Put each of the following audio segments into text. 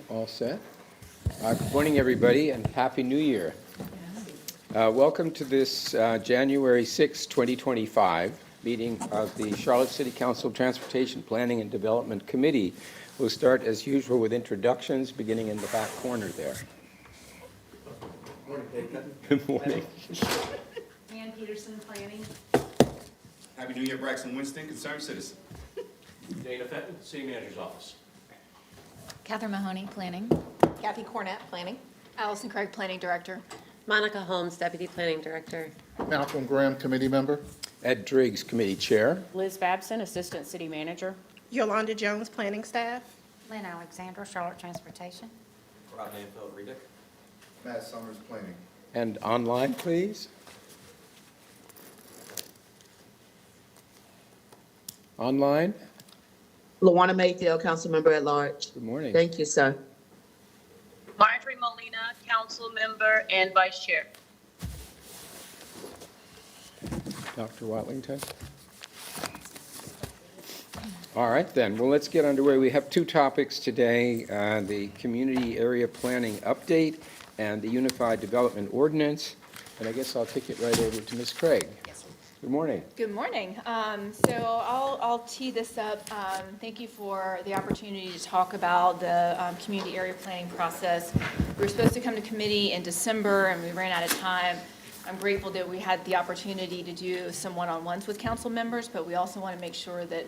All set. Good morning, everybody, and Happy New Year. Welcome to this January 6, 2025 meeting of the Charlotte City Council Transportation Planning and Development Committee. We'll start, as usual, with introductions, beginning in the back corner there. Good morning, Dave. Good morning. Ann Peterson, Planning. Happy New Year, Braxton Winston, Concerned Citizen. Dana Fenton, City Manager's Office. Catherine Mahoney, Planning. Kathy Cornett, Planning. Allison Craig, Planning Director. Monica Holmes, Deputy Planning Director. Malcolm Graham, Committee Member. Ed Driggs, Committee Chair. Liz Babson, Assistant City Manager. Yolanda Jones, Planning Staff. Lynn Alexandra, Charlotte Transportation. Rob Manfield, Redick. Matt Summers, Planning. And online, please. Online. Luana Mayfield, Council Member at Large. Good morning. Thank you, sir. Marjorie Molina, Council Member and Vice Chair. Dr. Watlington. All right, then. Well, let's get underway. We have two topics today, the Community Area Planning Update and the Unified Development Ordinance. And I guess I'll kick it right over to Ms. Craig. Yes. Good morning. Good morning. So I'll tee this up. Thank you for the opportunity to talk about the community area planning process. We were supposed to come to committee in December, and we ran out of time. I'm grateful that we had the opportunity to do some one-on-ones with council members, but we also want to make sure that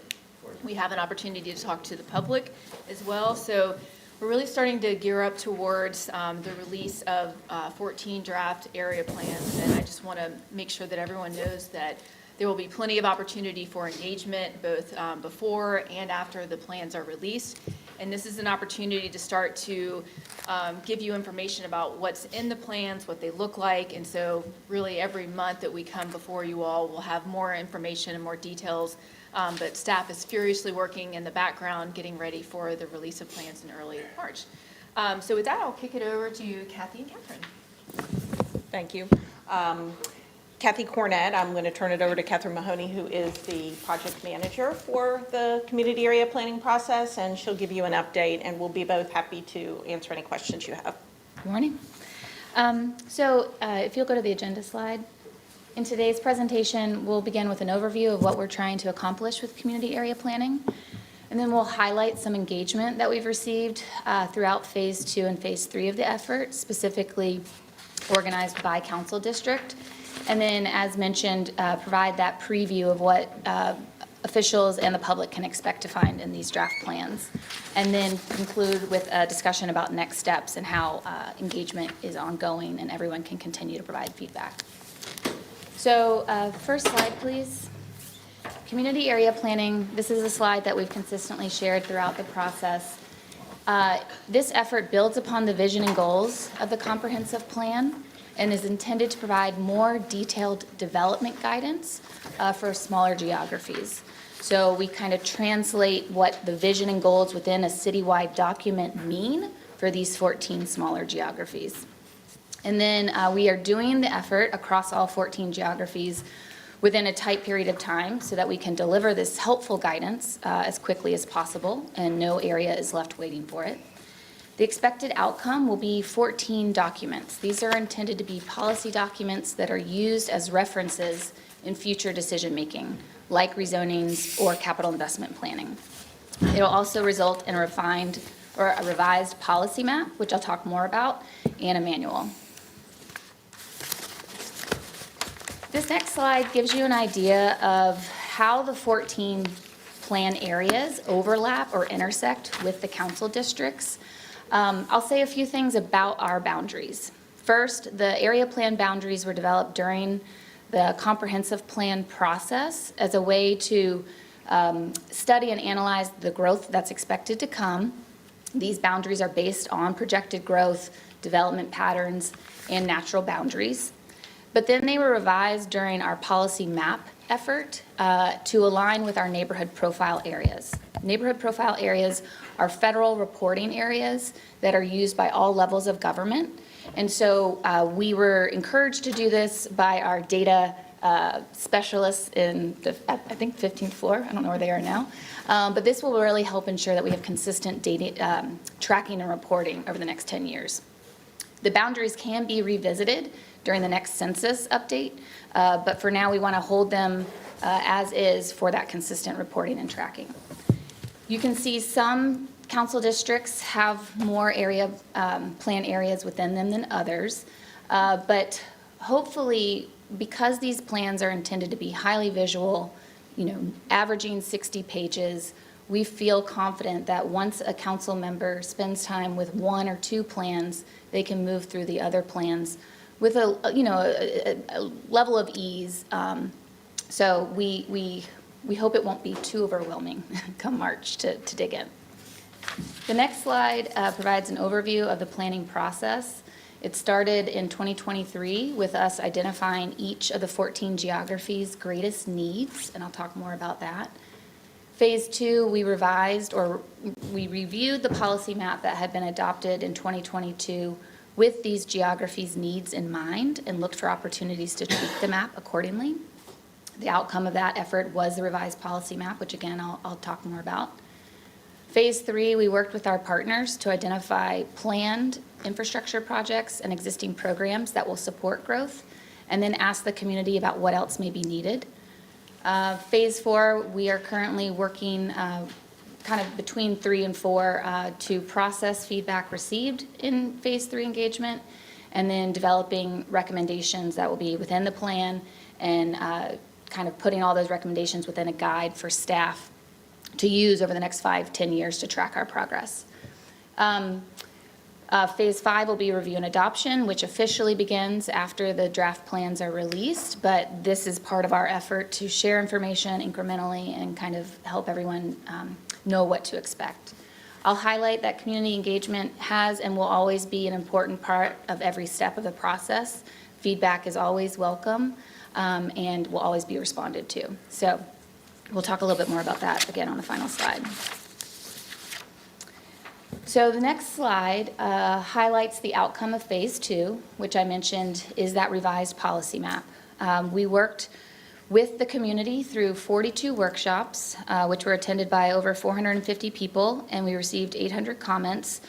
we have an opportunity to talk to the public as well. So we're really starting to gear up towards the release of 14 draft area plans, and I just want to make sure that everyone knows that there will be plenty of opportunity for engagement both before and after the plans are released. And this is an opportunity to start to give you information about what's in the plans, what they look like, and so really every month that we come before you all, we'll have more information and more details. But staff is furiously working in the background, getting ready for the release of plans in early March. So with that, I'll kick it over to Kathy and Catherine. Thank you. Kathy Cornett, I'm going to turn it over to Catherine Mahoney, who is the project manager for the community area planning process, and she'll give you an update, and we'll be both happy to answer any questions you have. Good morning. If you'll go to the agenda slide. In today's presentation, we'll begin with an overview of what we're trying to accomplish with community area planning, and then we'll highlight some engagement that we've received throughout Phase 2 and Phase 3 of the effort, specifically organized by council district. And then, as mentioned, provide that preview of what officials and the public can expect to find in these draft plans. And then conclude with a discussion about next steps and how engagement is ongoing and everyone can continue to provide feedback. So first slide, please. Community area planning. This is a slide that we've consistently shared throughout the process. This effort builds upon the vision and goals of the comprehensive plan and is intended to provide more detailed development guidance for smaller geographies. So we kind of translate what the vision and goals within a citywide document mean for these 14 smaller geographies. And then we are doing the effort across all 14 geographies within a tight period of time so that we can deliver this helpful guidance as quickly as possible and no area is left waiting for it. The expected outcome will be 14 documents. These are intended to be policy documents that are used as references in future decision making, like rezonings or capital investment planning. It'll also result in a revised policy map, which I'll talk more about, and a manual. This next slide gives you an idea of how the 14 plan areas overlap or intersect with the council districts. I'll say a few things about our boundaries. First, the area plan boundaries were developed during the comprehensive plan process as a way to study and analyze the growth that's expected to come. These boundaries are based on projected growth, development patterns, and natural boundaries. But then they were revised during our policy map effort to align with our neighborhood profile areas. Neighborhood profile areas are federal reporting areas that are used by all levels of government. And so we were encouraged to do this by our data specialists in the, I think, 15th floor. I don't know where they are now. But this will really help ensure that we have consistent data tracking and reporting over the next 10 years. The boundaries can be revisited during the next census update, but for now we want to hold them as is for that consistent reporting and tracking. You can see some council districts have more area plan areas within them than others, but hopefully, because these plans are intended to be highly visual, averaging 60 pages, we feel confident that once a council member spends time with one or two plans, they can move through the other plans with a level of ease. So we hope it won't be too overwhelming come March to dig in. The next slide provides an overview of the planning process. It started in 2023 with us identifying each of the 14 geographies' greatest needs, and I'll talk more about that. Phase 2, we reviewed the policy map that had been adopted in 2022 with these geographies' needs in mind and looked for opportunities to tweak the map accordingly. The outcome of that effort was the revised policy map, which again, I'll talk more about. Phase 3, we worked with our partners to identify planned infrastructure projects and existing programs that will support growth, and then ask the community about what else may be needed. Phase 4, we are currently working kind of between 3 and 4 to process feedback received in Phase 3 engagement, and then developing recommendations that will be within the plan and kind of putting all those recommendations within a guide for staff to use over the next 5-10 years to track our progress. Phase 5 will be review and adoption, which officially begins after the draft plans are released, but this is part of our effort to share information incrementally and kind of help everyone know what to expect. I'll highlight that community engagement has and will always be an important part of every step of the process. Feedback is always welcome and will always be responded to. So we'll talk a little bit more about that again on the final slide. So the next slide highlights the outcome of Phase 2, which I mentioned is that revised policy map. We worked with the community through 42 workshops, which were attended by over 450 people, and we received 800 comments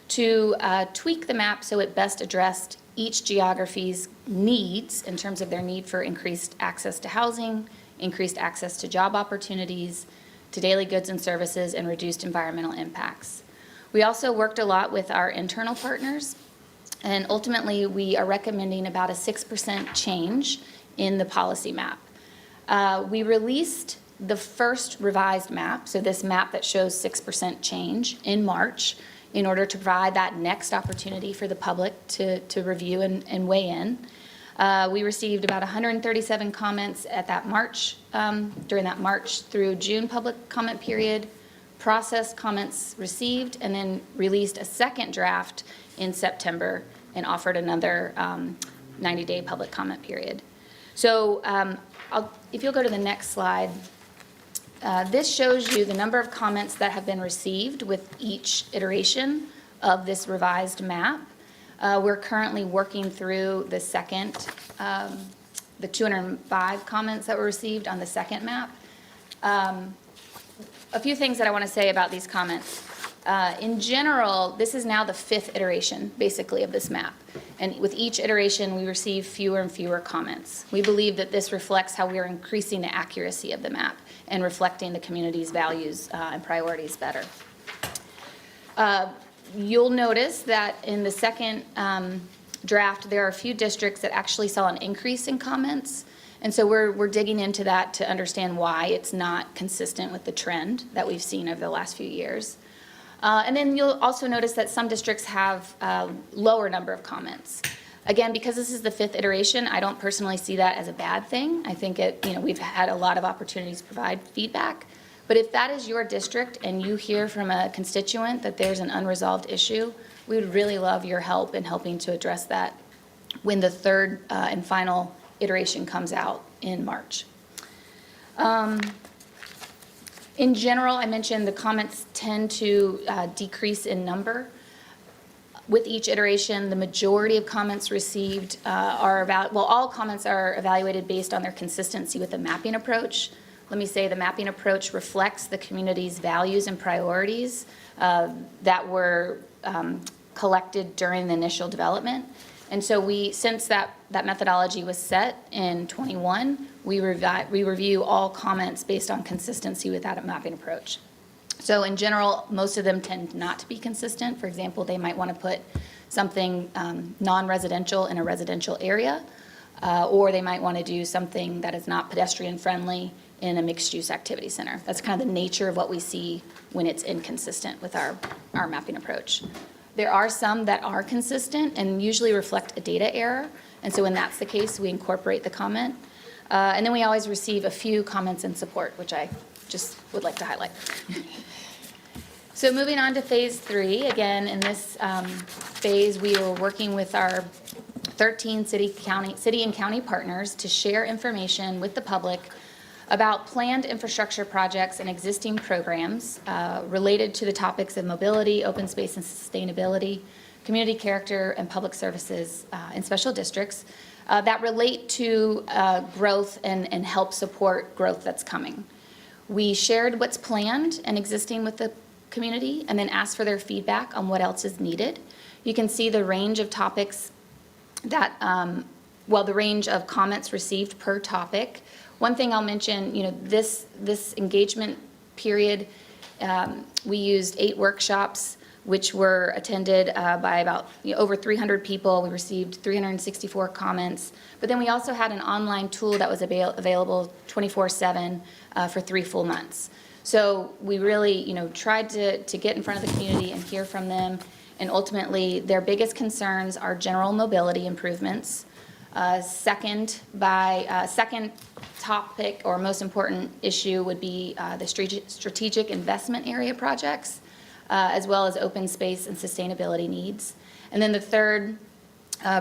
to tweak the map so it best addressed each geography's needs in terms of their need for increased access to housing, increased access to job opportunities, to daily goods and services, and reduced environmental impacts. We also worked a lot with our internal partners, and ultimately we are recommending about a 6% change in the policy map. We released the first revised map, so this map that shows 6% change, in March in order to provide that next opportunity for the public to review and weigh in. We received about 137 comments at that March, during that March through June public comment period, processed comments received, and then released a second draft in September and offered another 90-day public comment period. So if you'll go to the next slide, this shows you the number of comments that have been received with each iteration of this revised map. We're currently working through the second, the 205 comments that were received on the second map. A few things that I want to say about these comments. In general, this is now the 5th iteration, basically, of this map. And with each iteration, we receive fewer and fewer comments. We believe that this reflects how we are increasing the accuracy of the map and reflecting the community's values and priorities better. You'll notice that in the second draft, there are a few districts that actually saw an increase in comments. And so we're digging into that to understand why it's not consistent with the trend that we've seen over the last few years. And then you'll also notice that some districts have a lower number of comments. Again, because this is the 5th iteration, I don't personally see that as a bad thing. I think we've had a lot of opportunities to provide feedback. But if that is your district and you hear from a constituent that there's an unresolved issue, we would really love your help in helping to address that when the third and final iteration comes out in March. In general, I mentioned the comments tend to decrease in number. With each iteration, the majority of comments received all comments are evaluated based on their consistency with the mapping approach. Let me say the mapping approach reflects the community's values and priorities that were collected during the initial development. And so since that methodology was set in 21, we review all comments based on consistency with that mapping approach. So in general, most of them tend not to be consistent. For example, they might want to put something non-residential in a residential area, or they might want to do something that is not pedestrian friendly in a mixed-use activity center. That's kind of the nature of what we see when it's inconsistent with our mapping approach. There are some that are consistent and usually reflect a data error, and so when that's the case, we incorporate the comment. And then we always receive a few comments in support, which I just would like to highlight. So moving on to phase 3, again, in this phase, we were working with our 13 city and county partners to share information with the public about planned infrastructure projects and existing programs related to the topics of mobility, open space and sustainability, community character, and public services in special districts that relate to growth and help support growth that's coming. We shared what's planned and existing with the community and then asked for their feedback on what else is needed. You can see the range of topics that, the range of comments received per topic. One thing I'll mention, this engagement period, we used 8 workshops, which were attended by about over 300 people. We received 364 comments. But then we also had an online tool that was available 24/7 for 3 full months. So we really, tried to get in front of the community and hear from them. And ultimately, their biggest concerns are general mobility improvements. Second topic or most important issue would be the strategic investment area projects, as well as open space and sustainability needs. And then the third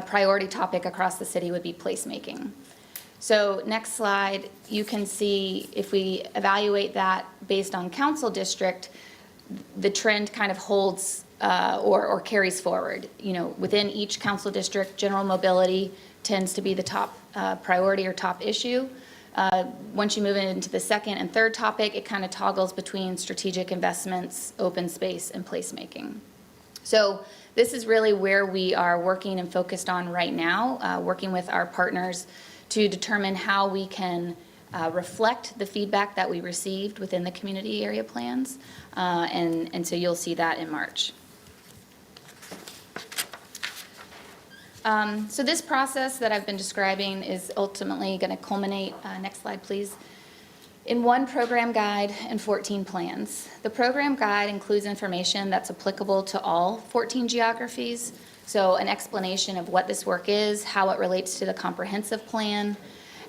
priority topic across the city would be placemaking. So next slide, you can see if we evaluate that based on council district, the trend kind of holds or carries forward. Within each council district, general mobility tends to be the top priority or top issue. Once you move into the second and third topic, it kind of toggles between strategic investments, open space, and placemaking. So this is really where we are working and focused on right now, working with our partners to determine how we can reflect the feedback that we received within the community area plans. And so you'll see that in March. So this process that I've been describing is ultimately going to culminate, next slide please, in 1 program guide and 14 plans. The program guide includes information that's applicable to all 14 geographies, so an explanation of what this work is, how it relates to the comprehensive plan,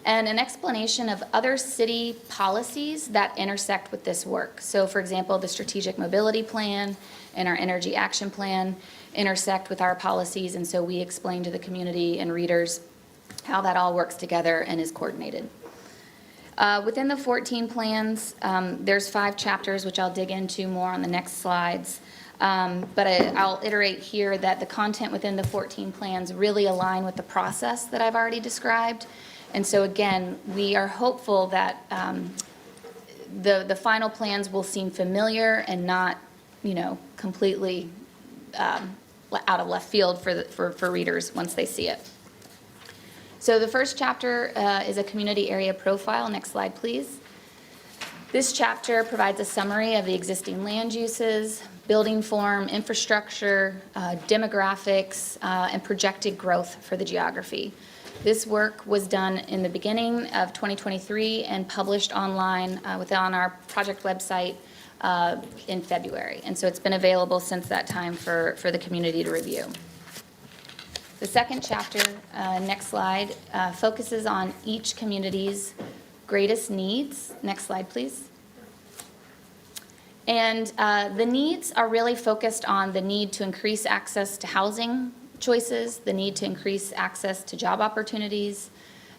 and an explanation of other city policies that intersect with this work. So for example, the strategic mobility plan and our energy action plan intersect with our policies, and so we explain to the community and readers how that all works together and is coordinated. Within the 14 plans, there's 5 chapters, which I'll dig into more on the next slides. But I'll iterate here that the content within the 14 plans really align with the process that I've already described. And so again, we are hopeful that the final plans will seem familiar and not, completely out of left field for readers once they see it. So the first chapter is a community area profile. Next slide, please. This chapter provides a summary of the existing land uses, building form, infrastructure, demographics, and projected growth for the geography. This work was done in the beginning of 2023 and published online on our project website in February. And so it's been available since that time for the community to review. The second chapter, next slide, focuses on each community's greatest needs. Next slide, please. And the needs are really focused on the need to increase access to housing choices, the need to increase access to job opportunities,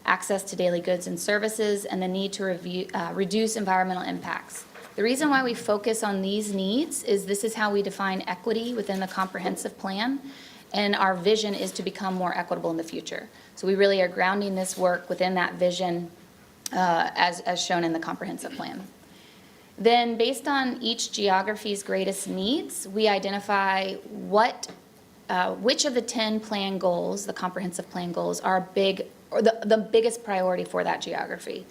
access to daily goods and services, and the need to reduce environmental impacts. The reason why we focus on these needs is this is how we define equity within the comprehensive plan, and our vision is to become more equitable in the future. So we really are grounding this work within that vision as shown in the comprehensive plan. Then, based on each geography's greatest needs, we identify which of the 10 plan goals, the comprehensive plan goals, are big, or the biggest priority for that geography.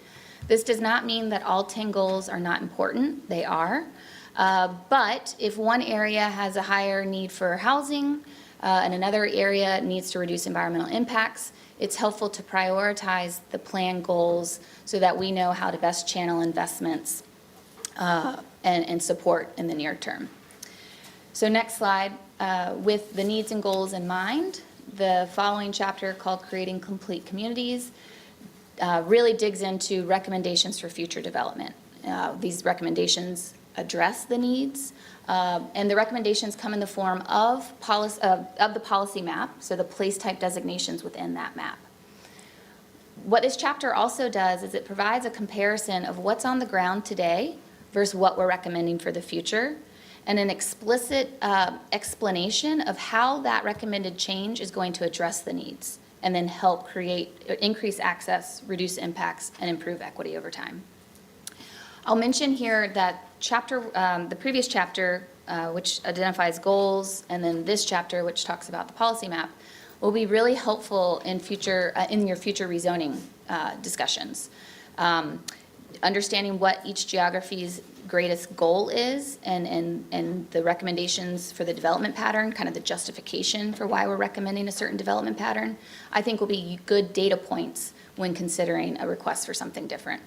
This does not mean that all 10 goals are not important. They are. But if one area has a higher need for housing and another area needs to reduce environmental impacts, it's helpful to prioritize the plan goals so that we know how to best channel investments and support in the near term. So next slide, with the needs and goals in mind, the following chapter called Creating Complete Communities really digs into recommendations for future development. These recommendations address the needs, and the recommendations come in the form of the policy map, so the place type designations within that map. What this chapter also does is it provides a comparison of what's on the ground today versus what we're recommending for the future, and an explicit explanation of how that recommended change is going to address the needs, and then help increase access, reduce impacts, and improve equity over time. I'll mention here that the previous chapter, which identifies goals, and then this chapter, which talks about the policy map, will be really helpful in your future rezoning discussions. Understanding what each geography's greatest goal is and the recommendations for the development pattern, kind of the justification for why we're recommending a certain development pattern, I think will be good data points when considering a request for something different.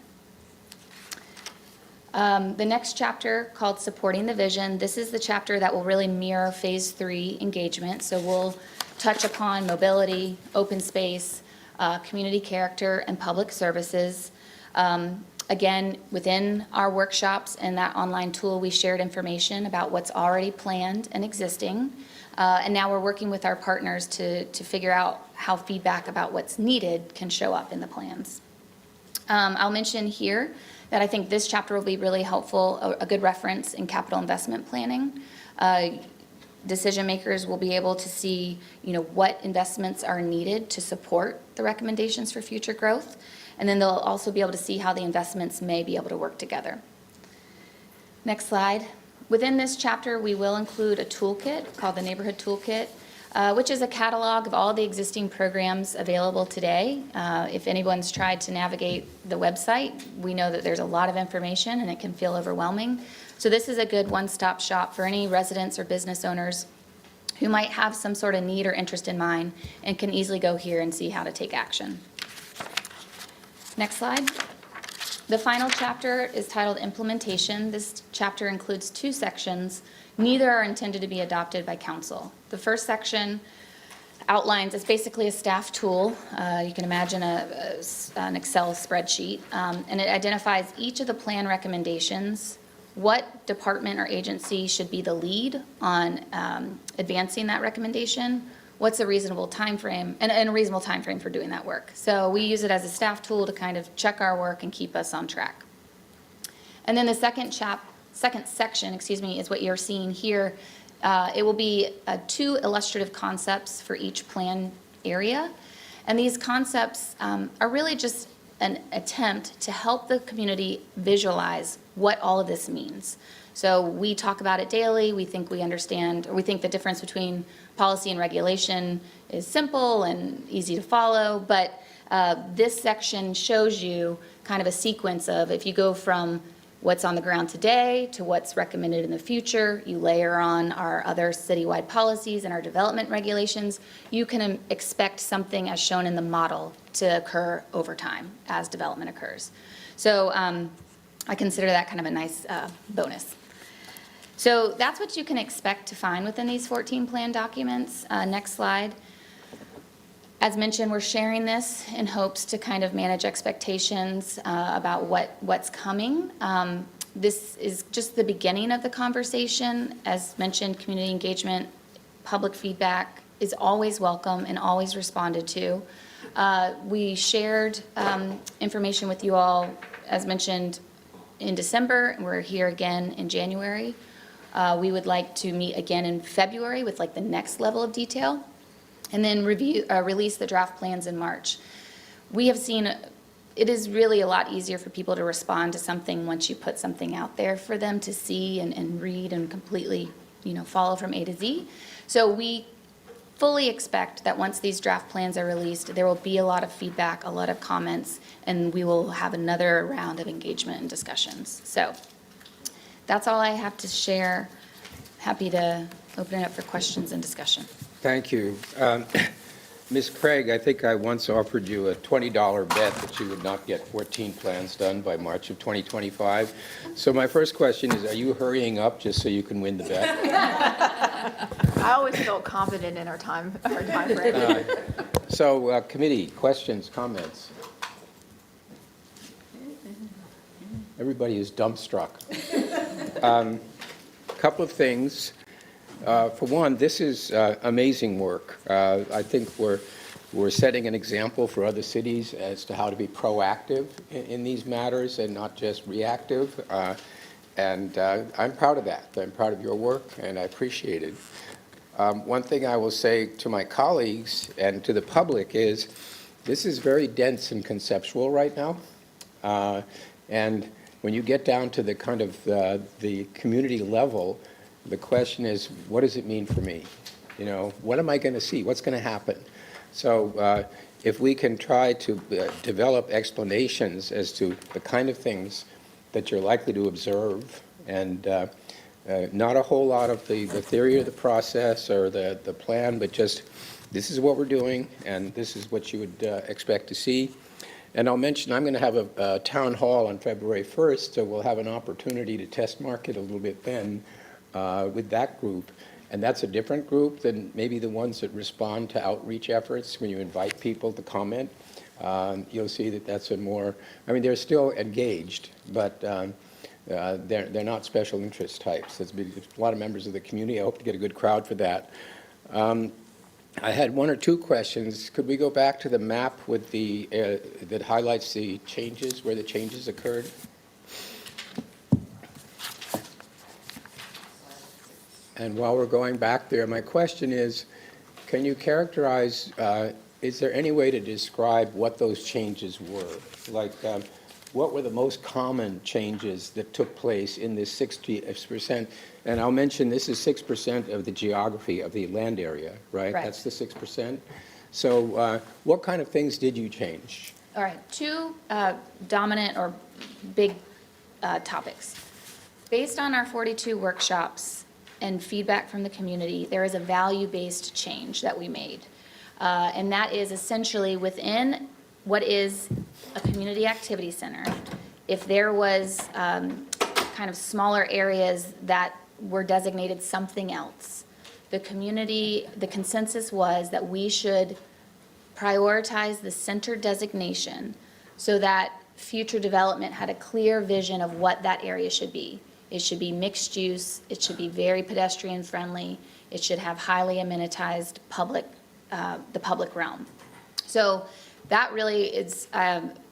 The next chapter, called Supporting the Vision, this is the chapter that will really mirror Phase 3 engagement. So we'll touch upon mobility, open space, community character, and public services. Again, within our workshops and that online tool, we shared information about what's already planned and existing. And now we're working with our partners to figure out how feedback about what's needed can show up in the plans. I'll mention here that I think this chapter will be really helpful, a good reference in capital investment planning. Decision makers will be able to see, what investments are needed to support the recommendations for future growth. And then they'll also be able to see how the investments may be able to work together. Next slide. Within this chapter, we will include a toolkit called the Neighborhood Toolkit, which is a catalog of all the existing programs available today. If anyone's tried to navigate the website, we know that there's a lot of information and it can feel overwhelming. So this is a good one-stop shop for any residents or business owners who might have some sort of need or interest in mind and can easily go here and see how to take action. Next slide. The final chapter is titled Implementation. This chapter includes 2 sections. Neither are intended to be adopted by council. The first section outlines, it's basically a staff tool. You can imagine an Excel spreadsheet, and it identifies each of the plan recommendations, what department or agency should be the lead on advancing that recommendation, what's a reasonable time frame, and a reasonable time frame for doing that work. So we use it as a staff tool to kind of check our work and keep us on track. And then the second section, is what you're seeing here. It will be 2 illustrative concepts for each plan area. And these concepts are really just an attempt to help the community visualize what all of this means. So we talk about it daily. We think we understand, or we think the difference between policy and regulation is simple and easy to follow. But this section shows you kind of a sequence of, if you go from what's on the ground today to what's recommended in the future, you layer on our other citywide policies and our development regulations, you can expect something as shown in the model to occur over time as development occurs. So I consider that kind of a nice bonus. So that's what you can expect to find within these 14 plan documents. Next slide. As mentioned, we're sharing this in hopes to kind of manage expectations about what's coming. This is just the beginning of the conversation. As mentioned, community engagement, public feedback is always welcome and always responded to. We shared information with you all, as mentioned, in December, and we're here again in January. We would like to meet again in February with like the next level of detail, and then release the draft plans in March. We have seen it is really a lot easier for people to respond to something once you put something out there for them to see and read and completely, follow from A to Z. So we fully expect that once these draft plans are released, there will be a lot of feedback, a lot of comments, and we will have another round of engagement and discussions. So that's all I have to share. Happy to open it up for questions and discussion. Thank you. Ms. Craig, I think I once offered you a $20 bet that you would not get 14 plans done by March of 2025. So my first question is, are you hurrying up just so you can win the bet? I always felt confident in our time frame. So committee, questions, comments? Everybody is dumbstruck. Couple of things. For one, this is amazing work. I think we're setting an example for other cities as to how to be proactive in these matters and not just reactive. And I'm proud of that. I'm proud of your work, and I appreciate it. One thing I will say to my colleagues and to the public is this is very dense and conceptual right now. And when you get down to the kind of the community level, the question is, what does it mean for me? What am I going to see? What's going to happen? So if we can try to develop explanations as to the kind of things that you're likely to observe, and not a whole lot of the theory of the process or the plan, but just this is what we're doing, and this is what you would expect to see. And I'll mention I'm going to have a town hall on February 1st, so we'll have an opportunity to test market a little bit then. With that group, and that's a different group than maybe the ones that respond to outreach efforts when you invite people to comment. You'll see that that's a more, they're still engaged, but they're not special interest types. There's a lot of members of the community. I hope to get a good crowd for that. I had one or two questions. Could we go back to the map with the that highlights the changes, where the changes occurred? And while we're going back there, my question is, can you characterize, is there any way to describe what those changes were? Like, what were the most common changes that took place in this 60%? And I'll mention this is 6% of the geography of the land area, right? Right. That's the 6%. So what kind of things did you change? All right, two dominant or big topics. Based on our 42 workshops and feedback from the community, there is a value-based change that we made. And that is essentially within what is a community activity center. If there was kind of smaller areas that were designated something else, the consensus was that we should prioritize the center designation so that future development had a clear vision of what that area should be. It should be mixed use, it should be very pedestrian friendly, it should have highly amenitized the public realm. So that really is,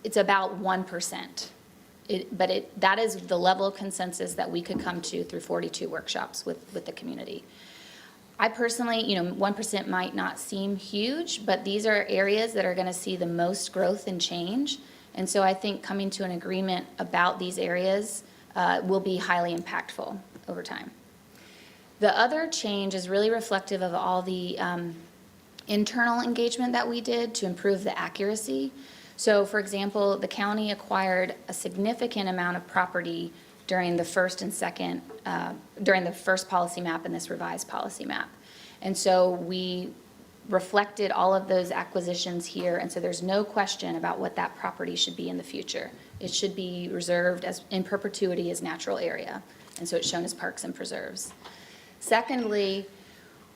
it's about 1%. That is the level of consensus that we could come to through 42 workshops with the community. I personally, 1% might not seem huge, but these are areas that are going to see the most growth and change. And so I think coming to an agreement about these areas will be highly impactful over time. The other change is really reflective of all the internal engagement that we did to improve the accuracy. So, for example, the county acquired a significant amount of property during the first and second, during the first policy map and this revised policy map. And so we reflected all of those acquisitions here, and so there's no question about what that property should be in the future. It should be reserved as in perpetuity as natural area, and so it's shown as parks and preserves. Secondly,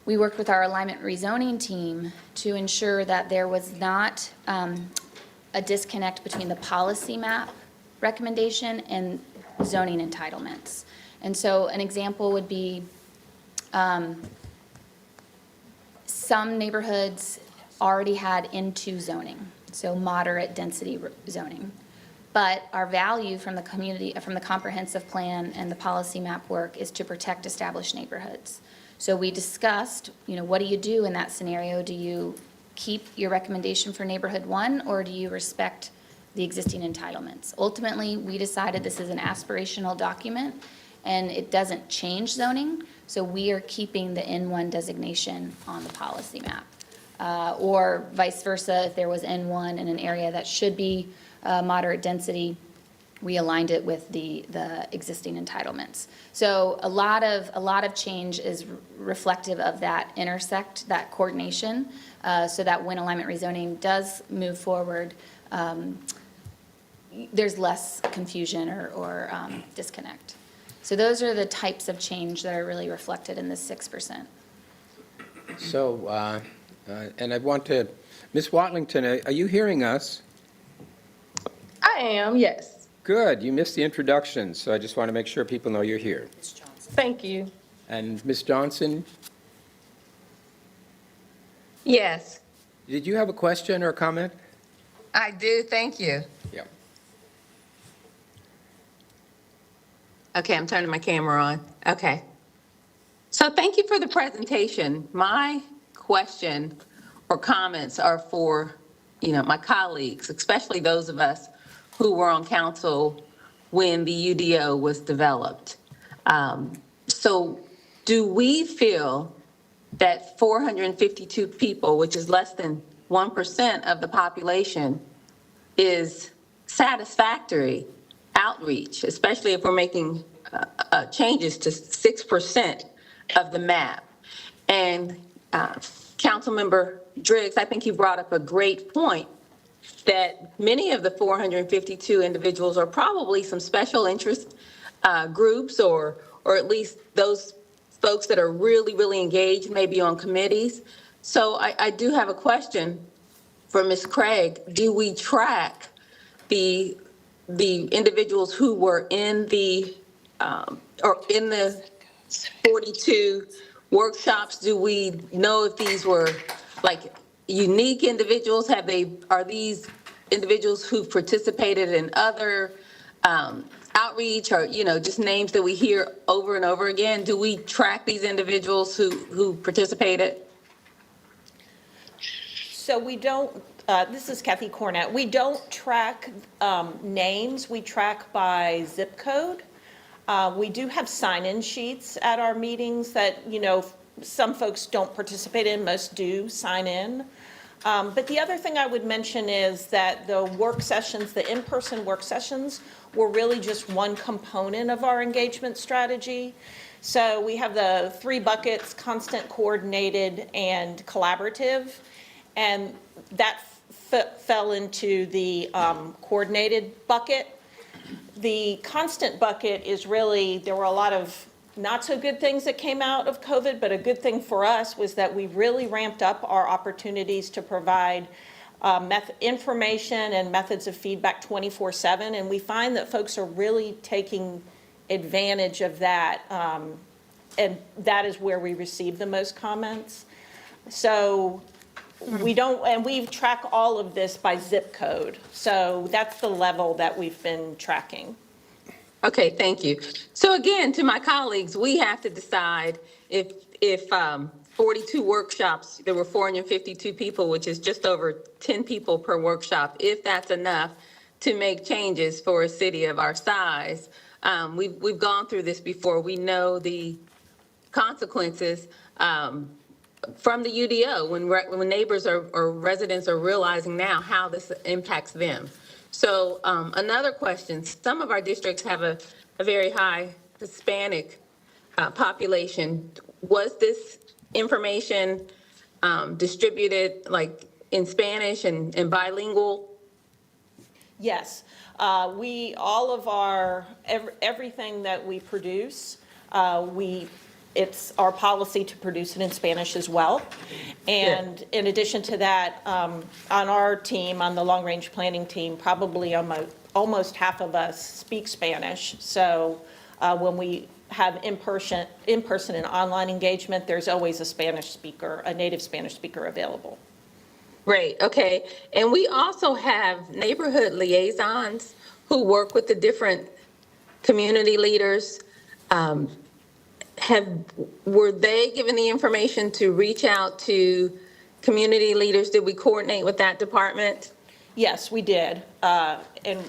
we worked with our alignment rezoning team to ensure that there was not a disconnect between the policy map recommendation and zoning entitlements. And so an example would be some neighborhoods already had N2 zoning, so moderate density zoning. But our value from the community, from the comprehensive plan and the policy map work is to protect established neighborhoods. So we discussed, what do you do in that scenario? Do you keep your recommendation for neighborhood 1, or do you respect the existing entitlements? Ultimately, we decided this is an aspirational document, and it doesn't change zoning, so we are keeping the N1 designation on the policy map. Or vice versa, if there was N1 in an area that should be moderate density, we aligned it with the existing entitlements. So a lot of change is reflective of that that coordination, so that when alignment rezoning does move forward, there's less confusion or disconnect. So those are the types of change that are really reflected in this 6%. So, and I want to, Ms. Watlington, are you hearing us? I am, yes. Good, you missed the introduction, so I just want to make sure people know you're here. Thank you. And Ms. Johnson, Yes, did you have a question or a comment? I do. Thank you. Yeah. Okay, I'm turning my camera on. Okay. So thank you for the presentation. My question or comments are for, my colleagues, especially those of us who were on council when the UDO was developed. So do we feel that 452 people, which is less than 1% of the population, is satisfactory outreach, especially if we're making changes to 6% of the map? And Councilmember Driggs, I think you brought up a great point that many of the 452 individuals are probably some special interest groups or at least those folks that are really, really engaged, maybe on committees. So I do have a question for Ms. Craig. Do we track the individuals who were in the 42 workshops? Do we know if these were like unique individuals? Are these individuals who participated in other outreach or, just names that we hear over and over again? Do we track these individuals who participated? So we don't, this is Kathy Cornett. We don't track names. We track by zip code. We do have sign-in sheets at our meetings that, some folks don't participate in, most do sign in. But the other thing I would mention is that the work sessions, the in-person work sessions, were really just one component of our engagement strategy. So we have the 3 buckets: constant, coordinated, and collaborative. And that fell into the coordinated bucket. The constant bucket is really, there were a lot of not so good things that came out of COVID, but a good thing for us was that we really ramped up our opportunities to provide information and methods of feedback 24/7. And we find that folks are really taking advantage of that. And that is where we receive the most comments. So we track all of this by zip code. So that's the level that we've been tracking. Okay, thank you. So again, to my colleagues, we have to decide if 42 workshops, there were 452 people, which is just over 10 people per workshop, if that's enough to make changes for a city of our size. We've gone through this before. We know the consequences from the UDO when neighbors or residents are realizing now how this impacts them. So another question, some of our districts have a very high Hispanic population. Was this information distributed like in Spanish and bilingual? Yes, everything that we produce, it's our policy to produce it in Spanish as well. And in addition to that, on our team, on the long-range planning team, probably almost half of us speak Spanish. So when we have in-person and online engagement, there's always a native Spanish speaker available. Great, okay. And we also have neighborhood liaisons who work with the different community leaders, were they given the information to reach out to community leaders? Did we coordinate with that department? Yes, we did. And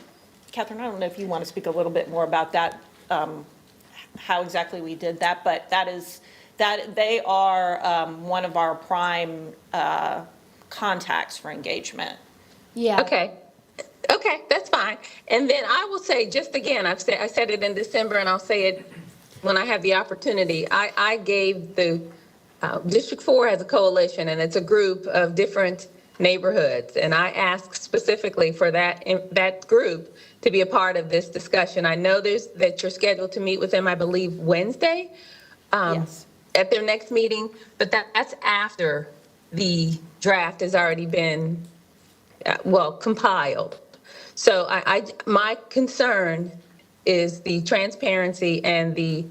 Catherine, I don't know if you want to speak a little bit more about that, how exactly we did that, but that they are one of our prime contacts for engagement. Yeah. Okay, that's fine. And then I will say, just again, I said it in December, and I'll say it when I have the opportunity. I gave the District 4 has a coalition, and it's a group of different neighborhoods, and I asked specifically for that group to be a part of this discussion. I know that you're scheduled to meet with them, I believe, Wednesday. Yes. At their next meeting, but that's after the draft has already been, compiled. So my concern is the transparency and the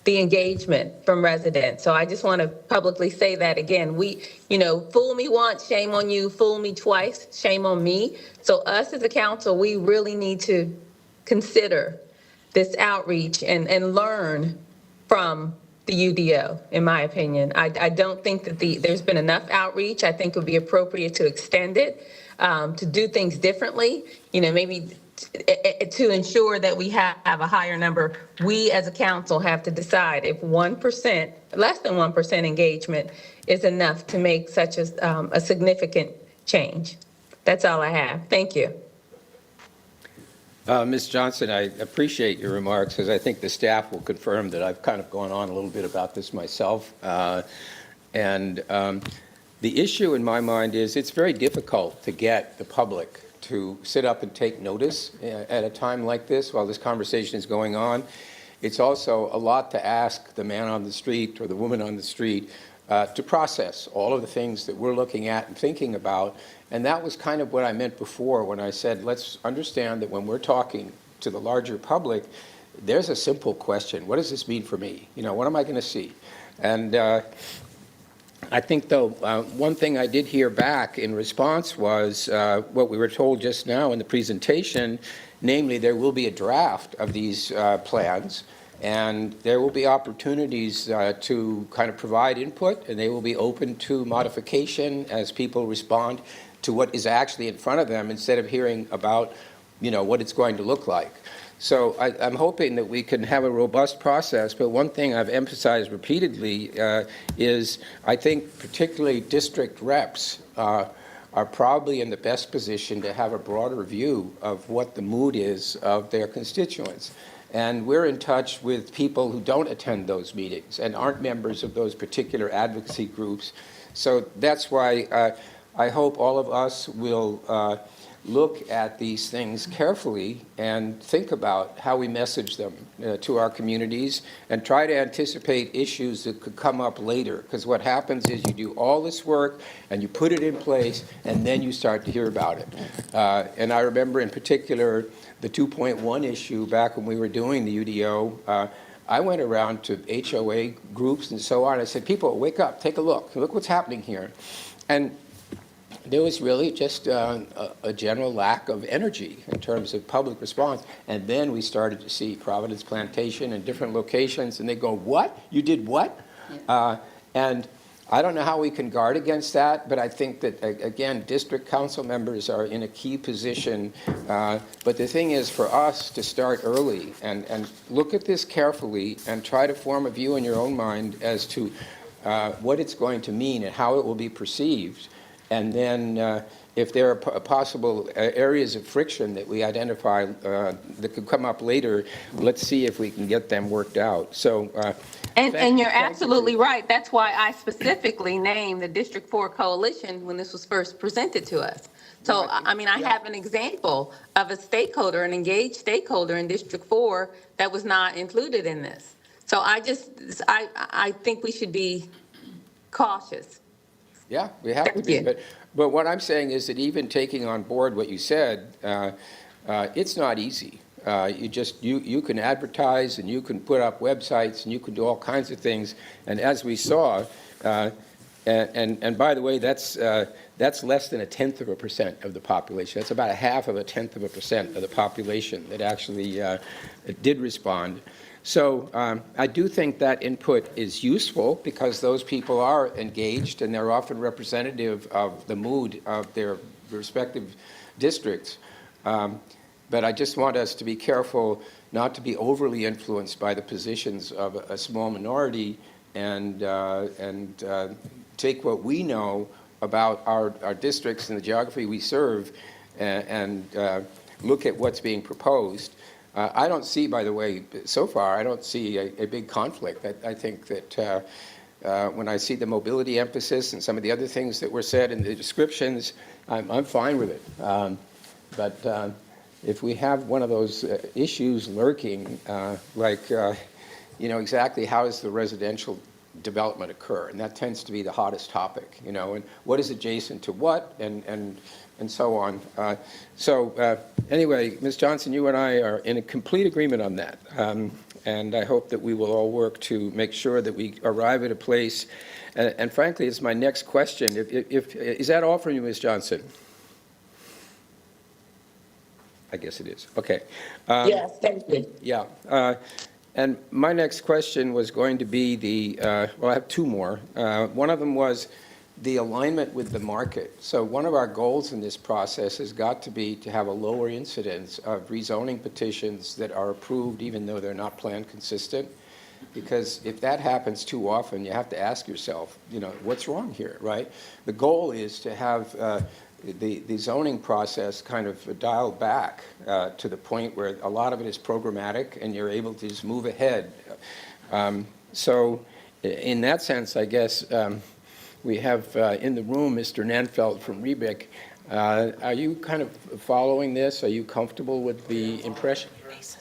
engagement from residents. So I just want to publicly say that again. Fool me once, shame on you. Fool me twice, shame on me. So us as a council, we really need to consider this outreach and learn from the UDO, in my opinion. I don't think that there's been enough outreach. I think it would be appropriate to extend it, to do things differently, maybe to ensure that we have a higher number. We as a council have to decide if 1%, less than 1% engagement is enough to make such a significant change. That's all I have. Thank you. Ms. Johnson, I appreciate your remarks, because I think the staff will confirm that I've kind of gone on a little bit about this myself. The issue in my mind is it's very difficult to get the public to sit up and take notice at a time like this while this conversation is going on. It's also a lot to ask the man on the street or the woman on the street to process all of the things that we're looking at and thinking about. And that was kind of what I meant before when I said, let's understand that when we're talking to the larger public, there's a simple question. What does this mean for me? What am I going to see? And I think, though, one thing I did hear back in response was what we were told just now in the presentation, namely there will be a draft of these plans, and there will be opportunities to kind of provide input, and they will be open to modification as people respond to what is actually in front of them instead of hearing about, what it's going to look like. So I'm hoping that we can have a robust process, but one thing I've emphasized repeatedly is I think particularly district reps are probably in the best position to have a broader view of what the mood is of their constituents. And we're in touch with people who don't attend those meetings and aren't members of those particular advocacy groups. So that's why I hope all of us will look at these things carefully and think about how we message them to our communities and try to anticipate issues that could come up later. Because what happens is you do all this work and you put it in place and then you start to hear about it. And I remember in particular the 2.1 issue back when we were doing the UDO. I went around to HOA groups and so on. I said, people, wake up, take a look. Look what's happening here. And there was really just a general lack of energy in terms of public response. And then we started to see Providence Plantation in different locations, and they go, what? You did what? Yeah. And I don't know how we can guard against that, but I think that, again, district council members are in a key position. But the thing is for us to start early and look at this carefully and try to form a view in your own mind as to what it's going to mean and how it will be perceived. And then if there are possible areas of friction that we identify that could come up later, let's see if we can get them worked out. So, and you're absolutely right. That's why I specifically named the District 4 Coalition when this was first presented to us. So, I have an example of a stakeholder, an engaged stakeholder in District 4 that was not included in this. So I think we should be cautious. Yeah, we have to be. But what I'm saying is that even taking on board what you said, it's not easy. You can advertise and you can put up websites and you can do all kinds of things. And as we saw, And by the way, that's less than 0.1% of the population. That's about 0.5% of the population that actually did respond. So I do think that input is useful because those people are engaged and they're often representative of the mood of their respective districts. But I just want us to be careful not to be overly influenced by the positions of a small minority and take what we know about our districts and the geography we serve and look at what's being proposed. I don't see, by the way, so far, I don't see a big conflict. I think that when I see the mobility emphasis and some of the other things that were said in the descriptions, I'm fine with it. But if we have one of those issues lurking, like, exactly how does the residential development occur? And that tends to be the hottest topic, and what is adjacent to what, and so on. Anyway, Ms. Johnson, you and I are in a complete agreement on that. And I hope that we will all work to make sure that we arrive at a place. And frankly, it's my next question. Is that all from you, Ms. Johnson? I guess it is. Okay. Yes, thank you. Yeah. And my next question was going to be I have two more. One of them was the alignment with the market. So one of our goals in this process has got to be to have a lower incidence of rezoning petitions that are approved even though they're not plan consistent. Because if that happens too often, you have to ask yourself, what's wrong here, right? The goal is to have the zoning process kind of dialed back to the point where a lot of it is programmatic and you're able to just move ahead. So in that sense, I guess, we have in the room Mr. Nanfeld from REBIC. Are you kind of following this? Are you comfortable with the impression?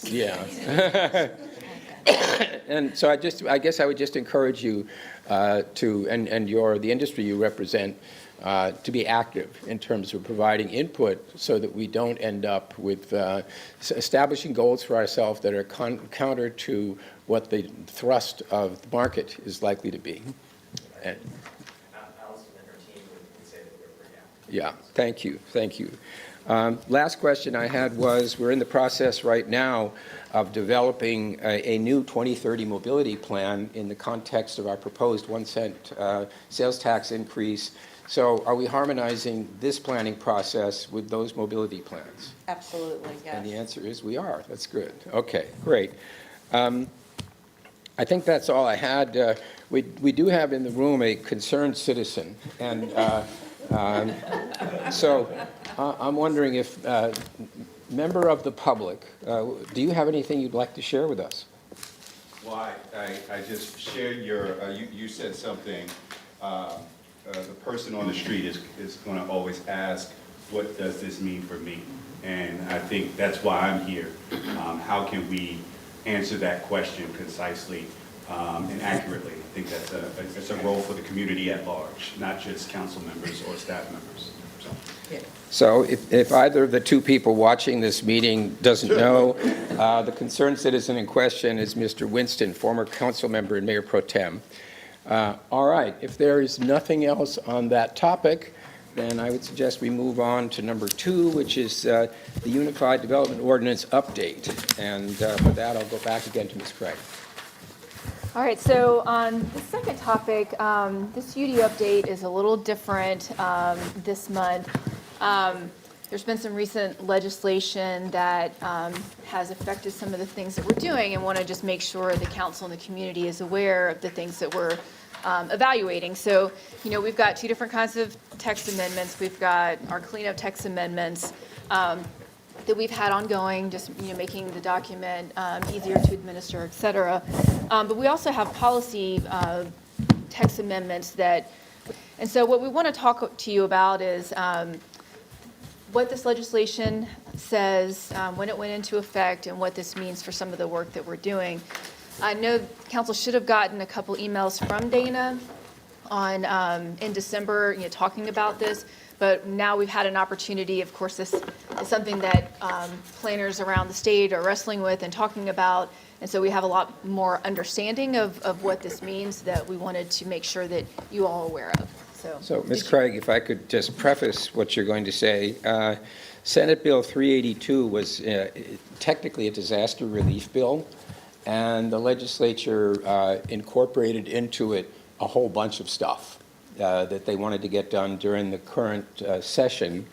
Yeah. And so I guess I would just encourage you to, and the industry you represent, to be active in terms of providing input so that we don't end up with establishing goals for ourselves that are counter to what the thrust of the market is likely to be. And, Allison and her team would say that we're pretty active. yeah, thank you. Last question I had was, we're in the process right now of developing a new 2030 mobility plan in the context of our proposed 1 cent sales tax increase. So are we harmonizing this planning process with those mobility plans? Absolutely, yes. And the answer is we are. That's good. Okay, great. I think that's all I had. We do have in the room a concerned citizen, and so I'm wondering if, member of the public, do you have anything you'd like to share with us? Well, I just shared you said something, the person on the street is going to always ask, what does this mean for me? And I think that's why I'm here. How can we answer that question concisely and accurately? I think that's a role for the community at large, not just council members or staff members. So if either of the two people watching this meeting doesn't know, the concerned citizen in question is Mr. Winston, former council member and mayor pro tem. All right, if there is nothing else on that topic, then I would suggest we move on to number 2, which is the Unified Development Ordinance update. And for that, I'll go back again to Ms. Craig. All right, so on the second topic, this UD update is a little different this month. There's been some recent legislation that has affected some of the things that we're doing, and want to just make sure the council and the community is aware of the things that we're evaluating. So, we've got 2 different kinds of text amendments. We've got our cleanup text amendments that we've had ongoing, just making the document easier to administer, et cetera. But we also have policy text amendments and so what we want to talk to you about is what this legislation says, when it went into effect, and what this means for some of the work that we're doing. I know council should have gotten a couple emails from Dana in December, talking about this. But now we've had an opportunity, of course, this is something that planners around the state are wrestling with and talking about. And so we have a lot more understanding of what this means that we wanted to make sure that you all are aware of. So, Ms. Craig, if I could just preface what you're going to say. Senate Bill 382 was technically a disaster relief bill, and the legislature incorporated into it a whole bunch of stuff that they wanted to get done during the current session.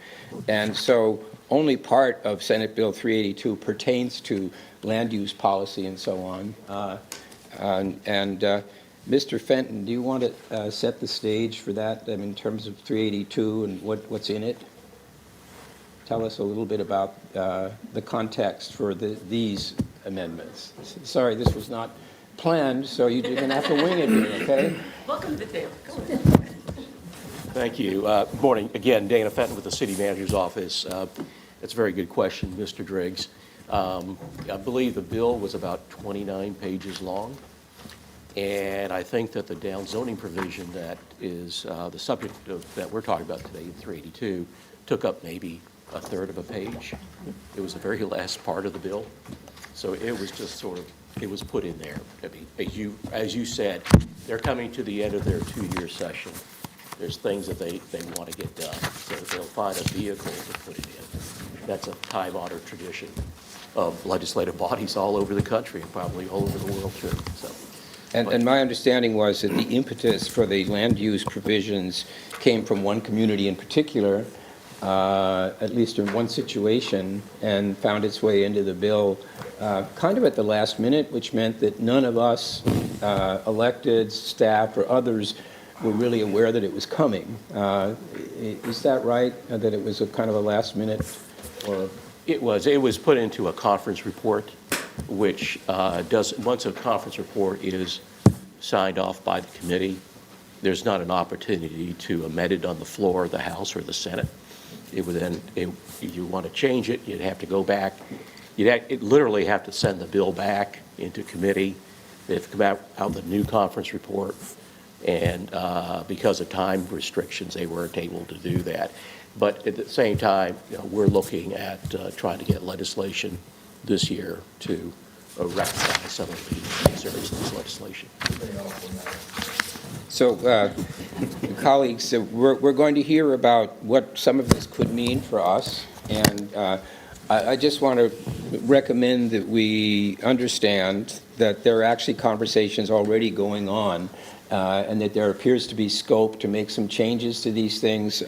And so only part of Senate Bill 382 pertains to land use policy and so on. Mr. Fenton, do you want to set the stage for that, I mean, in terms of 382 and what's in it? Tell us a little bit about the context for these amendments. Sorry, this was not planned, so you're going to have to wing it here, okay? Welcome to the table. Thank you. Good morning. Again, Dana Fenton with the City Manager's Office. That's a very good question, Mr. Driggs. I believe the bill was about 29 pages long, and I think that the downzoning provision that is the subject that we're talking about today in 382 took up maybe a third of a page. It was the very last part of the bill, so it was just sort of, it was put in there. I mean, as you said, they're coming to the end of their 2-year session. There's things that they want to get done, so they'll find a vehicle to put it in. That's a time-honored tradition of legislative bodies all over the country and probably all over the world, too. So. And my understanding was that the impetus for the land use provisions came from one community in particular, at least in one situation, and found its way into the bill kind of at the last minute, which meant that none of us, electeds, staff, or others, were really aware that it was coming. Is that right, that it was a kind of a last minute? Or It was put into a conference report, which once a conference report is signed off by the committee, there's not an opportunity to amend it on the floor of the House or the Senate. It would then, if you want to change it, you'd have to go back. You'd literally have to send the bill back into committee. They'd have to come out with a new conference report. And because of time restrictions, they weren't able to do that. But at the same time, we're looking at trying to get legislation this year to rectify some of the concerns of this legislation. So, colleagues, we're going to hear about what some of this could mean for us, and I just want to recommend that we understand that there are actually conversations already going on, and that there appears to be scope to make some changes to these things.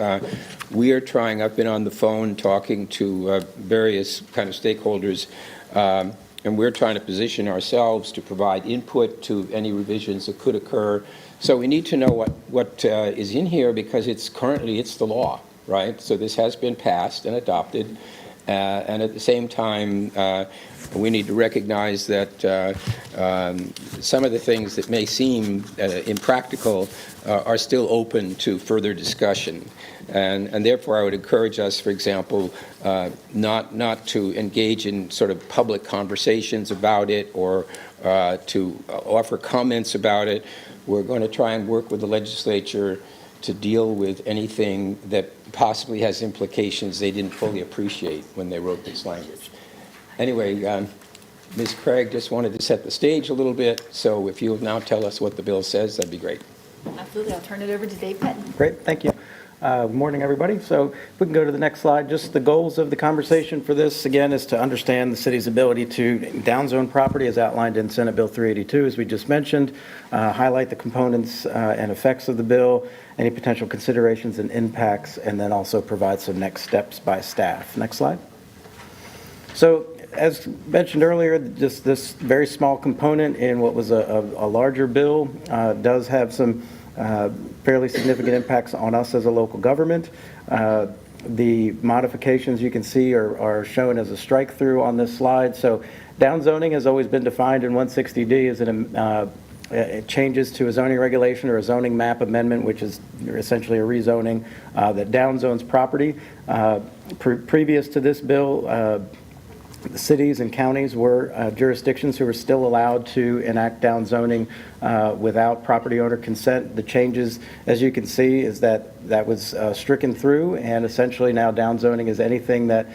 We are trying, I've been on the phone talking to various kind of stakeholders, and we're trying to position ourselves to provide input to any revisions that could occur. So we need to know what is in here, because it's the law, right? So this has been passed and adopted, and at the same time, we need to recognize that some of the things that may seem impractical are still open to further discussion. And therefore, I would encourage us, for example, not to engage in sort of public conversations about it or to offer comments about it. We're going to try and work with the legislature to deal with anything that possibly has implications they didn't fully appreciate when they wrote this language. Anyway, Ms. Craig just wanted to set the stage a little bit, so if you'll now tell us what the bill says, that'd be great. Absolutely. I'll turn it over to Dave Pettin. Great, thank you. Good morning, everybody. So if we can go to the next slide, just the goals of the conversation for this, again, is to understand the city's ability to downzone property as outlined in Senate Bill 382, as we just mentioned, highlight the components and effects of the bill, any potential considerations and impacts, and then also provide some next steps by staff. Next slide. So as mentioned earlier, just this very small component in what was a larger bill does have some fairly significant impacts on us as a local government. The modifications you can see are shown as a strike through on this slide. So downzoning has always been defined in 160D as it changes to a zoning regulation or a zoning map amendment, which is essentially a rezoning that downzones property. Previous to this bill, the cities and counties were jurisdictions who were still allowed to enact downzoning without property owner consent. The changes, as you can see, is that was stricken through, and essentially now downzoning is anything that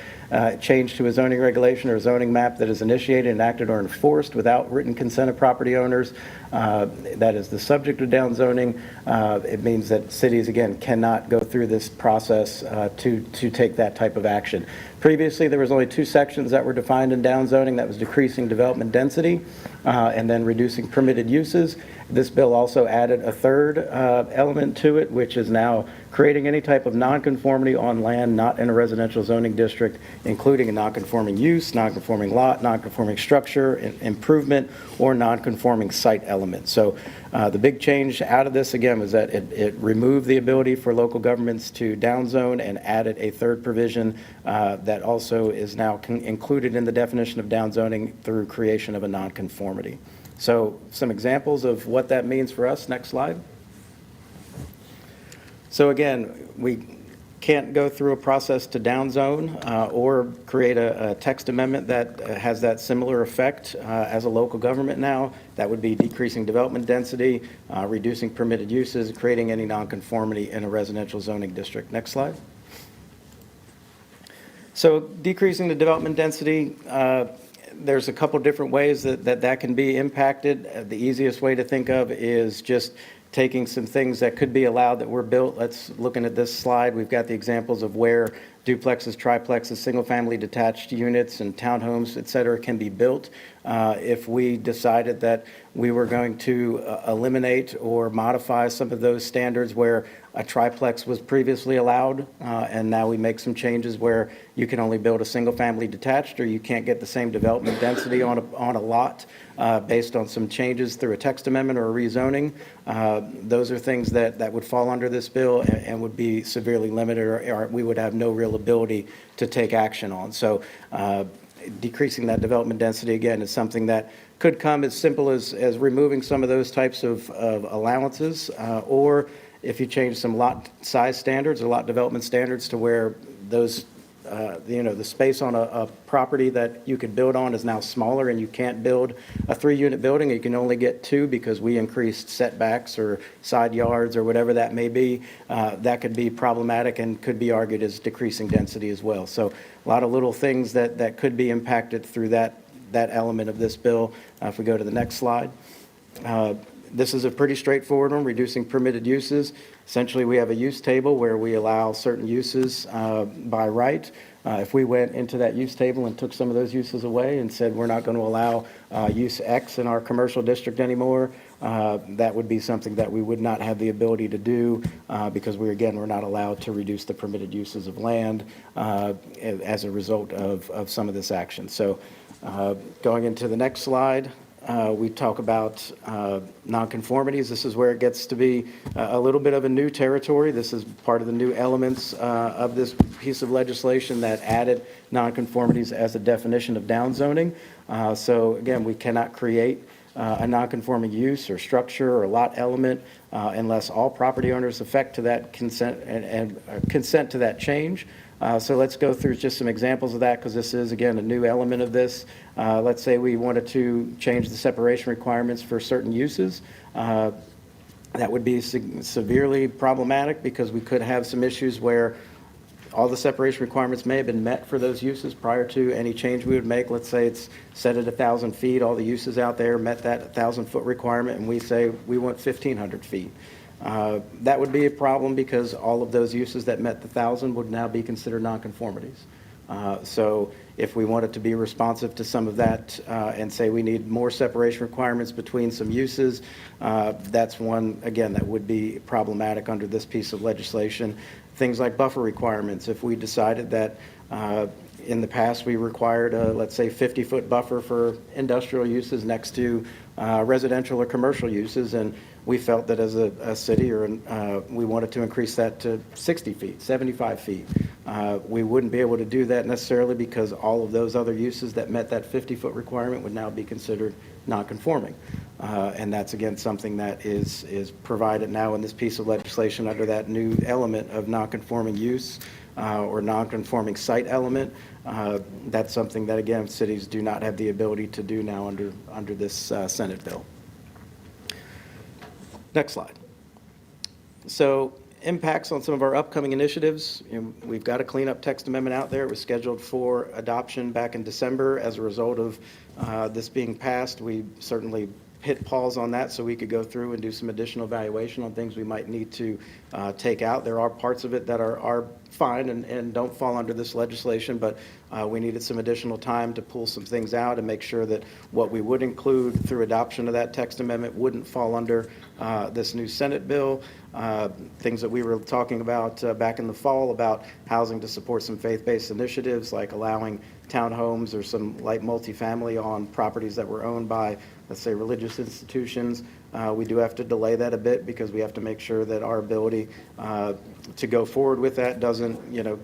changed to a zoning regulation or a zoning map that is initiated, enacted, or enforced without written consent of property owners. That is the subject of downzoning. It means that cities, again, cannot go through this process to take that type of action. Previously, there was only two sections that were defined in downzoning. That was decreasing development density and then reducing permitted uses. This bill also added a third element to it, which is now creating any type of nonconformity on land not in a residential zoning district, including a nonconforming use, nonconforming lot, nonconforming structure, improvement, or nonconforming site element. So the big change out of this, again, was that it removed the ability for local governments to downzone and added a third provision that also is now included in the definition of downzoning through creation of a nonconformity. So some examples of what that means for us. Next slide. So again, we can't go through a process to downzone or create a text amendment that has that similar effect as a local government now. That would be decreasing development density, reducing permitted uses, creating any nonconformity in a residential zoning district. Next slide. So decreasing the development density, there's a couple different ways that can be impacted. The easiest way to think of is just taking some things that could be allowed that were built. Looking at this slide, we've got the examples of where duplexes, triplexes, single-family detached units, and townhomes, et cetera, can be built. If we decided that we were going to eliminate or modify some of those standards where a triplex was previously allowed, and now we make some changes where you can only build a single-family detached, or you can't get the same development density on a lot based on some changes through a text amendment or a rezoning. Those are things that would fall under this bill and would be severely limited, or we would have no real ability to take action on. So decreasing that development density, again, is something that could come as simple as removing some of those types of allowances, or if you change some lot size standards or lot development standards to where those, the space on a property that you could build on is now smaller, and you can't build a 3-unit building. You can only get 2 because we increased setbacks or side yards or whatever that may be. That could be problematic and could be argued as decreasing density as well. So a lot of little things that could be impacted through that element of this bill. If we go to the next slide. This is a pretty straightforward one, reducing permitted uses. Essentially, we have a use table where we allow certain uses by right. If we went into that use table and took some of those uses away and said we're not going to allow use X in our commercial district anymore, that would be something that we would not have the ability to do because we're not allowed to reduce the permitted uses of land as a result of some of this action. So going into the next slide. We talk about nonconformities. This is where it gets to be a little bit of a new territory. This is part of the new elements of this piece of legislation that added nonconformities as a definition of downzoning. So again, we cannot create a nonconforming use or structure or lot element unless all property owners affect to that consent and consent to that change. So let's go through just some examples of that, because this is, again, a new element of this. Let's say we wanted to change the separation requirements for certain uses. That would be severely problematic because we could have some issues where all the separation requirements may have been met for those uses prior to any change we would make. Let's say it's set at 1,000 feet. All the uses out there met that 1,000-foot requirement, and we say we want 1,500 feet. That would be a problem because all of those uses that met the 1,000 would now be considered nonconformities. So if we wanted to be responsive to some of that and say we need more separation requirements between some uses, that's one, again, that would be problematic under this piece of legislation. Things like buffer requirements. If we decided that in the past we required a, let's say, 50-foot buffer for industrial uses next to residential or commercial uses, and we felt that as a city we wanted to increase that to 60 feet, 75 feet. We wouldn't be able to do that necessarily because all of those other uses that met that 50-foot requirement would now be considered non-conforming. And that's, again, something that is provided now in this piece of legislation under that new element of non-conforming use or non-conforming site element. That's something that, again, cities do not have the ability to do now under this Senate bill. Next slide. So impacts on some of our upcoming initiatives. We've got a cleanup text amendment out there. It was scheduled for adoption back in December. As a result of this being passed, we certainly hit pause on that so we could go through and do some additional evaluation on things we might need to take out. There are parts of it that are fine and don't fall under this legislation, but we needed some additional time to pull some things out and make sure that what we would include through adoption of that text amendment wouldn't fall under this new Senate bill. Things that we were talking about back in the fall about housing to support some faith-based initiatives like allowing townhomes or some light multifamily on properties that were owned by, let's say, religious institutions. We do have to delay that a bit because we have to make sure that our ability to go forward with that doesn't,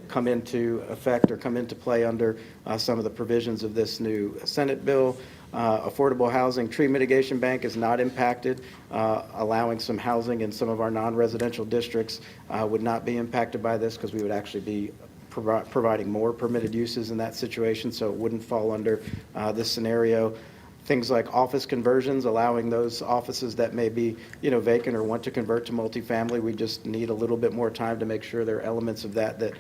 come into effect or come into play under some of the provisions of this new Senate bill. Affordable Housing Tree Mitigation Bank is not impacted. Allowing some housing in some of our non-residential districts would not be impacted by this because we would actually be providing more permitted uses in that situation, so it wouldn't fall under this scenario. Things like office conversions, allowing those offices that may be, vacant or want to convert to multifamily. We just need a little bit more time to make sure there are elements of that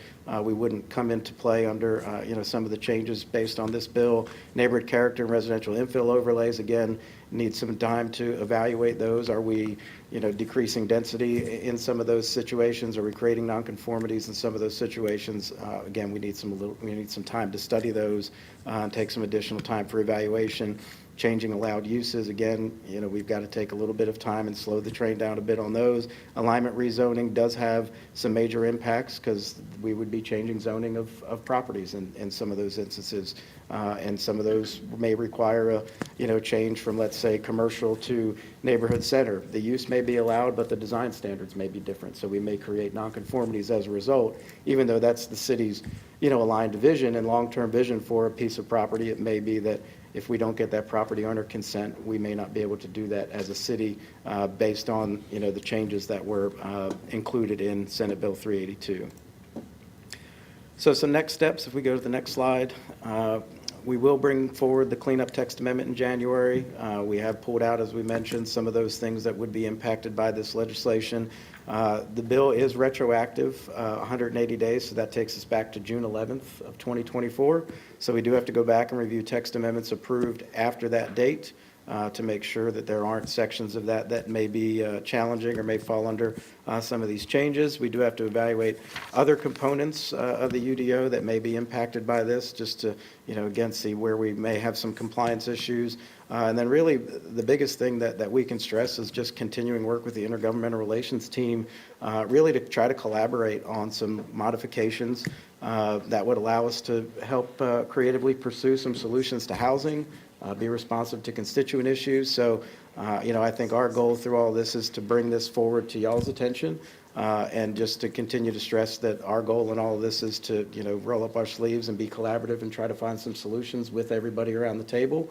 we wouldn't come into play under, some of the changes based on this bill. Neighborhood character and residential infill overlays, again, need some time to evaluate those. Are we, decreasing density in some of those situations? Are we creating nonconformities in some of those situations? Again, we need some time to study those and take some additional time for evaluation. Changing allowed uses, again, we've got to take a little bit of time and slow the train down a bit on those. Alignment rezoning does have some major impacts because we would be changing zoning of properties in some of those instances. And some of those may require a, change from, let's say, commercial to neighborhood center. The use may be allowed, but the design standards may be different. So we may create nonconformities as a result, even though that's the city's, aligned vision and long-term vision for a piece of property. It may be that if we don't get that property owner consent, we may not be able to do that as a city based on, the changes that were included in Senate Bill 382. So some next steps, if we go to the next slide, we will bring forward the cleanup text amendment in January. We have pulled out, as we mentioned, some of those things that would be impacted by this legislation. The bill is retroactive, 180 days, so that takes us back to June 11th of 2024. So we do have to go back and review text amendments approved after that date to make sure that there aren't sections of that may be challenging or may fall under some of these changes. We do have to evaluate other components of the UDO that may be impacted by this, just to, again, see where we may have some compliance issues. And then really the biggest thing that we can stress is just continuing work with the Intergovernmental Relations team, really to try to collaborate on some modifications that would allow us to help creatively pursue some solutions to housing, be responsive to constituent issues. So, I think our goal through all this is to bring this forward to y'all's attention and just to continue to stress that our goal in all of this is to, roll up our sleeves and be collaborative and try to find some solutions with everybody around the table.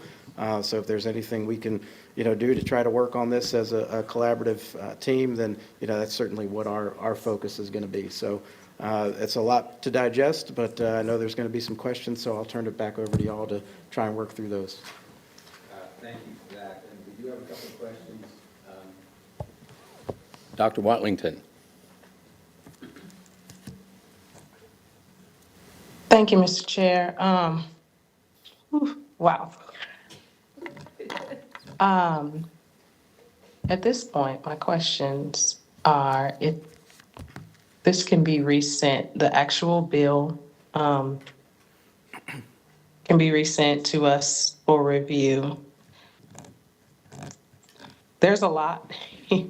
So if there's anything we can, do to try to work on this as a collaborative team, then, that's certainly what our focus is going to be. So it's a lot to digest, but I know there's going to be some questions, so I'll turn it back over to y'all to try and work through those. Thank you for that. And we do have a couple of questions. Dr. Watlington. Thank you, Mr. Chair. Wow. At this point, my questions are if this can be resent, the actual bill can be resent to us for review. There's a lot here.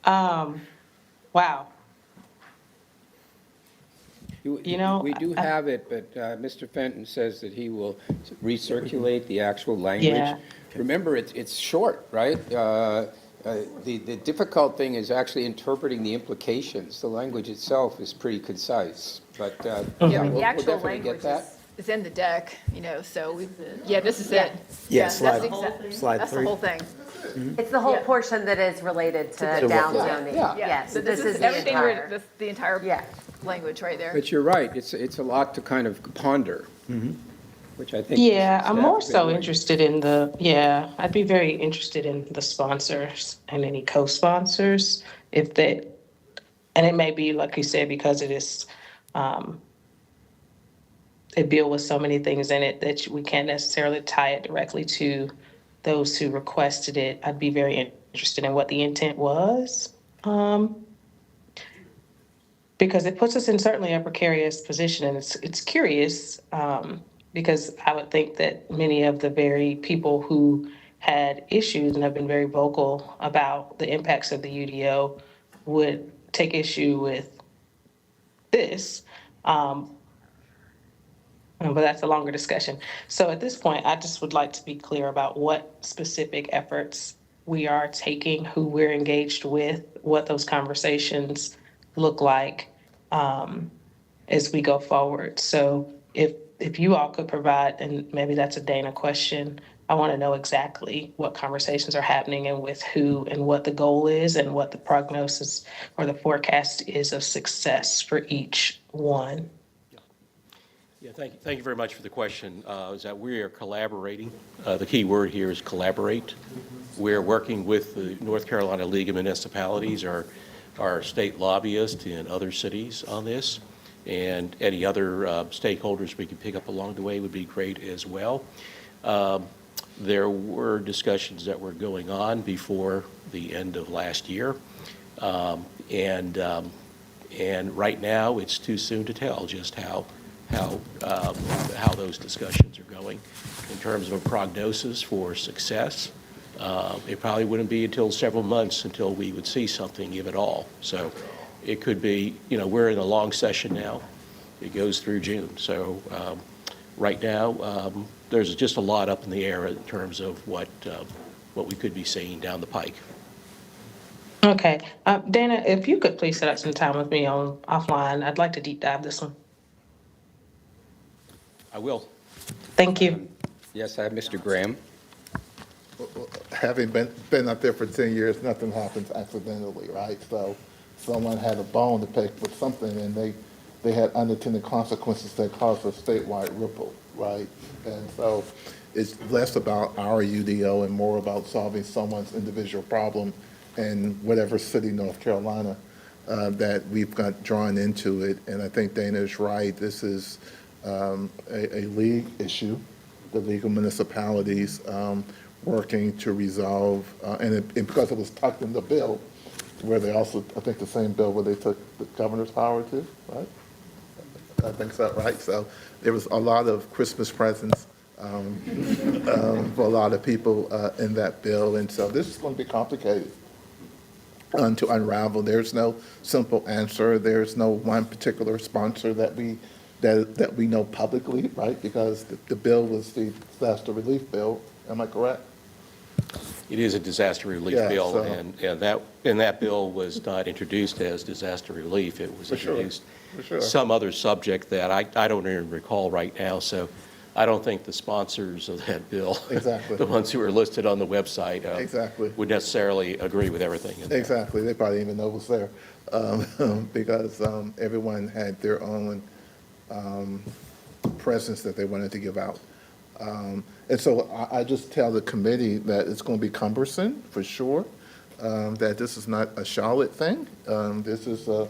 Wow. We do have it, but Mr. Fenton says that he will recirculate the actual language. Yeah. Remember, it's short, right? The difficult thing is actually interpreting the implications. The language itself is pretty concise, but yeah, The we'll actual definitely get language that. is in the deck, so this is it. Yeah, That's slide 3. the whole thing. It's the whole portion that is related to down zoning. Yeah. Yes, So this is the everything, entire. the entire language right there. But you're right, it's a lot to kind of ponder. which I think. Yeah, I'm staff more have been so doing. interested in I'd be very interested in the sponsors and any co-sponsors if they, and it may be, like you said, because it is, a bill with so many things in it that we can't necessarily tie it directly to those who requested it. I'd be very interested in what the intent was. Because it puts us in certainly a precarious position, and it's curious, because I would think that many of the very people who had issues and have been very vocal about the impacts of the UDO would take issue with this. But that's a longer discussion. So at this point, I just would like to be clear about what specific efforts we are taking, who we're engaged with, what those conversations look like, as we go forward. So if you all could provide, and maybe that's a Dana question, I want to know exactly what conversations are happening and with who and what the goal is and what the prognosis or the forecast is of success for each one. Yeah, thank you very much for the question. Is that we are collaborating. The key word here is collaborate. We're working with the North Carolina League of Municipalities, our state lobbyist in other cities on this, and any other stakeholders we can pick up along the way would be great as well. There were discussions that were going on before the end of last year, and right now it's too soon to tell just how those discussions are going. In terms of a prognosis for success, it probably wouldn't be until several months until we would see something, if at all. So it could be, we're in a long session now. It goes through June. So right now, there's just a lot up in the air in terms of what we could be seeing down the pike. Okay. Dana, if you could please set up some time with me offline, I'd like to deep dive this one. I will. Thank you. Yes, I have Mr. Graham. Having been up there for 10 years, nothing happens accidentally, right? So someone had a bone to pick with something, and they had unintended consequences that caused a statewide ripple, right? And so it's less about our UDO and more about solving someone's individual problem in whatever city, North Carolina, that we've got drawn into it. And I think Dana is right. This is a league issue, the League of Municipalities working to resolve, and because it was tucked in the bill, where they also, I think the same bill where they took the governor's power too, right? I think so, right? So there was a lot of Christmas presents for a lot of people in that bill, and so this is going to be complicated to unravel. There's no simple answer. There's no one particular sponsor that we know publicly, right? Because the bill was the disaster relief bill. Am I correct? It is a disaster relief Yeah, bill, so- and that bill was not introduced as disaster relief. It was For sure, introduced for sure. some other subject that I don't even recall right now. So I don't think the sponsors of that bill, Exactly. the ones who are listed on the website, Exactly. would necessarily agree with everything in there. Exactly. They probably didn't even know it was there because everyone had their own presence that they wanted to give out. And so I just tell the committee that it's going to be cumbersome, for sure, that this is not a Charlotte thing. This is a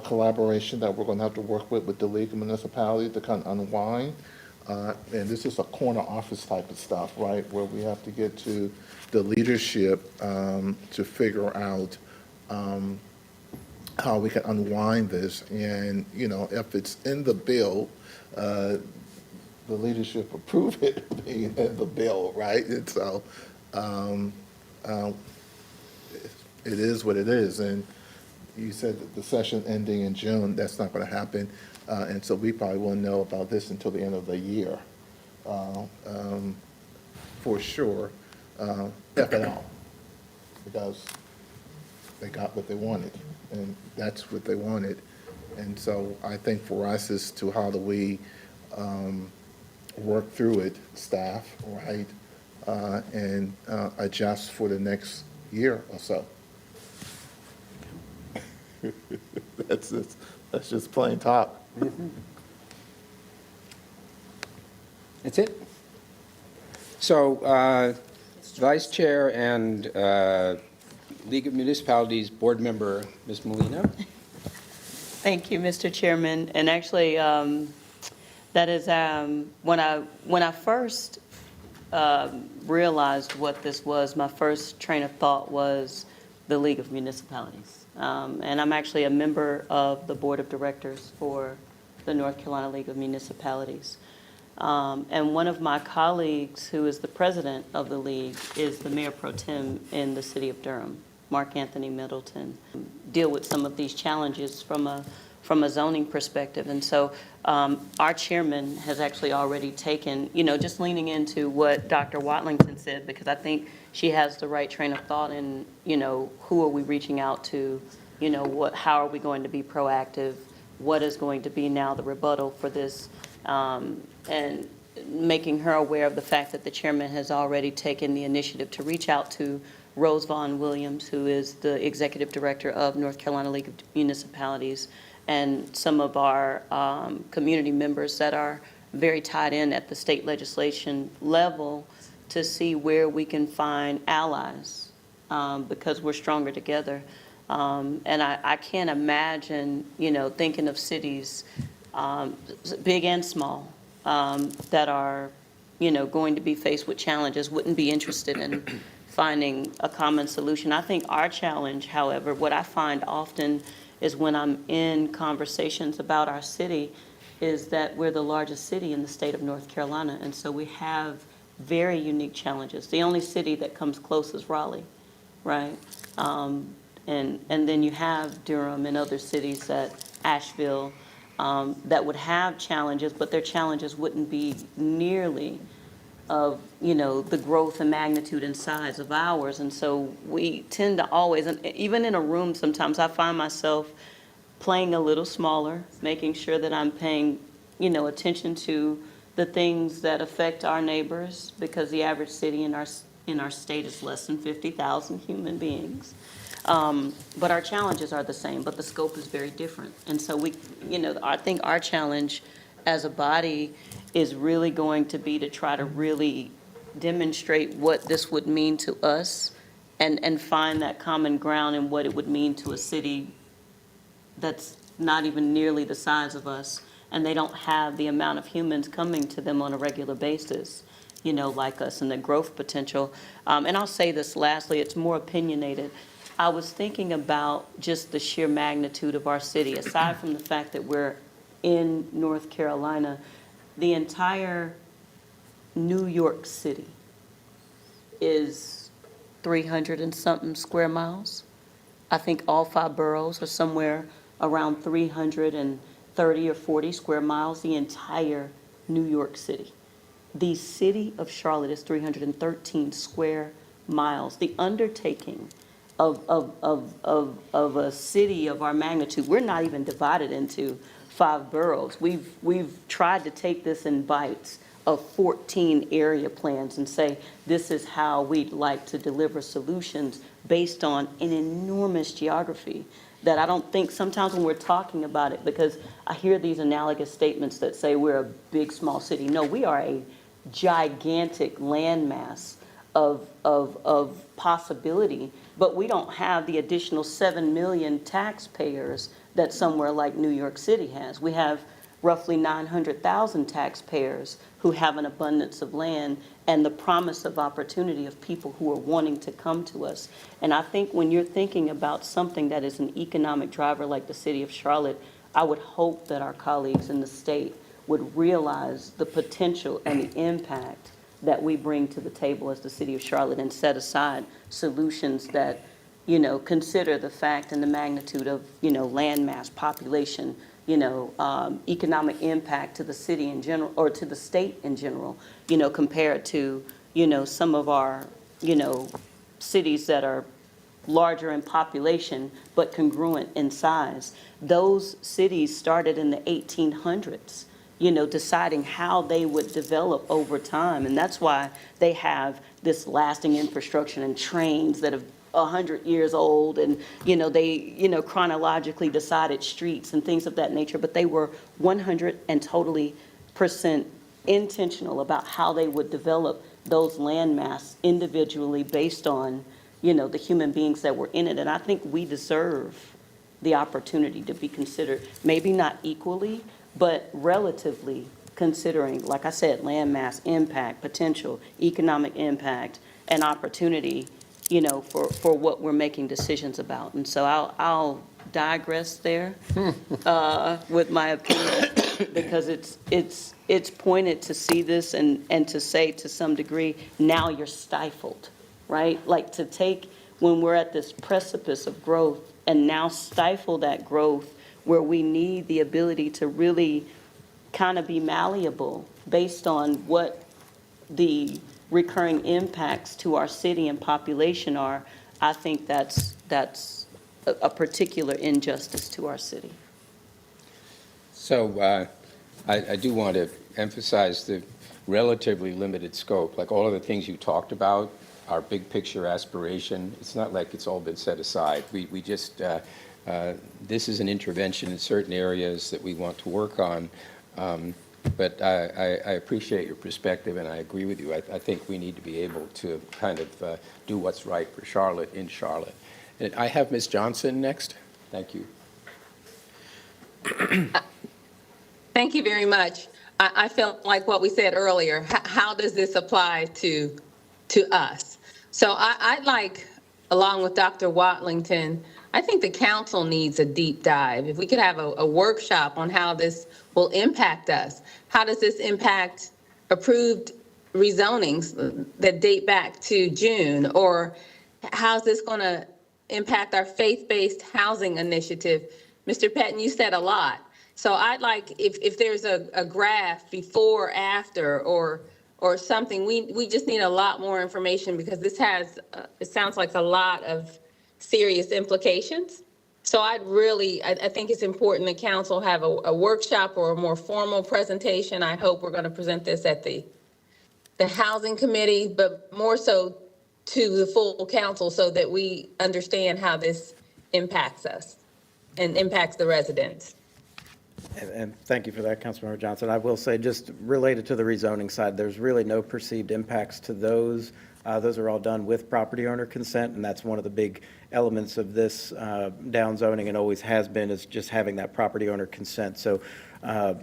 collaboration that we're going to have to work with the League of Municipalities to kind of unwind. And this is a corner office type of stuff, right, where we have to get to the leadership to figure out how we can unwind this. And, if it's in the bill, the leadership approve it being in the bill, right? And so it is what it is. And you said that the session ending in June, that's not going to happen. And so we probably won't know about this until the end of the year, for sure, if at all, because they got what they wanted, and that's what they wanted. And so I think for us is to how do we work through it, staff, right, and adjust for the next year or so. That's just plain talk. That's it? So, Vice Chair and League of Municipalities Board Member, Ms. Molina. Thank you, Mr. Chairman. And actually, that is, when I first realized what this was, my first train of thought was the League of Municipalities. And I'm actually a member of the Board of Directors for the North Carolina League of Municipalities. And one of my colleagues, who is the president of the league, is the mayor pro tem in the city of Durham, Mark Anthony Middleton, deal with some of these challenges from a zoning perspective. And so our chairman has actually already taken, just leaning into what Dr. Watlington said, because I think she has the right train of thought in, who are we reaching out to, how are we going to be proactive, what is going to be now the rebuttal for this, and making her aware of the fact that the chairman has already taken the initiative to reach out to Rose Vaughn Williams, who is the executive director of North Carolina League of Municipalities, and some of our community members that are very tied in at the state legislation level to see where we can find allies, because we're stronger together. And I can't imagine, thinking of cities, big and small, that are, going to be faced with challenges, wouldn't be interested in finding a common solution. I think our challenge, however, what I find often is when I'm in conversations about our city, is that we're the largest city in the state of North Carolina, and so we have very unique challenges. The only city that comes close is Raleigh, right? And then you have Durham and other cities, that Asheville, that would have challenges, but their challenges wouldn't be nearly of, the growth and magnitude and size of ours. And so we tend to always, and even in a room, sometimes I find myself playing a little smaller, making sure that I'm paying, attention to the things that affect our neighbors, because the average city in our state is less than 50,000 human beings. But our challenges are the same, but the scope is very different. And so we, I think our challenge as a body is really going to be to try to really demonstrate what this would mean to us, and find that common ground in what it would mean to a city that's not even nearly the size of us, and they don't have the amount of humans coming to them on a regular basis, like us, and the growth potential. And I'll say this lastly, it's more opinionated. I was thinking about just the sheer magnitude of our city, aside from the fact that we're in North Carolina. The entire New York City is 300 and something square miles. I think all 5 boroughs are somewhere around 330 or 40 square miles, the entire New York City. The city of Charlotte is 313 square miles. The undertaking of a city of our magnitude, we're not even divided into 5 boroughs. We've tried to take this in bites of 14 area plans and say, this is how we'd like to deliver solutions based on an enormous geography that I don't think sometimes when we're talking about it, because I hear these analogous statements that say we're a big, small city. No, we are a gigantic landmass of possibility, but we don't have the additional 7 million taxpayers that somewhere like New York City has. We have roughly 900,000 taxpayers who have an abundance of land and the promise of opportunity of people who are wanting to come to us. And I think when you're thinking about something that is an economic driver like the city of Charlotte, I would hope that our colleagues in the state would realize the potential and the impact that we bring to the table as the city of Charlotte, and set aside solutions that, consider the fact and the magnitude of, land mass, population, economic impact to the city in general, or to the state in general, compared to, some of our, cities that are larger in population but congruent in size. Those cities started in the 1800s, deciding how they would develop over time. And that's why they have this lasting infrastructure and trains that have 100 years old, and they chronologically decided streets and things of that nature, but they were 100% intentional about how they would develop those landmass individually based on, the human beings that were in it. And I think we deserve the opportunity to be considered, maybe not equally, but relatively considering, like I said, landmass impact, potential economic impact, and opportunity, for what we're making decisions about. And so I'll digress there with my opinion, because it's pointed to see this and to say to some degree, now you're stifled, right? Like to take, when we're at this precipice of growth and now stifle that growth where we need the ability to really kind of be malleable based on what the recurring impacts to our city and population are, I think that's a particular injustice to our city. So I do want to emphasize the relatively limited scope, like all of the things you talked about, our big picture aspiration. It's not like it's all been set aside. We just, this is an intervention in certain areas that we want to work on. But I appreciate your perspective, and I agree with you. I think we need to be able to kind of do what's right for Charlotte in Charlotte. And I have Ms. Johnson next. Thank you. Thank you very much. I felt like what we said earlier, how does this apply to us? So I'd like, along with Dr. Watlington, I think the council needs a deep dive. If we could have a workshop on how this will impact us. How does this impact approved rezonings that date back to June? Or how's this going to impact our faith-based housing initiative? Mr. Patton, you said a lot. So I'd like, if there's a graph before, after, or something, we just need a lot more information, because this has, it sounds like a lot of serious implications. So I think it's important the council have a workshop or a more formal presentation. I hope we're going to present this at the housing committee, but more so to the full council, so that we understand how this impacts us and impacts the residents. And thank you for that, Councilmember Johnson. I will say, just related to the rezoning side, there's really no perceived impacts to those. Those are all done with property owner consent, and that's one of the big elements of this downzoning, and always has been, is just having that property owner consent. So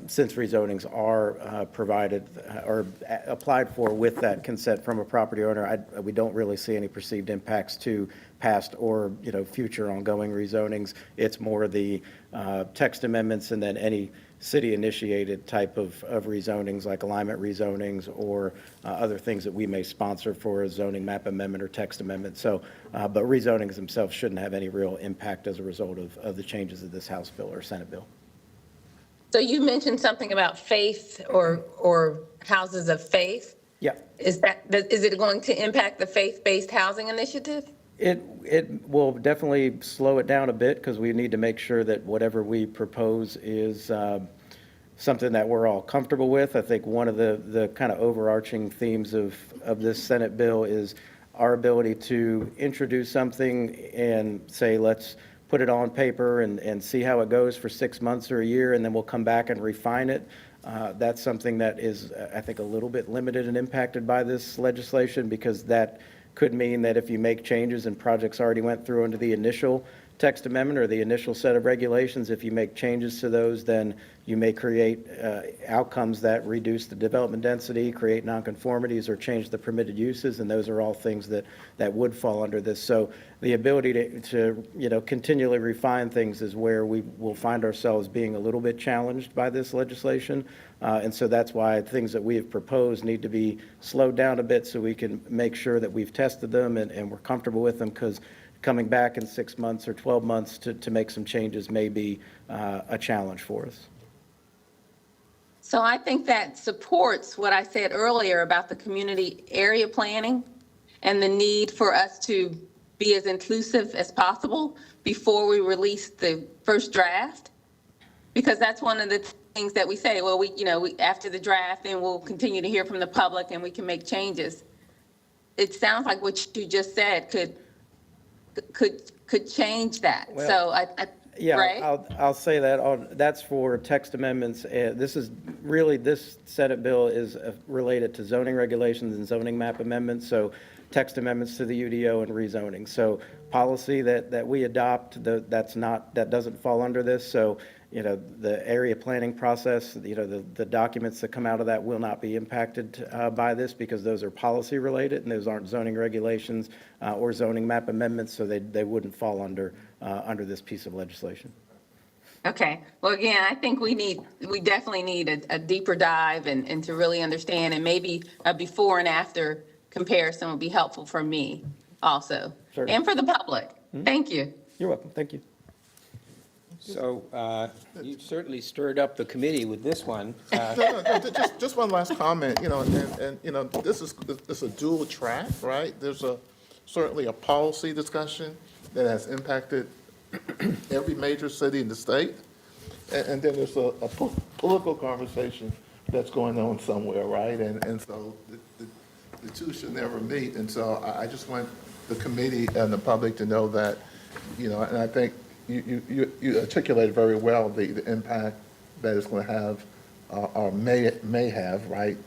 since rezonings are provided or applied for with that consent from a property owner, we don't really see any perceived impacts to past or future ongoing rezonings. It's more the text amendments, and then any city-initiated type of rezonings, like alignment rezonings or other things that we may sponsor for a zoning map amendment or text amendment. So, but rezonings themselves shouldn't have any real impact as a result of the changes of this House bill or Senate bill. So you mentioned something about faith or houses of faith. Yeah. Is it going to impact the faith-based housing initiative? It will definitely slow it down a bit, because we need to make sure that whatever we propose is something that we're all comfortable with. I think one of the kind of overarching themes of this Senate bill is our ability to introduce something and say, let's put it on paper and see how it goes for 6 months or a year, and then we'll come back and refine it. That's something that is, I think, a little bit limited and impacted by this legislation, because that could mean that if you make changes and projects already went through under the initial text amendment or the initial set of regulations, if you make changes to those, then you may create outcomes that reduce the development density, create nonconformities, or change the permitted uses, and those are all things that would fall under this. So the ability to continually refine things is where we will find ourselves being a little bit challenged by this legislation. And so that's why things that we have proposed need to be slowed down a bit, so we can make sure that we've tested them and we're comfortable with them, because coming back in 6 months or 12 months to make some changes may be a challenge for us. So I think that supports what I said earlier about the community area planning and the need for us to be as inclusive as possible before we release the first draft. Because that's one of the things that we say, well, we after the draft, then we'll continue to hear from the public and we can make changes. It sounds like what you just said could change that. Well, So Yeah, right? I'll say that. That's for text amendments. This is really, this Senate bill is related to zoning regulations and zoning map amendments, so text amendments to the UDO and rezoning. So policy that we adopt, that doesn't fall under this. So, the area planning process, the documents that come out of that will not be impacted by this because those are policy related and those aren't zoning regulations or zoning map amendments, so they wouldn't fall under this piece of legislation. Okay, well, again, I think we definitely need a deeper dive and to really understand, and maybe a before and after comparison would be helpful for me also, Certainly. and for the public. Thank you. You're welcome. Thank you. So you certainly stirred up the committee with this one. No, just one last comment, and this is a dual track, right? There's certainly a policy discussion that has impacted every major city in the state. And then there's a political conversation that's going on somewhere, right? And so the two should never meet. And so I just want the committee and the public to know that, and I think you articulated very well the impact that it's going to have, or may have, right,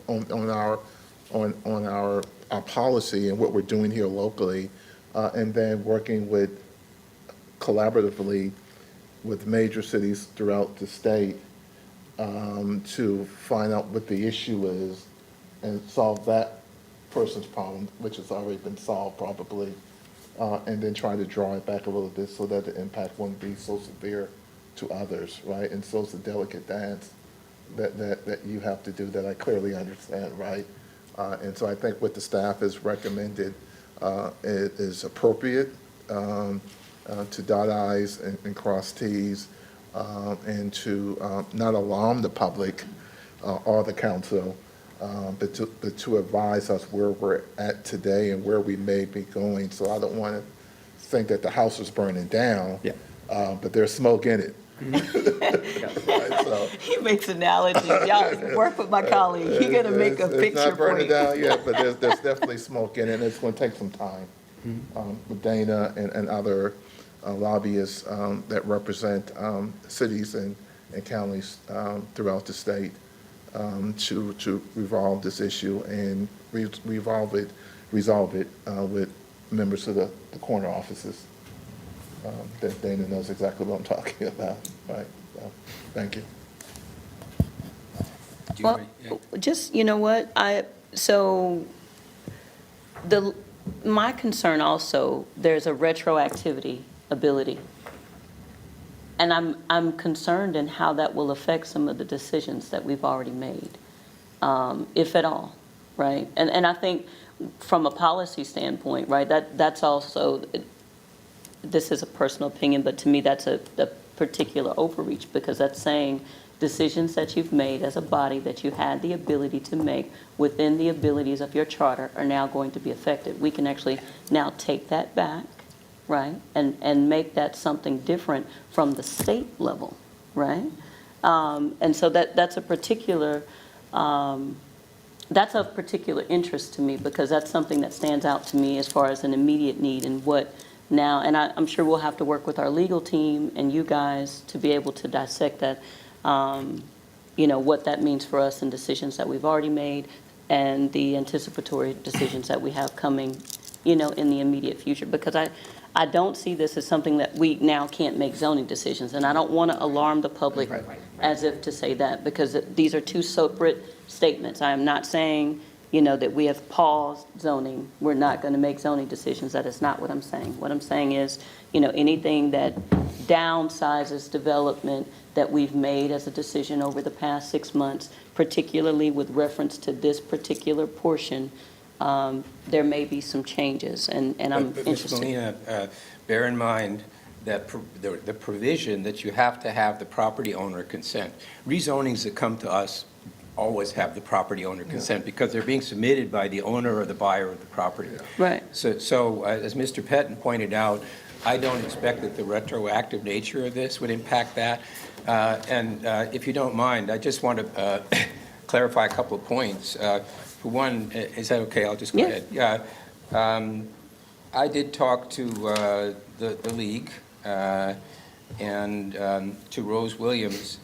on our policy and what we're doing here locally, and then working collaboratively with major cities throughout the state to find out what the issue is and solve that person's problem, which has already been solved probably, and then try to draw it back a little bit so that the impact won't be so severe to others, right? And so it's a delicate dance that you have to do that I clearly understand, right? And so I think what the staff has recommended is appropriate to dot I's and cross T's, and to not alarm the public or the council, but to advise us where we're at today and where we may be going. So I don't want to think that the house is burning down, but there's smoke in it. Right, so, He makes analogies. Y'all work with my colleague. He's going to make a it's picture not for burning you. down yet, but there's definitely smoke in it, and it's going to take some time with Dana and other lobbyists that represent cities and counties throughout the state to resolve this issue and resolve it with members of the corner offices. That Dana knows exactly what I'm talking about, right? So, thank you. Well, just, you know what, my concern also, there's a retroactivity ability. And I'm concerned in how that will affect some of the decisions that we've already made, if at all, right? And I think from a policy standpoint, right, that's also, this is a personal opinion, but to me, that's a particular overreach, because that's saying decisions that you've made as a body that you had the ability to make within the abilities of your charter are now going to be affected. We can actually now take that back, right, and make that something different from the state level, right? And so that's a particular, that's of particular interest to me, because that's something that stands out to me as far as an immediate need and what now, and I'm sure we'll have to work with our legal team and you guys to be able to dissect that, what that means for us and decisions that we've already made and the anticipatory decisions that we have coming, in the immediate future. Because I don't see this as something that we now can't make zoning decisions. And I don't want to alarm the public as if to say that, because these are two separate statements. I am not saying, that we have paused zoning. We're not going to make zoning decisions. That is not what I'm saying. What I'm saying is, anything that downsizes development that we've made as a decision over the past 6 months, particularly with reference to this particular portion, there may be some changes, and I'm But interested. Ms. Molina, bear in mind that the provision that you have to have the property owner consent. Rezonings that come to us always have the property owner consent because they're being submitted by the owner or the buyer of the property. Right. So as Mr. Pettin pointed out, I don't expect that the retroactive nature of this would impact that. And if you don't mind, I just want to clarify a couple of points. For one, is that okay? I'll just go ahead. Yeah. I did talk to the league, and to Rose Williams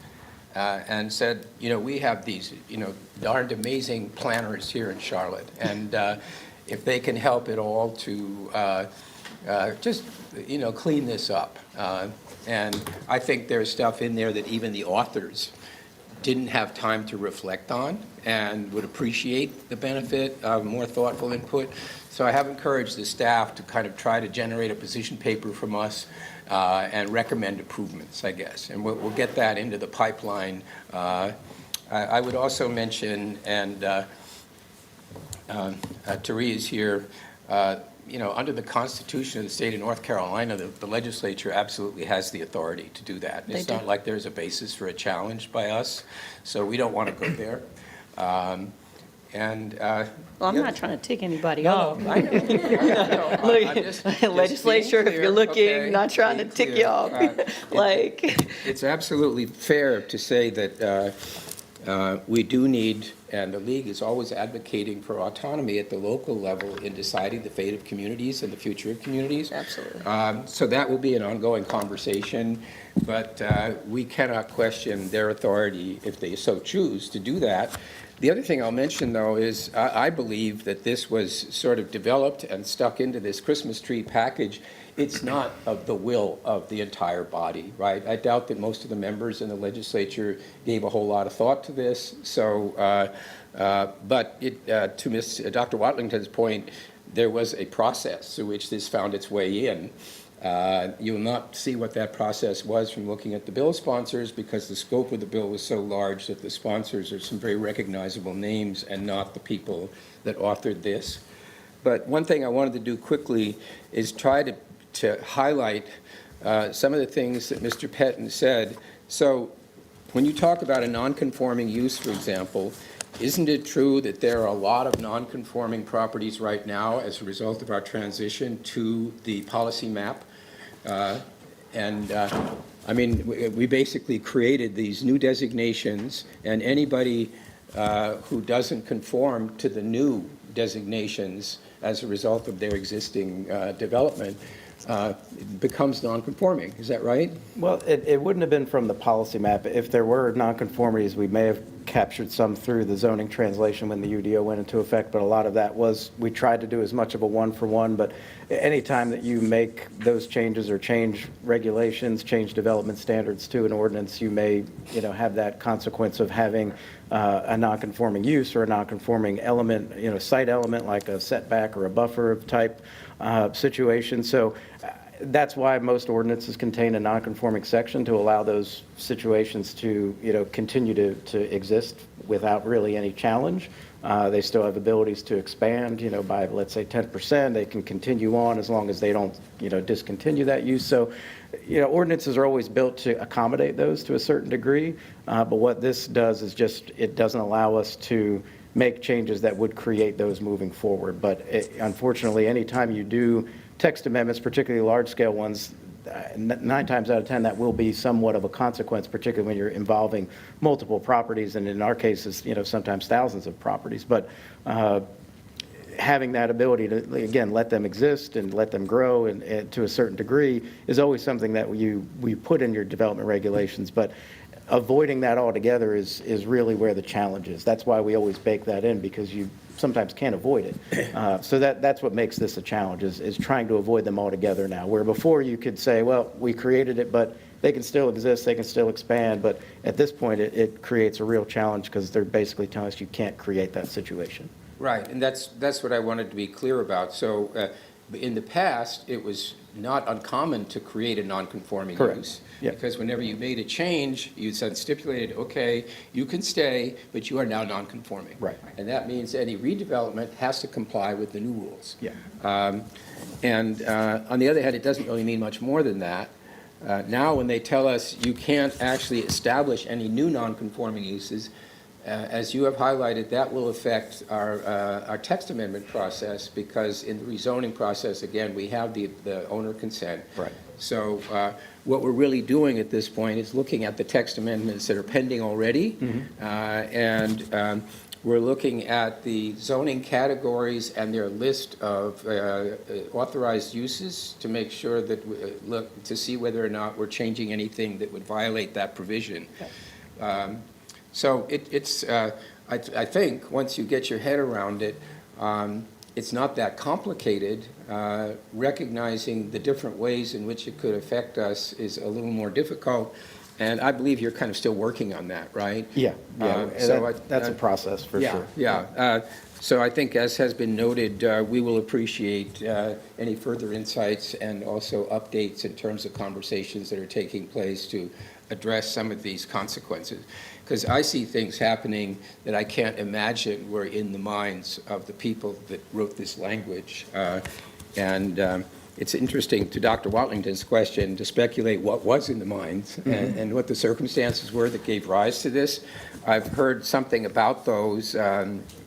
and said, we have these, darned amazing planners here in Charlotte, and if they can help at all to just, clean this up. And I think there's stuff in there that even the authors didn't have time to reflect on and would appreciate the benefit of more thoughtful input. So I have encouraged the staff to kind of try to generate a position paper from us and recommend improvements, I guess. And we'll get that into the pipeline. I would also mention, and Therese here, under the Constitution of the state of North Carolina, the legislature absolutely has the authority to do that. It's not like there's a basis for a challenge by us, so we don't want to go there. Well, I'm not trying to tick anybody No, off. I know. I'm just Legislature, being if you're clear, looking, okay, not trying to being tick clear. you off. It's absolutely fair to say that we do need, and the league is always advocating for autonomy at the local level in deciding the fate of communities and the future of communities. Absolutely. So that will be an ongoing conversation, but we cannot question their authority if they so choose to do that. The other thing I'll mention, though, is I believe that this was sort of developed and stuck into this Christmas tree package. It's not of the will of the entire body, right? I doubt that most of the members in the legislature gave a whole lot of thought to this. So, but to Dr. Watlington's point, there was a process through which this found its way in. You will not see what that process was from looking at the bill sponsors, because the scope of the bill was so large that the sponsors are some very recognizable names and not the people that authored this. But one thing I wanted to do quickly is try to highlight some of the things that Mr. Pettin said. So when you talk about a non-conforming use, for example, isn't it true that there are a lot of non-conforming properties right now as a result of our transition to the policy map? I mean, we basically created these new designations, and anybody who doesn't conform to the new designations as a result of their existing development becomes non-conforming. Is that right? Well, it wouldn't have been from the policy map. If there were nonconformities, we may have captured some through the zoning translation when the UDO went into effect, but a lot of that was, we tried to do as much of a one-for-one, but anytime that you make those changes or change regulations, change development standards to an ordinance, you may, have that consequence of having a nonconforming use or a nonconforming element, site element like a setback or a buffer type situation. So that's why most ordinances contain a non-conforming section, to allow those situations to, continue to exist without really any challenge. They still have abilities to expand, by, let's say, 10%. They can continue on as long as they don't, discontinue that use. So, ordinances are always built to accommodate those to a certain degree. But what this does is just, it doesn't allow us to make changes that would create those moving forward. But unfortunately, anytime you do text amendments, particularly large-scale ones, 9 times out of 10, that will be somewhat of a consequence, particularly when you're involving multiple properties, and in our cases, sometimes thousands of properties. But having that ability to, again, let them exist and let them grow and to a certain degree is always something that we put in your development regulations. But avoiding that altogether is really where the challenge is. That's why we always bake that in, because you sometimes can't avoid it. So that's what makes this a challenge, is trying to avoid them altogether now. Where before you could say, well, we created it, but they can still exist, they can still expand. But at this point, it creates a real challenge, because they're basically telling us you can't create that situation. Right, and that's what I wanted to be clear about. So in the past, it was not uncommon to create a non-conforming use. Yeah. Because whenever you made a change, you said stipulated, okay, you can stay, but you are now non-conforming. Right. And that means any redevelopment has to comply with the new rules. Yeah. And on the other hand, it doesn't really mean much more than that. Now, when they tell us you can't actually establish any new non-conforming uses, as you have highlighted, that will affect our text amendment process, because in the rezoning process, again, we have the owner consent. Right. So what we're really doing at this point is looking at the text amendments that are pending already, and we're looking at the zoning categories and their list of authorized uses to make sure that, look, to see whether or not we're changing anything that would violate that provision. So I think, once you get your head around it, it's not that complicated. Recognizing the different ways in which it could affect us is a little more difficult, and I believe you're kind of still working on that, right? Yeah, So that's a process for sure. Yeah. So I think, as has been noted, we will appreciate any further insights and also updates in terms of conversations that are taking place to address some of these consequences. Because I see things happening that I can't imagine were in the minds of the people that wrote this language. It's interesting, to Dr. Watlington's question, to speculate what was in the minds and what the circumstances were that gave rise to this. I've heard something about those,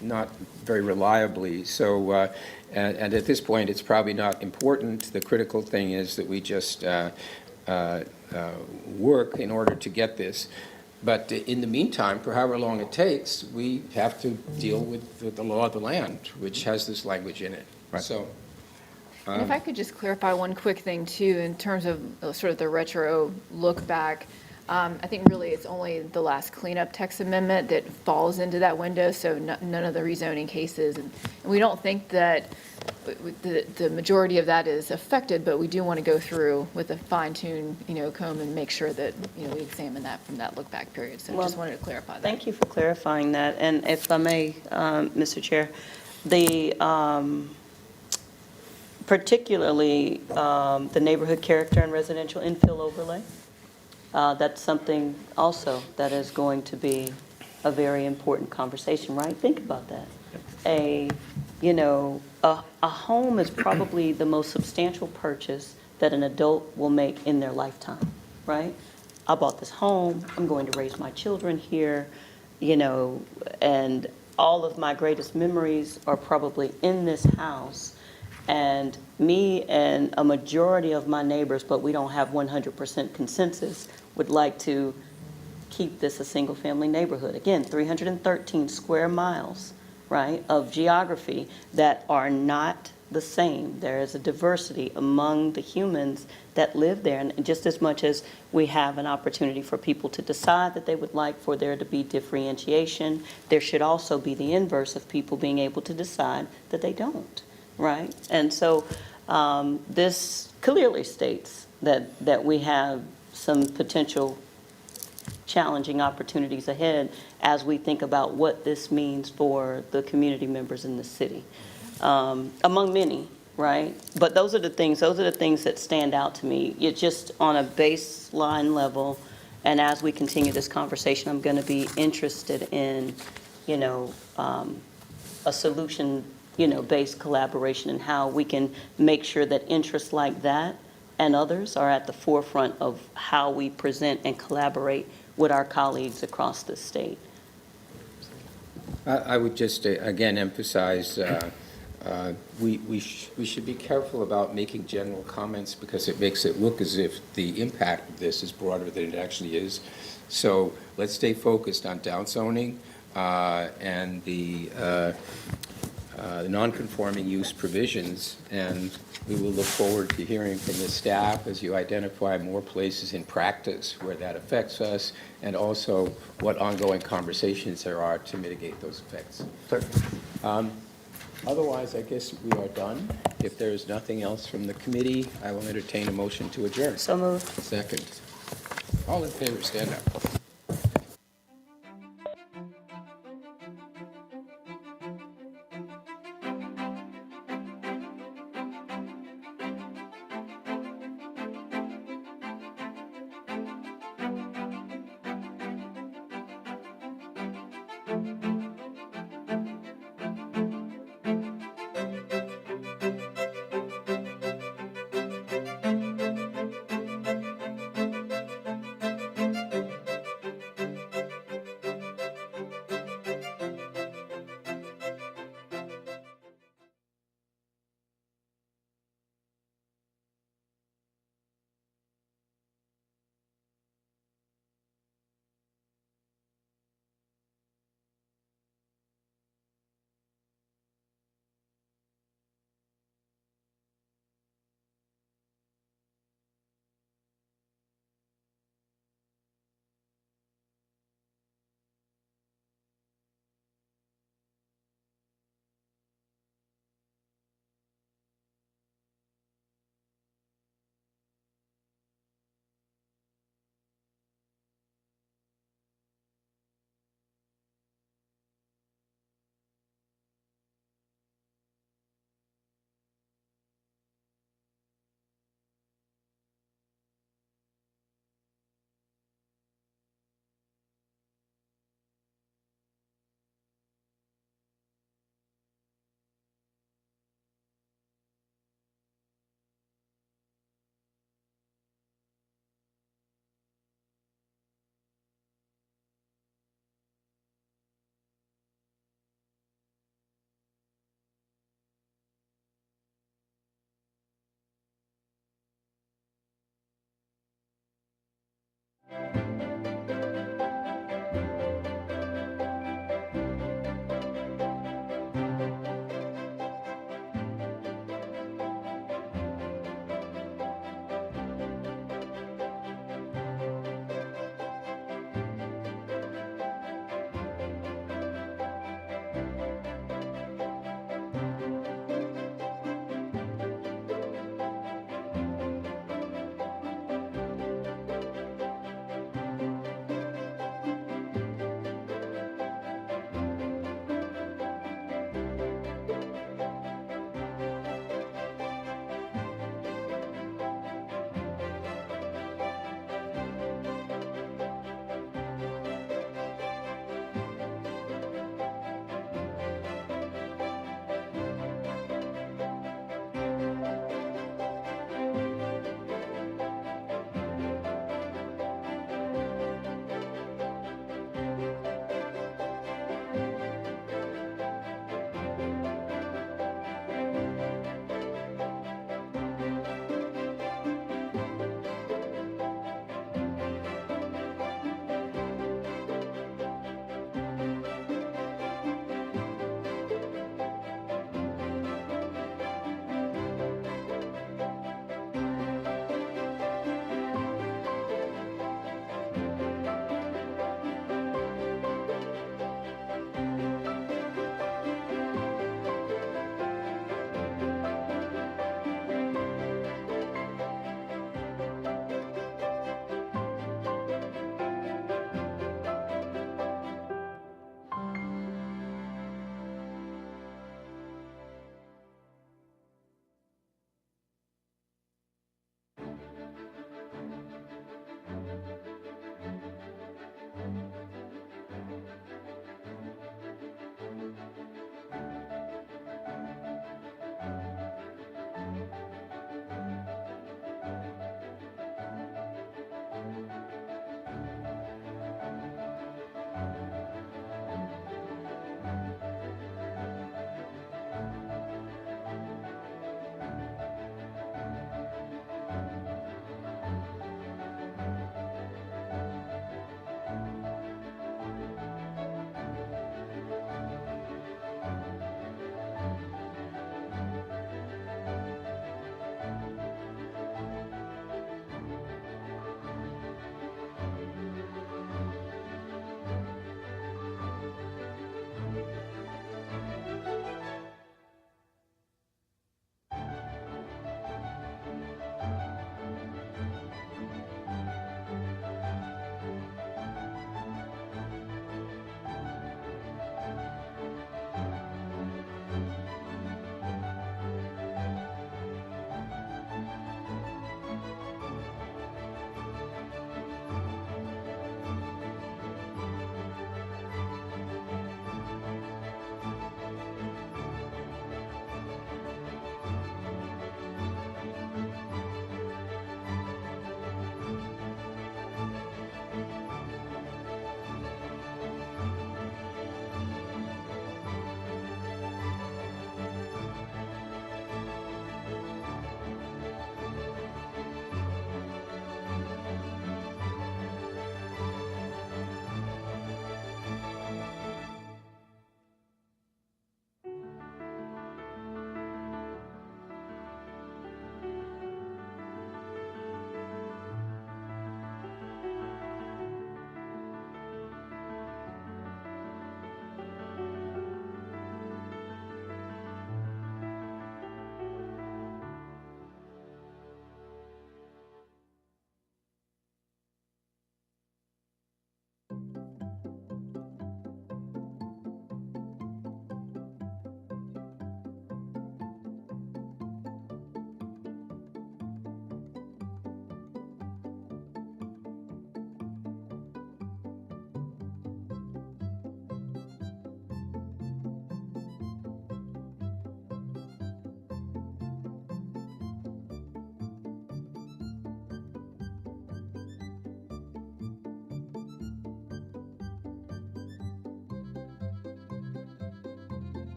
not very reliably. So, and at this point, it's probably not important. The critical thing is that we just work in order to get this. But in the meantime, for however long it takes, we have to deal with the law of the land, which has this language in it. Right. So, And if I could just clarify one quick thing too, in terms of sort of the retro look back, I think really it's only the last cleanup text amendment that falls into that window, so none of the rezoning cases. And we don't think that the majority of that is affected, but we do want to go through with a fine-tune, comb and make sure that, we examine that from that look back period. So just wanted to clarify that. Thank you for clarifying that. And if I may, Mr. Chair, particularly the neighborhood character and residential infill overlay, that's something also that is going to be a very important conversation, right? Think about that. A home is probably the most substantial purchase that an adult will make in their lifetime, right? I bought this home, I'm going to raise my children here, and all of my greatest memories are probably in this house. And me and a majority of my neighbors, but we don't have 100% consensus, would like to keep this a single-family neighborhood. Again, 313 square miles, right, of geography that are not the same. There is a diversity among the humans that live there, and just as much as we have an opportunity for people to decide that they would like for there to be differentiation, there should also be the inverse of people being able to decide that they don't. Right? And so this clearly states that we have some potential challenging opportunities ahead as we think about what this means for the community members in the city, among many, right? But those are the things that stand out to me. It's just on a baseline level, and as we continue this conversation, I'm going to be interested in, a solution based collaboration and how we can make sure that interests like that and others are at the forefront of how we present and collaborate with our colleagues across the state. I would just, again, emphasize we should be careful about making general comments because it makes it look as if the impact of this is broader than it actually is. So let's stay focused on downzoning and the non-conforming use provisions, and we will look forward to hearing from the staff as you identify more places in practice where that affects us, and also what ongoing conversations there are to mitigate those effects. Otherwise, I guess we are done. If there is nothing else from the committee, I will entertain a motion to adjourn. So moved. Second. All in favor, stand up.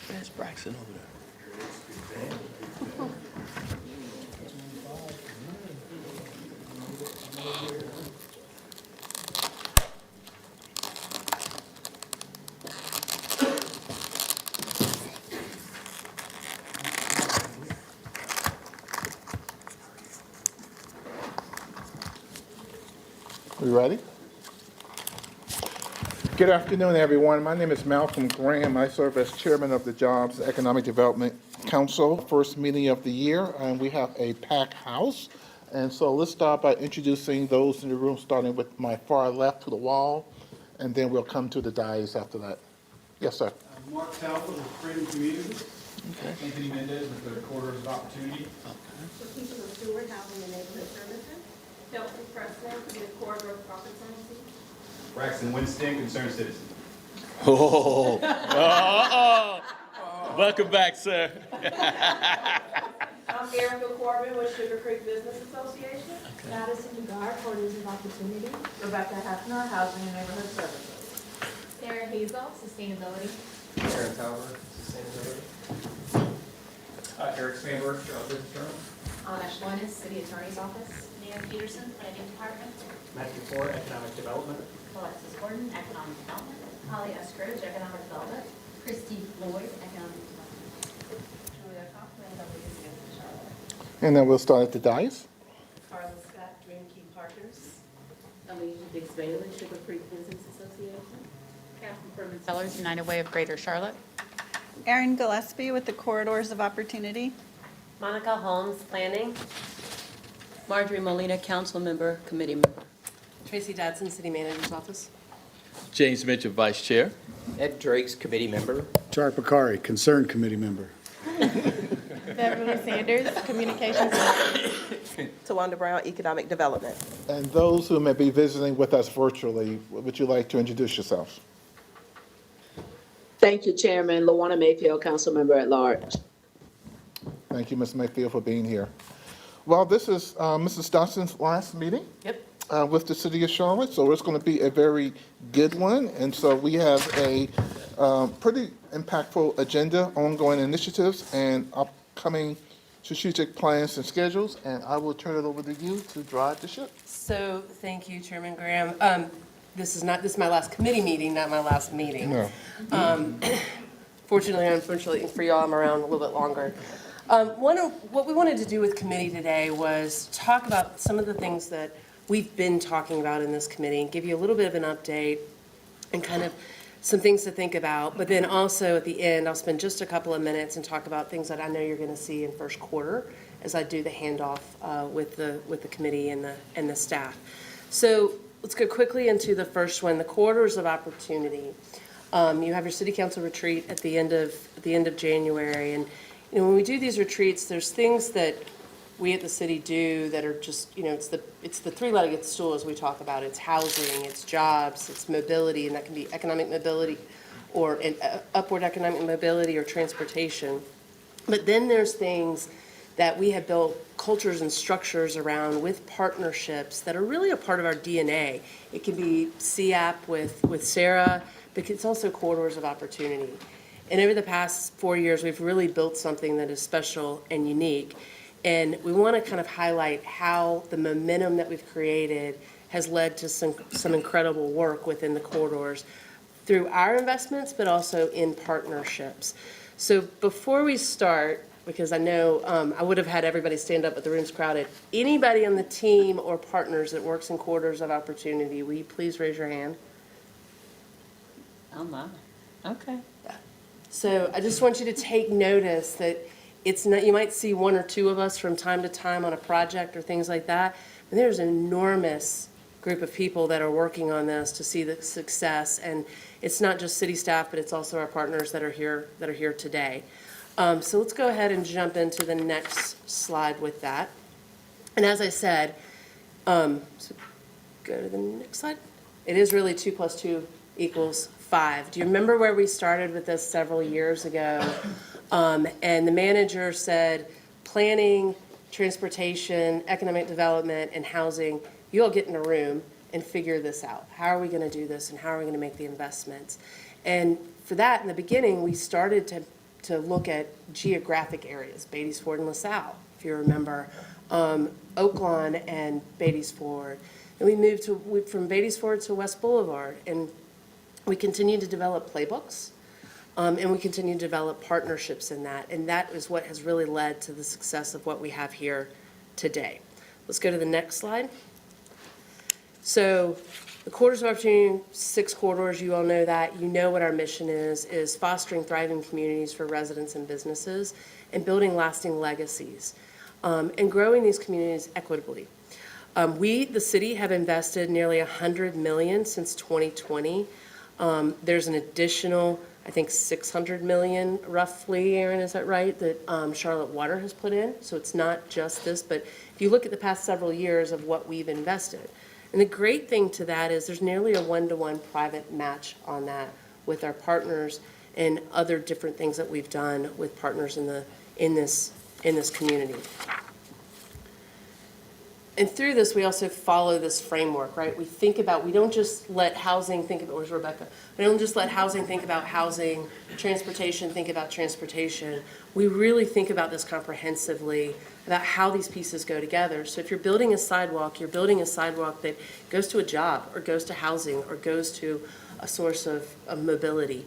There's Braxton over there. We ready? Good afternoon, everyone. My name is Malcolm Graham. I serve as chairman of the Jobs and Economic Development Council. First meeting of the year, and we have a packed house. And so let's start by introducing those in the room, starting with my far left to the wall, and then we'll come to the dais after that. Yes, sir. Mark Talbot with Freedom Community. Anthony Mendez with the Corridors of Opportunity. For people of Stewart, Housing and Neighborhood Services. Delton Presley with Corridor of Profit Services. Braxton Winston, Concerned Citizen. Welcome back, sir. I'm Erica Corbin with Sugar Creek Business Association. Madison Dugard, Corridors of Opportunity. Rebecca Hefner, Housing and Neighborhood Services. Sarah Hazel, Sustainability. Aaron Talbot, Sustainability. Eric Sandberg, Business Journal. Anna Schlonis, City Attorney's Office. Nan Peterson, Planning Department. Matthew Ford, Economic Development. Alexis Gordon, Economic Development. Holly Eskridge, Economic Development. Christy Floyd, Economic Development. Julia Kaufman, WCS Charlotte. And then we'll start at the dais. Carla Scott, Dream Key Partners. Alicia Dix Bailey, Sugar Creek Business Association. Catherine Furman Sellers, United Way of Greater Charlotte. Erin Gillespie with the Corridors of Opportunity. Monica Holmes, Planning. Marjorie Molina, council member, committee member. Tracy Dodson, City Manager's Office. James Mitchell, vice chair. Ed Drake's committee member. Char Bakari, Concerned Committee Member. Beverly Sanders, Communications. Tawanda Brown, Economic Development. And those who may be visiting with us virtually, would you like to introduce yourselves? Thank you, Chairman. Lawana Mayfield, Council Member at Large. Thank you, Ms. Mayfield, for being here. Well, this is Mrs. Dodson's last meeting. Yep. With the city of Charlotte, so it's going to be a very good one. And so we have a pretty impactful agenda, ongoing initiatives, and upcoming strategic plans and schedules. And I will turn it over to you to drive the ship. So, thank you, Chairman Graham. this is my last committee meeting, not my last meeting. No. Fortunately or unfortunately for y'all, I'm around a little bit longer. What we wanted to do with committee today was talk about some of the things that we've been talking about in this committee and give you a little bit of an update and kind of some things to think about. But then also at the end, I'll spend just a couple of minutes and talk about things that I know you're going to see in first quarter as I do the handoff with the committee and the staff. So let's go quickly into the first one, the corridors of opportunity. You have your city council retreat at the end of January, and when we do these retreats, there's things that we at the city do that are just, it's the three-legged stool as we talk about. It's housing, it's jobs, it's mobility, and that can be economic mobility or upward economic mobility or transportation. But then there's things that we have built cultures and structures around with partnerships that are really a part of our DNA. It can be CAP with Sarah, but it's also corridors of opportunity. And over the past 4 years, we've really built something that is special and unique. And we want to kind of highlight how the momentum that we've created has led to some incredible work within the corridors through our investments, but also in partnerships. So before we start, because I know I would have had everybody stand up, but the room's crowded. Anybody on the team or partners that works in corridors of opportunity, will you please raise your hand? Oh, my. Okay. So I just want you to take notice that it's not, you might see one or two of us from time to time on a project or things like that, but there's an enormous group of people that are working on this to see the success. And it's not just city staff, but it's also our partners that are here today. So let's go ahead and jump into the next slide with that. And as I said, so go to the next slide. It is really 2 + 2 = 5. Do you remember where we started with this several years ago? And the manager said, planning, transportation, economic development, and housing, you all get in a room and figure this out. How are we going to do this, and how are we going to make the investments? And for that, in the beginning, we started to look at geographic areas, Beatties Ford and LaSalle, if you remember, Oaklawn and Beatties Ford. And we moved from Beatties Ford to West Boulevard, and we continued to develop playbooks, and we continue to develop partnerships in that. And that is what has really led to the success of what we have here today. Let's go to the next slide. So the corridors of opportunity, 6 corridors, you all know that. You know what our mission is fostering thriving communities for residents and businesses and building lasting legacies and growing these communities equitably. We, the city, have invested nearly $100 million since 2020. There's an additional, I think, $600 million roughly, Aaron, is that right, that Charlotte Water has put in. So it's not just this, but if you look at the past several years of what we've invested. And the great thing to that is there's nearly a 1-to-1 private match on that with our partners and other different things that we've done with partners in this community. And through this, we also follow this framework, right? We don't just let housing think about, where's Rebecca? We don't just let housing think about housing, transportation think about transportation. We really think about this comprehensively, about how these pieces go together. So if you're building a sidewalk, you're building a sidewalk that goes to a job or goes to housing or goes to a source of mobility.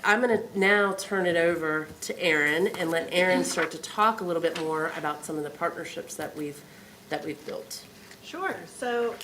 I'm going to now turn it over to Aaron and let Aaron start to talk a little bit more about some of the partnerships that we've built. Sure. So,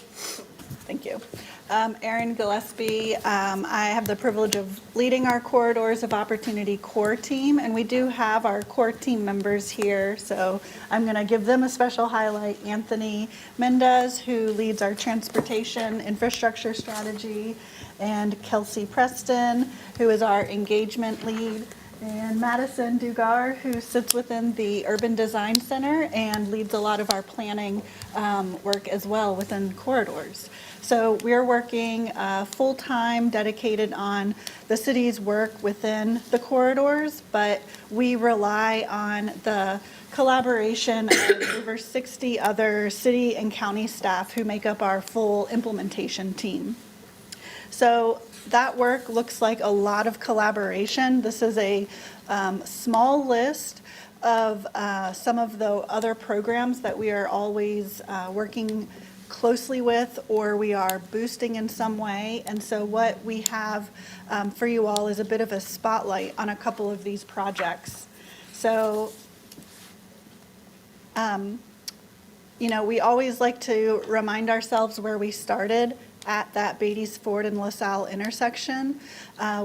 thank you. Erin Gillespie. I have the privilege of leading our Corridors of Opportunity core team, and we do have our core team members here. So I'm going to give them a special highlight. Anthony Mendez, who leads our transportation infrastructure strategy, and Kelsey Preston, who is our engagement lead, and Madison Dugar, who sits within the Urban Design Center and leads a lot of our planning work as well within corridors. So we're working full-time, dedicated on the city's work within the corridors, but we rely on the collaboration of over 60 other city and county staff who make up our full implementation team. So that work looks like a lot of collaboration. This is a small list of some of the other programs that we are always working closely with or we are boosting in some way. And so what we have for you all is a bit of a spotlight on a couple of these projects. So, we always like to remind ourselves where we started at that Beatties Ford and LaSalle intersection.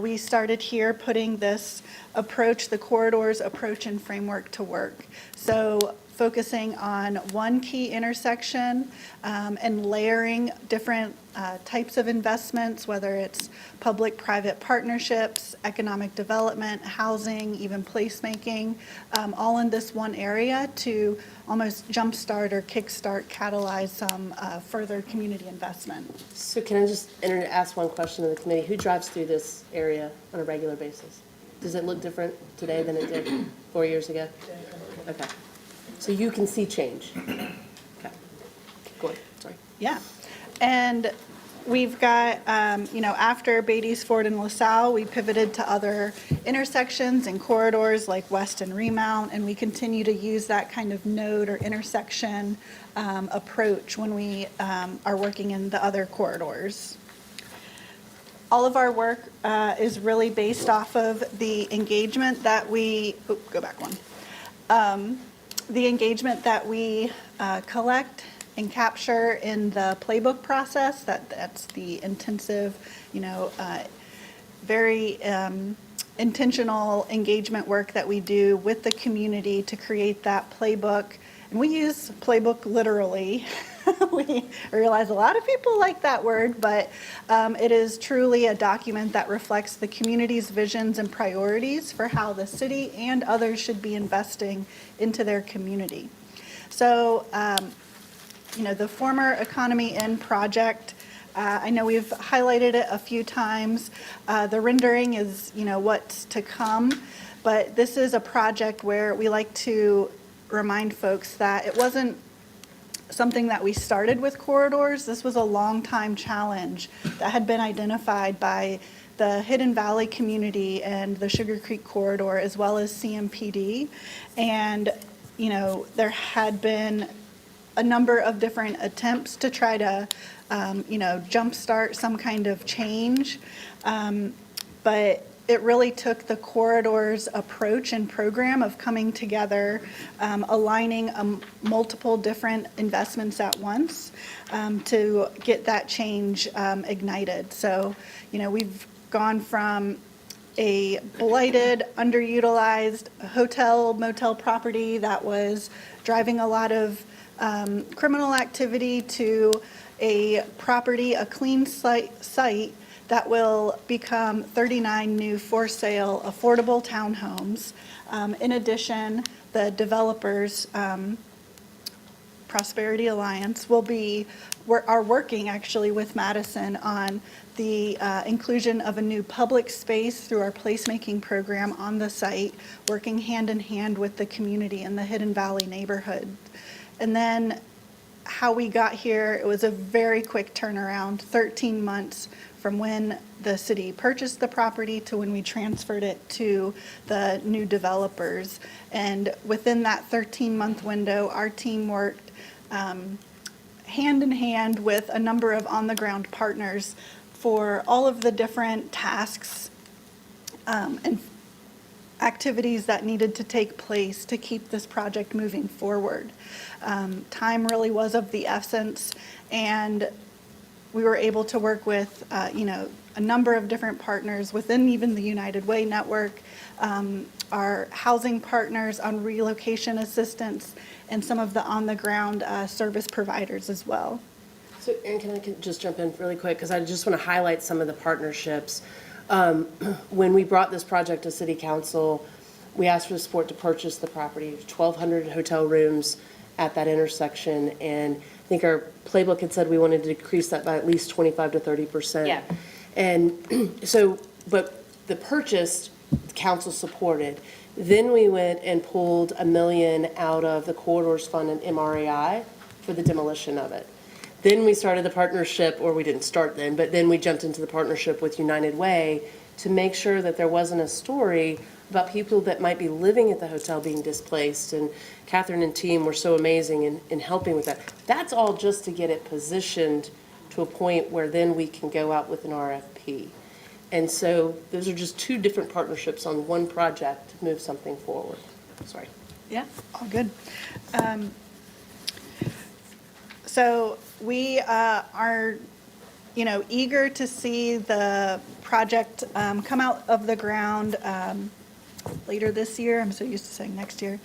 We started here putting this approach, the corridors approach and framework to work. So focusing on one key intersection and layering different types of investments, whether it's public-private partnerships, economic development, housing, even placemaking, all in this one area to almost jumpstart or kickstart, catalyze some further community investment. So can I just ask one question to the committee? Who drives through this area on a regular basis? Does it look different today than it did 4 years ago? Okay. So you can see change? Okay. Go ahead, sorry. Yeah. And we've got, after Beatties Ford and LaSalle, we pivoted to other intersections and corridors like West and Remount, and we continue to use that kind of node or intersection approach when we are working in the other corridors. All of our work is really based off of the engagement that we, go back one. The engagement that we collect and capture in the playbook process, that's the intensive, very intentional engagement work that we do with the community to create that playbook. And we use playbook literally. We realize a lot of people like that word, but it is truly a document that reflects the community's visions and priorities for how the city and others should be investing into their community. So, the former Economy Inn project, I know we've highlighted it a few times. The rendering is, what's to come, but this is a project where we like to remind folks that it wasn't something that we started with corridors. This was a long time challenge that had been identified by the Hidden Valley community and the Sugar Creek corridor, as well as CMPD. And, there had been a number of different attempts to try to, jumpstart some kind of change. But it really took the corridors approach and program of coming together, aligning multiple different investments at once to get that change ignited. So, we've gone from a blighted, underutilized hotel, motel property that was driving a lot of criminal activity to a property, a clean site that will become 39 new for-sale affordable townhomes. In addition, the developers, Prosperity Alliance, are working actually with Madison on the inclusion of a new public space through our placemaking program on the site, working hand in hand with the community in the Hidden Valley neighborhood. And then how we got here, it was a very quick turnaround, 13 months from when the city purchased the property to when we transferred it to the new developers. And within that 13-month window, our team worked hand in hand with a number of on-the-ground partners for all of the different tasks and activities that needed to take place to keep this project moving forward. Time really was of the essence, and we were able to work with, a number of different partners within even the United Way network, our housing partners on relocation assistance, and some of the on-the-ground service providers as well. So, Erin, can I just jump in really quick? Because I just want to highlight some of the partnerships. When we brought this project to City Council, we asked for the support to purchase the property, 1,200 hotel rooms at that intersection, and I think our playbook had said we wanted to decrease that by at least 25 to 30%. Yeah. And so, but the purchase, council supported. Then we went and pulled $1 million out of the Corridors Fund and MRAI for the demolition of it. Then we started the partnership, or we didn't start then, but then we jumped into the partnership with United Way to make sure that there wasn't a story about people that might be living at the hotel being displaced. And Catherine and team were so amazing in helping with that. That's all just to get it positioned to a point where then we can go out with an RFP. And so those are just two different partnerships on one project to move something forward. Sorry. Yeah, all good. So we are, eager to see the project come out of the ground later this year. I'm so used to saying next year.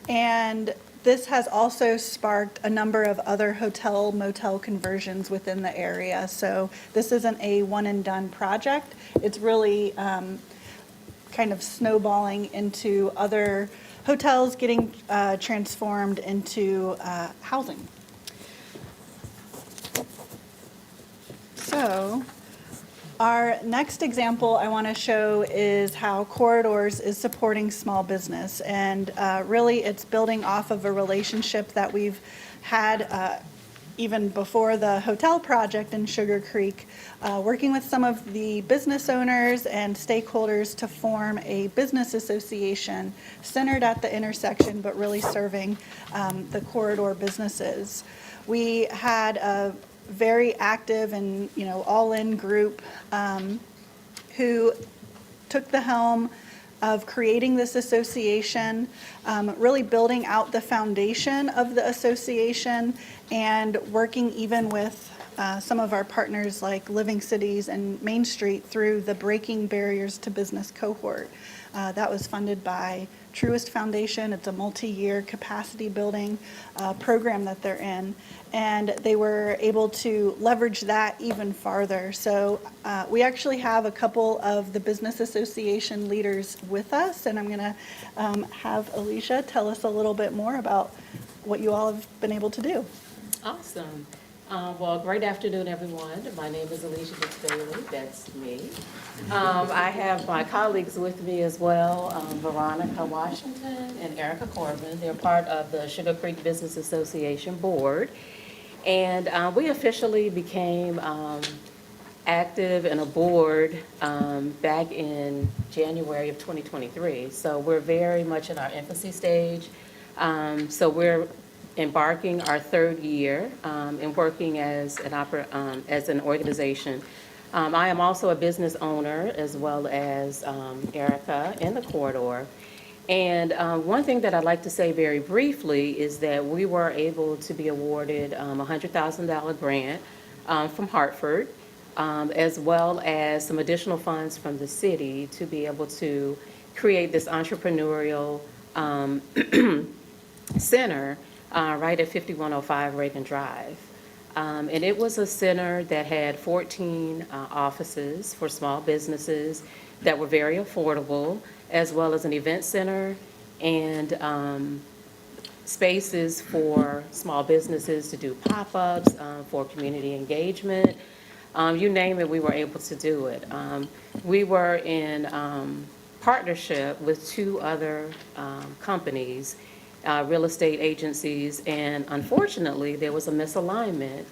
And this has also sparked a number of other hotel motel conversions within the area. So this isn't a one and done project. It's really kind of snowballing into other hotels getting transformed into housing. So our next example I want to show is how Corridors is supporting small business. And really, it's building off of a relationship that we've had even before the hotel project in Sugar Creek, working with some of the business owners and stakeholders to form a business association centered at the intersection, but really serving the corridor businesses. We had a very active and all-in group who took the helm of creating this association, really building out the foundation of the association, and working even with some of our partners like Living Cities and Main Street through the Breaking Barriers to Business cohort. That was funded by Truist Foundation. It's a multi-year capacity building program that they're in. And they were able to leverage that even farther. So we actually have a couple of the business association leaders with us, and I'm going to have Alicia tell us a little bit more about what you all have been able to do. Awesome. Well, great afternoon, everyone. My name is Alicia Bailey. That's me. I have my colleagues with me as well, Veronica Washington and Erica Corbin. They're part of the Sugar Creek Business Association Board. And we officially became active in a board back in January of 2023. So we're very much in our infancy stage. So we're embarking our third year in working as an organization. I am also a business owner as well as Erica in the corridor. And one thing that I'd like to say very briefly is that we were able to be awarded a $100,000 grant from Hartford, as well as some additional funds from the city to be able to create this entrepreneurial center right at 5105 Reagan Drive. And it was a center that had 14 offices for small businesses that were very affordable, as well as an event center and spaces for small businesses to do pop-ups, for community engagement. You name it, we were able to do it. We were in partnership with two other companies, real estate agencies, and unfortunately, there was a misalignment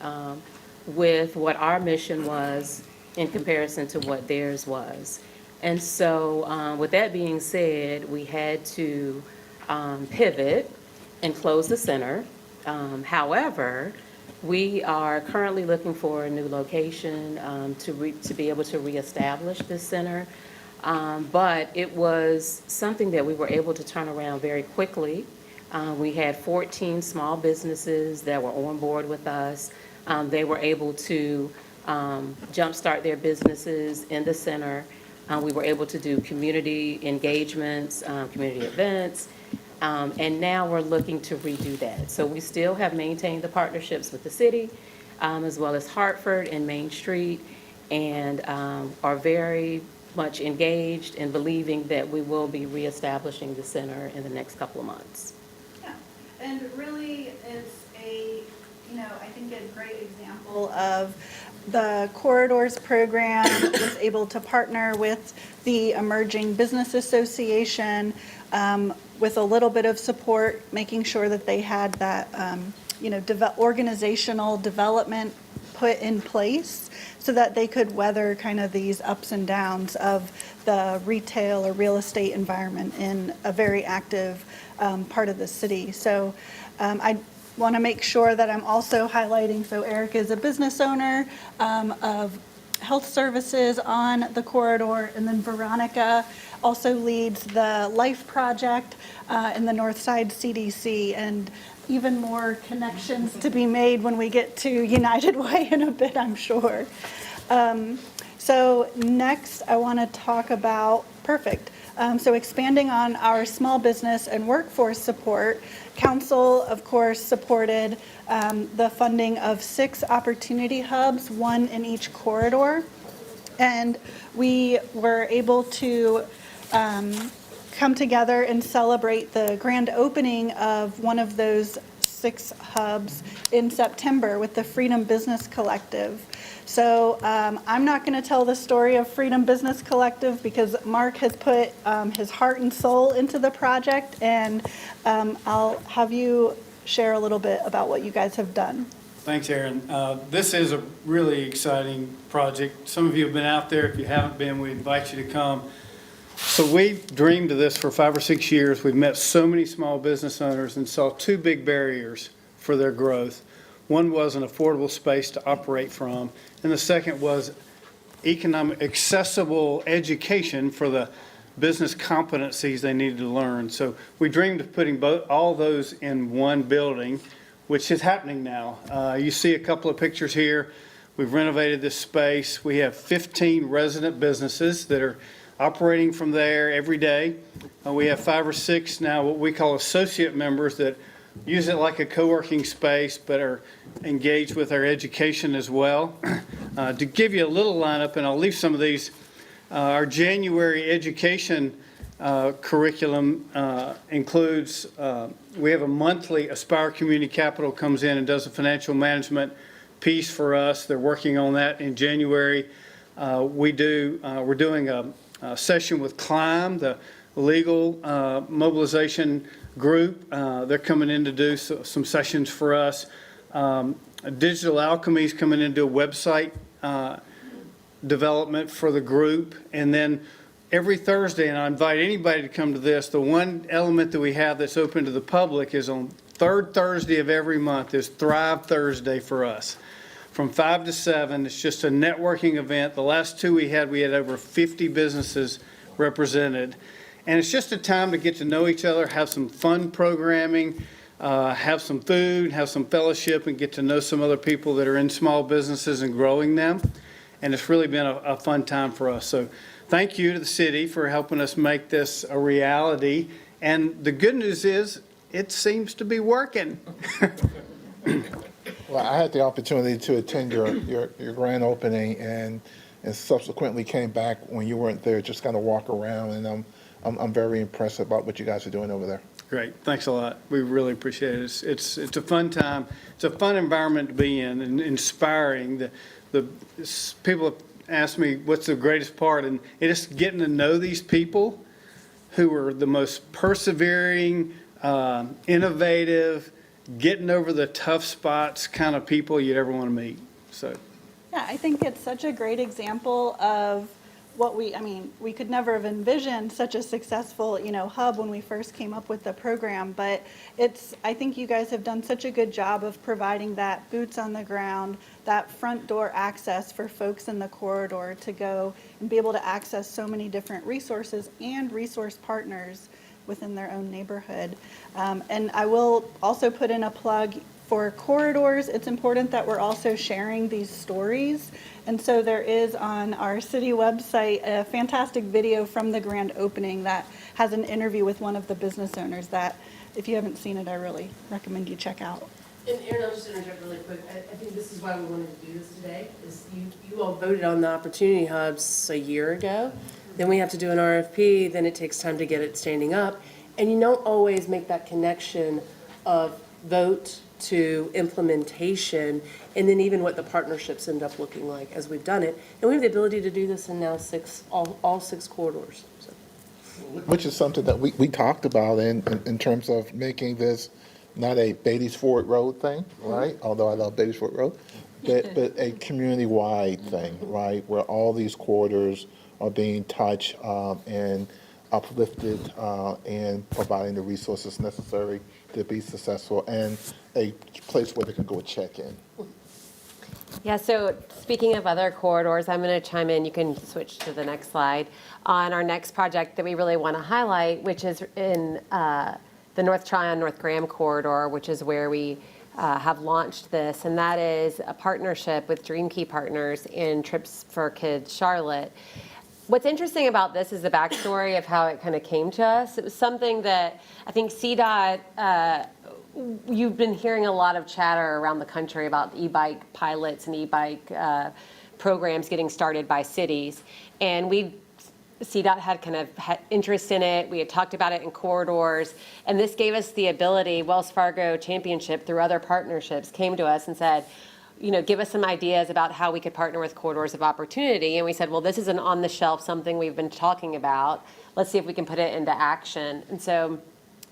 with what our mission was in comparison to what theirs was. And so with that being said, we had to pivot and close the center. However, we are currently looking for a new location to be able to reestablish this center. But it was something that we were able to turn around very quickly. We had 14 small businesses that were on board with us. They were able to jumpstart their businesses in the center. We were able to do community engagements, community events, and now we're looking to redo that. So we still have maintained the partnerships with the city, as well as Hartford and Main Street, and are very much engaged in believing that we will be reestablishing the center in the next couple of months. Yeah, and really it's I think a great example of the Corridors program was able to partner with the Emerging Business Association with a little bit of support, making sure that they had that, organizational development put in place so that they could weather kind of these ups and downs of the retail or real estate environment in a very active part of the city. So I want to make sure that I'm also highlighting, so Eric is a business owner of health services on the corridor, and then Veronica also leads the Life Project in the North Side CDC, and even more connections to be made when we get to United Way in a bit, I'm sure. So next, I want to talk about, so expanding on our small business and workforce support, Council, of course, supported the funding of 6 opportunity hubs, 1 in each corridor. And we were able to come together and celebrate the grand opening of one of those 6 hubs in September with the Freedom Business Collective. So I'm not going to tell the story of Freedom Business Collective because Mark has put his heart and soul into the project, and I'll have you share a little bit about what you guys have done. Thanks, Aaron. This is a really exciting project. Some of you have been out there. If you haven't been, we invite you to come. So we've dreamed of this for 5 or 6 years. We've met so many small business owners and saw 2 big barriers for their growth. One was an affordable space to operate from, and the second was economic accessible education for the business competencies they needed to learn. So we dreamed of putting all those in one building, which is happening now. You see a couple of pictures here. We've renovated this space. We have 15 resident businesses that are operating from there every day. We have 5 or 6 now what we call associate members that use it like a co-working space but are engaged with our education as well. To give you a little lineup, and I'll leave some of these, our January education curriculum includes, we have a monthly Aspire Community Capital comes in and does a financial management piece for us. They're working on that in January. We're doing a session with CLIMB, the legal mobilization group. They're coming in to do some sessions for us. Digital Alchemy is coming in to do a website development for the group. And then every Thursday, and I invite anybody to come to this, the one element that we have that's open to the public is on 3rd Thursday of every month is Thrive Thursday for us. From 5 to 7, it's just a networking event. The last 2 we had over 50 businesses represented. And it's just a time to get to know each other, have some fun programming, have some food, have some fellowship, and get to know some other people that are in small businesses and growing them. And it's really been a fun time for us. So thank you to the city for helping us make this a reality. And the good news is it seems to be working. Well, I had the opportunity to attend your grand opening and subsequently came back when you weren't there, just kind of walk around, and I'm very impressed about what you guys are doing over there. Great, thanks a lot. We really appreciate it. It's a fun time. It's a fun environment to be in and inspiring. The people have asked me what's the greatest part, and it's getting to know these people who are the most persevering, innovative, getting over the tough spots kind of people you'd ever want to meet. So, yeah, I think it's such a great example of what we could never have envisioned such a successful, hub when we first came up with the program, but I think you guys have done such a good job of providing that boots on the ground, that front door access for folks in the corridor to go and be able to access so many different resources and resource partners within their own neighborhood. And I will also put in a plug for corridors. It's important that we're also sharing these stories. And so there is on our city website a fantastic video from the grand opening that has an interview with one of the business owners that, if you haven't seen it, I really recommend you check out. And Aaron, I'll just interject really quick. I think this is why we wanted to do this today, is you all voted on the Opportunity Hubs a year ago. Then we have to do an RFP, then it takes time to get it standing up. And you don't always make that connection of vote to implementation, and then even what the partnerships end up looking like as we've done it. And we have the ability to do this in now all 6 corridors. So. Which is something that we talked about in terms of making this not a Beatties Ford Road thing, right? Although I love Beatties Ford Road, but a community-wide thing, right? Where all these corridors are being touched and uplifted and providing the resources necessary to be successful, and a place where they can go check in. Yeah, so speaking of other corridors, I'm going to chime in. You can switch to the next slide. On our next project that we really want to highlight, which is in the North Tryon, North Graham corridor, which is where we have launched this, and that is a partnership with Dream Key Partners in Trips for Kids Charlotte. What's interesting about this is the backstory of how it kind of came to us. It was something that I think CDOT, you've been hearing a lot of chatter around the country about e-bike pilots and e-bike programs getting started by cities. And CDOT had kind of had interest in it. We had talked about it in corridors. And this gave us the ability, Wells Fargo Championship through other partnerships came to us and said, give us some ideas about how we could partner with Corridors of Opportunity. And we said, well, this is an on-the-shelf, something we've been talking about. Let's see if we can put it into action. And so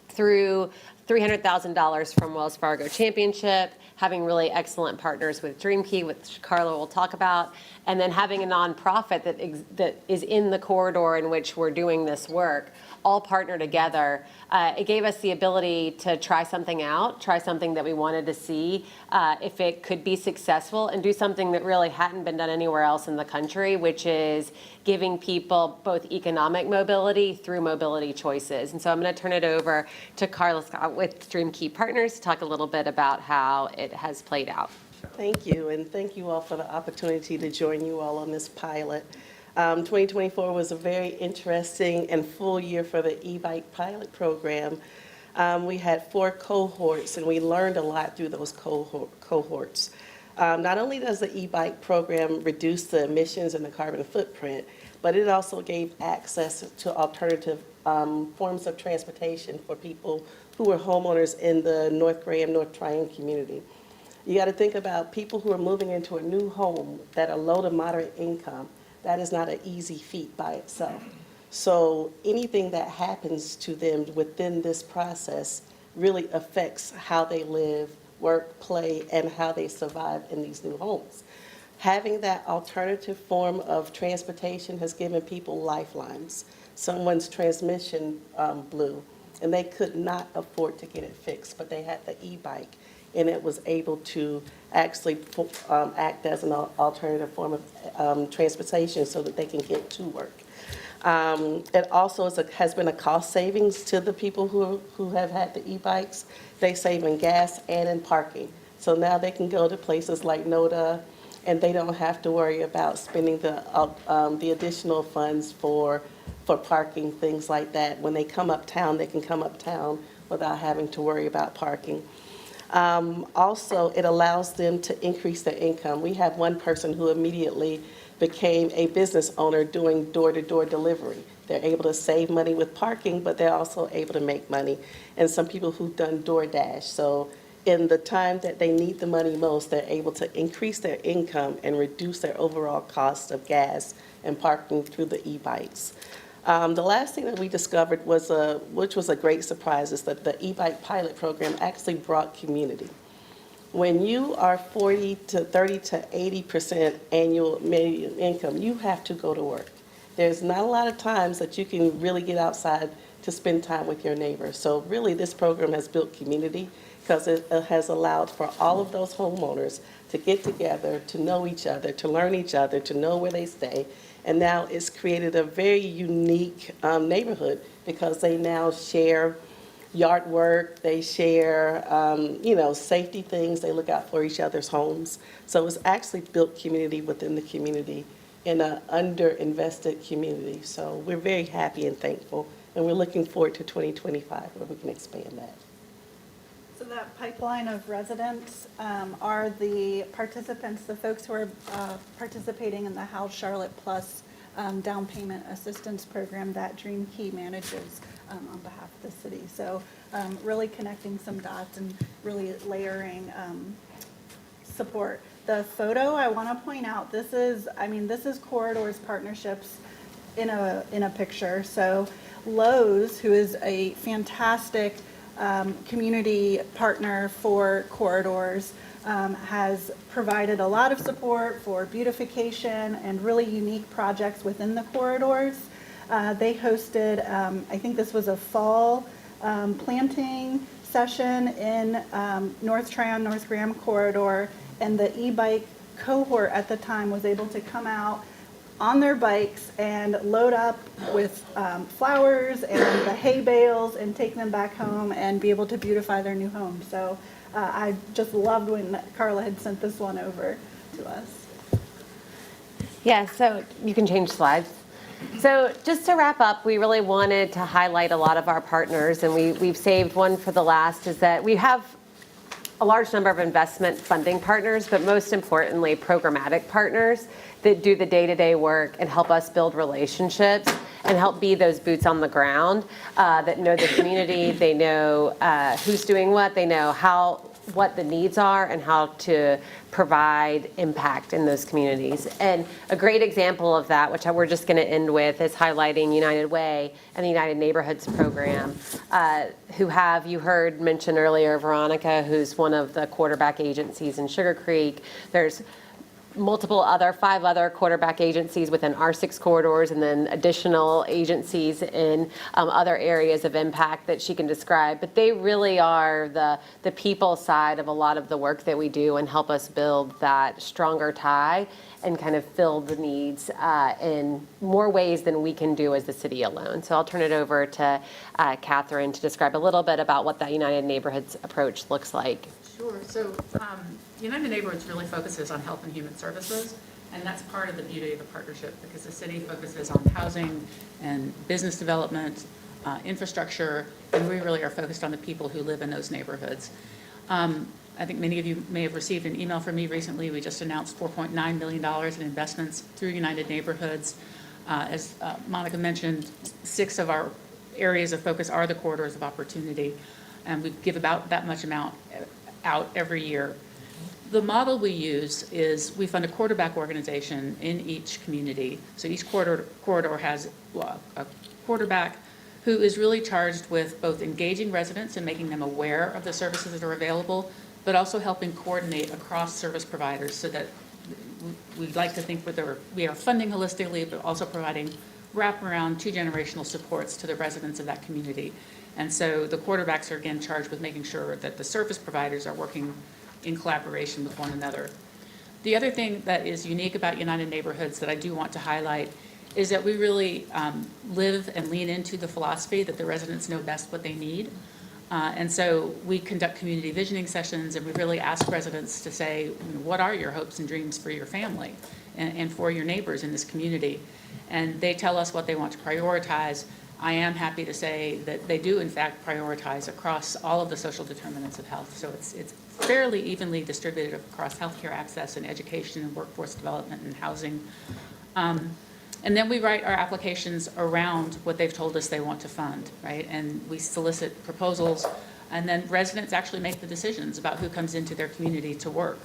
through $300,000 from Wells Fargo Championship, having really excellent partners with Dream Key, which Carla will talk about, and then having a nonprofit that is in the corridor in which we're doing this work, all partner together. It gave us the ability to try something out, try something that we wanted to see if it could be successful, and do something that really hadn't been done anywhere else in the country, which is giving people both economic mobility through mobility choices. And so I'm going to turn it over to Carla Scott with Dream Key Partners to talk a little bit about how it has played out. Thank you, and thank you all for the opportunity to join you all on this pilot. 2024 was a very interesting and full year for the e-bike pilot program. We had 4 cohorts, and we learned a lot through those cohorts. Not only does the e-bike program reduce the emissions and the carbon footprint, but it also gave access to alternative forms of transportation for people who were homeowners in the North Graham, North Tryon community. You got to think about people who are moving into a new home that are low to moderate income. That is not an easy feat by itself. So anything that happens to them within this process really affects how they live, work, play, and how they survive in these new homes. Having that alternative form of transportation has given people lifelines. Someone's transmission blew, and they could not afford to get it fixed, but they had the e-bike, and it was able to actually act as an alternative form of transportation so that they can get to work. It also has been a cost savings to the people who have had the e-bikes. They save in gas and in parking. So now they can go to places like NODA, and they don't have to worry about spending the additional funds for parking, things like that. When they come uptown, they can come uptown without having to worry about parking. Also, it allows them to increase their income. We have one person who immediately became a business owner doing door-to-door delivery. They're able to save money with parking, but they're also able to make money. And some people who've done DoorDash. So in the time that they need the money most, they're able to increase their income and reduce their overall cost of gas and parking through the e-bikes. The last thing that we discovered was, which was a great surprise, is that the e-bike pilot program actually brought community. When you are 30 to 80% annual median income, you have to go to work. There's not a lot of times that you can really get outside to spend time with your neighbors. So really, this program has built community because it has allowed for all of those homeowners to get together, to know each other, to learn each other, to know where they stay. And now it's created a very unique neighborhood because they now share yard work, they share, safety things, they look out for each other's homes. So it's actually built community within the community in an under-invested community. So we're very happy and thankful, and we're looking forward to 2025 where we can expand that. So that pipeline of residents are the participants, the folks who are participating in the House Charlotte Plus down payment assistance program that Dream Key manages on behalf of the city. So really connecting some dots and really layering support. The photo I want to point out, this is Corridors Partnerships in a picture. So Lowe's, who is a fantastic community partner for Corridors, has provided a lot of support for beautification and really unique projects within the corridors. They hosted, I think this was a fall planting session in North Tryon, North Graham corridor, and the e-bike cohort at the time was able to come out on their bikes and load up with flowers and the hay bales and take them back home and be able to beautify their new home. So I just loved when Carla had sent this one over to us. Yeah, so you can change slides. So just to wrap up, we really wanted to highlight a lot of our partners, and we've saved one for the last, is that we have a large number of investment funding partners, but most importantly, programmatic partners that do the day-to-day work and help us build relationships and help be those boots on the ground that know the community, they know who's doing what, they know what the needs are and how to provide impact in those communities. And a great example of that, which we're just going to end with, is highlighting United Way and the United Neighborhoods program, who have, you heard mentioned earlier, Veronica, who's one of the quarterback agencies in Sugar Creek. There's five other quarterback agencies within our 6 corridors, and then additional agencies in other areas of impact that she can describe. But they really are the people side of a lot of the work that we do and help us build that stronger tie and kind of fill the needs in more ways than we can do as the city alone. So I'll turn it over to Catherine to describe a little bit about what that United Neighborhoods approach looks like. Sure. So United Neighborhoods really focuses on health and human services, and that's part of the beauty of the partnership, because the city focuses on housing and business development, infrastructure, and we really are focused on the people who live in those neighborhoods. I think many of you may have received an email from me recently. We just announced $4.9 million in investments through United Neighborhoods. As Monica mentioned, 6 of our areas of focus are the corridors of opportunity, and we give about that much amount out every year. The model we use is we fund a quarterback organization in each community. So each corridor has a quarterback who is really charged with both engaging residents and making them aware of the services that are available, but also helping coordinate across service providers, so that we'd like to think we are funding holistically, but also providing wraparound 2-generational supports to the residents of that community. And so the quarterbacks are again charged with making sure that the service providers are working in collaboration with one another. The other thing that is unique about United Neighborhoods that I do want to highlight is that we really live and lean into the philosophy that the residents know best what they need. And so we conduct community visioning sessions, and we really ask residents to say, what are your hopes and dreams for your family and for your neighbors in this community? And they tell us what they want to prioritize. I am happy to say that they do, in fact, prioritize across all of the social determinants of health. So it's fairly evenly distributed across healthcare access and education and workforce development and housing. And then we write our applications around what they've told us they want to fund, right? And we solicit proposals, and then residents actually make the decisions about who comes into their community to work.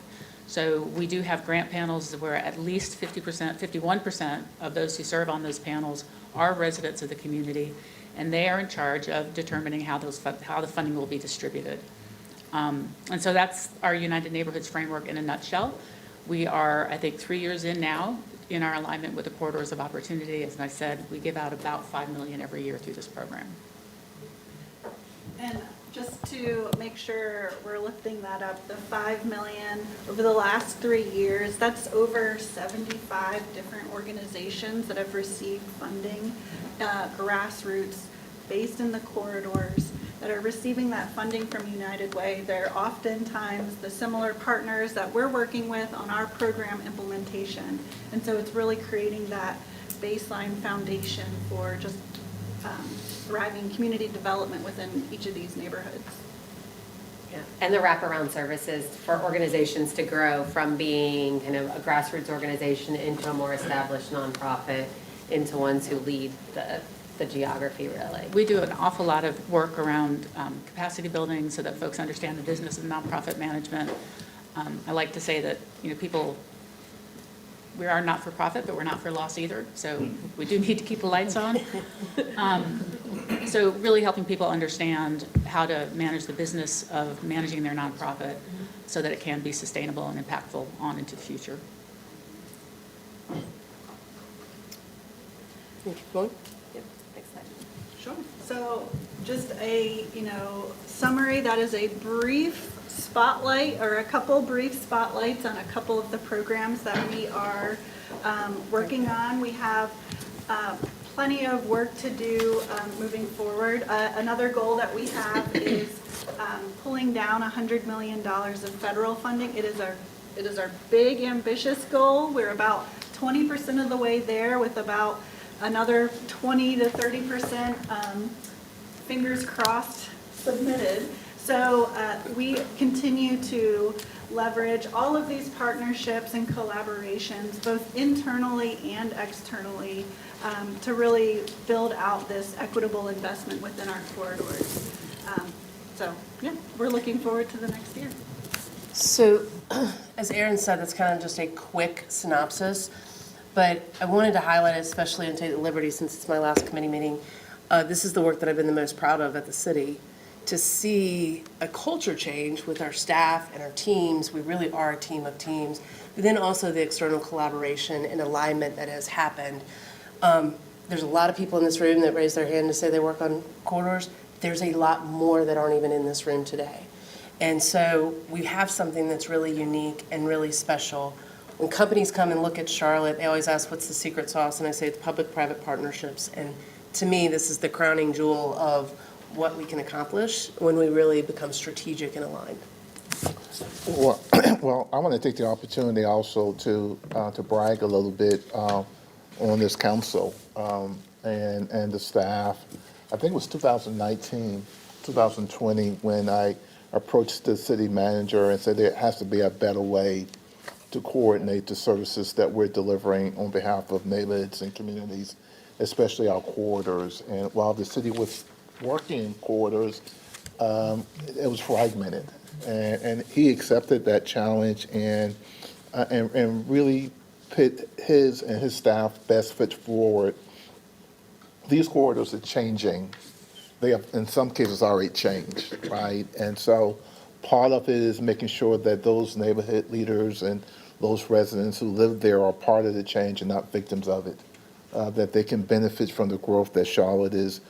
So we do have grant panels where at least 50%, 51% of those who serve on those panels are residents of the community, and they are in charge of determining how the funding will be distributed. And so that's our United Neighborhoods framework in a nutshell. We are, I think, 3 years in now in our alignment with the corridors of opportunity. As I said, we give out about $5 million every year through this program. And just to make sure we're lifting that up, the $5 million over the last 3 years, that's over 75 different organizations that have received funding, grassroots, based in the corridors, that are receiving that funding from United Way. They're oftentimes the similar partners that we're working with on our program implementation. And so it's really creating that baseline foundation for just thriving community development within each of these neighborhoods. Yeah. And the wraparound services for organizations to grow from being kind of a grassroots organization into a more established nonprofit, into ones who lead the geography, really. We do an awful lot of work around capacity building so that folks understand the business of nonprofit management. I like to say that, we are not for profit, but we're not for loss either. So we do need to keep the lights on. So really helping people understand how to manage the business of managing their nonprofit. so that it can be sustainable and impactful on into the future. Sure. So just a, summary, that is a brief spotlight or a couple brief spotlights on a couple of the programs that we are working on. We have plenty of work to do moving forward. Another goal that we have is pulling down $100 million of federal funding. It is our big ambitious goal. We're about 20% of the way there, with about another 20 to 30%, fingers crossed, submitted. So we continue to leverage all of these partnerships and collaborations, both internally and externally, to really build out this equitable investment within our corridors. So, yeah, we're looking forward to the next year. So, as Aaron said, that's kind of just a quick synopsis, but I wanted to highlight, especially and take the liberty since it's my last committee meeting, this is the work that I've been the most proud of at the city. To see a culture change with our staff and our teams, we really are a team of teams, but then also the external collaboration and alignment that has happened. There's a lot of people in this room that raise their hand to say they work on corridors. There's a lot more that aren't even in this room today. And so we have something that's really unique and really special. When companies come and look at Charlotte, they always ask, what's the secret sauce? And I say it's public-private partnerships. And to me, this is the crowning jewel of what we can accomplish when we really become strategic and aligned. Well, I want to take the opportunity also to brag a little bit on this council and the staff. I think it was 2019, 2020, when I approached the city manager and said there has to be a better way to coordinate the services that we're delivering on behalf of neighborhoods and communities, especially our corridors. And while the city was working in corridors, it was fragmented. And he accepted that challenge and really put his and his staff best foot forward. These corridors are changing. They have, in some cases, already changed, right? And so part of it is making sure that those neighborhood leaders and those residents who live there are part of the change and not victims of it, that they can benefit from the growth that Charlotte is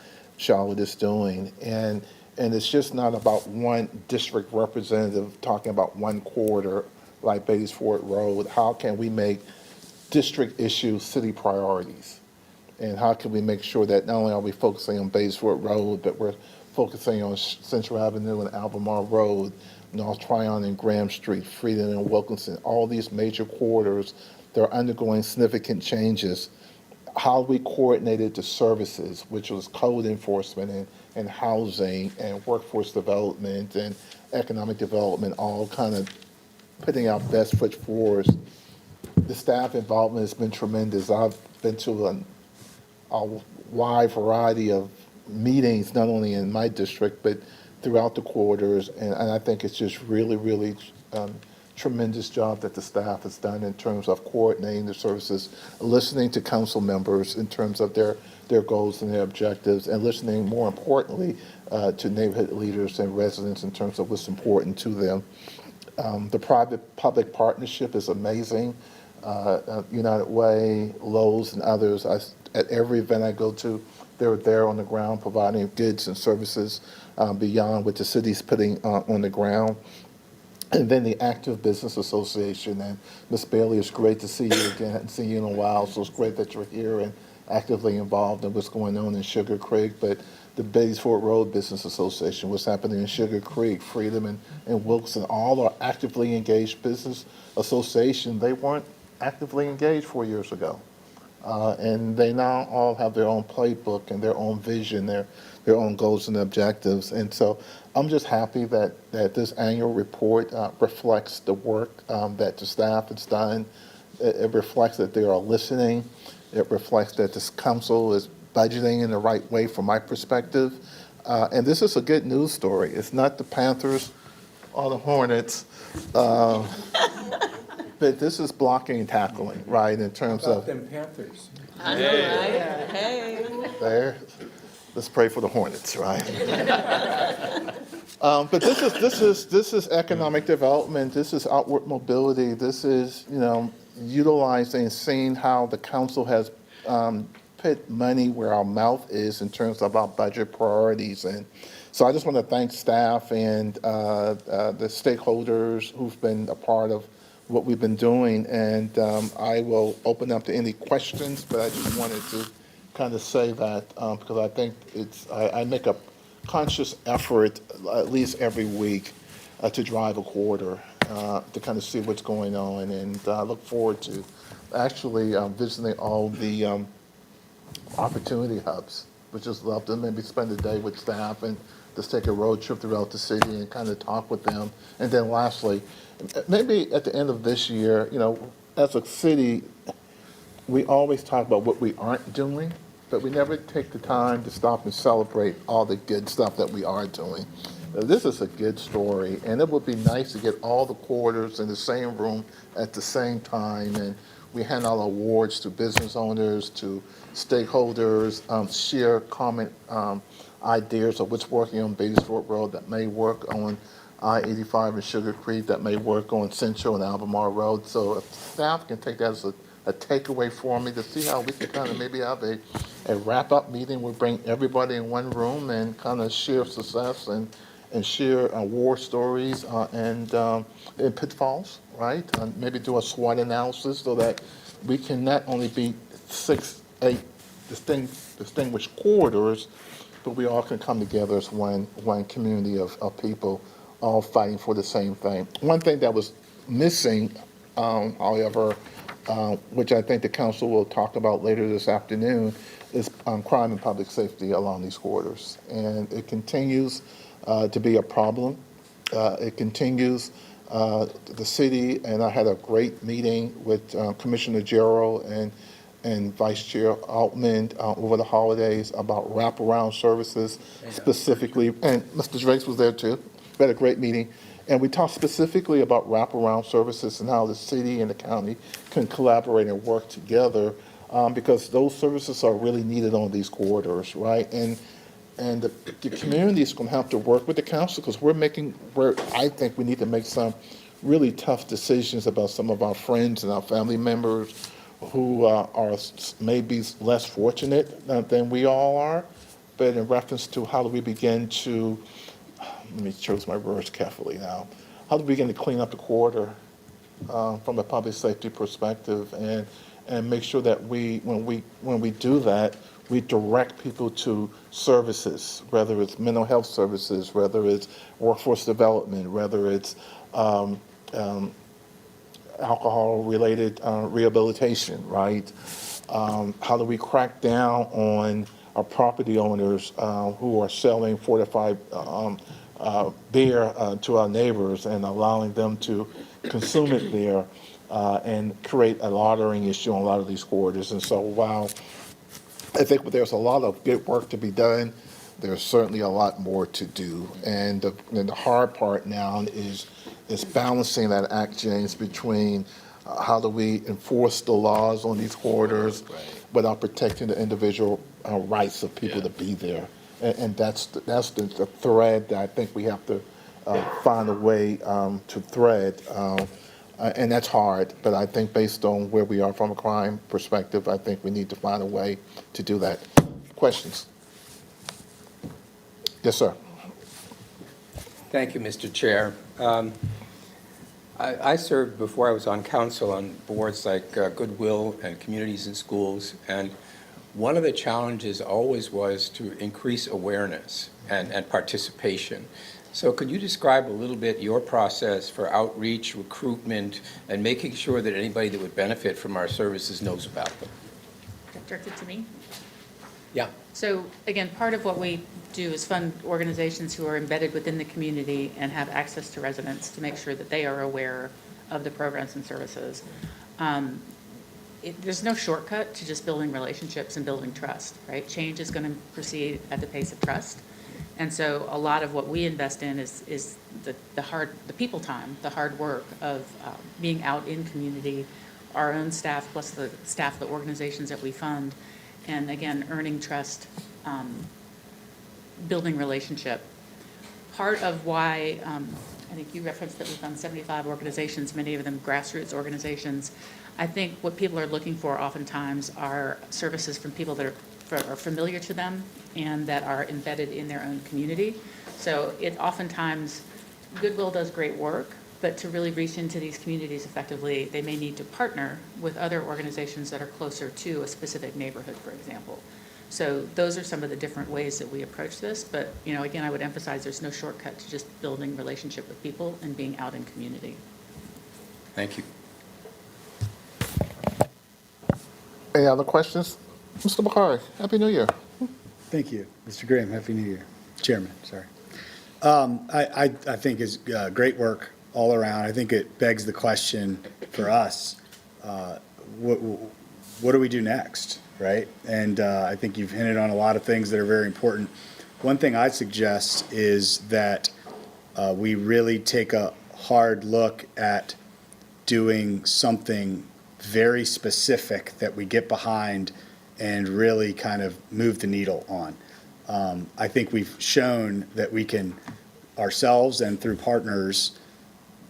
doing. And it's just not about one district representative talking about one corridor like Bates Ford Road. How can we make district issues city priorities? And how can we make sure that not only are we focusing on Bates Ford Road, but we're focusing on Central Avenue and Albemarle Road, North Tryon and Graham Street, Freedom and Wilkinson, all these major corridors that are undergoing significant changes. How we coordinated the services, which was code enforcement and housing and workforce development and economic development, all kind of putting our best foot forward. The staff involvement has been tremendous. I've been to a wide variety of meetings, not only in my district, but throughout the corridors. And I think it's just really, really tremendous job that the staff has done in terms of coordinating the services, listening to council members in terms of their goals and their objectives, and listening, more importantly, to neighborhood leaders and residents in terms of what's important to them. The private-public partnership is amazing. United Way, Lowe's, and others, at every event I go to, they're there on the ground providing goods and services beyond what the city's putting on the ground. And then the Active Business Association, and Ms. Bailey, it's great to see you again. I haven't seen you in a while, so it's great that you're here and actively involved in what's going on in Sugar Creek. But the Bates Ford Road Business Association, what's happening in Sugar Creek, Freedom and Wilson, all are actively engaged business association. They weren't actively engaged 4 years ago. And they now all have their own playbook and their own vision, their own goals and objectives. And so I'm just happy that this annual report reflects the work that the staff has done. It reflects that they are listening. It reflects that this council is budgeting in the right way from my perspective. And this is a good news story. It's not the Panthers or the Hornets. But this is blocking and tackling, right, in terms of... them Panthers. I know, right? Hey. There. Let's pray for the Hornets, right? But this is economic development, this is outward mobility, this is, utilizing, seeing how the council has put money where our mouth is in terms of our budget priorities. And so I just want to thank staff and the stakeholders who've been a part of what we've been doing. And I will open up to any questions, but I just wanted to kind of say that because I think I make a conscious effort at least every week to drive a quarter to kind of see what's going on, and I look forward to actually visiting all the opportunity hubs, which is love to maybe spend a day with staff and just take a road trip throughout the city and kind of talk with them. And then lastly, maybe at the end of this year, as a city, we always talk about what we aren't doing, but we never take the time to stop and celebrate all the good stuff that we are doing. This is a good story, and it would be nice to get all the quarters in the same room at the same time, and we hand out awards to business owners, to stakeholders, share common ideas of what's working on Batesford Road that may work on I-85 and Sugar Creek, that may work on Central and Albemarle Road. So if staff can take that as a takeaway for me to see how we can kind of maybe have a wrap-up meeting. We'll bring everybody in one room and kind of share success and share war stories and pitfalls, right? And maybe do a SWOT analysis so that we can not only be 6-8 distinguished corridors, but we all can come together as one community of people all fighting for the same thing. One thing that was missing, however, which I think the council will talk about later this afternoon, is crime and public safety along these corridors. And it continues to be a problem. It continues, the city, and I had a great meeting with Commissioner Gerald and Vice Chair Altman over the holidays about wraparound services specifically, and Mr. Drake was there too. We had a great meeting. And we talked specifically about wraparound services and how the city and the county can collaborate and work together because those services are really needed on these corridors, right? And the community is going to have to work with the council because I think we need to make some really tough decisions about some of our friends and our family members who are maybe less fortunate than we all are. But in reference to how do we begin to, let me choose my words carefully now. How do we begin to clean up the corridor from a public safety perspective and make sure that when we do that, we direct people to services, whether it's mental health services, whether it's workforce development, whether it's alcohol-related rehabilitation, right? How do we crack down on our property owners who are selling fortified beer to our neighbors and allowing them to consume it there and create a loitering issue on a lot of these corridors. And so while I think there's a lot of good work to be done, there's certainly a lot more to do. And the hard part now is balancing that act, James, between how do we enforce the laws on these corridors without protecting the individual rights of people to be there. And that's the thread that I think we have to find a way to thread. And that's hard, but I think based on where we are from a crime perspective, I think we need to find a way to do that. Questions? Yes, sir. Thank you, Mr. Chair. I served before I was on council on boards like Goodwill and Communities in Schools, and one of the challenges always was to increase awareness and participation. So could you describe a little bit your process for outreach, recruitment, and making sure that anybody that would benefit from our services knows about them? Directed to me? Yeah. So again, part of what we do is fund organizations who are embedded within the community and have access to residents to make sure that they are aware of the programs and services. There's no shortcut to just building relationships and building trust, right? Change is going to proceed at the pace of trust. And so a lot of what we invest in is the people time, the hard work of being out in community, our own staff plus the staff of the organizations that we fund, and again, earning trust, building relationship. part of why, I think you referenced that we've done 75 organizations, many of them grassroots organizations. I think what people are looking for oftentimes are services from people that are familiar to them and that are embedded in their own community. So it oftentimes, Goodwill does great work, but to really reach into these communities effectively, they may need to partner with other organizations that are closer to a specific neighborhood, for example. So those are some of the different ways that we approach this. But, again, I would emphasize there's no shortcut to just building relationship with people and being out in community. Thank you. Any other questions? Mr. Bakari, Happy New Year. Thank you, Mr. Graham. Happy New Year. Chairman, sorry. I think it's great work all around. I think it begs the question for us, what do we do next, right? And I think you've hinted on a lot of things that are very important. One thing I'd suggest is that we really take a hard look at doing something very specific that we get behind and really kind of move the needle on. I think we've shown that we can ourselves and through partners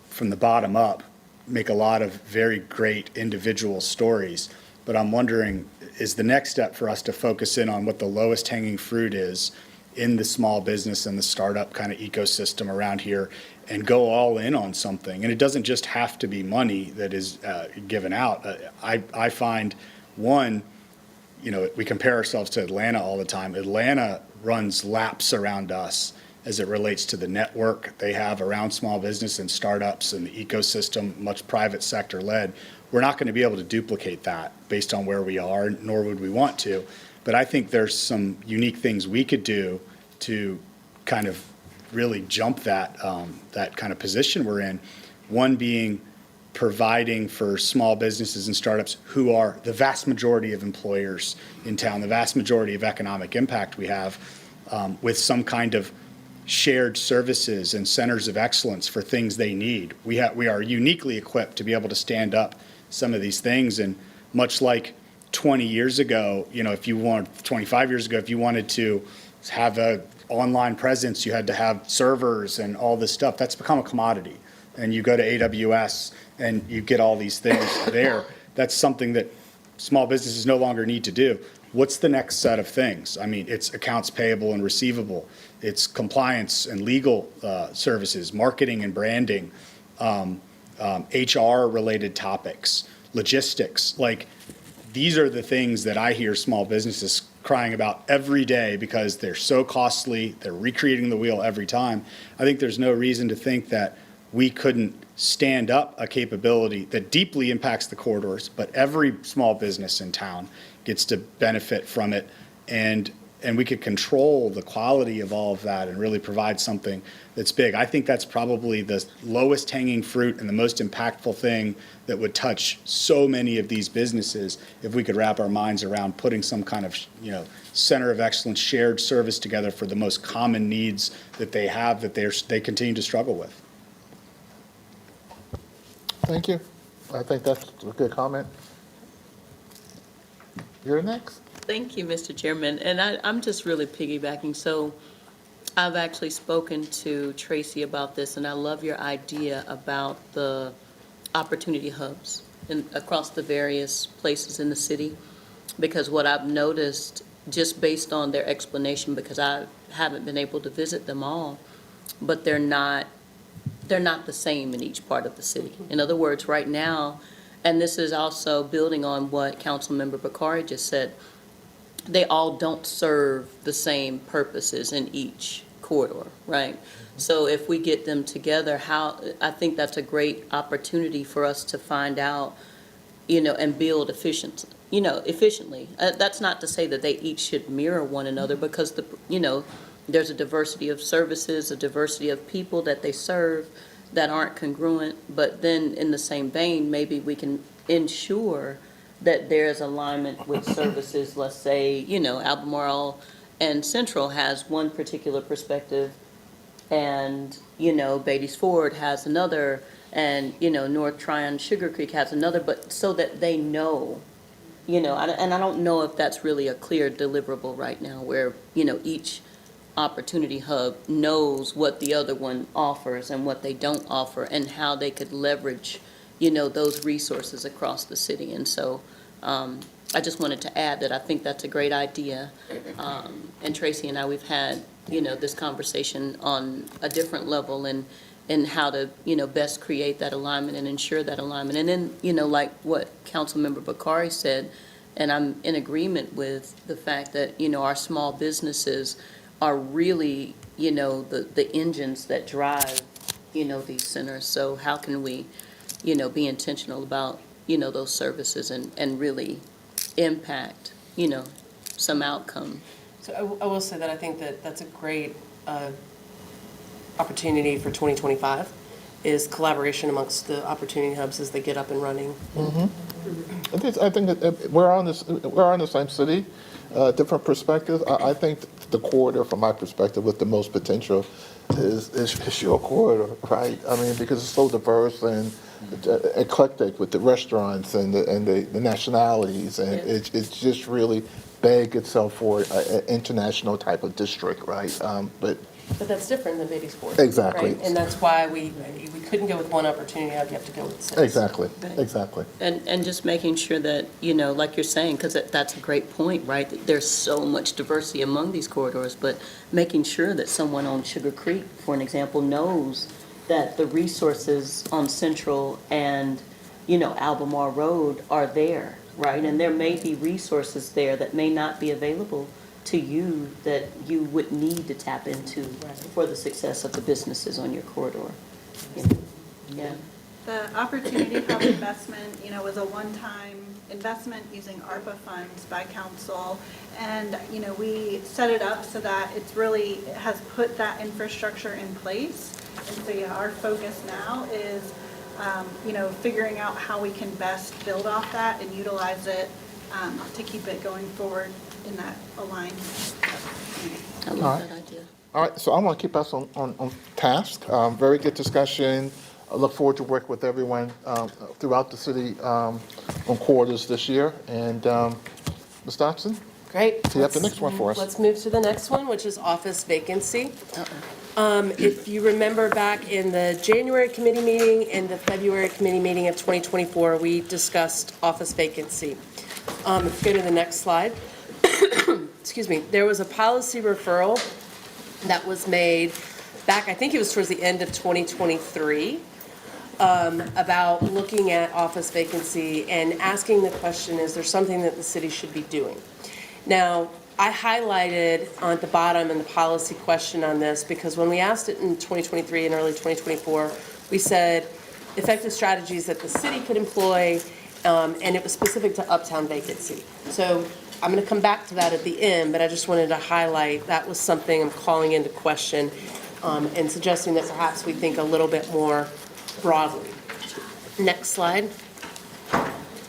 from the bottom up make a lot of very great individual stories. But I'm wondering, is the next step for us to focus in on what the lowest hanging fruit is in the small business and the startup kind of ecosystem around here and go all in on something? And it doesn't just have to be money that is given out. I find one, we compare ourselves to Atlanta all the time. Atlanta runs laps around us as it relates to the network they have around small business and startups and the ecosystem, much private sector led. We're not going to be able to duplicate that based on where we are, nor would we want to. But I think there's some unique things we could do to kind of really jump that kind of position we're in. One being providing for small businesses and startups who are the vast majority of employers in town, the vast majority of economic impact we have, with some kind of shared services and centers of excellence for things they need. We are uniquely equipped to be able to stand up some of these things. And much like 20 years ago, 25 years ago, if you wanted to have an online presence, you had to have servers and all this stuff. That's become a commodity. And you go to AWS and you get all these things there. That's something that small businesses no longer need to do. What's the next set of things? I mean, it's accounts payable and receivable. It's compliance and legal services, marketing and branding, HR-related topics, logistics. Like, these are the things that I hear small businesses crying about every day because they're so costly, they're recreating the wheel every time. I think there's no reason to think that we couldn't stand up a capability that deeply impacts the corridors, but every small business in town gets to benefit from it, and we could control the quality of all of that and really provide something that's big. I think that's probably the lowest hanging fruit and the most impactful thing that would touch so many of these businesses if we could wrap our minds around putting some kind of, center of excellence, shared service together for the most common needs that they have that they continue to struggle with. Thank you. I think that's a good comment. You're next. Thank you, Mr. Chairman. And I'm just really piggybacking. So I've actually spoken to Tracy about this, and I love your idea about the opportunity hubs across the various places in the city, because what I've noticed, just based on their explanation, because I haven't been able to visit them all, but they're not the same in each part of the city. In other words, right now, and this is also building on what Councilmember Bakari just said, they all don't serve the same purposes in each corridor, right? So if we get them together, I think that's a great opportunity for us to find out, and build efficiently. That's not to say that they each should mirror one another, because there's a diversity of services, a diversity of people that they serve that aren't congruent. But then in the same vein, maybe we can ensure that there's alignment with services. Let's say, Albemarle and Central has one particular perspective, and, Beatty's Ford has another, and, North Tryon Sugar Creek has another, but so that they know, and I don't know if that's really a clear deliverable right now, where, each Opportunity Hub knows what the other one offers and what they don't offer, and how they could leverage, those resources across the city. And so I just wanted to add that I think that's a great idea. And Tracy and I, we've had, this conversation on a different level, and how to, best create that alignment and ensure that alignment. And then, like what Councilmember Bakari said, and I'm in agreement with the fact that, our small businesses are really, the engines that drive, these centers. So how can we, be intentional about, those services and really impact, some outcome? So I will say that I think that that's a great opportunity for 2025, is collaboration amongst the opportunity hubs as they get up and running. I think that we're on the same city, different perspectives. I think the corridor, from my perspective, with the most potential is your corridor, right? I mean, because it's so diverse and eclectic with the restaurants and the nationalities, and it's just really beg itself for an international type of district, right? But that's different than Beatty Sports. Exactly. Right? And that's why we couldn't go with one opportunity hub, you have to go with 6. Exactly, exactly. And just making sure that, like you're saying, because that's a great point, right? That there's so much diversity among these corridors, but making sure that someone on Sugar Creek, for an example, knows that the resources on Central and, Albemarle Road are there, right? And there may be resources there that may not be available to you that you would need to tap into for the success of the businesses on your corridor. Yeah. The Opportunity Hub investment, was a one-time investment using ARPA funds by council. And, we set it up so that it's really has put that infrastructure in place. And so, yeah, our focus now is, figuring out how we can best build off that and utilize it to keep it going forward in that aligned. I love that idea. All right, so I want to keep us on task. Very good discussion. I look forward to working with everyone throughout the city on corridors this year. And Ms. Dodson? Great. Do you have the next one for us? Let's move to the next one, which is office vacancy. If you remember back in the January committee meeting and the February committee meeting of 2024, we discussed office vacancy. If you go to the next slide. Excuse me, there was a policy referral that was made back, I think it was towards the end of 2023, about looking at office vacancy and asking the question, is there something that the city should be doing? Now, I highlighted on the bottom in the policy question on this because when we asked it in 2023 and early 2024, we said effective strategies that the city could employ, and it was specific to uptown vacancy. So I'm going to come back to that at the end, but I just wanted to highlight that was something I'm calling into question and suggesting that perhaps we think a little bit more broadly. Next slide.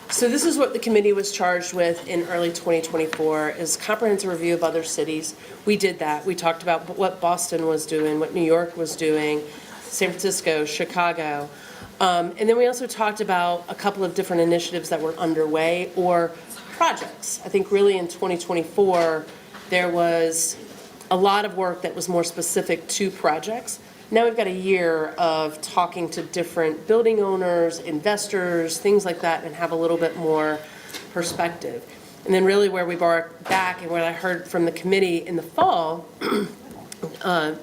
So this is what the committee was charged with in early 2024, is comprehensive review of other cities. We did that. We talked about what Boston was doing, what New York was doing, San Francisco, Chicago. And then we also talked about a couple of different initiatives that were underway or projects. I think really in 2024, there was a lot of work that was more specific to projects. Now we've got a year of talking to different building owners, investors, things like that, and have a little bit more perspective. And then really where we are back and what I heard from the committee in the fall,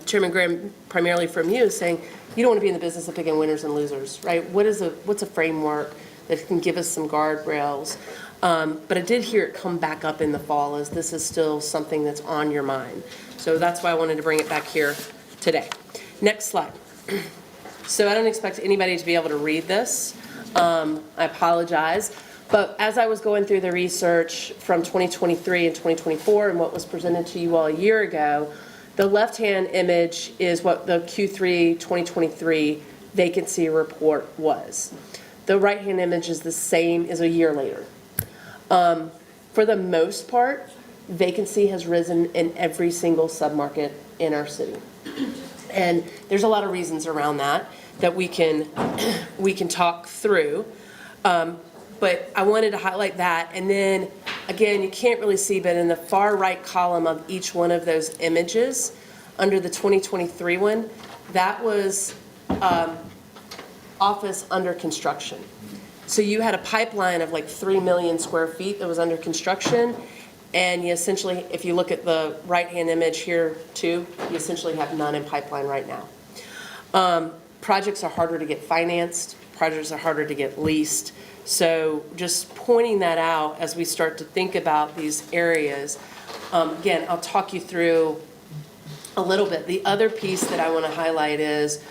Chairman Graham, primarily from you, is saying you don't want to be in the business of picking winners and losers, right? What's a framework that can give us some guardrails? But I did hear it come back up in the fall as this is still something that's on your mind. So that's why I wanted to bring it back here today. Next slide. So I don't expect anybody to be able to read this. I apologize. But as I was going through the research from 2023 and 2024 and what was presented to you all a year ago, the left-hand image is what the Q3 2023 vacancy report was. The right-hand image is the same as a year later. For the most part, vacancy has risen in every single submarket in our city. And there's a lot of reasons around that we can talk through. But I wanted to highlight that. And then, again, you can't really see, but in the far right column of each one of those images, under the 2023 one, that was office under construction. So you had a pipeline of like 3 million square feet that was under construction, and you essentially, if you look at the right-hand image here too, you essentially have none in pipeline right now. Projects are harder to get financed, projects are harder to get leased, so just pointing that out as we start to think about these areas. Again, I'll talk you through a little bit. The other piece that I want to highlight is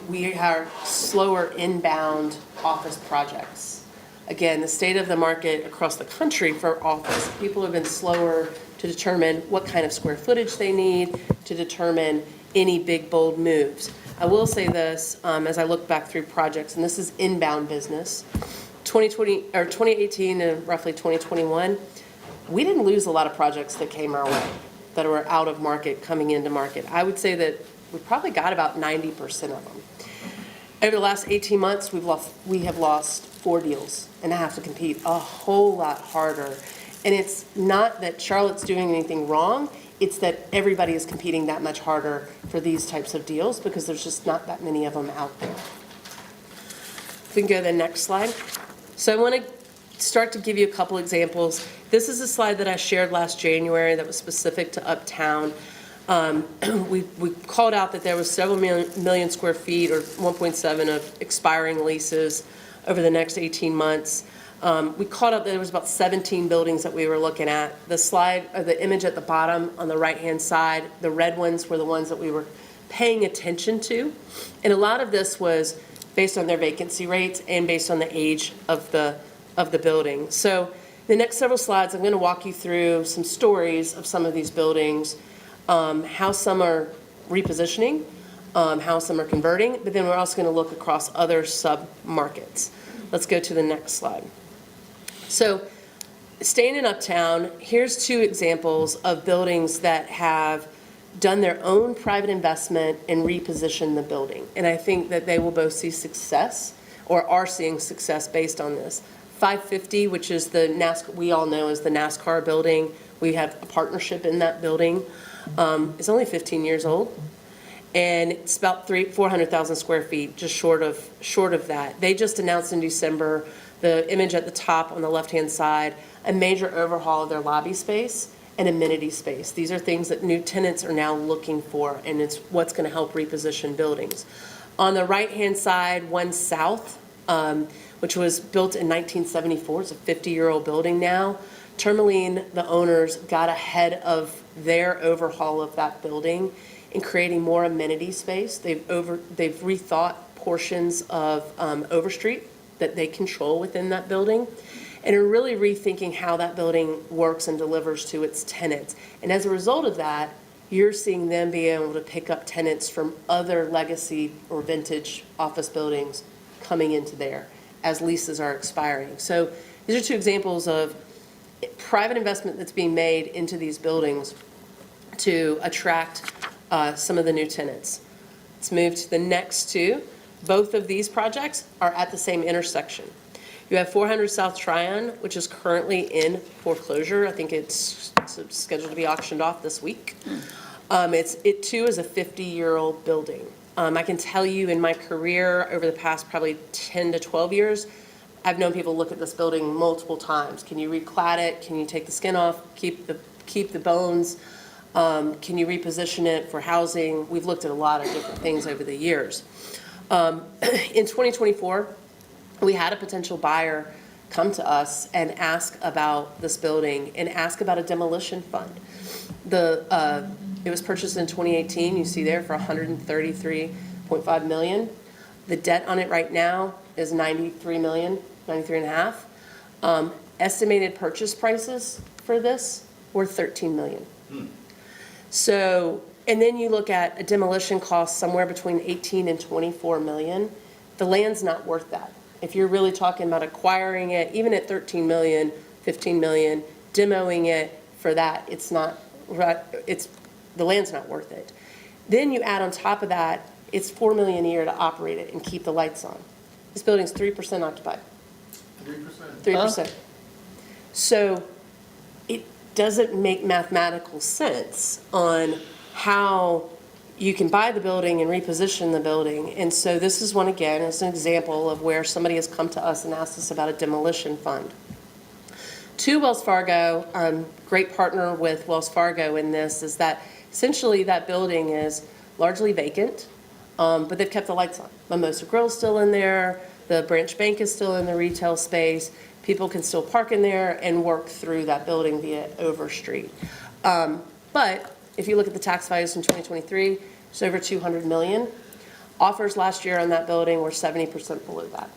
we are slower inbound office projects. Again, the state of the market across the country for office, people have been slower to determine what kind of square footage they need, to determine any big, bold moves. I will say this, as I look back through projects, and this is inbound business, 2018 and roughly 2021, we didn't lose a lot of projects that came our way, that were out of market, coming into market. I would say that we probably got about 90% of them. Over the last 18 months, we have lost 4 deals and have to compete a whole lot harder. And it's not that Charlotte's doing anything wrong, it's that everybody is competing that much harder for these types of deals because there's just not that many of them out there. If we can go to the next slide. So I want to start to give you a couple examples. This is a slide that I shared last January that was specific to Uptown. We called out that there was several million square feet, or 1.7, of expiring leases over the next 18 months. We called out that there was about 17 buildings that we were looking at. The slide, or the image at the bottom on the right-hand side, the red ones were the ones that we were paying attention to. And a lot of this was based on their vacancy rates and based on the age of the building. So the next several slides, I'm going to walk you through some stories of some of these buildings, how some are repositioning, how some are converting, but then we're also going to look across other sub-markets. Let's go to the next slide. So staying in Uptown, here's 2 examples of buildings that have done their own private investment and repositioned the building. And I think that they will both see success, or are seeing success based on this. 550, which is the NASCAR, we all know as the NASCAR building. We have a partnership in that building. It's only 15 years old, and it's about 400,000 square feet, just short of that. They just announced in December, the image at the top on the left-hand side, a major overhaul of their lobby space and amenity space. These are things that new tenants are now looking for, and it's what's going to help reposition buildings. On the right-hand side, One South, which was built in 1974, it's a 50-year-old building now. Tourmaline, the owners, got ahead of their overhaul of that building in creating more amenity space. They've rethought portions of Overstreet that they control within that building, and are really rethinking how that building works and delivers to its tenants. And as a result of that, you're seeing them be able to pick up tenants from other legacy or vintage office buildings coming into there as leases are expiring. So these are 2 examples of private investment that's being made into these buildings to attract some of the new tenants. Let's move to the next 2. Both of these projects are at the same intersection. You have 400 South Tryon, which is currently in foreclosure. I think it's scheduled to be auctioned off this week. It too is a 50-year-old building. I can tell you in my career over the past probably 10 to 12 years, I've known people look at this building multiple times. Can you reclad it? Can you take the skin off? Keep the bones? Can you reposition it for housing? We've looked at a lot of different things over the years. In 2024, we had a potential buyer come to us and ask about this building and ask about a demolition fund. It was purchased in 2018, you see there, for $133.5 million. The debt on it right now is $93 million, $93.5 million. Estimated purchase prices for this were $13 million. So, and then you look at a demolition cost somewhere between 18 and 24 million. The land's not worth that. If you're really talking about acquiring it, even at 13 million, 15 million, demoing it for that, the land's not worth it. Then you add on top of that, it's $4 million a year to operate it and keep the lights on. This building's 3% occupied. 3%. So it doesn't make mathematical sense on how you can buy the building and reposition the building. And so this is one, again, as an example of where somebody has come to us and asked us about a demolition fund. To Wells Fargo, great partner with Wells Fargo in this, is that essentially that building is largely vacant, but they've kept the lights on. Mimosa Grill's still in there, the Branch Bank is still in the retail space, people can still park in there and work through that building via Overstreet. But if you look at the tax values in 2023, it's over $200 million. Offers last year on that building were 70% below that.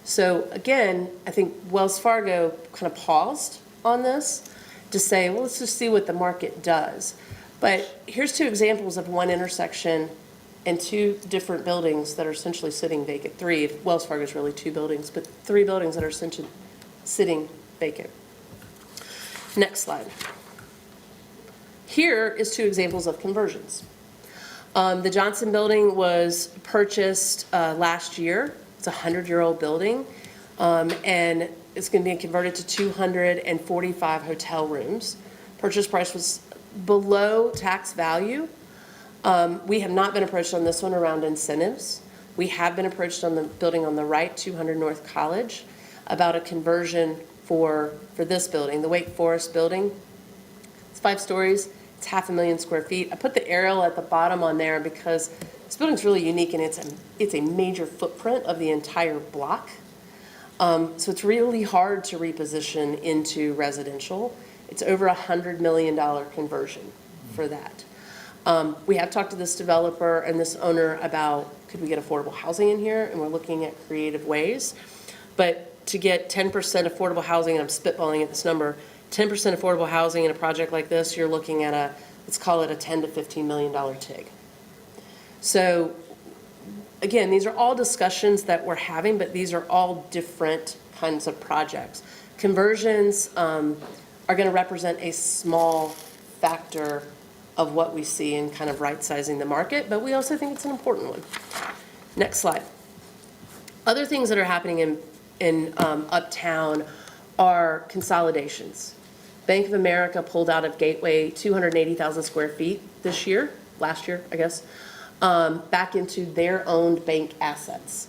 So again, I think Wells Fargo kind of paused on this to say, well, let's just see what the market does. But here's two examples of one intersection and two different buildings that are essentially sitting vacant. Three, Wells Fargo is really two buildings, but three buildings that are essentially sitting vacant. Next slide. Here is two examples of conversions. The Johnson Building was purchased last year. It's a 100-year-old building, and it's going to be converted to 245 hotel rooms. Purchase price was below tax value. We have not been approached on this one around incentives. We have been approached on the building on the right, 200 North College, about a conversion for this building, the Wake Forest building. It's 5 stories. It's 500,000 square feet. I put the aerial at the bottom on there because this building's really unique, and it's a major footprint of the entire block. So it's really hard to reposition into residential. It's over $100 million conversion for that. We have talked to this developer and this owner about, could we get affordable housing in here? And we're looking at creative ways. But to get 10% affordable housing, and I'm spitballing at this number, 10% affordable housing in a project like this, you're looking at let's call it a $10 to $15 million TIG. So again, these are all discussions that we're having, but these are all different kinds of projects. Conversions are going to represent a small factor of what we see in kind of right-sizing the market, but we also think it's an important one. Next slide. Other things that are happening in Uptown are consolidations. Bank of America pulled out of Gateway 280,000 square feet last year, I guess, back into their owned bank assets.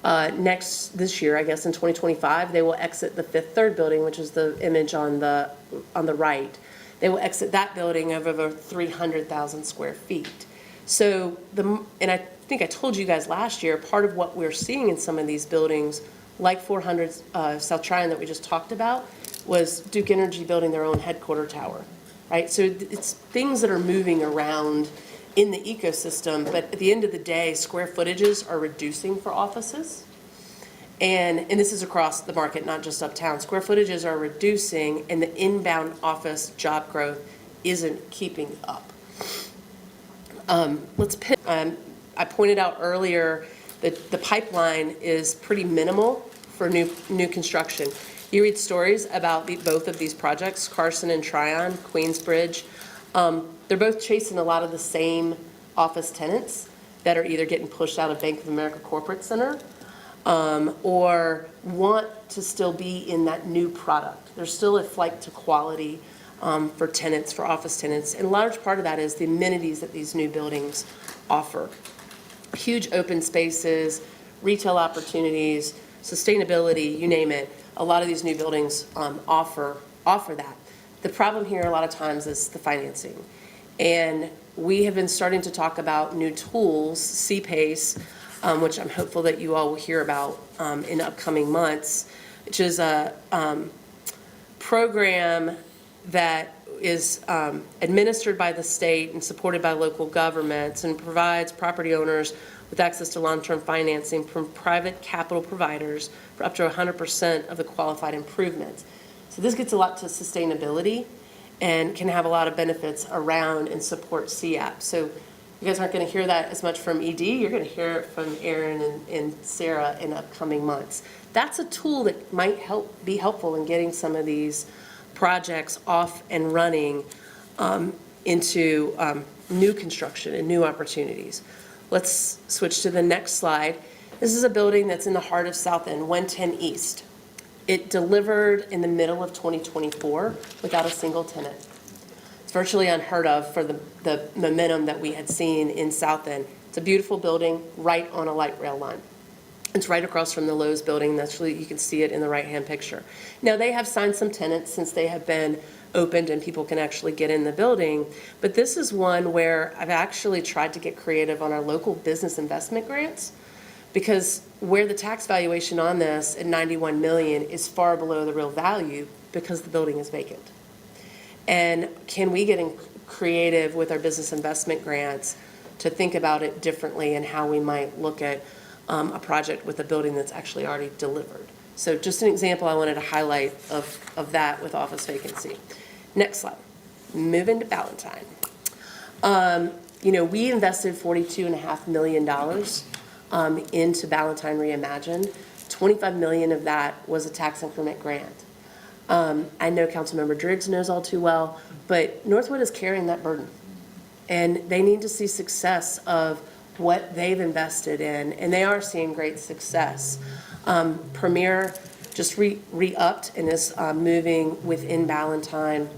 This year, I guess in 2025, they will exit the Fifth Third building, which is the image on the right. They will exit that building of over 300,000 square feet. So, and I think I told you guys last year, part of what we're seeing in some of these buildings, like 400 South Tryon that we just talked about, was Duke Energy building their own headquarter tower, right? So it's things that are moving around in the ecosystem, but at the end of the day, square footages are reducing for offices. And this is across the market, not just Uptown. Square footages are reducing, and the inbound office job growth isn't keeping up. I pointed out earlier that the pipeline is pretty minimal for new construction. You read stories about both of these projects, Carson and Tryon, Queensbridge. They're both chasing a lot of the same office tenants that are either getting pushed out of Bank of America Corporate Center or want to still be in that new product. There's still a flight to quality for tenants, for office tenants. And a large part of that is the amenities that these new buildings offer. Huge open spaces, retail opportunities, sustainability, you name it. A lot of these new buildings offer that. The problem here a lot of times is the financing. And we have been starting to talk about new tools, CPACE, which I'm hopeful that you all will hear about in upcoming months, which is a program that is administered by the state and supported by local governments and provides property owners with access to long-term financing from private capital providers for up to 100% of the qualified improvements. So this gets a lot to sustainability and can have a lot of benefits around and support CAP. So you guys aren't going to hear that as much from ED. You're going to hear it from Aaron and Sarah in upcoming months. That's a tool that might be helpful in getting some of these projects off and running into new construction and new opportunities. Let's switch to the next slide. This is a building that's in the heart of South End, 110 East. It delivered in the middle of 2024 without a single tenant. It's virtually unheard of for the momentum that we had seen in South End. It's a beautiful building right on a light rail line. It's right across from the Lowe's building. That's really, you can see it in the right-hand picture. Now, they have signed some tenants since they have been opened and people can actually get in the building. But this is one where I've actually tried to get creative on our local business investment grants, because where the tax valuation on this at 91 million is far below the real value because the building is vacant. And can we get creative with our business investment grants to think about it differently and how we might look at a project with a building that's actually already delivered? So just an example I wanted to highlight of that with office vacancy. Next slide. Move into Ballantyne. We invested $42.5 million into Ballantyne Reimagined. 25 million of that was a tax increment grant. I know Councilmember Driggs knows all too well, but Northwood is carrying that burden. And they need to see success of what they've invested in, and they are seeing great success. Premier just re-upped and is moving within Ballantyne.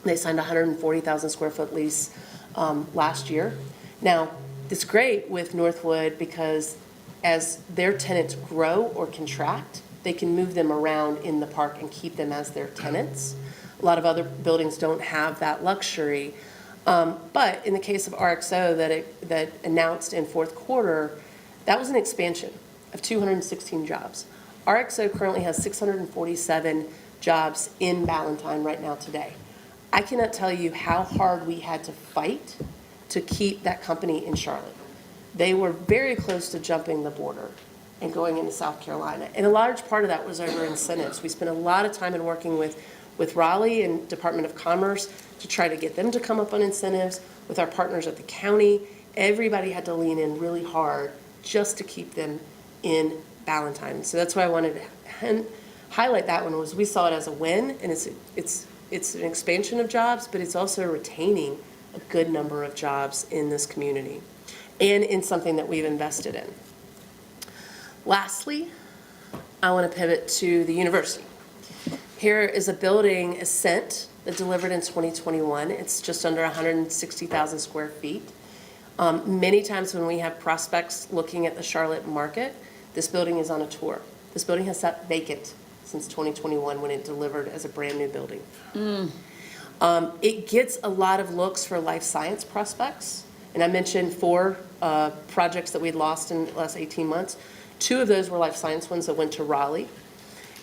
They signed a 140,000 square foot lease last year. Now, it's great with Northwood because as their tenants grow or contract, they can move them around in the park and keep them as their tenants. A lot of other buildings don't have that luxury. But in the case of RXO that announced in fourth quarter, that was an expansion of 216 jobs. RXO currently has 647 jobs in Ballantyne right now today. I cannot tell you how hard we had to fight to keep that company in Charlotte. They were very close to jumping the border and going into South Carolina. And a large part of that was over incentives. We spent a lot of time in working with Raleigh and Department of Commerce to try to get them to come up on incentives. With our partners at the county, everybody had to lean in really hard just to keep them in Ballantyne. So that's why I wanted to highlight that one, was we saw it as a win, and it's an expansion of jobs, but it's also retaining a good number of jobs in this community and in something that we've invested in. Lastly, I want to pivot to the university. Here is a building, Ascent, that delivered in 2021. It's just under 160,000 square feet. Many times when we have prospects looking at the Charlotte market, this building is on a tour. This building has sat vacant since 2021 when it delivered as a brand new building. It gets a lot of looks for life science prospects. And I mentioned 4 projects that we'd lost in the last 18 months. 2 of those were life science ones that went to Raleigh.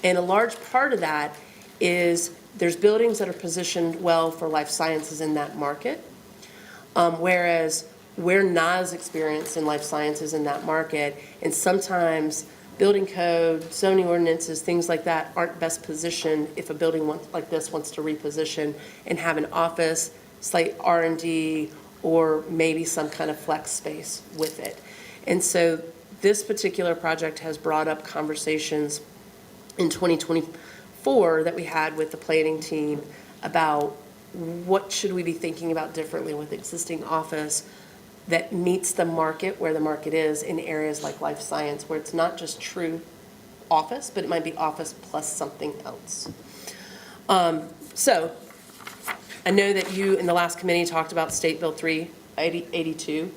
And a large part of that is there's buildings that are positioned well for life sciences in that market, whereas we're not as experienced in life sciences in that market, and sometimes building code, zoning ordinances, things like that aren't best positioned if a building like this wants to reposition and have an office, slight R&D, or maybe some kind of flex space with it. And so this particular project has brought up conversations in 2024 that we had with the planning team about what should we be thinking about differently with existing office that meets the market where the market is in areas like life science, where it's not just true office, but it might be office plus something else. So I know that you in the last committee talked about State Bill 382.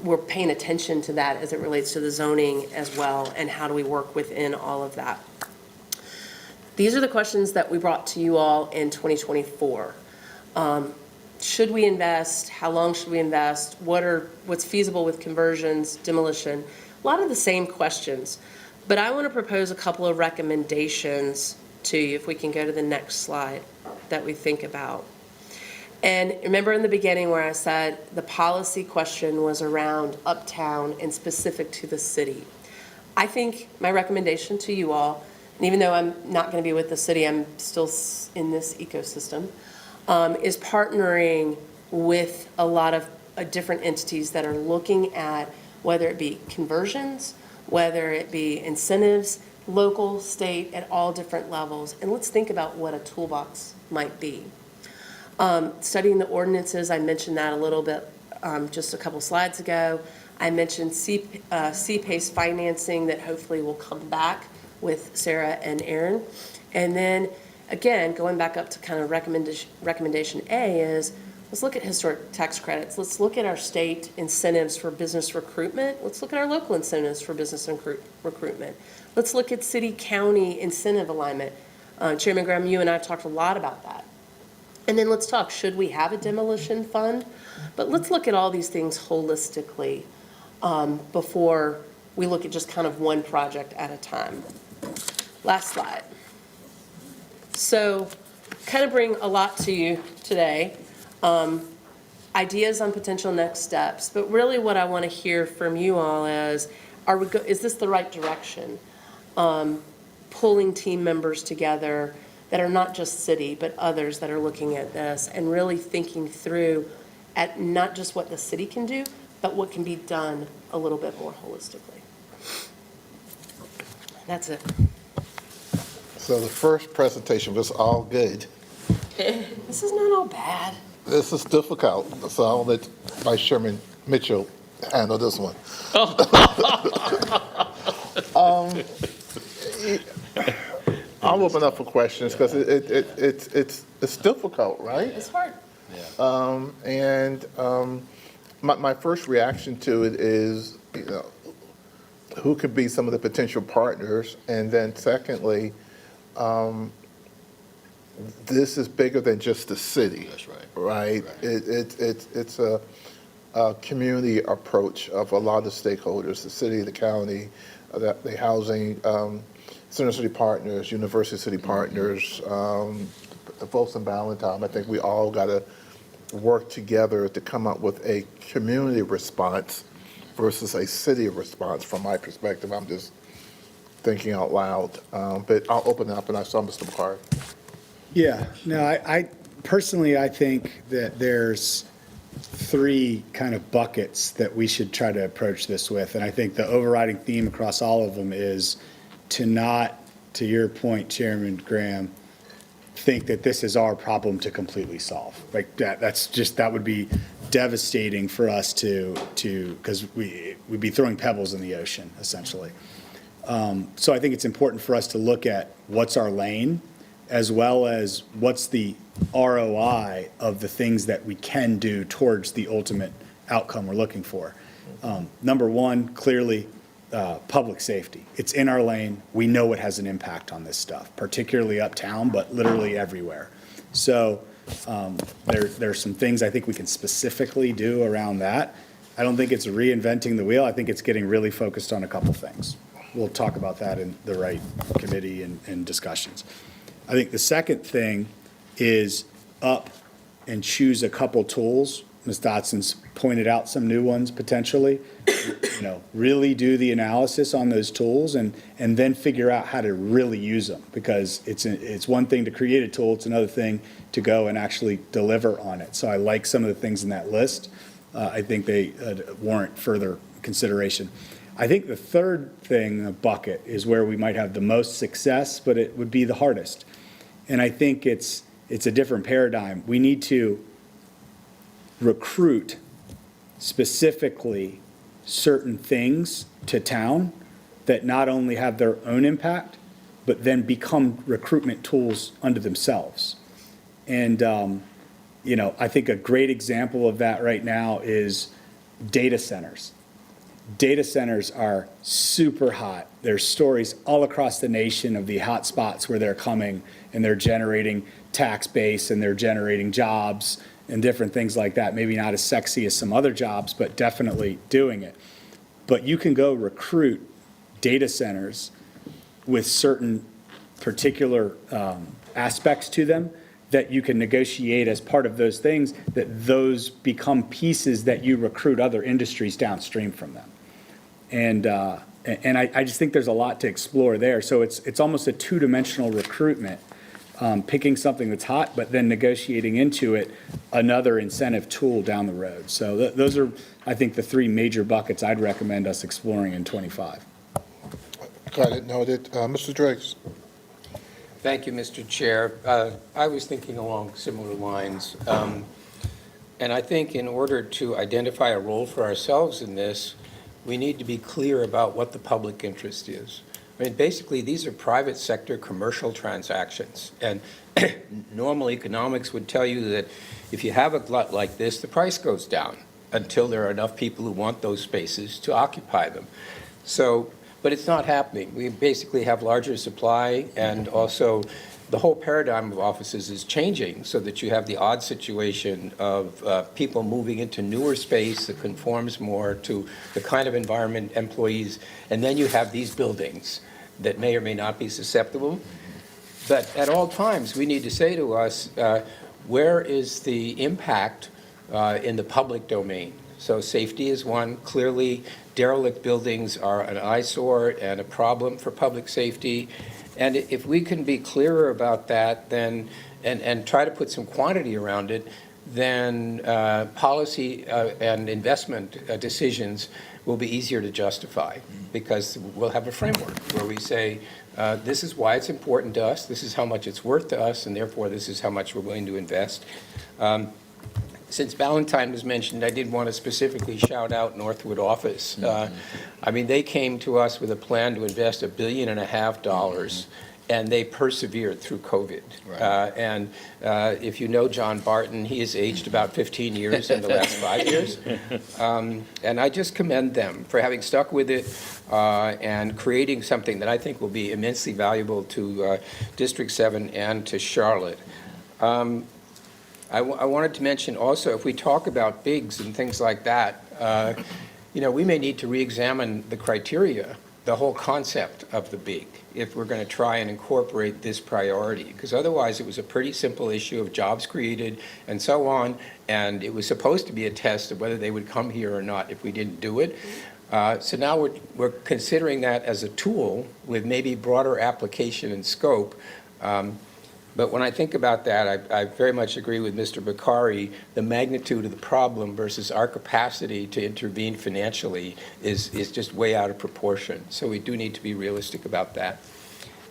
We're paying attention to that as it relates to the zoning as well, and how do we work within all of that. These are the questions that we brought to you all in 2024. Should we invest? How long should we invest? What's feasible with conversions, demolition? A lot of the same questions. But I want to propose a couple of recommendations to you, if we can go to the next slide, that we think about. And remember in the beginning where I said the policy question was around uptown and specific to the city. I think my recommendation to you all, and even though I'm not going to be with the city, I'm still in this ecosystem, is partnering with a lot of different entities that are looking at whether it be conversions, whether it be incentives, local, state, at all different levels. And let's think about what a toolbox might be. Studying the ordinances, I mentioned that a little bit just a couple slides ago. I mentioned C-PACE financing that hopefully will come back with Sarah and Aaron. And then again, going back up to kind of recommendation A is, let's look at historic tax credits. Let's look at our state incentives for business recruitment. Let's look at our local incentives for business recruitment. Let's look at city-county incentive alignment. Chairman Graham, you and I talked a lot about that. And then let's talk, should we have a demolition fund? But let's look at all these things holistically before we look at just kind of one project at a time. Last slide. So kind of bring a lot to you today. Ideas on potential next steps, but really what I want to hear from you all is, is this the right direction? Pulling team members together that are not just city, but others that are looking at this and really thinking through at not just what the city can do, but what can be done a little bit more holistically. That's it. So the first presentation was all good. This is not all bad. This is difficult, so I'll let Vice Chairman Mitchell handle this one. I'll open up for questions because it's difficult, right? It's hard. My first reaction to it is, who could be some of the potential partners? And then secondly, this is bigger than just the city. That's right. Right? It's a community approach of a lot of stakeholders, the city, the county, the housing, Center City Partners, University City Partners, folks in Ballantyne. I think we all got to work together to come up with a community response versus a city response. From my perspective, I'm just thinking out loud. But I'll open it up, and I saw Mr. McCarty. Yeah, no, I personally, I think that there's three kind of buckets that we should try to approach this with. And I think the overriding theme across all of them is to not, to your point, Chairman Graham, think that this is our problem to completely solve. Like that would be devastating for us because we'd be throwing pebbles in the ocean, essentially. So I think it's important for us to look at what's our lane, as well as what's the ROI of the things that we can do towards the ultimate outcome we're looking for. Number one, clearly, public safety. It's in our lane. We know it has an impact on this stuff, particularly uptown, but literally everywhere. So there's some things I think we can specifically do around that. I don't think it's reinventing the wheel. I think it's getting really focused on a couple things. We'll talk about that in the right committee and discussions. I think the second thing is up and choose a couple tools. Ms. Dotson's pointed out some new ones potentially. Really do the analysis on those tools and then figure out how to really use them, because it's one thing to create a tool, it's another thing to go and actually deliver on it. So I like some of the things in that list. I think they warrant further consideration. I think the third thing, the bucket, is where we might have the most success, but it would be the hardest. And I think it's a different paradigm. We need to recruit specifically certain things to town that not only have their own impact, but then become recruitment tools unto themselves. And, I think a great example of that right now is data centers. Data centers are super hot. There's stories all across the nation of the hot spots where they're coming and they're generating tax base and they're generating jobs and different things like that. Maybe not as sexy as some other jobs, but definitely doing it. But you can go recruit data centers with certain particular aspects to them that you can negotiate as part of those things, that those become pieces that you recruit other industries downstream from them. And I just think there's a lot to explore there. So it's almost a two-dimensional recruitment, picking something that's hot, but then negotiating into it another incentive tool down the road. So those are, I think, the three major buckets I'd recommend us exploring in '25. Got it, noted. Mr. Driggs. Thank you, Mr. Chair. I was thinking along similar lines. And I think in order to identify a role for ourselves in this, we need to be clear about what the public interest is. I mean, basically, these are private sector commercial transactions. And normal economics would tell you that if you have a glut like this, the price goes down until there are enough people who want those spaces to occupy them. So, but it's not happening. We basically have larger supply, and also the whole paradigm of offices is changing so that you have the odd situation of people moving into newer space that conforms more to the kind of environment employees, and then you have these buildings that may or may not be susceptible. But at all times, we need to say to us, where is the impact in the public domain? So safety is one. Clearly, derelict buildings are an eyesore and a problem for public safety. And if we can be clearer about that, then, and try to put some quantity around it, then policy and investment decisions will be easier to justify, because we'll have a framework where we say, this is why it's important to us, this is how much it's worth to us, and therefore this is how much we're willing to invest. Since Valentine was mentioned, I did want to specifically shout out Northwood Office. I mean, they came to us with a plan to invest $1.5 billion, and they persevered through COVID. And if you know John Barton, he has aged about 15 years in the last 5 years. And I just commend them for having stuck with it and creating something that I think will be immensely valuable to District 7 and to Charlotte. I wanted to mention also, if we talk about bigs and things like that, we may need to re-examine the criteria, the whole concept of the big, if we're going to try and incorporate this priority. Because otherwise, it was a pretty simple issue of jobs created and so on, and it was supposed to be a test of whether they would come here or not if we didn't do it. So now we're considering that as a tool with maybe broader application and scope. But when I think about that, I very much agree with Mr. Bakari. The magnitude of the problem versus our capacity to intervene financially is just way out of proportion. So we do need to be realistic about that.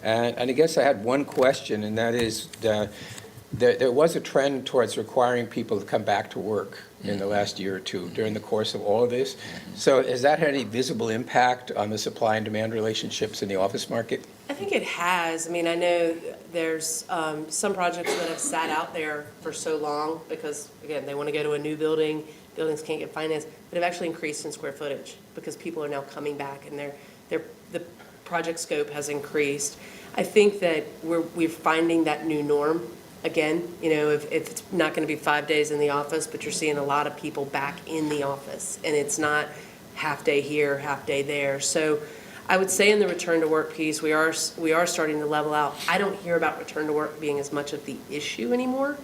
And I guess I had one question, and that is, there was a trend towards requiring people to come back to work in the last year or two during the course of all of this. So has that had any visible impact on the supply and demand relationships in the office market? I think it has. I mean, I know there's some projects that have sat out there for so long because, again, they want to go to a new building, buildings can't get financed, but have actually increased in square footage because people are now coming back and the project scope has increased. I think that we're finding that new norm again. If it's not going to be 5 days in the office, but you're seeing a lot of people back in the office, and it's not half day here, half day there. So I would say in the return to work piece, we are starting to level out. I don't hear about return to work being as much of the issue anymore.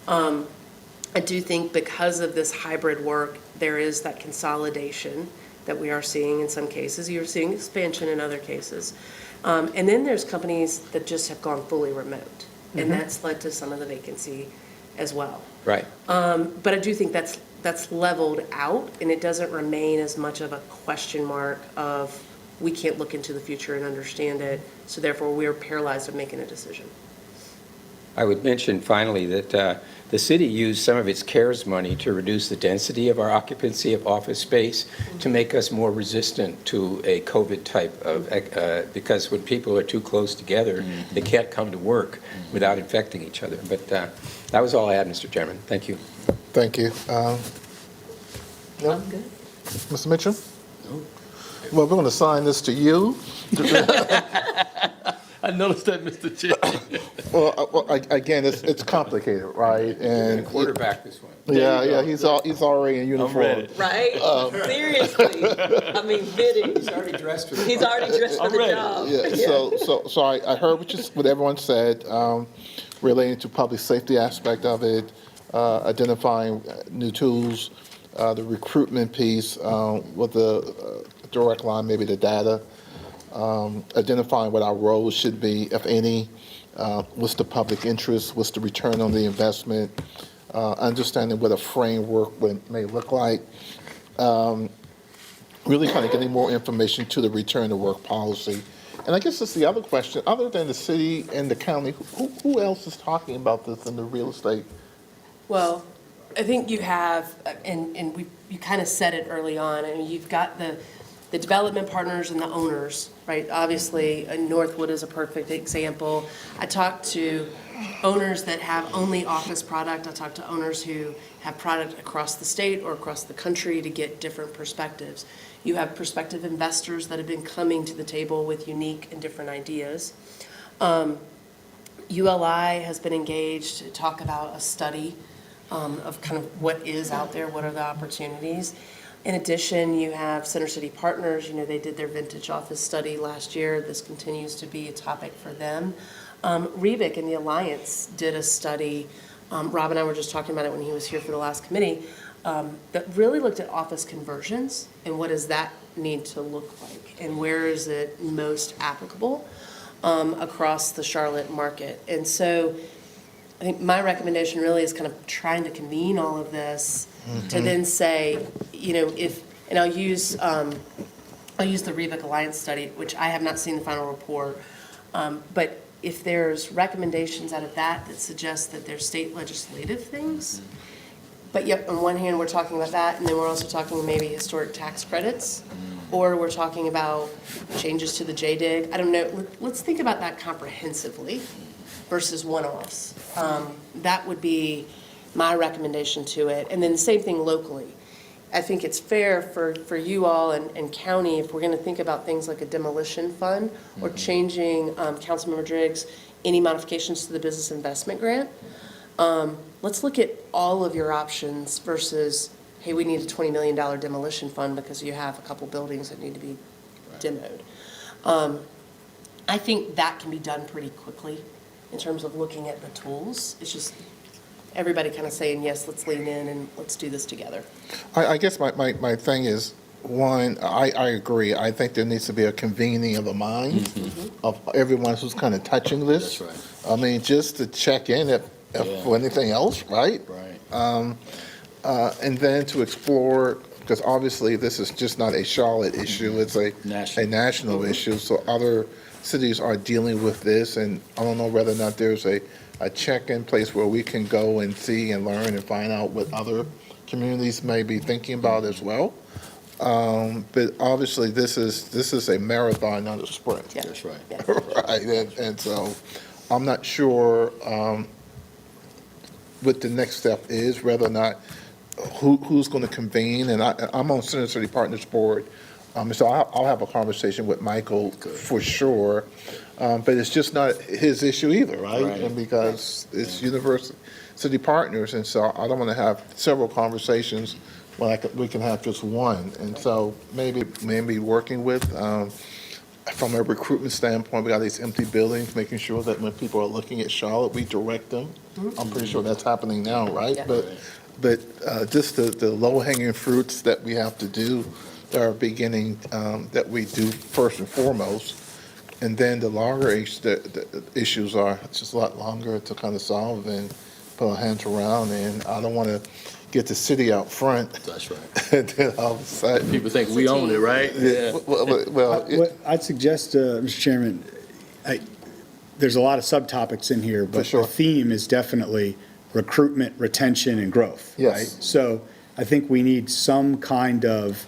I do think because of this hybrid work, there is that consolidation that we are seeing in some cases. You're seeing expansion in other cases. And then there's companies that just have gone fully remote, and that's led to some of the vacancy as well. Right. But I do think that's leveled out, and it doesn't remain as much of a question mark of we can't look into the future and understand it, so therefore we're paralyzed of making a decision. I would mention finally that the city used some of its CARES money to reduce the density of our occupancy of office space to make us more resistant to a COVID type of, because when people are too close together, they can't come to work without infecting each other. But that was all I had, Mr. Chairman. Thank you. Thank you. No? I'm good. Mr. Mitchell? No. Well, we're going to assign this to you. I noticed that, Mr. Chair. Well, again, it's complicated, right? And quarterback this one. Yeah, he's already in uniform. I'm ready. Right? Seriously. I mean, fitting. He's already dressed for the He's already dressed for the job. Yeah. So I heard what everyone said relating to public safety aspect of it, identifying new tools, the recruitment piece with the direct line, maybe the data. Identifying what our roles should be, if any, what's the public interest, what's the return on the investment, understanding what a framework may look like, really kind of getting more information to the return to work policy. And I guess that's the other question, other than the city and the county, who else is talking about this in the real estate? Well, I think you have, and you kind of said it early on, I mean, you've got the development partners and the owners, right? Obviously, Northwood is a perfect example. I talked to owners that have only office product. I talked to owners who have product across the state or across the country to get different perspectives. You have prospective investors that have been coming to the table with unique and different ideas. ULI has been engaged to talk about a study of kind of what is out there, what are the opportunities. In addition, you have Center City Partners. You know, they did their vintage office study last year. This continues to be a topic for them. Revic and the Alliance did a study. Rob and I were just talking about it when he was here for the last committee, that really looked at office conversions and what does that need to look like and where is it most applicable across the Charlotte market. And so I think my recommendation really is kind of trying to convene all of this to then say, you know, and I'll use the Revic Alliance study, which I have not seen the final report, but if there's recommendations out of that that suggest that there's state legislative things, but yet on one hand, we're talking about that, and then we're also talking maybe historic tax credits, or we're talking about changes to the JDIG. I don't know, let's think about that comprehensively versus one-offs. That would be my recommendation to it. And then the same thing locally. I think it's fair for you all and county, if we're gonna think about things like a demolition fund or changing, Councilmember Driggs, any modifications to the business investment grant, let's look at all of your options versus, hey, we need a $20 million demolition fund because you have a couple buildings that need to be demoed. I think that can be done pretty quickly in terms of looking at the tools. It's just everybody kind of saying, yes, let's lean in and let's do this together. I guess my thing is, one, I agree. I think there needs to be a convening of the minds of everyone who's kind of touching this. That's right. I mean, just to check in if for anything else, right? Right. And then to explore, because obviously this is just not a Charlotte issue, it's a national issue. So other cities are dealing with this, and I don't know whether or not there's a check-in place where we can go and see and learn and find out what other communities may be thinking about as well. But obviously this is a marathon, not a sprint. That's right. Right, and so I'm not sure what the next step is, whether or not who's going to convene, and I'm on Center City Partners Board, so I'll have a conversation with Michael for sure, but it's just not his issue either, right? And because it's University Partners, and so I don't want to have several conversations when we can have just one, and so maybe working with, from a recruitment standpoint, we got these empty buildings, making sure that when people are looking at Charlotte, we direct them. I'm pretty sure that's happening now, right? Yeah. But just the low-hanging fruits that we have to do that are beginning, that we do first and foremost. And then the longer the issues are just a lot longer to kind of solve and put our hands around. And I don't want to get the city out front. That's right. And then all of a sudden. People think we own it, right? Yeah. Well, What I'd suggest, Mr. Chairman, there's a lot of subtopics in here, but the theme is definitely recruitment, retention, and growth. Yes. Right? So I think we need some kind of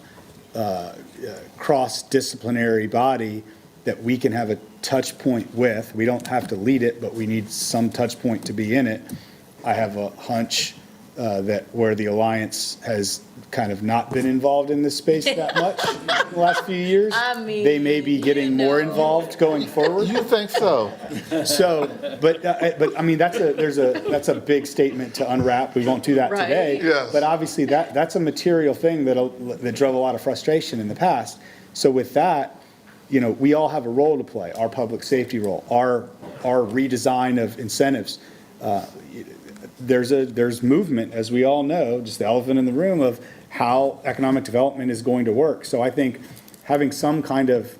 cross-disciplinary body that we can have a touch point with. We don't have to lead it, but we need some touch point to be in it. I have a hunch that where the Alliance has kind of not been involved in this space that much in the last few years, they may be getting more involved going forward. You think so? So, but I mean, that's a big statement to unwrap. We won't do that today. Yes. But obviously that material thing that drove a lot of frustration in the past. So with that, you know, we all have a role to play, our public safety role, our redesign of incentives. There's movement, as we all know, just the elephant in the room, of how economic development is going to work. So I think having some kind of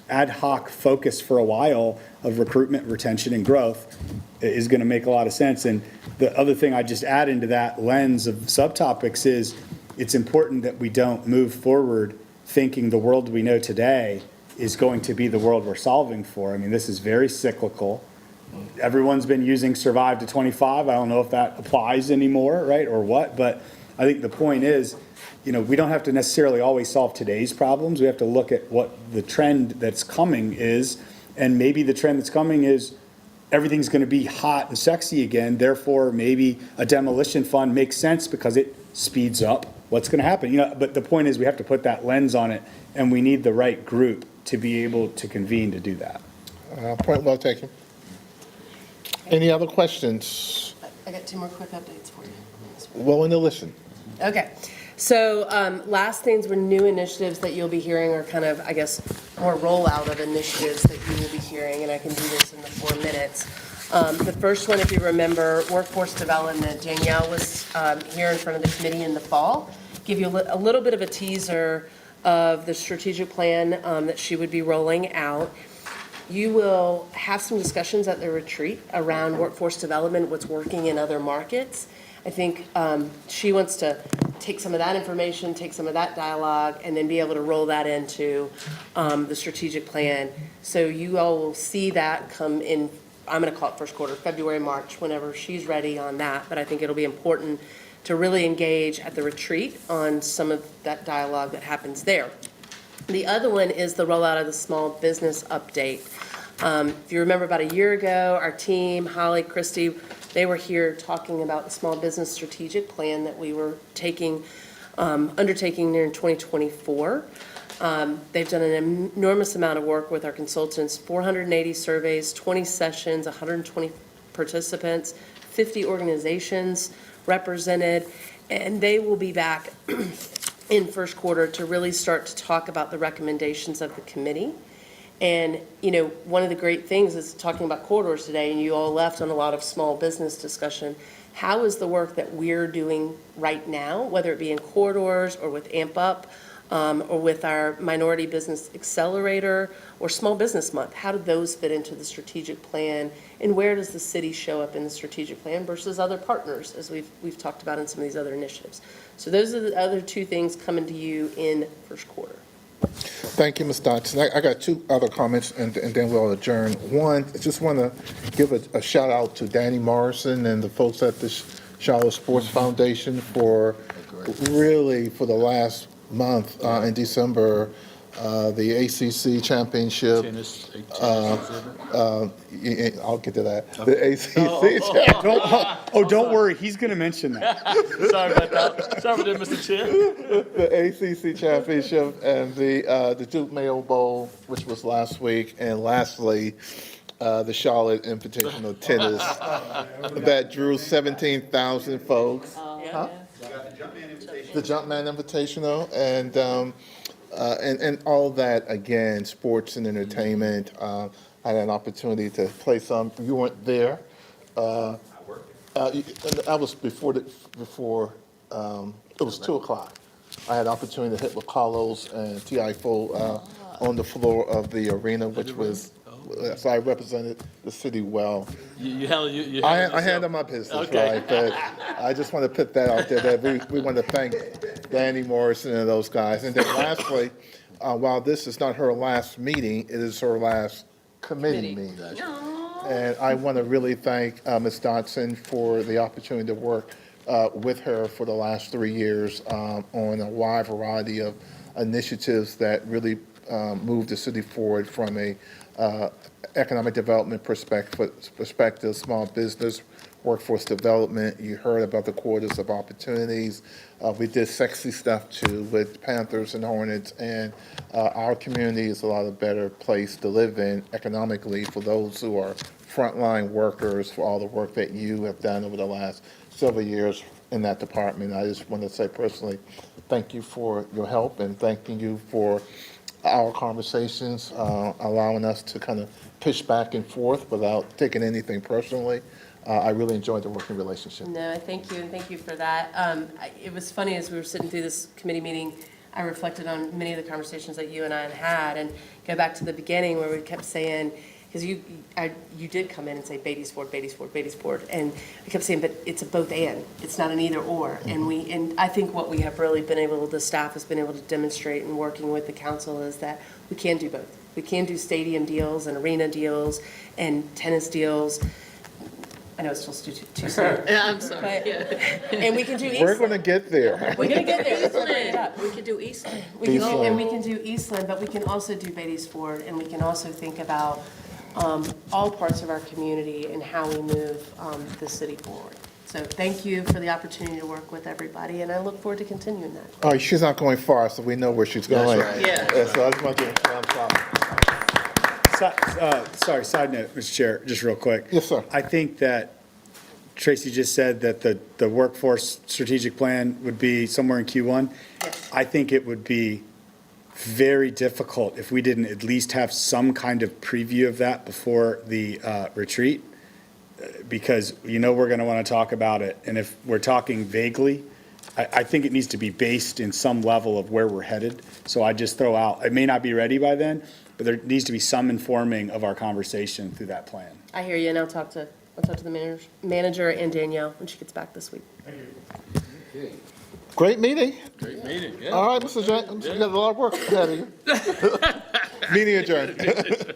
ad hoc focus for a while of recruitment, retention, and growth is going to make a lot of sense. And the other thing I just add into that lens of subtopics is it's important that we don't move forward thinking the world we know today is going to be the world we're solving for. I mean, this is very cyclical. Everyone's been using Survive to 25. I don't know if that applies anymore, right, or what, but I think the point is, we don't have to necessarily always solve today's problems. We have to look at what the trend that's coming is, and maybe the trend that's coming is everything's going to be hot and sexy again. Therefore, maybe a demolition fund makes sense because it speeds up what's going to happen. But the point is we have to put that lens on it, and we need the right group to be able to convene to do that. Point well taken. Any other questions? I got 2 more quick updates for you. Willing to listen. Okay. So last things were new initiatives that you'll be hearing, or kind of, I guess, more rollout of initiatives that you will be hearing, and I can do this in the 4 minutes. The first one, if you remember, workforce development. Danielle was here in front of the committee in the fall, give you a little bit of a teaser of the strategic plan that she would be rolling out. You will have some discussions at the retreat around workforce development, what's working in other markets. I think she wants to take some of that information, take some of that dialogue, and then be able to roll that into the strategic plan. So you all will see that come in, I'm going to call it first quarter, February, March, whenever she's ready on that. But I think it'll be important to really engage at the retreat on some of that dialogue that happens there. The other one is the rollout of the small business update. If you remember about a year ago, our team, Holly, Christy, they were here talking about the small business strategic plan that we were undertaking in 2024. They've done an enormous amount of work with our consultants, 480 surveys, 20 sessions, 120 participants, 50 organizations represented, and they will be back in first quarter to really start to talk about the recommendations of the committee. And, one of the great things is talking about corridors today, and you all left on a lot of small business discussion. How is the work that we're doing right now, whether it be in corridors or with AMP Up, or with our Minority Business Accelerator or Small Business Month, how do those fit into the strategic plan? And where does the city show up in the strategic plan versus other partners, as we've talked about in some of these other initiatives? So those are the other 2 things coming to you in first quarter. Thank you, Ms. Dodson. I got 2 other comments, and then we'll adjourn. One, I just want to give a shout out to Danny Morrison and the folks at the Charlotte Sports Foundation for really, for the last month in December, the ACC championship. I'll get to that. The ACC. Don't worry, he's going to mention that. Sorry about that. Sorry about that, Mr. Chair. The ACC championship and the Duke Mayo Bowl, which was last week, and lastly, the Charlotte Invitational Tennis that drew 17,000 folks. Huh? The Jumpman Invitational, and all that, again, sports and entertainment. I had an opportunity to play some. You weren't there. I was before, it was 2 o'clock. I had an opportunity to hit with Carlos and T.I. Fo on the floor of the arena, which was, so I represented the city well. I handle my business, okay. Right? But I just want to put that out there, that we want to thank Danny Morrison and those guys. And then lastly, while this is not her last meeting, it is her last committee meeting. And I want to really thank Ms. Dodson for the opportunity to work with her for the last 3 years on a wide variety of initiatives that really moved the city forward from a economic development perspective, small business, workforce development. You heard about the corridors of opportunities. We did sexy stuff too with Panthers and Hornets, and our community is a lot better place to live in economically for those who are frontline workers, for all the work that you have done over the last several years in that department. I just want to say personally, thank you for your help, and thanking you for our conversations, allowing us to kind of push back and forth without taking anything personally. I really enjoyed the working relationship. No, thank you, and thank you for that. It was funny, as we were sitting through this committee meeting, I reflected on many of the conversations that you and I had, and go back to the beginning where we kept saying, because you did come in and say Beatty's Ford, Beatty's Ford, Beatty's Ford, and I kept saying, but it's a both and, it's not an either or. And I think what we have really been able, the staff has been able to demonstrate in working with the council is that we can do both. We can do stadium deals and arena deals and tennis deals. I know it's still too soon. Yeah, I'm sorry. But- Yeah. And we can do We're Eastland. gonna get there. We're gonna get there. Let's Eastland. bring it up. We could do Eastland. We can, Eastland. and we can do Eastland, but we can also do Beatty's Ford, and we can also think about all parts of our community and how we move the city forward. So thank you for the opportunity to work with everybody, and I look forward to continuing that. Oh, she's not going far, so we know where she's going. right. Yeah. So I just want to give a shout out. Sorry, side note, Mr. Chair, just real quick. Yes, sir. I think that Tracy just said that the workforce strategic plan would be somewhere in Q1. Yes. I think it would be very difficult if we didn't at least have some kind of preview of that before the retreat, because we're going to want to talk about it. And if we're talking vaguely, I think it needs to be based in some level of where we're headed. So I just throw out, it may not be ready by then, but there needs to be some informing of our conversation through that plan. I hear you, and I'll talk to the manager and Danielle when she gets back this week. Great meeting. Great meeting, yeah. All right, Mr. Jenkins, you got a lot of work ahead of you. Meeting adjourned.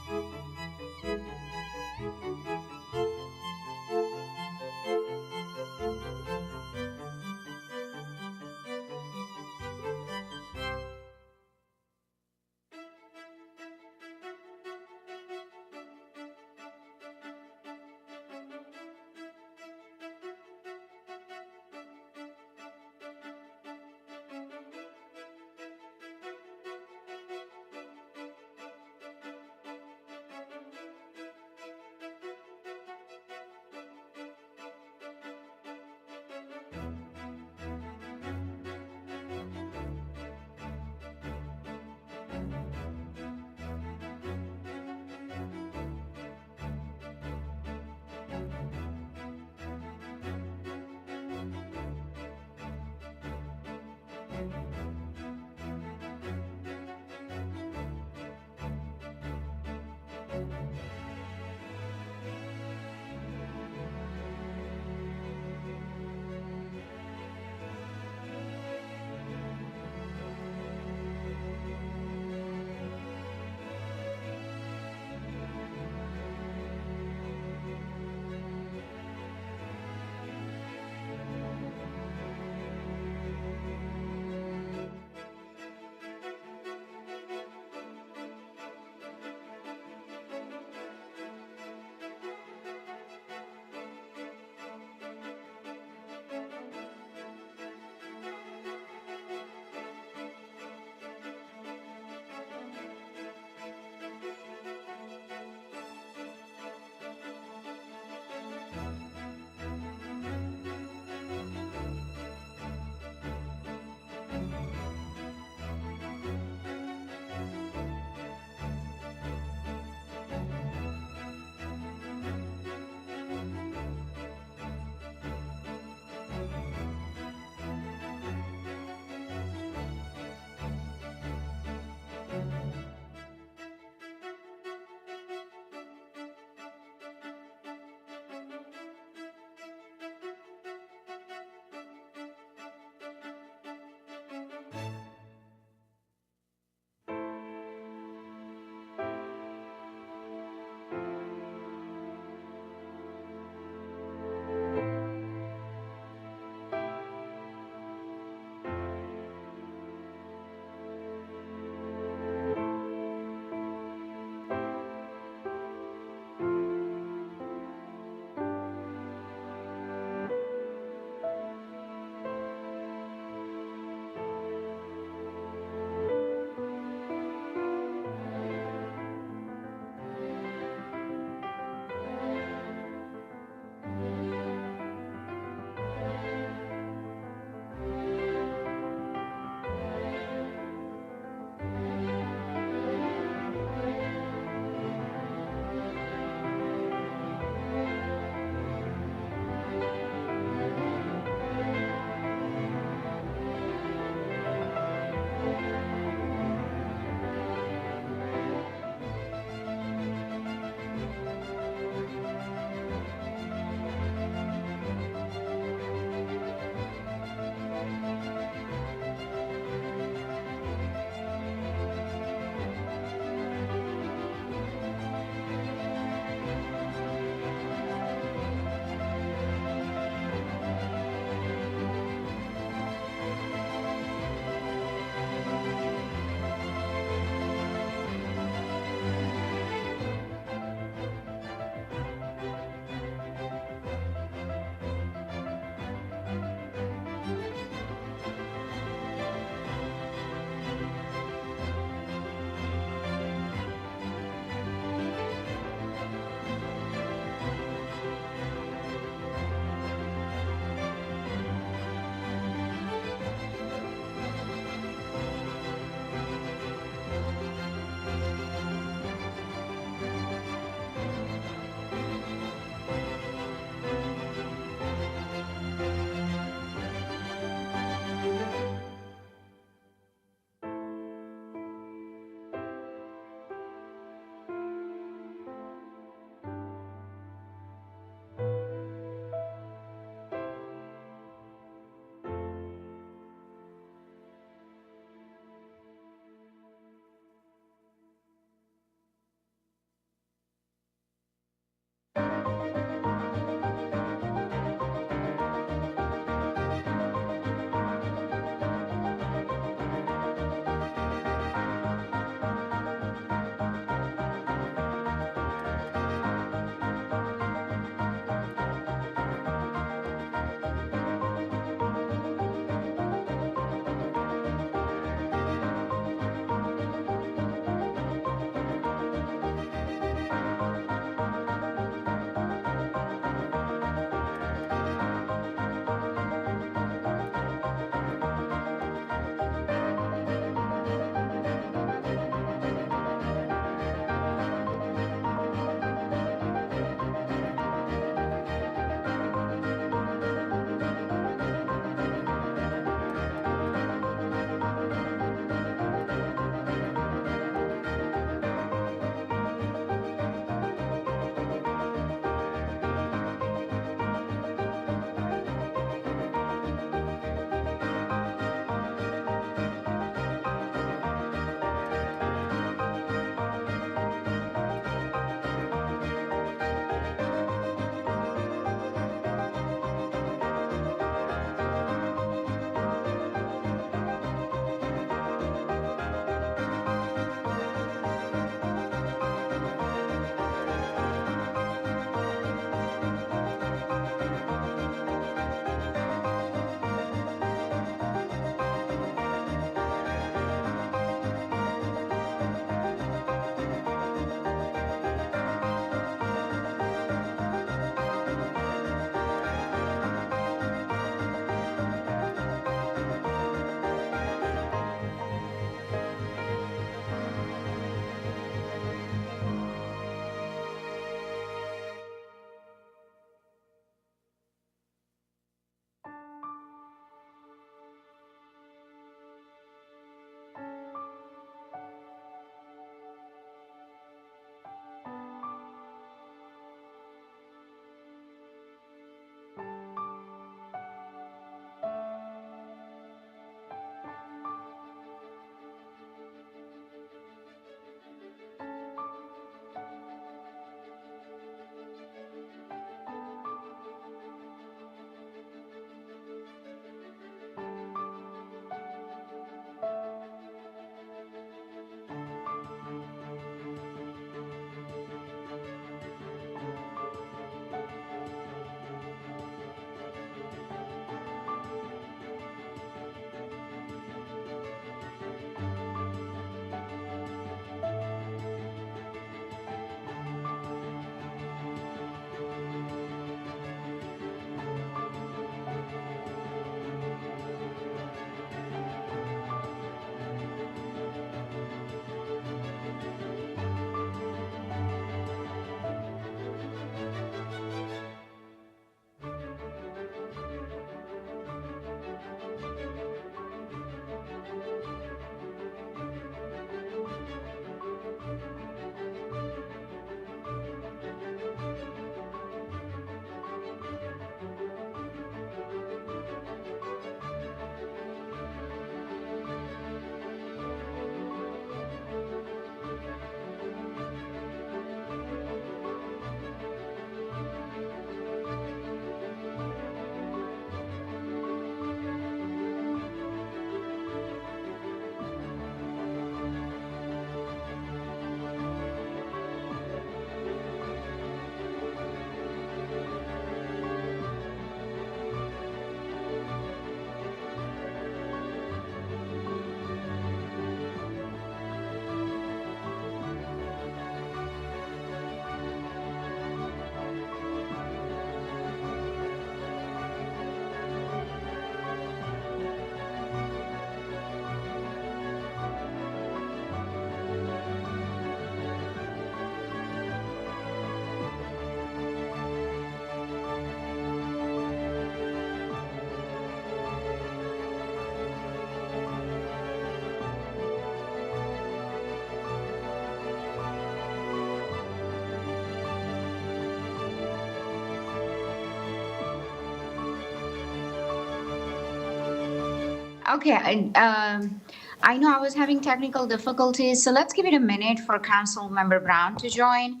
Okay, I know I was having technical difficulties, so let's give it a minute for Council Member Brown to join.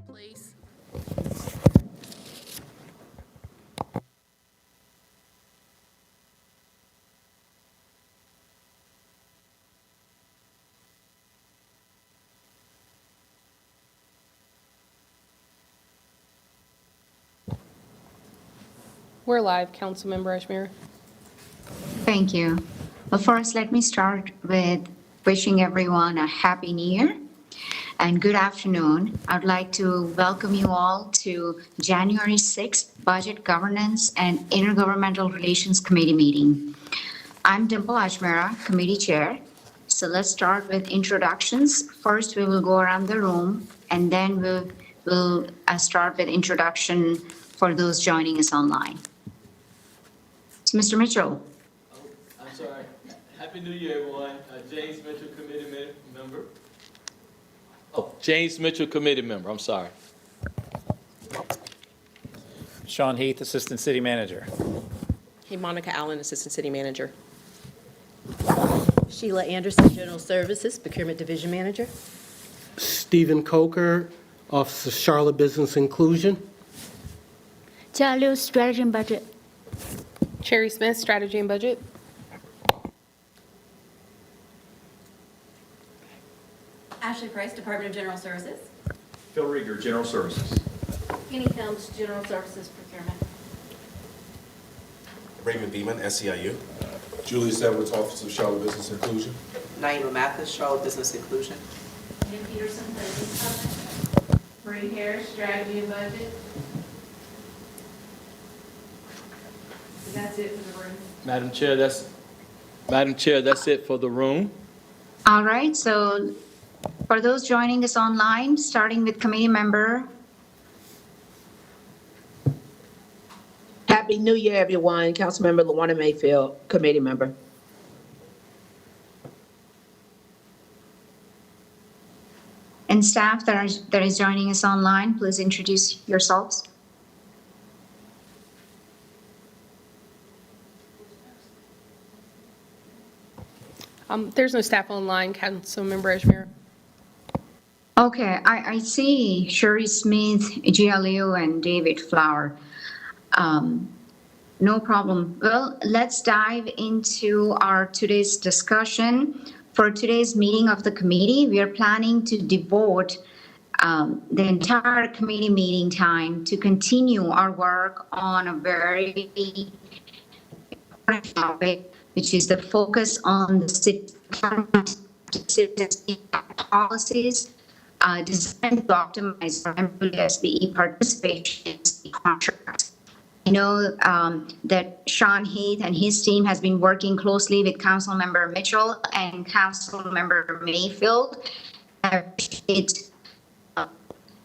Please. We're live, Councilmember Ashmira. Thank you. Well, first, let me start with wishing everyone a Happy New Year and good afternoon. I'd like to welcome you all to January 6th Budget Governance and Intergovernmental Relations Committee meeting. I'm Dimple Ajmera, Committee Chair. So let's start with introductions. First, we will go around the room, and then we'll start with introduction for those joining us online. So, Mr. Mitchell. I'm sorry. Happy New Year, everyone. James Mitchell, committee member. Oh, James Mitchell, committee member. I'm sorry. Sean Heath, Assistant City Manager. Hey, Monica Allen, Assistant City Manager. Sheila Anderson, General Services, Procurement Division Manager. Stephen Coker, Office of Charlotte Business Inclusion. Liu, Strategy and Budget. Cherry Smith, Strategy and Budget. Ashley Price, Department of General Services. Phil Rieger, General Services. Kenny Films, General Services Procurement. Raymond Beeman, SEIU. Julius Edwards, Office of Charlotte Business Inclusion. Naima Mathis, Charlotte Business Inclusion. Jim Peterson, Business Development. Marie Harris, Strategy and Budget. And that's it for the room. Madam Chair, that's it for the room. All right, so for those joining us online, starting with committee member. Happy New Year, everyone. Councilmember LaWanda Mayfield, committee member. And staff that is joining us online, please introduce yourselves. There's no staff online, Councilmember Ashmira. Okay, I see Sherry Smith, Gia Liu, and David Flower. No problem. Well, let's dive into our today's discussion. For today's meeting of the committee, we are planning to devote the entire committee meeting time to continue our work on a very important topic, which is the focus on the citizen policies designed to optimize our employee SBE participation in contracts. I know that Sean Heath and his team has been working closely with Councilmember Mitchell and Councilmember Mayfield. I appreciate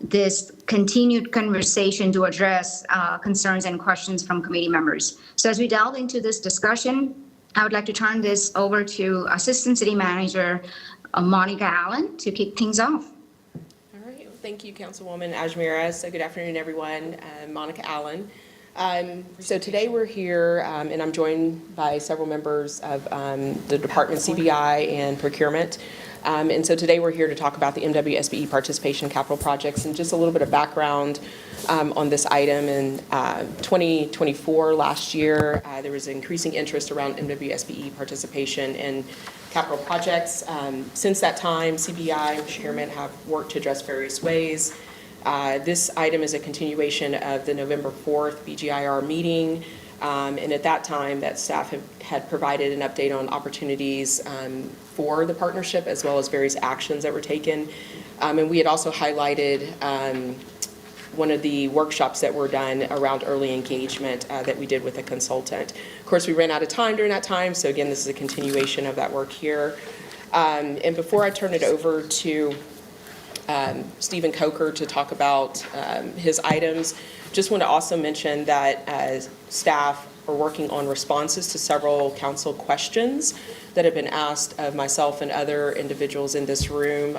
this continued conversation to address concerns and questions from committee members. So as we delve into this discussion, I would like to turn this over to Assistant City Manager Monica Allen to kick things off. All right. Well, thank you, Councilwoman Ajmira. So good afternoon, everyone. Monica Allen. So today we're here, and I'm joined by several members of the Department CBI and Procurement. And so today we're here to talk about the MWSBE participation capital projects and just a little bit of background on this item. In 2024, last year, there was increasing interest around MWSBE participation in capital projects. Since that time, CBI and Chairman have worked to address various ways. This item is a continuation of the November 4th BGIR meeting. And at that time, that staff had provided an update on opportunities for the partnership as well as various actions that were taken. And we had also highlighted one of the workshops that were done around early engagement that we did with a consultant. Of course, we ran out of time during that time, so again, this is a continuation of that work here. And before I turn it over to Stephen Coker to talk about his items, just want to also mention that staff are working on responses to several council questions that have been asked of myself and other individuals in this room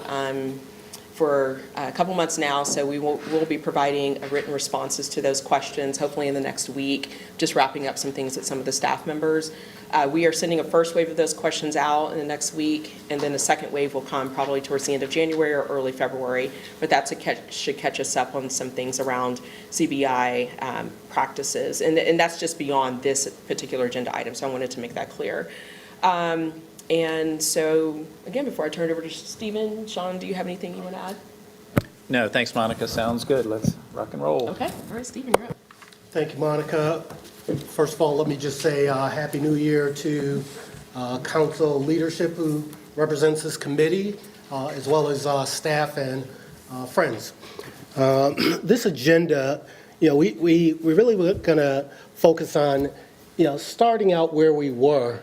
for a couple months now. So we'll be providing written responses to those questions, hopefully in the next week, just wrapping up some things that some of the staff members. We are sending a first wave of those questions out in the next week, and then the second wave will come probably towards the end of January or early February, but that should catch us up on some things around CBI practices, and that's just beyond this particular agenda item, so I wanted to make that clear. And so, again, before I turn it over to Stephen, Sean, do you have anything you want to add? No, thanks, Monica. Sounds good. Let's rock and roll. Okay, all right, Stephen, you're up. Thank you, Monica. First of all, let me just say Happy New Year to council leadership who represents this committee, as well as staff and friends. This agenda, we really were going to focus on, starting out where we were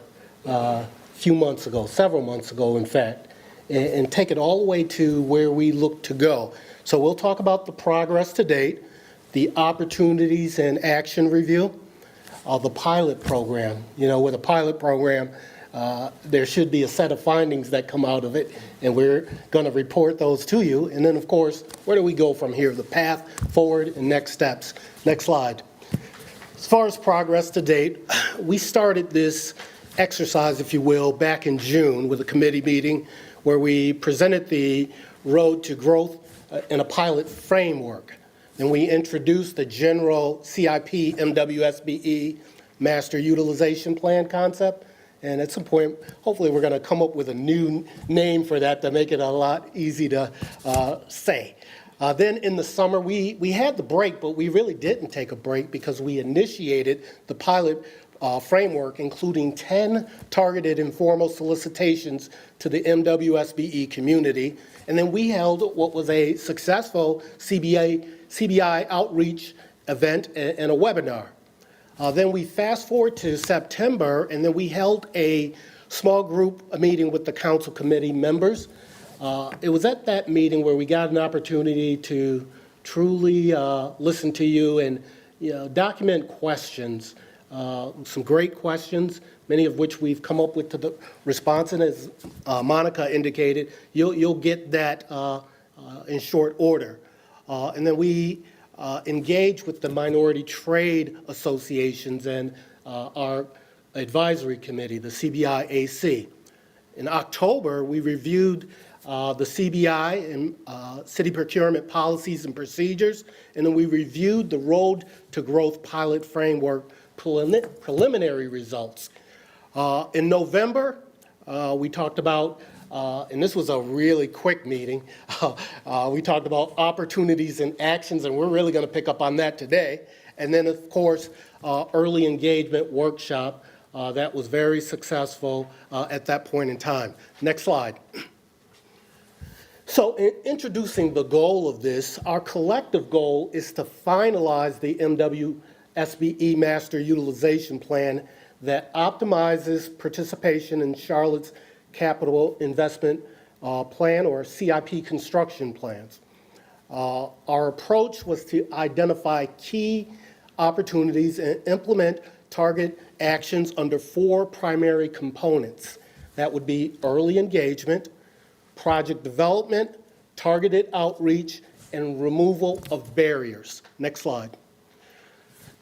few months ago, several months ago, in fact, and take it all the way to where we look to go. So we'll talk about the progress to date, the opportunities and action review, the pilot program. With a pilot program, there should be a set of findings that come out of it, and we're going to report those to you. And then, of course, where do we go from here? The path forward and next steps. Next slide. As far as progress to date, we started this exercise, if you will, back in June with a committee meeting where we presented the road to growth in a pilot framework. Then we introduced the general CIP MWSBE master utilization plan concept. And at some point, hopefully we're going to come up with a new name for that to make it a lot easy to say. Then in the summer, we had the break, but we really didn't take a break because we initiated the pilot framework, including 10 targeted informal solicitations to the MWSBE community. And then we held what was a successful CBI outreach event and a webinar. Then we fast forward to September, and then we held a small group meeting with the council committee members. It was at that meeting where we got an opportunity to truly listen to you and document questions. Some great questions, many of which we've come up with to the response, and as Monica indicated, you'll get that in short order. And then we engage with the minority trade associations and our advisory committee, the CBI-AC. In October, we reviewed the CBI and city procurement policies and procedures, and then we reviewed the Road to Growth pilot framework preliminary results. In November, we talked about, and this was a really quick meeting, we talked about opportunities and actions, and we're really going to pick up on that today. And then, of course, early engagement workshop that was very successful at that point in time. Next slide. So in introducing the goal of this, our collective goal is to finalize the MWSBE Master Utilization Plan that optimizes participation in Charlotte's Capital Investment Plan, or CIP construction plans. Our approach was to identify key opportunities and implement target actions under 4 primary components. That would be early engagement, project development, targeted outreach, and removal of barriers. Next slide.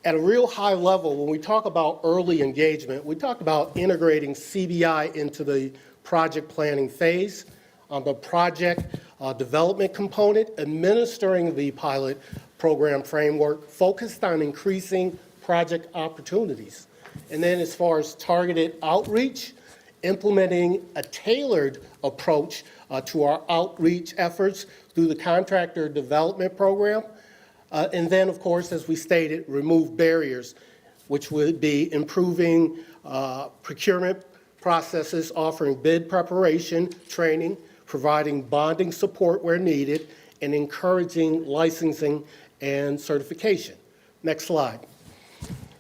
At a real high level, when we talk about early engagement, we talk about integrating CBI into the project planning phase. on the project development component, administering the pilot program framework, focused on increasing project opportunities. And then as far as targeted outreach, implementing a tailored approach to our outreach efforts through the contractor development program. And then, of course, as we stated, remove barriers, which would be improving procurement processes, offering bid preparation, training, providing bonding support where needed, and encouraging licensing and certification. Next slide.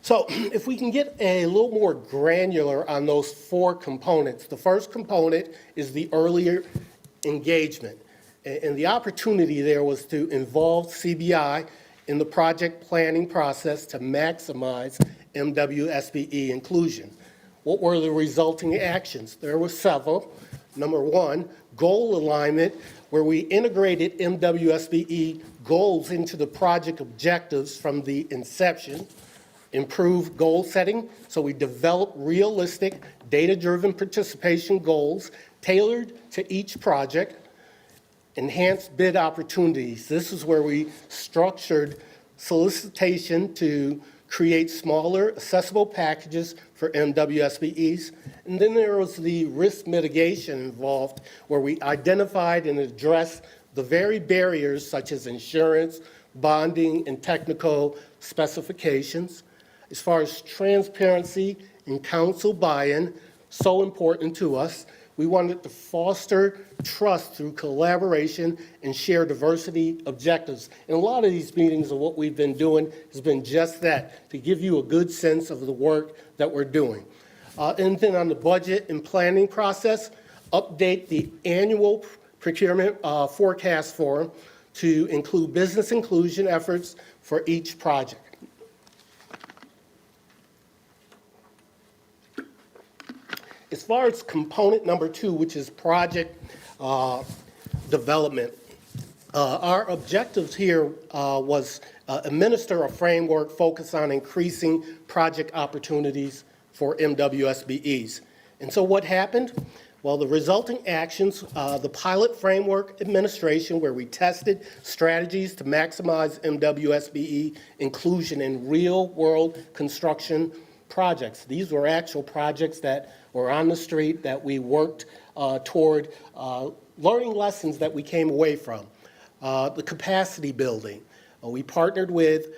So if we can get a little more granular on those 4 components. The first component is the earlier engagement. And the opportunity there was to involve CBI in the project planning process to maximize MWSBE inclusion. What were the resulting actions? There were several. Number 1, goal alignment, where we integrated MWSBE goals into the project objectives from the inception. Improve goal setting, so we develop realistic, data-driven participation goals tailored to each project. Enhanced bid opportunities. This is where we structured solicitation to create smaller, accessible packages for MWSBEs. And then there was the risk mitigation involved, where we identified and addressed the very barriers such as insurance, bonding, and technical specifications. As far as transparency and council buy-in, so important to us. We wanted to foster trust through collaboration and share diversity objectives. And a lot of these meetings and what we've been doing has been just that, to give you a good sense of the work that we're doing. And then on the budget and planning process, update the annual procurement forecast form to include business inclusion efforts for each project. As far as component number 2, which is project development, our objectives here was administer a framework focused on increasing project opportunities for MWSBEs. And so what happened? Well, the resulting actions, the pilot framework administration, where we tested strategies to maximize MWSBE inclusion in real-world construction projects. These were actual projects that were on the street that we worked toward learning lessons that we came away from. The capacity building. We partnered with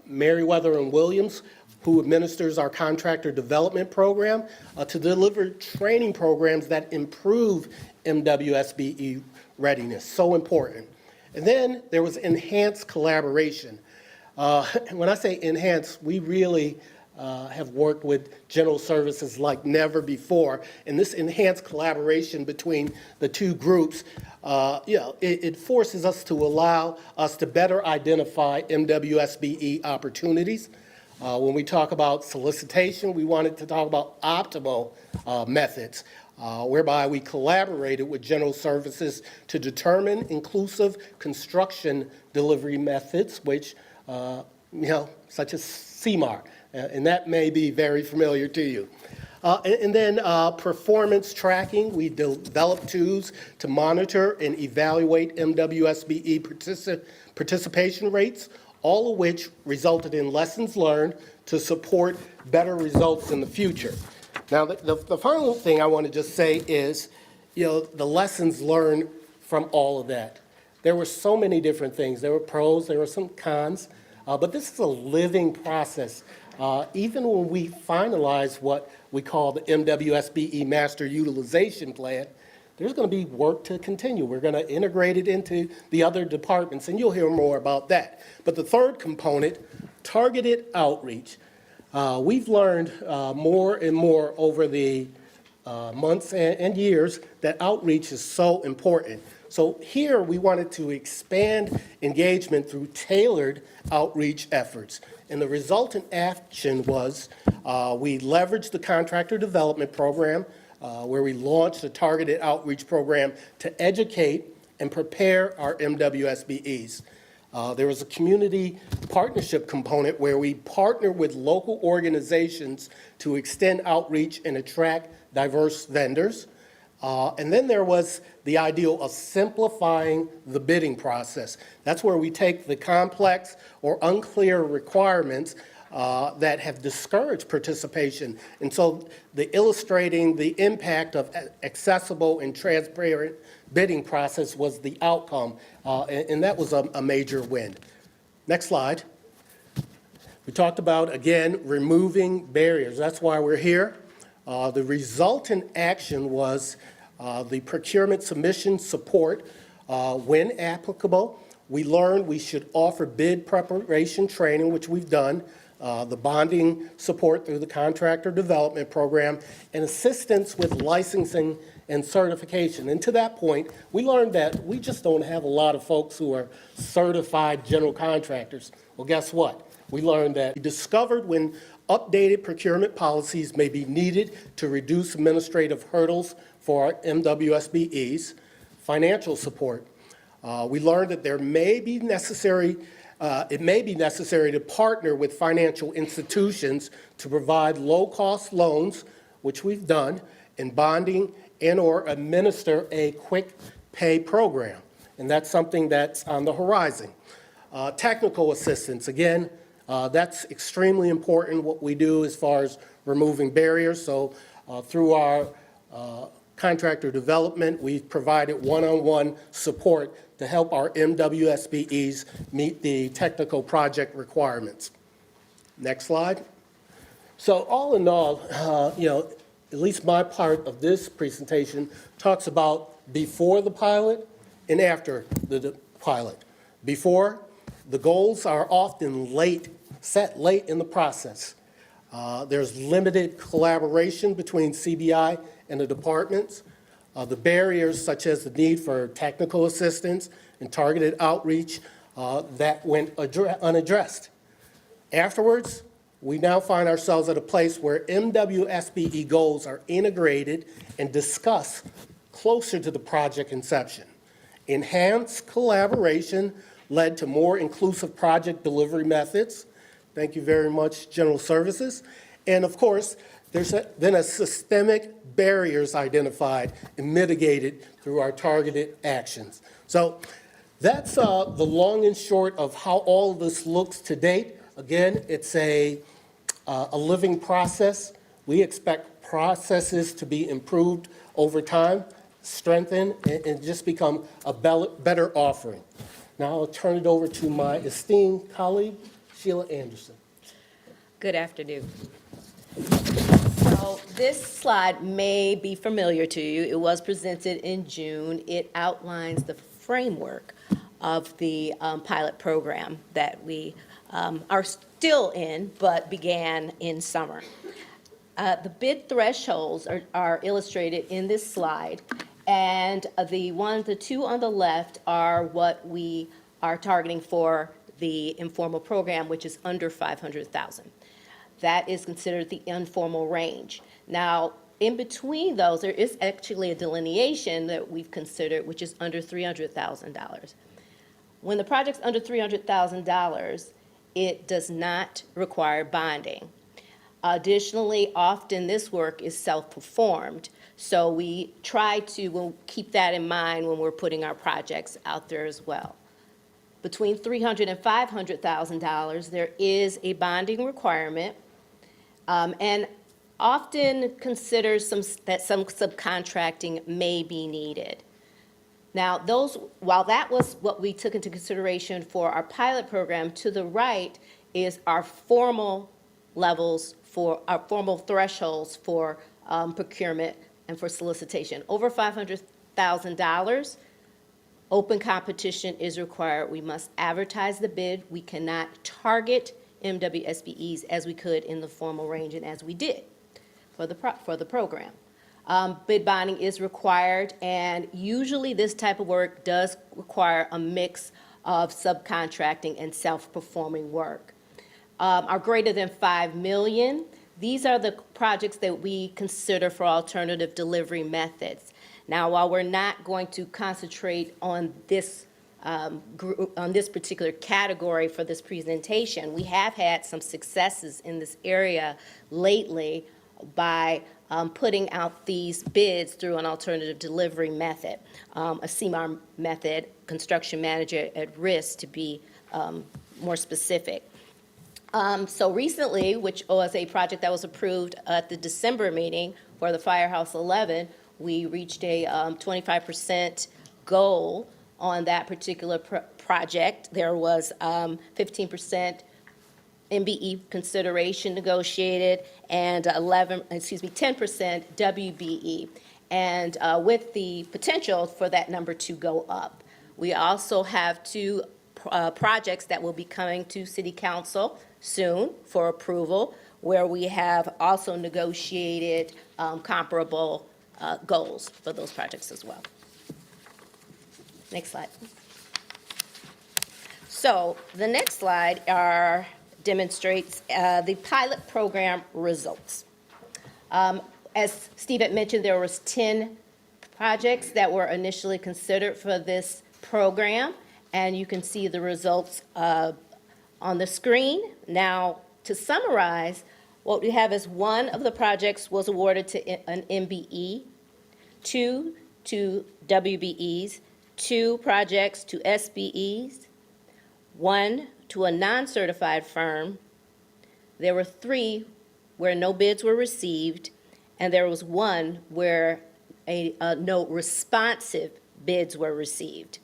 Meriwether and Williams, who administers our contractor development program, to deliver training programs that improve MWSBE readiness. So important. And then there was enhanced collaboration. When I say enhanced, we really have worked with general services like never before. And this enhanced collaboration between the 2 groups, it forces us to allow us to better identify MWSBE opportunities. When we talk about solicitation, we wanted to talk about optimal methods, whereby we collaborated with general services to determine inclusive construction delivery methods, which, such as CMAR. And that may be very familiar to you. And then performance tracking. We developed tools to monitor and evaluate MWSBE participation rates, all of which resulted in lessons learned to support better results in the future. Now, the final thing I want to just say is, the lessons learned from all of that. There were so many different things. There were pros, there were some cons, but this is a living process. Even when we finalize what we call the MWSBE Master Utilization Plan, there's going to be work to continue. We're going to integrate it into the other departments, and you'll hear more about that. But the third component, targeted outreach. We've learned more and more over the months and years that outreach is so important. So here we wanted to expand engagement through tailored outreach efforts. And the resultant action was we leveraged the contractor development program, where we launched a targeted outreach program to educate and prepare our MWSBEs. There was a community partnership component where we partner with local organizations to extend outreach and attract diverse vendors. And then there was the ideal of simplifying the bidding process. That's where we take the complex or unclear requirements that have discouraged participation. And so illustrating the impact of accessible and transparent bidding process was the outcome, and that was a major win. Next slide. We talked about, again, removing barriers. That's why we're here. The resultant action was the procurement submission support. When applicable, we learned we should offer bid preparation training, which we've done, the bonding support through the contractor development program, and assistance with licensing and certification. And to that point, we learned that we just don't have a lot of folks who are certified general contractors. Well, guess what? We learned that we discovered when updated procurement policies may be needed to reduce administrative hurdles for our MWSBEs, financial support. We learned that it may be necessary to partner with financial institutions to provide low-cost loans, which we've done, in bonding and/or administer a quick pay program. And that's something that's on the horizon. Technical assistance, again, that's extremely important, what we do as far as removing barriers. So through our contractor development, we've provided one-on-one support to help our MWSBEs meet the technical project requirements. Next slide. So all in all, at least my part of this presentation talks about before the pilot and after the pilot. Before, the goals are often set late in the process. There's limited collaboration between CBI and the departments. The barriers, such as the need for technical assistance and targeted outreach, that went unaddressed. Afterwards, we now find ourselves at a place where MWSBE goals are integrated and discussed closer to the project inception. Enhanced collaboration led to more inclusive project delivery methods. Thank you very much, General Services. And of course, there's been a systemic barriers identified and mitigated through our targeted actions. So that's the long and short of how all of this looks to date. Again, it's a living process. We expect processes to be improved over time, strengthened, and just become a better offering. Now I'll turn it over to my esteemed colleague, Sheila Anderson. Good afternoon. So this slide may be familiar to you. It was presented in June. It outlines the framework of the pilot program that we are still in, but began in summer. The bid thresholds are illustrated in this slide, and the two on the left are what we are targeting for the informal program, which is under 500,000. That is considered the informal range. Now, in between those, there is actually a delineation that we've considered, which is under $300,000. When the project's under $300,000, it does not require bonding. Additionally, often this work is self-performed, so we try to keep that in mind when we're putting our projects out there as well. Between $300,000 and $500,000, there is a bonding requirement, and often considers that some subcontracting may be needed. Now, while that was what we took into consideration for our pilot program, to the right is our formal levels for our formal thresholds for procurement and for solicitation. Over $500,000, open competition is required. We must advertise the bid. We cannot target MWSBEs as we could in the formal range and as we did for the program. Bid bonding is required, and usually this type of work does require a mix of subcontracting and self-performing work. Our greater than $5 million, these are the projects that we consider for alternative delivery methods. Now, while we're not going to concentrate on this on this particular category for this presentation, we have had some successes in this area lately by putting out these bids through an alternative delivery method, a CMAR method, construction manager at risk to be more specific. So recently, which was a project that was approved at the December meeting for the Firehouse 11, we reached a 25% goal on that particular project. There was 15% MBE consideration negotiated and 10% WBE, and with the potential for that number to go up. We also have two projects that will be coming to City Council soon for approval, where we have also negotiated comparable goals for those projects as well. Next slide. So the next slide demonstrates the pilot program results. As Steve had mentioned, there was 10 projects that were initially considered for this program, and you can see the results on the screen. Now, to summarize, what we have is one of the projects was awarded to an MBE, 2 to WBEs, 2 projects to SBEs, 1 to a non-certified firm. There were 3 where no bids were received, and there was 1 where no responsive bids were received.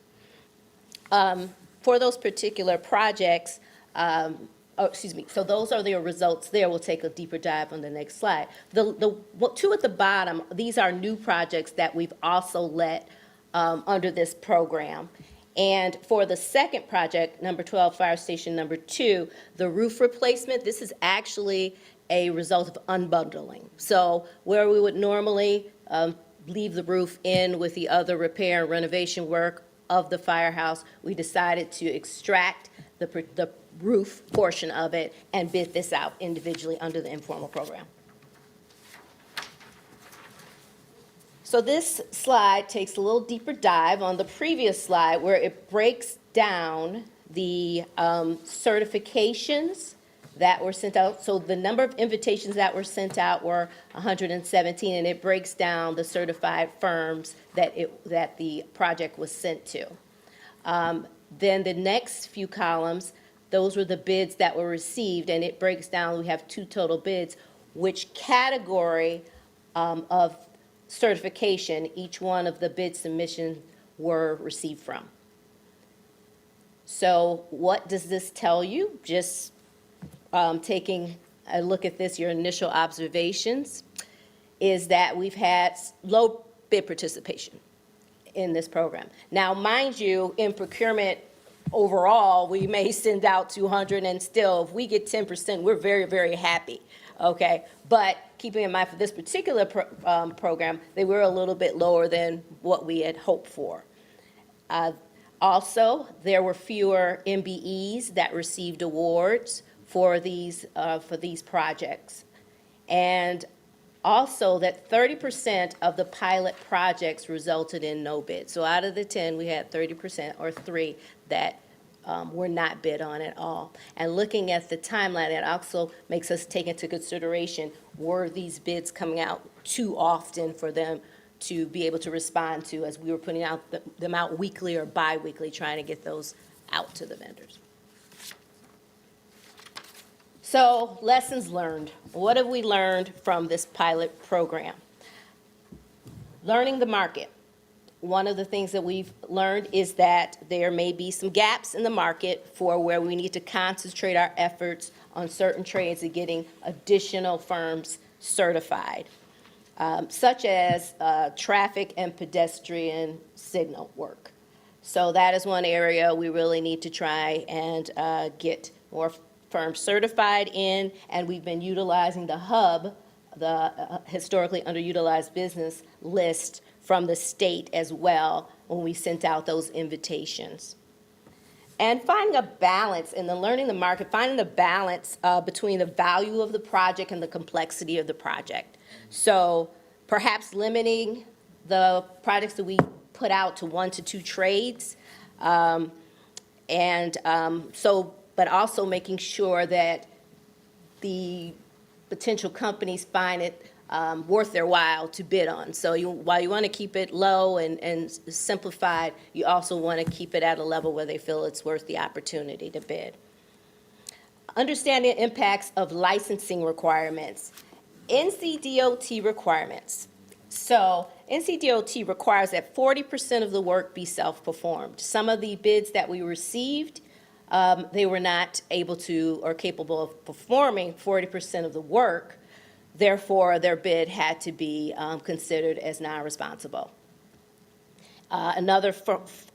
For those particular projects, so those are the results there. We'll take a deeper dive on the next slide. The 2 at the bottom, these are new projects that we've also let under this program. And for the second project, number 12, Fire Station number 2, the roof replacement, this is actually a result of unbundling. So where we would normally leave the roof in with the other repair and renovation work of the firehouse, we decided to extract the roof portion of it and bid this out individually under the informal program. So this slide takes a little deeper dive on the previous slide where it breaks down the certifications that were sent out. So the number of invitations that were sent out were 117, and it breaks down the certified firms that the project was sent to. Then the next few columns, those were the bids that were received, and it breaks down, we have 2 total bids, which category of certification each one of the bid submissions were received from. So what does this tell you? Just taking a look at this, your initial observations, is that we've had low bid participation in this program. Now, mind you, in procurement overall, we may send out 200, and still, if we get 10%, we're very, very happy, okay? But keeping in mind for this particular program, they were a little bit lower than what we had hoped for. Also, there were fewer MBEs that received awards for these projects. And also that 30% of the pilot projects resulted in no bid. So out of the 10, we had 30% or 3 that were not bid on at all. And looking at the timeline, it also makes us take into consideration, were these bids coming out too often for them to be able to respond to, as we were putting them out weekly or bi-weekly, trying to get those out to the vendors. So, lessons learned. What have we learned from this pilot program? Learning the market. One of the things that we've learned is that there may be some gaps in the market for where we need to concentrate our efforts on certain trades and getting additional firms certified, such as traffic and pedestrian signal work. So that is one area we really need to try and get more firms certified in, and we've been utilizing the hub, the historically underutilized business list from the state as well when we sent out those invitations. And finding a balance in the learning the market, finding the balance between the value of the project and the complexity of the project. So perhaps limiting the projects that we put out to 1 to 2 trades, but also making sure that the potential companies find it worth their while to bid on. So while you want to keep it low and simplified, you also want to keep it at a level where they feel it's worth the opportunity to bid. Understanding impacts of licensing requirements. NCDOT requirements. So NCDOT requires that 40% of the work be self-performed. Some of the bids that we received, they were not able to or capable of performing 40% of the work. Therefore, their bid had to be considered as non-responsible. Another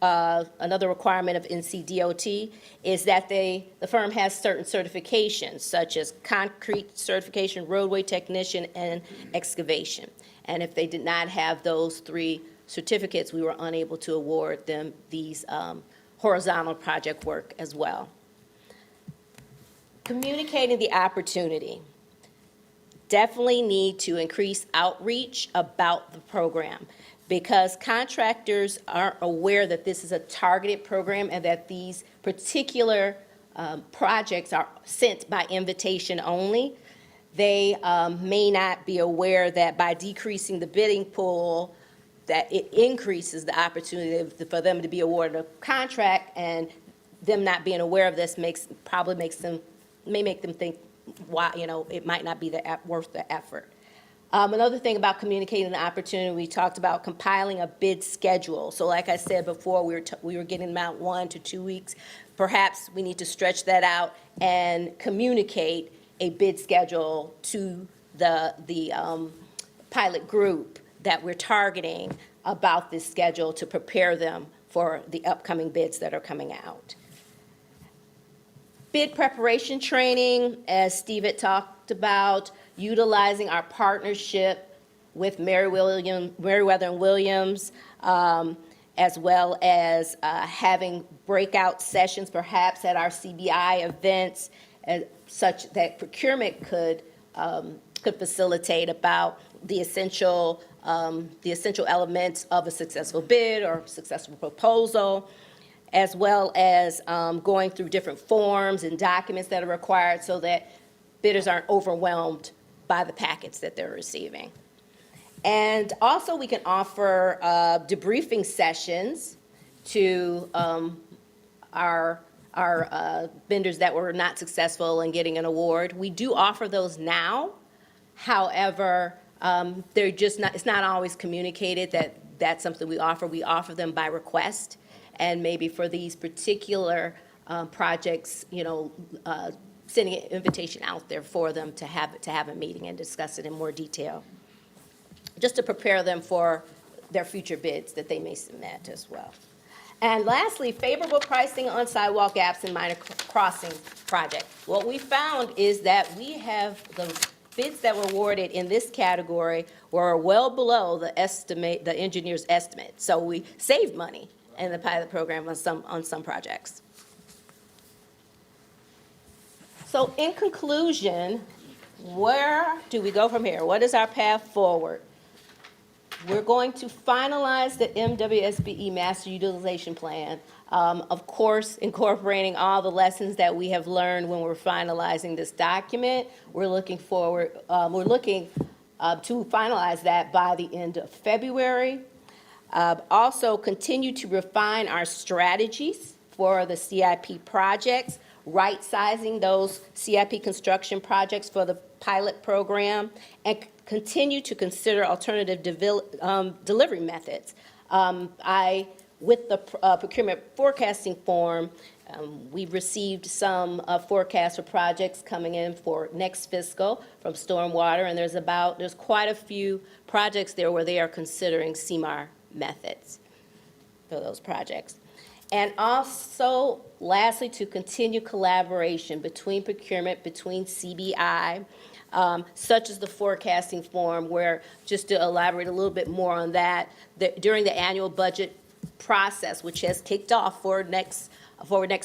requirement of NCDOT is that the firm has certain certifications, such as concrete certification, roadway technician, and excavation. And if they did not have those 3 certificates, we were unable to award them these horizontal project work as well. Communicating the opportunity. Definitely need to increase outreach about the program, because contractors aren't aware that this is a targeted program and that these particular projects are sent by invitation only. They may not be aware that by decreasing the bidding pool, that it increases the opportunity for them to be awarded a contract, and them not being aware of this may make them think, why, it might not be worth the effort. Another thing about communicating the opportunity, we talked about compiling a bid schedule. So like I said before, we were getting them out 1 to 2 weeks. Perhaps we need to stretch that out and communicate a bid schedule to the pilot group that we're targeting about this schedule to prepare them for the upcoming bids that are coming out. Bid preparation training, as Steve had talked about, utilizing our partnership with Meriwether and Williams, as well as having breakout sessions perhaps at our CBI events, such that procurement could facilitate about the essential elements of a successful bid or successful proposal, as well as going through different forms and documents that are required so that bidders aren't overwhelmed by the packets that they're receiving. And also we can offer debriefing sessions to our vendors that were not successful in getting an award. We do offer those now. However, they're just not, it's not always communicated that that's something we offer. We offer them by request, and maybe for these particular projects, sending an invitation out there for them to have a meeting and discuss it in more detail, just to prepare them for their future bids that they may submit as well. And lastly, favorable pricing on sidewalk gaps and minor crossing projects. What we found is that we have the bids that were awarded in this category were well below the engineer's estimate. So we saved money in the pilot program on some projects. So in conclusion, where do we go from here? What is our path forward? We're going to finalize the MWSBE Master Utilization Plan, of course, incorporating all the lessons that we have learned when we're finalizing this document. We're looking to finalize that by the end of February. Also continue to refine our strategies for the CIP projects, right-sizing those CIP construction projects for the pilot program, and continue to consider alternative delivery methods. With the procurement forecasting form, we've received some forecasts for projects coming in for next fiscal from Stormwater, and there's quite a few projects there where they are considering CMAR methods for those projects. And also, lastly, to continue collaboration between procurement, between CBI, such as the forecasting form, where, just to elaborate a little bit more on that, during the annual budget process, which has kicked off for next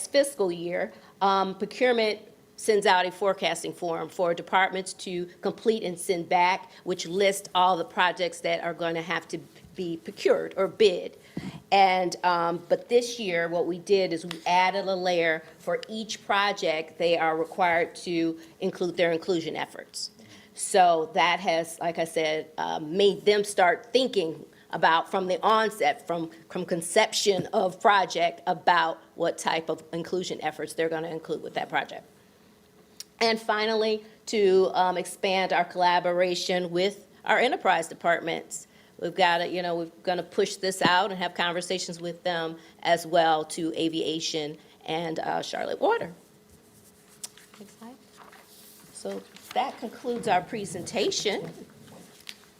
fiscal year, procurement sends out a forecasting form for departments to complete and send back, which lists all the projects that are going to have to be procured or bid. And but this year, what we did is we added a layer for each project. They are required to include their inclusion efforts. So that has, like I said, made them start thinking about from the onset, from conception of project, about what type of inclusion efforts they're going to include with that project. And finally, to expand our collaboration with our enterprise departments. We've got to, we're going to push this out and have conversations with them as well, to aviation and Charlotte Water. Next slide. So that concludes our presentation.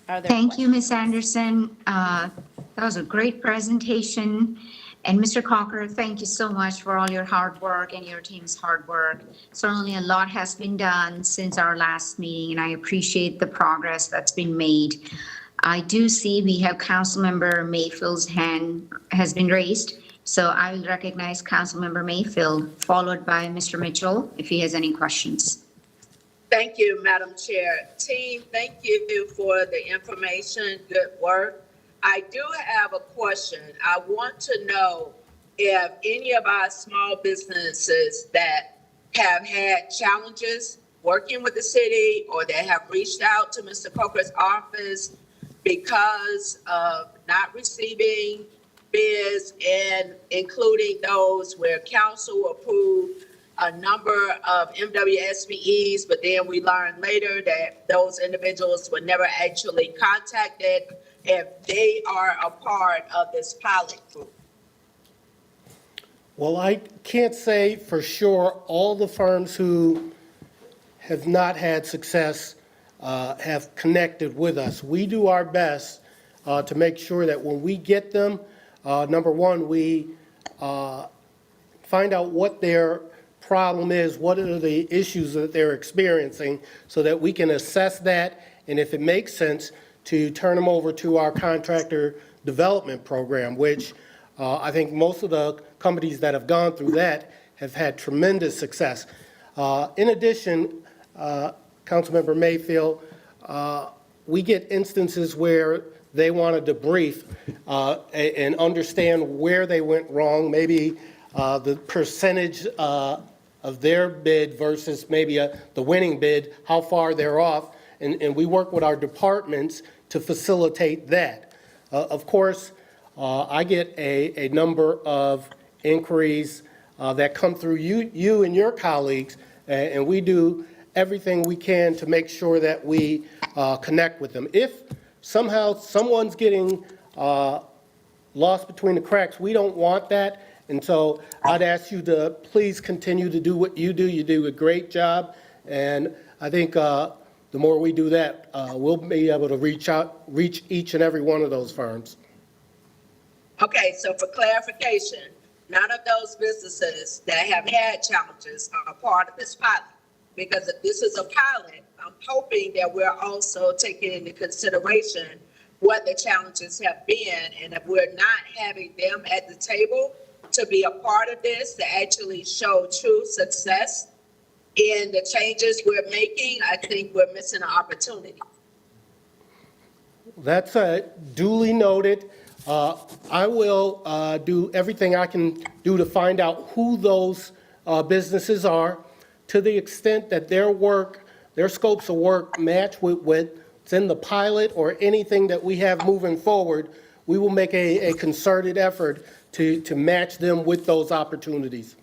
Are there Thank you, Ms. Anderson. That was a great presentation. And Mr. Cocker, thank you so much for all your hard work and your team's hard work. Certainly a lot has been done since our last meeting, and I appreciate the progress that's been made. I do see we have Councilmember Mayfield's hand has been raised. So I will recognize Councilmember Mayfield, followed by Mr. Mitchell, if he has any questions. Thank you, Madam Chair. Team, thank you for the information. Good work. I do have a question. I want to know if any of our small businesses that have had challenges working with the city, or that have reached out to Mr. Coker's office because of not receiving bids, and including those where council approved a number of MWSBEs, but then we learned later that those individuals were never actually contacted, if they are a part of this pilot group. Well, I can't say for sure all the firms who have not had success have connected with us. We do our best to make sure that when we get them, number one, we find out what their problem is, what are the issues that they're experiencing, so that we can assess that, and if it makes sense, to turn them over to our contractor development program, which I think most of the companies that have gone through that have had tremendous success. In addition, Councilmember Mayfield, we get instances where they want to debrief and understand where they went wrong, maybe the percentage of their bid versus maybe the winning bid, how far they're off, and we work with our departments to facilitate that. Of course, I get a number of inquiries that come through you and your colleagues, and we do everything we can to make sure that we connect with them. If somehow someone's getting lost between the cracks, we don't want that. And so I'd ask you to please continue to do what you do. You do a great job. And I think the more we do that, we'll be able to reach each and every one of those firms. Okay, so for clarification, none of those businesses that have had challenges are part of this pilot. Because if this is a pilot, I'm hoping that we're also taking into consideration what the challenges have been. And if we're not having them at the table to be a part of this, to actually show true success in the changes we're making, I think we're missing an opportunity. That's duly noted. I will do everything I can do to find out who those businesses are, to the extent that their work, their scopes of work match with what's in the pilot or anything that we have moving forward. We will make a concerted effort to match them with those opportunities.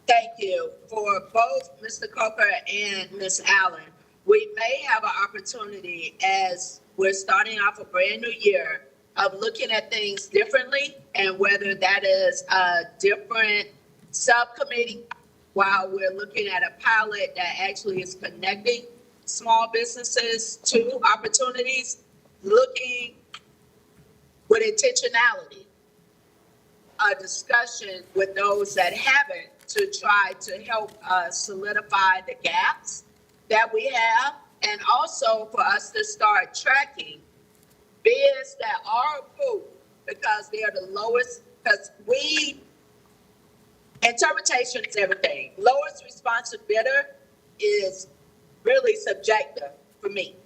Thank you. For both Mr. Coker and Ms. Allen, we may have an opportunity, as we're starting off a brand new year, of looking at things differently, and whether that is a different subcommittee while we're looking at a pilot that actually is connecting small businesses to opportunities, looking with intentionality, a discussion with those that haven't, to try to help solidify the gaps that we have, and also for us to start tracking bids that are approved, because they are the lowest, because interpretation is everything. Lowest responsive bidder is really subjective for me.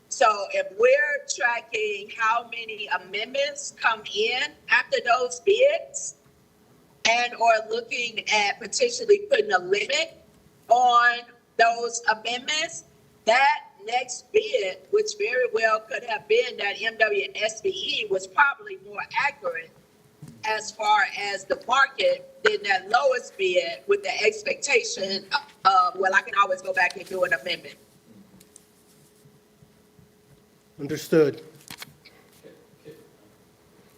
So if we're tracking how many amendments come in after those bids, and or looking at potentially putting a limit on those amendments, that next bid, which very well could have been that MWSBE, was probably more accurate as far as the market than that lowest bid, with the expectation of, well, I can always go back and do an amendment. Understood.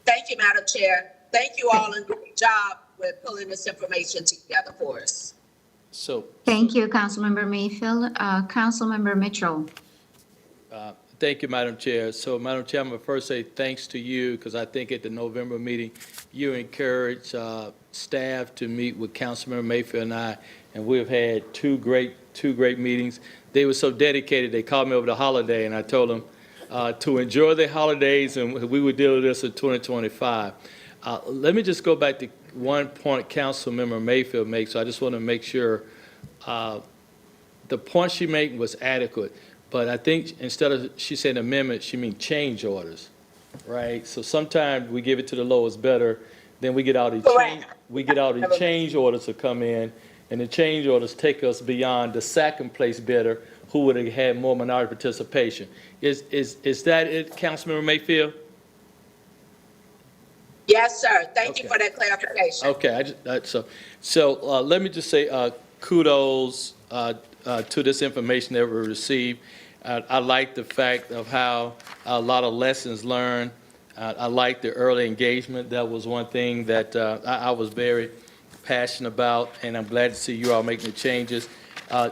Thank you, Madam Chair. Thank you all, and great job with pulling this information together for us. So, Thank you, Councilmember Mayfield. Councilmember Mitchell. thank you, Madam Chair. So, Madam Chair, I'm going to first say thanks to you, because I think at the November meeting, you encouraged staff to meet with Councilmember Mayfield and I, and we've had two great meetings. They were so dedicated, they called me over the holiday, and I told them to enjoy their holidays, and we would deal with this in 2025. Let me just go back to one point Councilmember Mayfield makes. So I just want to make sure the point she made was adequate. But I think instead of she said amendment, she means change orders, right? So sometimes we give it to the lowest bidder, then we get all these change orders to come in, and the change orders take us beyond the second place bidder who would have had more minority participation. Is that it, Councilmember Mayfield? Yes, sir. Thank you for that clarification. Okay, let me just say kudos to this information that we received. I like the fact of how a lot of lessons learned. I like the early engagement. That was one thing that I was very passionate about, and I'm glad to see you all making the changes.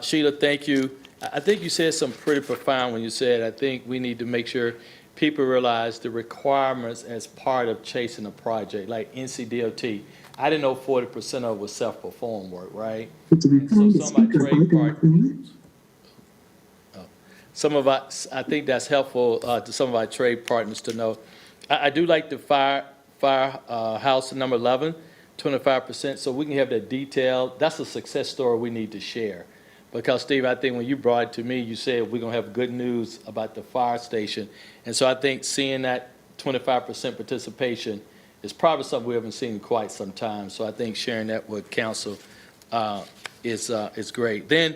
Sheila, thank you. I think you said something pretty profound when you said, I think we need to make sure people realize the requirements as part of chasing a project, like NCDOT. I didn't know 40% of it was self-performed work, right? And so some of our trade partners, I think that's helpful to some of our trade partners to know. I do like the firehouse number 11, 25%, so we can have that detail. That's a success story we need to share. Because, Steve, I think when you brought it to me, you said we're going to have good news about the fire station. And so I think seeing that 25% participation is probably something we haven't seen in quite some time. So I think sharing that with council is great. Then,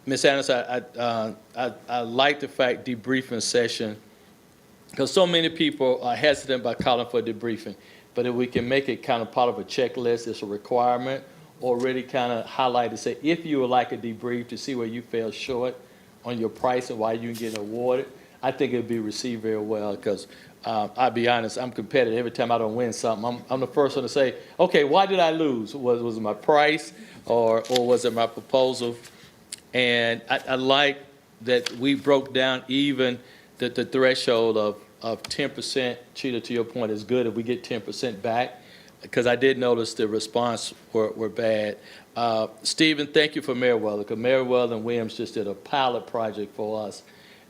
Ms. Anderson, I like the fact debriefing session, because so many people are hesitant about calling for a debriefing. But if we can make it kind of part of a checklist, it's a requirement, or really kind of highlight to say, if you would like a debrief to see where you fell short on your price and why you didn't get awarded, I think it would be received very well, because I'll be honest, I'm competitive. Every time I don't win something, I'm the first one to say, okay, why did I lose? Was it my price or was it my proposal? And I like that we broke down even the threshold of 10%. Cheetah, to your point, is good if we get 10% back, because I did notice the response were bad. Stephen, thank you for Meriwether, because Meriwether and Williams just did a pilot project for us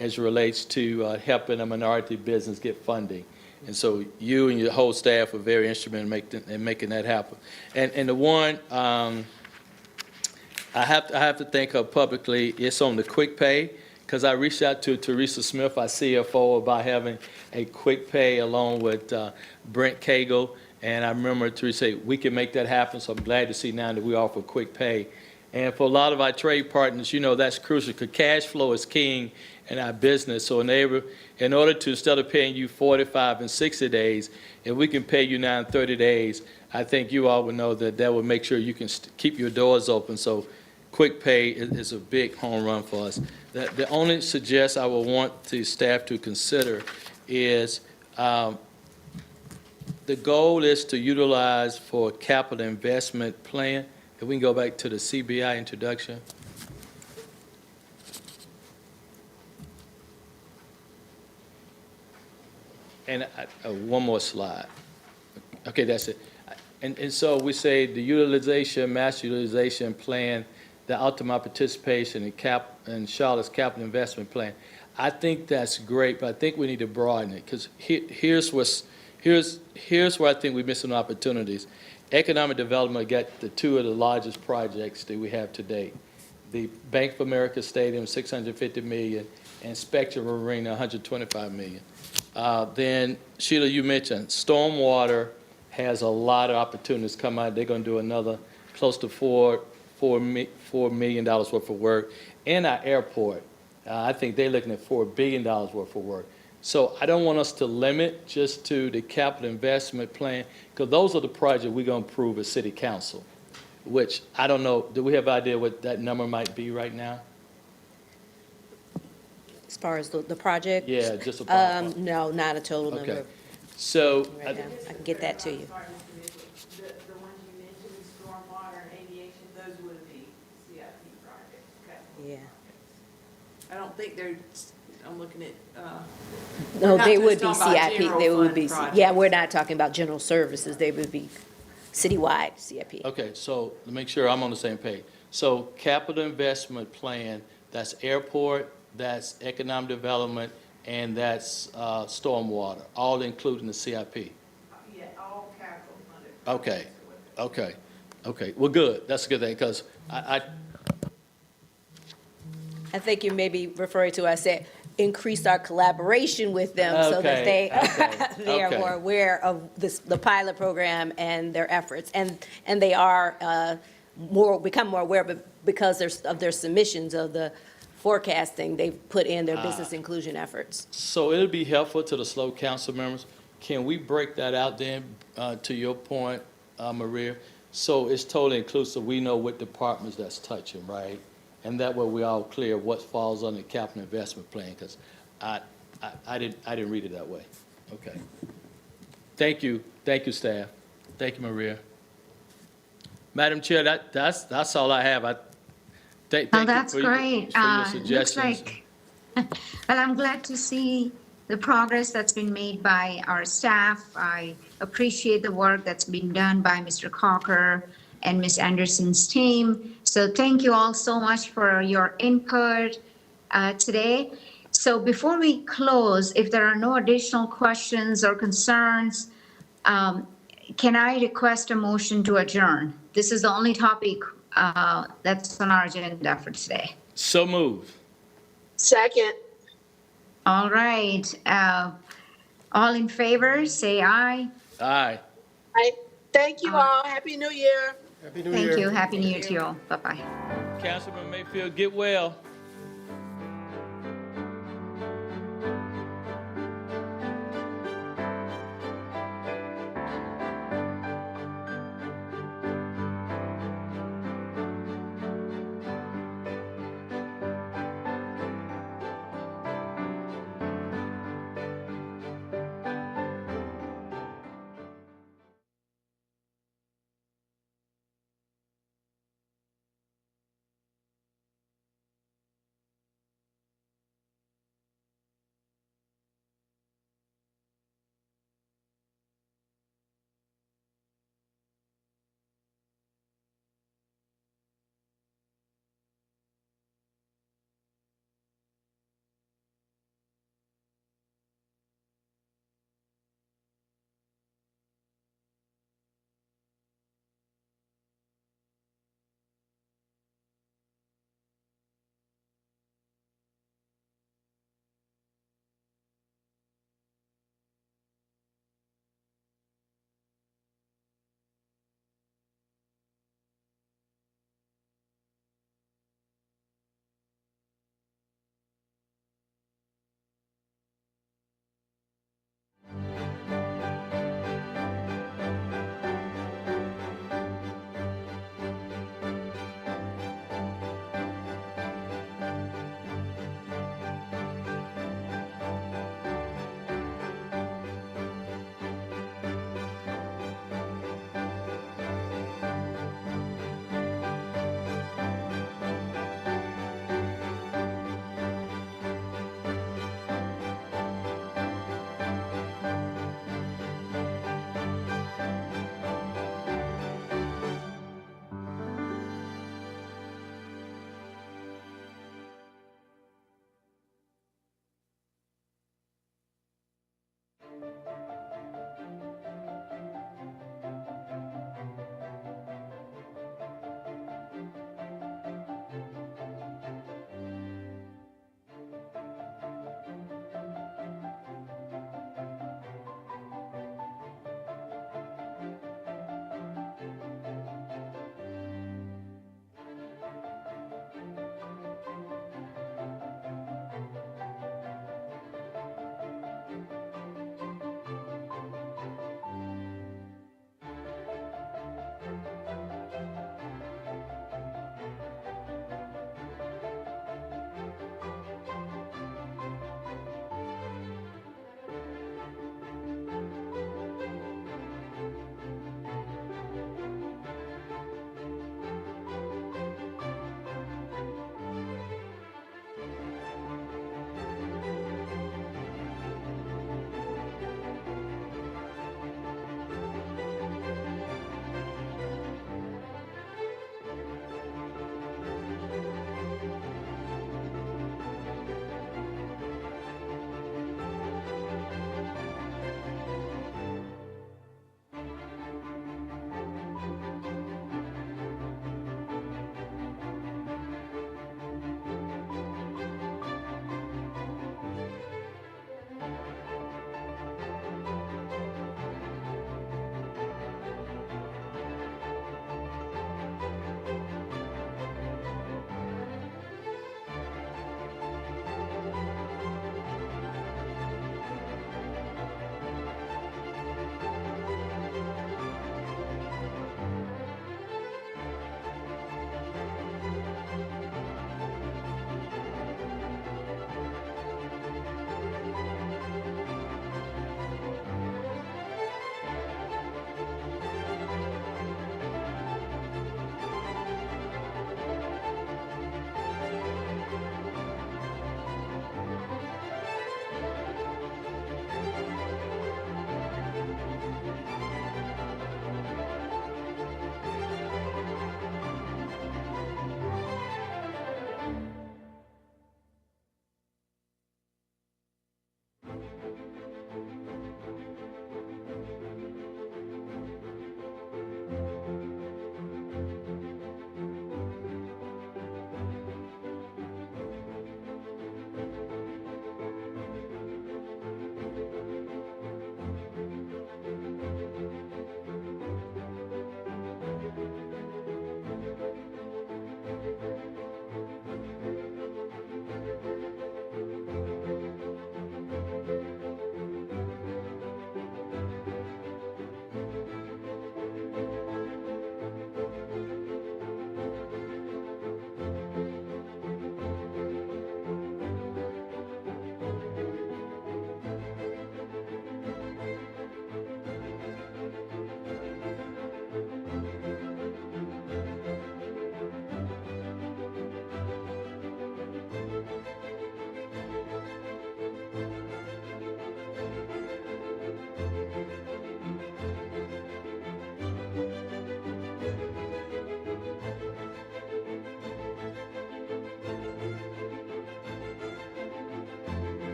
as it relates to helping a minority business get funding. And so you and your whole staff were very instrumental in making that happen. And the one I have to thank her publicly, it's on the quick pay, because I reached out to Teresa Smith, our CFO, about having a quick pay along with Brent Cagle. And I remember Teresa say, we can make that happen, so I'm glad to see now that we offer quick pay. And for a lot of our trade partners, you know, that's crucial, because cash flow is king in our business. So in order to, instead of paying you 45 and 60 days, if we can pay you now in 30 days, I think you all would know that would make sure you can keep your doors open. So quick pay is a big home run for us. The only suggestion I would want the staff to consider is the goal is to utilize for capital investment plan. If we can go back to the CBI introduction. And one more slide. Okay, that's it. And so we say the master utilization plan, the ultimate participation in Charlotte's capital investment plan. I think that's great, but I think we need to broaden it, because here's where I think we're missing opportunities. Economic development got the two of the largest projects that we have today. The Bank of America Stadium, $650 million, and Spectrum Arena, $125 million. Then, Sheila, you mentioned stormwater has a lot of opportunities come out. They're going to do another close to $4 million worth of work. and our airport. I think they're looking at $4 billion worth of work. So I don't want us to limit just to the capital investment plan, because those are the projects we're going to approve as city council, which I don't know, do we have an idea what that number might be right now? As far as the project? Yeah, just a ballpark. No, not a total number Okay. So, right now. I can get that to you. The ones you mentioned, stormwater and aviation, those would be CIP projects. Yeah. I don't think they're, I'm looking at, No, we're not they would just be talking about CIP, general they would fund be, projects. yeah, we're not talking about general services, they would be citywide CIP. okay, so to make sure I'm on the same page. So capital investment plan, that's airport, that's economic development, and that's stormwater, all including the CIP. Yeah, all capital funded. Okay, okay. Well, good. That's a good thing, because I think you may be referring to, I said, increase our collaboration with them so that they, they are okay. more aware of the pilot program and their efforts. And they are become more aware of it because of their submissions of the forecasting they've put in their business inclusion efforts. So it'll be helpful to the SLO council members. Can we break that out then, to your point, Maria? So it's totally inclusive. We know what departments that's touching, right? And that way we all clear what falls under the capital investment plan, because I didn't read it that way. Okay. Thank you, staff. Thank you, Maria. Madam Chair, that's all I have. Thank you That's for great. your Looks suggestions. like, well, I'm glad to see the progress that's been made by our staff. I appreciate the work that's been done by Mr. Cocker and Ms. Anderson's team. So thank you all so much for your input today. So before we close, if there are no additional questions or concerns, can I request a motion to adjourn? This is the only topic that's on our agenda for today. So moved. Second. All right. All in favor, say aye. Aye. Thank you all. Happy New Year. Happy New Year. Thank you. Happy New Year to you all. Bye-bye. Councilman Mayfield, get well.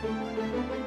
Thank you.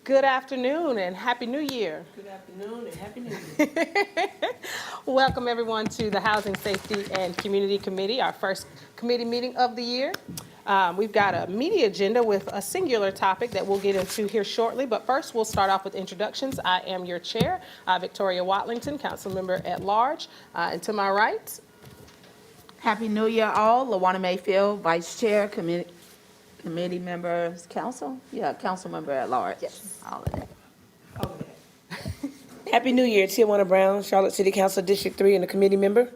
Good afternoon and Happy New Year. Good afternoon and Happy New Year. Welcome everyone to the Housing, Safety, and Community Committee, our first committee meeting of the year. We've got a meaty agenda with a singular topic that we'll get into here shortly, but first we'll start off with introductions. I am your chair, Victoria Watlington, council member at large, and to my right. Happy New Year all. LaWanna Mayfield, Vice Chair, Committee members, council? Yeah, council member at large. Yes. All of that. Happy New Year, Tijuana Brown, Charlotte City Council District 3, and a committee member.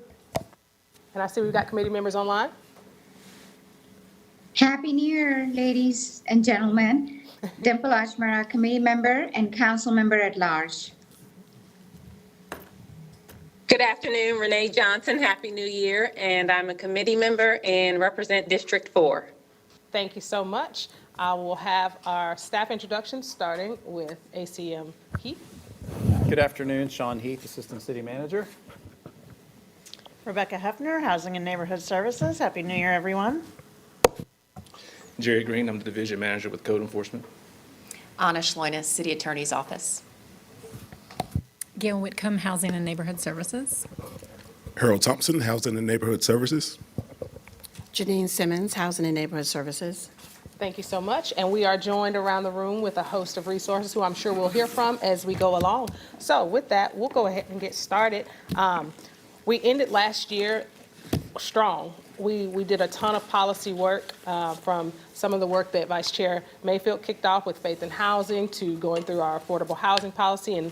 And I see we've got committee members online. Happy New Year, ladies and gentlemen. Dimple Ajmera, committee member and council member at large. Good afternoon, Renee Johnson. Happy New Year, and I'm a committee member and represent District 4. Thank you so much. I will have our staff introductions starting with ACM Heath. Good afternoon, Sean Heath, Assistant City Manager. Rebecca Hefner, Housing and Neighborhood Services. Happy New Year, everyone. Jerry Green, I'm the Division Manager with Code Enforcement. Anna Schloinis, City Attorney's Office. Gail Whitcomb, Housing and Neighborhood Services. Harold Thompson, Housing and Neighborhood Services. Janine Simmons, Housing and Neighborhood Services. Thank you so much. And we are joined around the room with a host of resources who I'm sure we'll hear from as we go along. So with that, we'll go ahead and get started. We ended last year strong. We did a ton of policy work from some of the work that Vice Chair Mayfield kicked off with Faith in Housing to going through our affordable housing policy and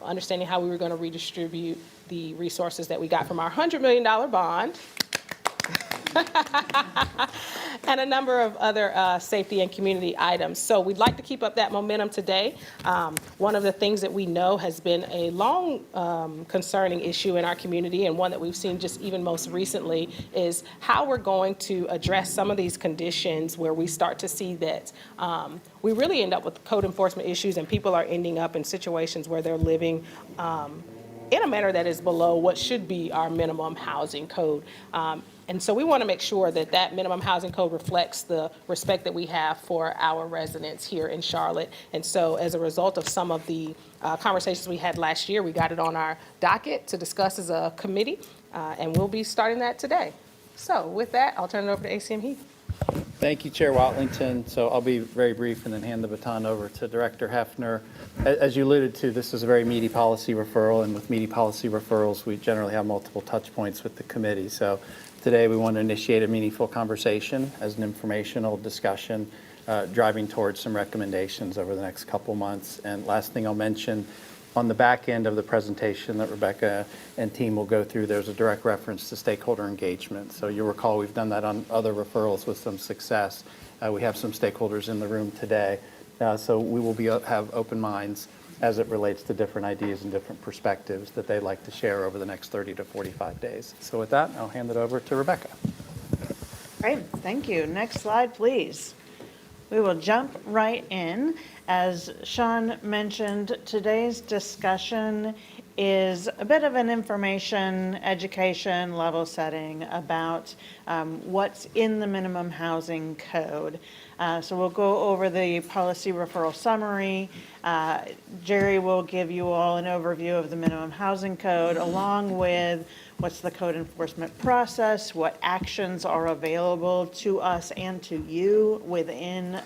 understanding how we were going to redistribute the resources that we got from our $100 million bond. And a number of other safety and community items. So we'd like to keep up that momentum today. One of the things that we know has been a long concerning issue in our community, and one that we've seen just even most recently, is how we're going to address some of these conditions where we start to see that we really end up with code enforcement issues and people are ending up in situations where they're living in a manner that is below what should be our minimum housing code. And so we want to make sure that that minimum housing code reflects the respect that we have for our residents here in Charlotte. And so as a result of some of the conversations we had last year, we got it on our docket to discuss as a committee, and we'll be starting that today. So with that, I'll turn it over to ACM Heath. Thank you, Chair Watlington. So I'll be very brief and then hand the baton over to Director Hefner. As you alluded to, this is a very meaty policy referral, and with meaty policy referrals, we generally have multiple touch points with the committee. So today we want to initiate a meaningful conversation as an informational discussion, driving towards some recommendations over the next couple months. And last thing I'll mention, on the back end of the presentation that Rebecca and team will go through, there's a direct reference to stakeholder engagement. So you'll recall we've done that on other referrals with some success. We have some stakeholders in the room today. So we will have open minds as it relates to different ideas and different perspectives that they'd like to share over the next 30 to 45 days. So with that, I'll hand it over to Rebecca. Great, thank you. Next slide, please. We will jump right in. As Sean mentioned, today's discussion is a bit of an information, education, level setting about what's in the minimum housing code. So we'll go over the policy referral summary. Jerry will give you all an overview of the minimum housing code, along with what's the code enforcement process, what actions are available to us and to you within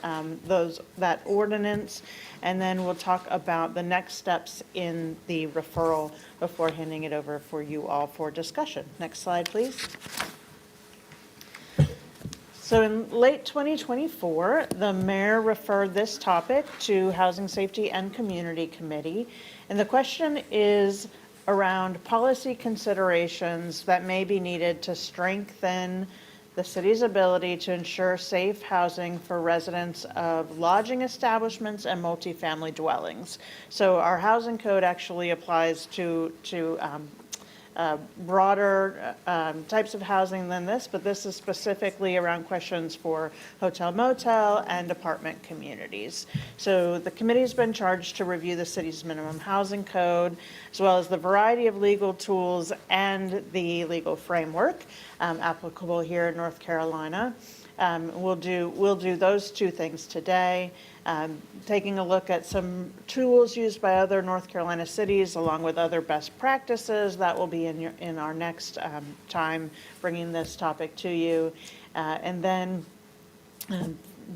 that ordinance, and then we'll talk about the next steps in the referral before handing it over for you all for discussion. Next slide, please. So in late 2024, the mayor referred this topic to Housing, Safety, and Community Committee, and the question is around policy considerations that may be needed to strengthen the city's ability to ensure safe housing for residents of lodging establishments and multifamily dwellings. So our housing code actually applies to broader types of housing than this, but this is specifically around questions for hotel, motel, and apartment communities. So the committee's been charged to review the city's minimum housing code, as well as the variety of legal tools and the legal framework applicable here in North Carolina. We'll do those two things today. Taking a look at some tools used by other North Carolina cities along with other best practices. That will be in our next time bringing this topic to you. And then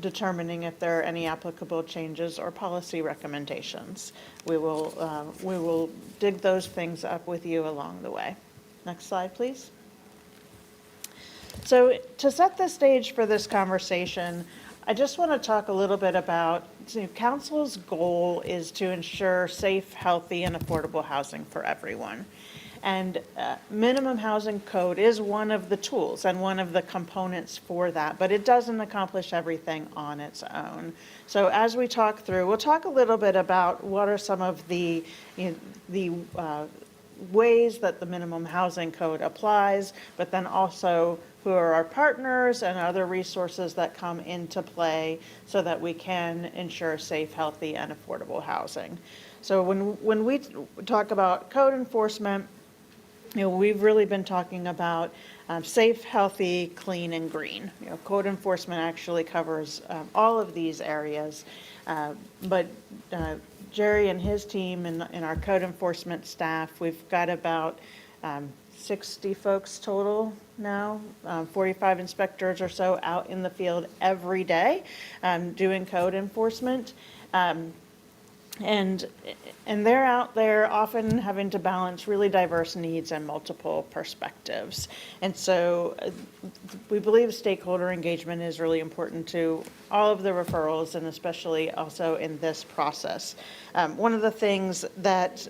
determining if there are any applicable changes or policy recommendations. We will dig those things up with you along the way. Next slide, please. So to set the stage for this conversation, I just want to talk a little bit about, Council's goal is to ensure safe, healthy, and affordable housing for everyone. And minimum housing code is one of the tools and one of the components for that, but it doesn't accomplish everything on its own. So as we talk through, we'll talk a little bit about what are some of the ways that the minimum housing code applies, but then also who are our partners and other resources that come into play so that we can ensure safe, healthy, and affordable housing. So when we talk about code enforcement, we've really been talking about safe, healthy, clean, and green. Code enforcement actually covers all of these areas, but Jerry and his team and our code enforcement staff, we've got about 60 folks total now, 45 inspectors or so out in the field every day doing code enforcement. And they're out there often having to balance really diverse needs and multiple perspectives. And so we believe stakeholder engagement is really important to all of the referrals and especially also in this process. One of the things that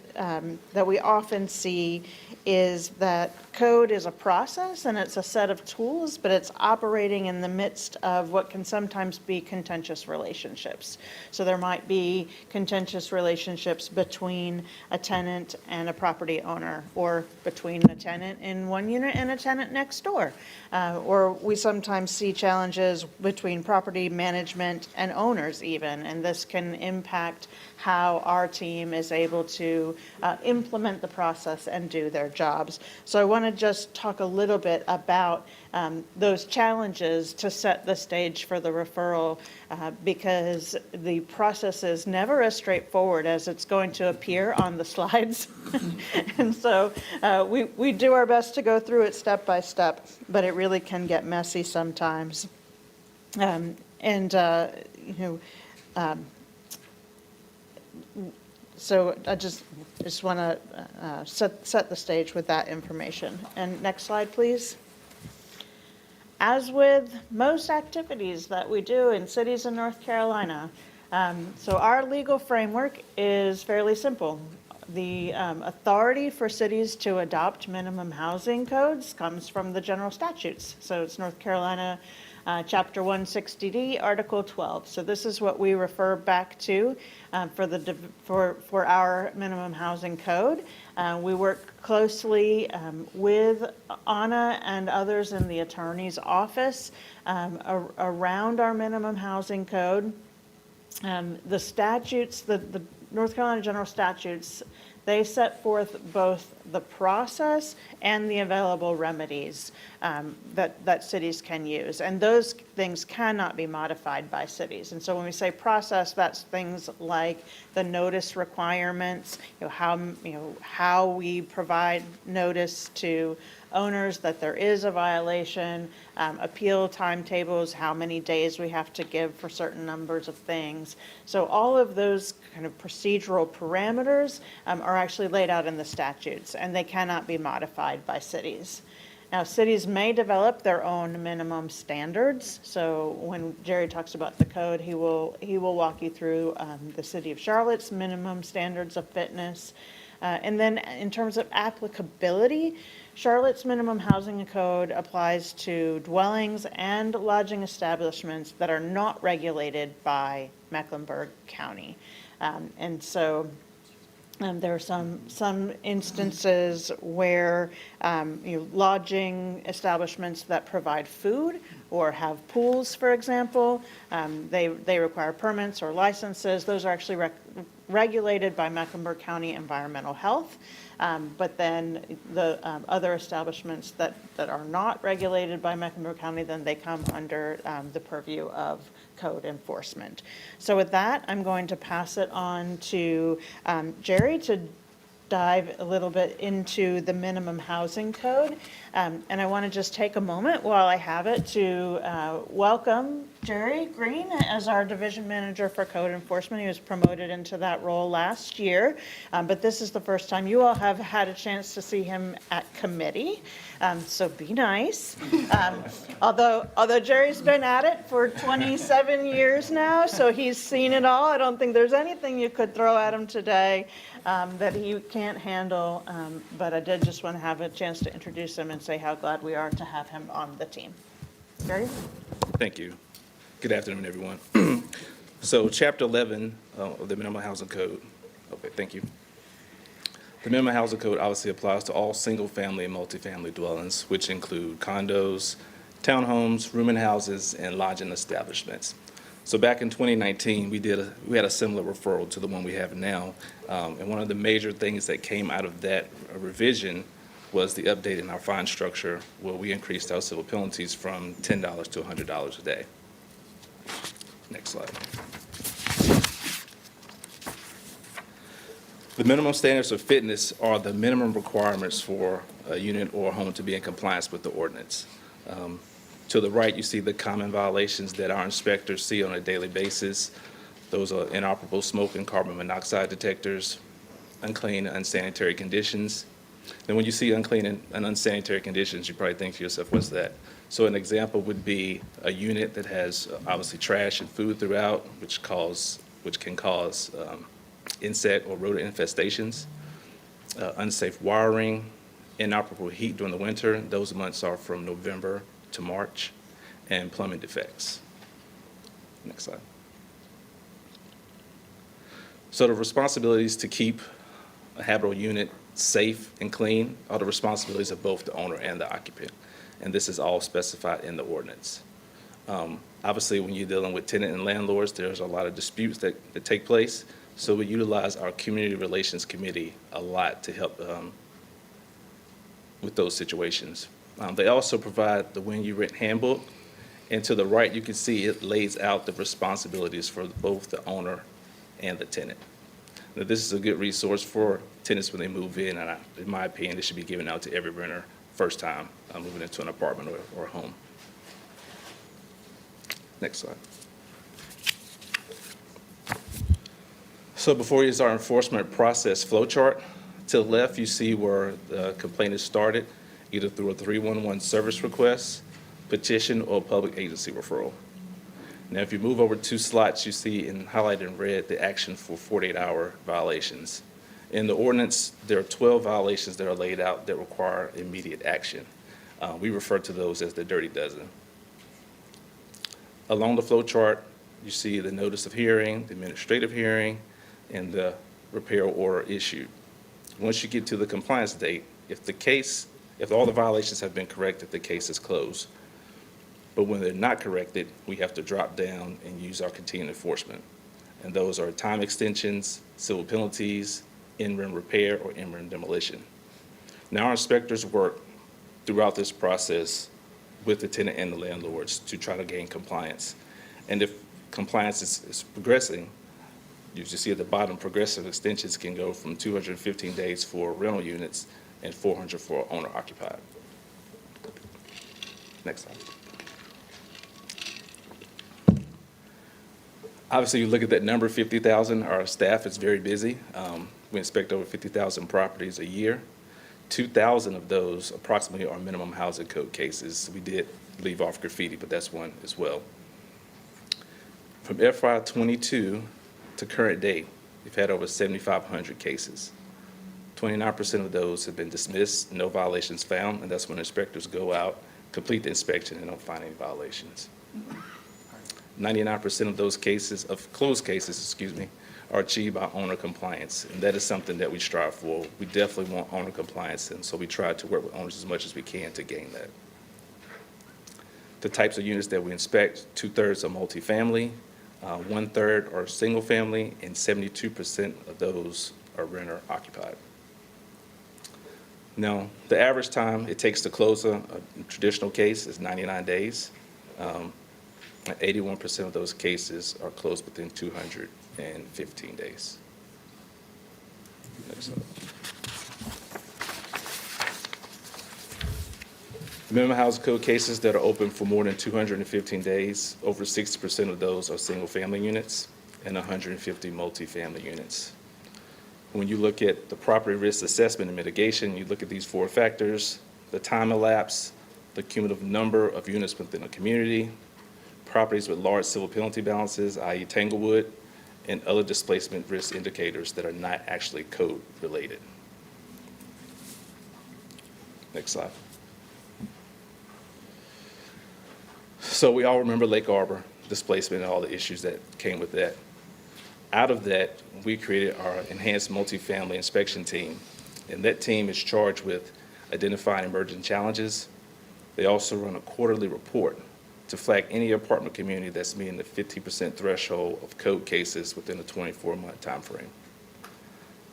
we often see is that code is a process and it's a set of tools, but it's operating in the midst of what can sometimes be contentious relationships. So there might be contentious relationships between a tenant and a property owner, or between a tenant in one unit and a tenant next door. Or we sometimes see challenges between property management and owners even, and this can impact how our team is able to implement the process and do their jobs. So I want to just talk a little bit about those challenges to set the stage for the referral, because the process is never as straightforward as it's going to appear on the slides. And so we do our best to go through it step by step, but it really can get messy sometimes. So I just want to set the stage with that information. And next slide, please. As with most activities that we do in cities in North Carolina, so our legal framework is fairly simple. The authority for cities to adopt minimum housing codes comes from the general statutes. So it's North Carolina Chapter 160D, Article 12. So this is what we refer back to for our minimum housing code. We work closely with Anna and others in the attorney's office around our minimum housing code. The statutes, the North Carolina general statutes, they set forth both the process and the available remedies that cities can use. And those things cannot be modified by cities. And so when we say process, that's things like the notice requirements, how we provide notice to owners that there is a violation, appeal timetables, how many days we have to give for certain numbers of things. So all of those kind of procedural parameters are actually laid out in the statutes, and they cannot be modified by cities. Now, cities may develop their own minimum standards. So when Jerry talks about the code, he will walk you through the City of Charlotte's minimum standards of fitness. And then in terms of applicability, Charlotte's minimum housing code applies to dwellings and lodging establishments that are not regulated by Mecklenburg County. And so there are some instances where lodging establishments that provide food or have pools, for example, they require permits or licenses. Those are actually regulated by Mecklenburg County Environmental Health. But then the other establishments that are not regulated by Mecklenburg County, then they come under the purview of code enforcement. So with that, I'm going to pass it on to Jerry to dive a little bit into the minimum housing code. And I want to just take a moment while I have it to welcome Jerry Green as our division manager for code enforcement. He was promoted into that role last year, but this is the first time you all have had a chance to see him at committee. So be nice. Although Jerry's been at it for 27 years now, so he's seen it all. I don't think there's anything you could throw at him today that he can't handle, but I did just want to have a chance to introduce him and say how glad we are to have him on the team. Jerry? Thank you. Good afternoon, everyone. So Chapter 11 of the Minimum Housing Code. Okay, thank you. The Minimum Housing Code obviously applies to all single-family and multifamily dwellings, which include condos, townhomes, rooming houses, and lodging establishments. So back in 2019, we had a similar referral to the one we have now. And one of the major things that came out of that revision was the update in our fine structure, where we increased our civil penalties from $10 to $100 a day. Next slide. The minimum standards of fitness are the minimum requirements for a unit or a home to be in compliance with the ordinance. To the right, you see the common violations that our inspectors see on a daily basis. Those are inoperable smoke and carbon monoxide detectors, unclean, unsanitary conditions. Then when you see unclean and unsanitary conditions, you probably think to yourself, what's that? So an example would be a unit that has obviously trash and food throughout, which can cause insect or rodent infestations, unsafe wiring, inoperable heat during the winter. Those months are from November to March, and plumbing defects. Next slide. So the responsibilities to keep a habitable unit safe and clean are the responsibilities of both the owner and the occupant. And this is all specified in the ordinance. Obviously, when you're dealing with tenant and landlords, there's a lot of disputes that take place. So we utilize our Community Relations Committee a lot to help with those situations. They also provide the When You Rent Handbook. And to the right, you can see it lays out the responsibilities for both the owner and the tenant. Now, this is a good resource for tenants when they move in, and in my opinion, it should be given out to every renter first time moving into an apartment or a home. Next slide. So before you start enforcement process flowchart, to the left you see where the complaint is started, either through a 311 service request, petition, or public agency referral. Now, if you move over 2 slots, you see in highlighted in red the action for 48-hour violations. In the ordinance, there are 12 violations that are laid out that require immediate action. We refer to those as the dirty dozen. Along the flow chart, you see the notice of hearing, the administrative hearing, and the repair order issued. Once you get to the compliance date, if all the violations have been corrected, the case is closed. But when they're not corrected, we have to drop down and use our continuing enforcement. And those are time extensions, civil penalties, in-rem repair, or in-rem demolition. Now, our inspectors work throughout this process with the tenant and the landlords to try to gain compliance. And if compliance is progressing, you see at the bottom, progressive extensions can go from 215 days for rental units and 400 for owner occupied. Next slide. Obviously, you look at that number, 50,000, our staff is very busy. We inspect over 50,000 properties a year. 2,000 of those approximately are minimum housing code cases. We did leave off graffiti, but that's one as well. From FY '22 to current date, we've had over 7,500 cases. 29% of those have been dismissed, no violations found, and that's when inspectors go out, complete the inspection, and don't find any violations. 99% of those cases, of closed cases, are achieved by owner compliance, and that is something that we strive for. We definitely want owner compliance, and so we try to work with owners as much as we can to gain that. The types of units that we inspect, 2/3 are multifamily, 1/3 are single-family, and 72% of those are renter occupied. Now, the average time it takes to close a traditional case is 99 days. 81% of those cases are closed within 215 days. Next slide. Minimum Housing Code cases that are open for more than 215 days, over 60% of those are single-family units and 150 multifamily units. When you look at the property risk assessment and mitigation, you look at these 4 factors: the time elapsed, the cumulative number of units within a community, properties with large civil penalty balances, i.e. Tanglewood, and other displacement risk indicators that are not actually code-related. Next slide. So we all remember Lake Arbor displacement and all the issues that came with that. Out of that, we created our enhanced multifamily inspection team, and that team is charged with identifying emerging challenges. They also run a quarterly report to flag any apartment community that's meeting the 50% threshold of code cases within a 24-month time frame.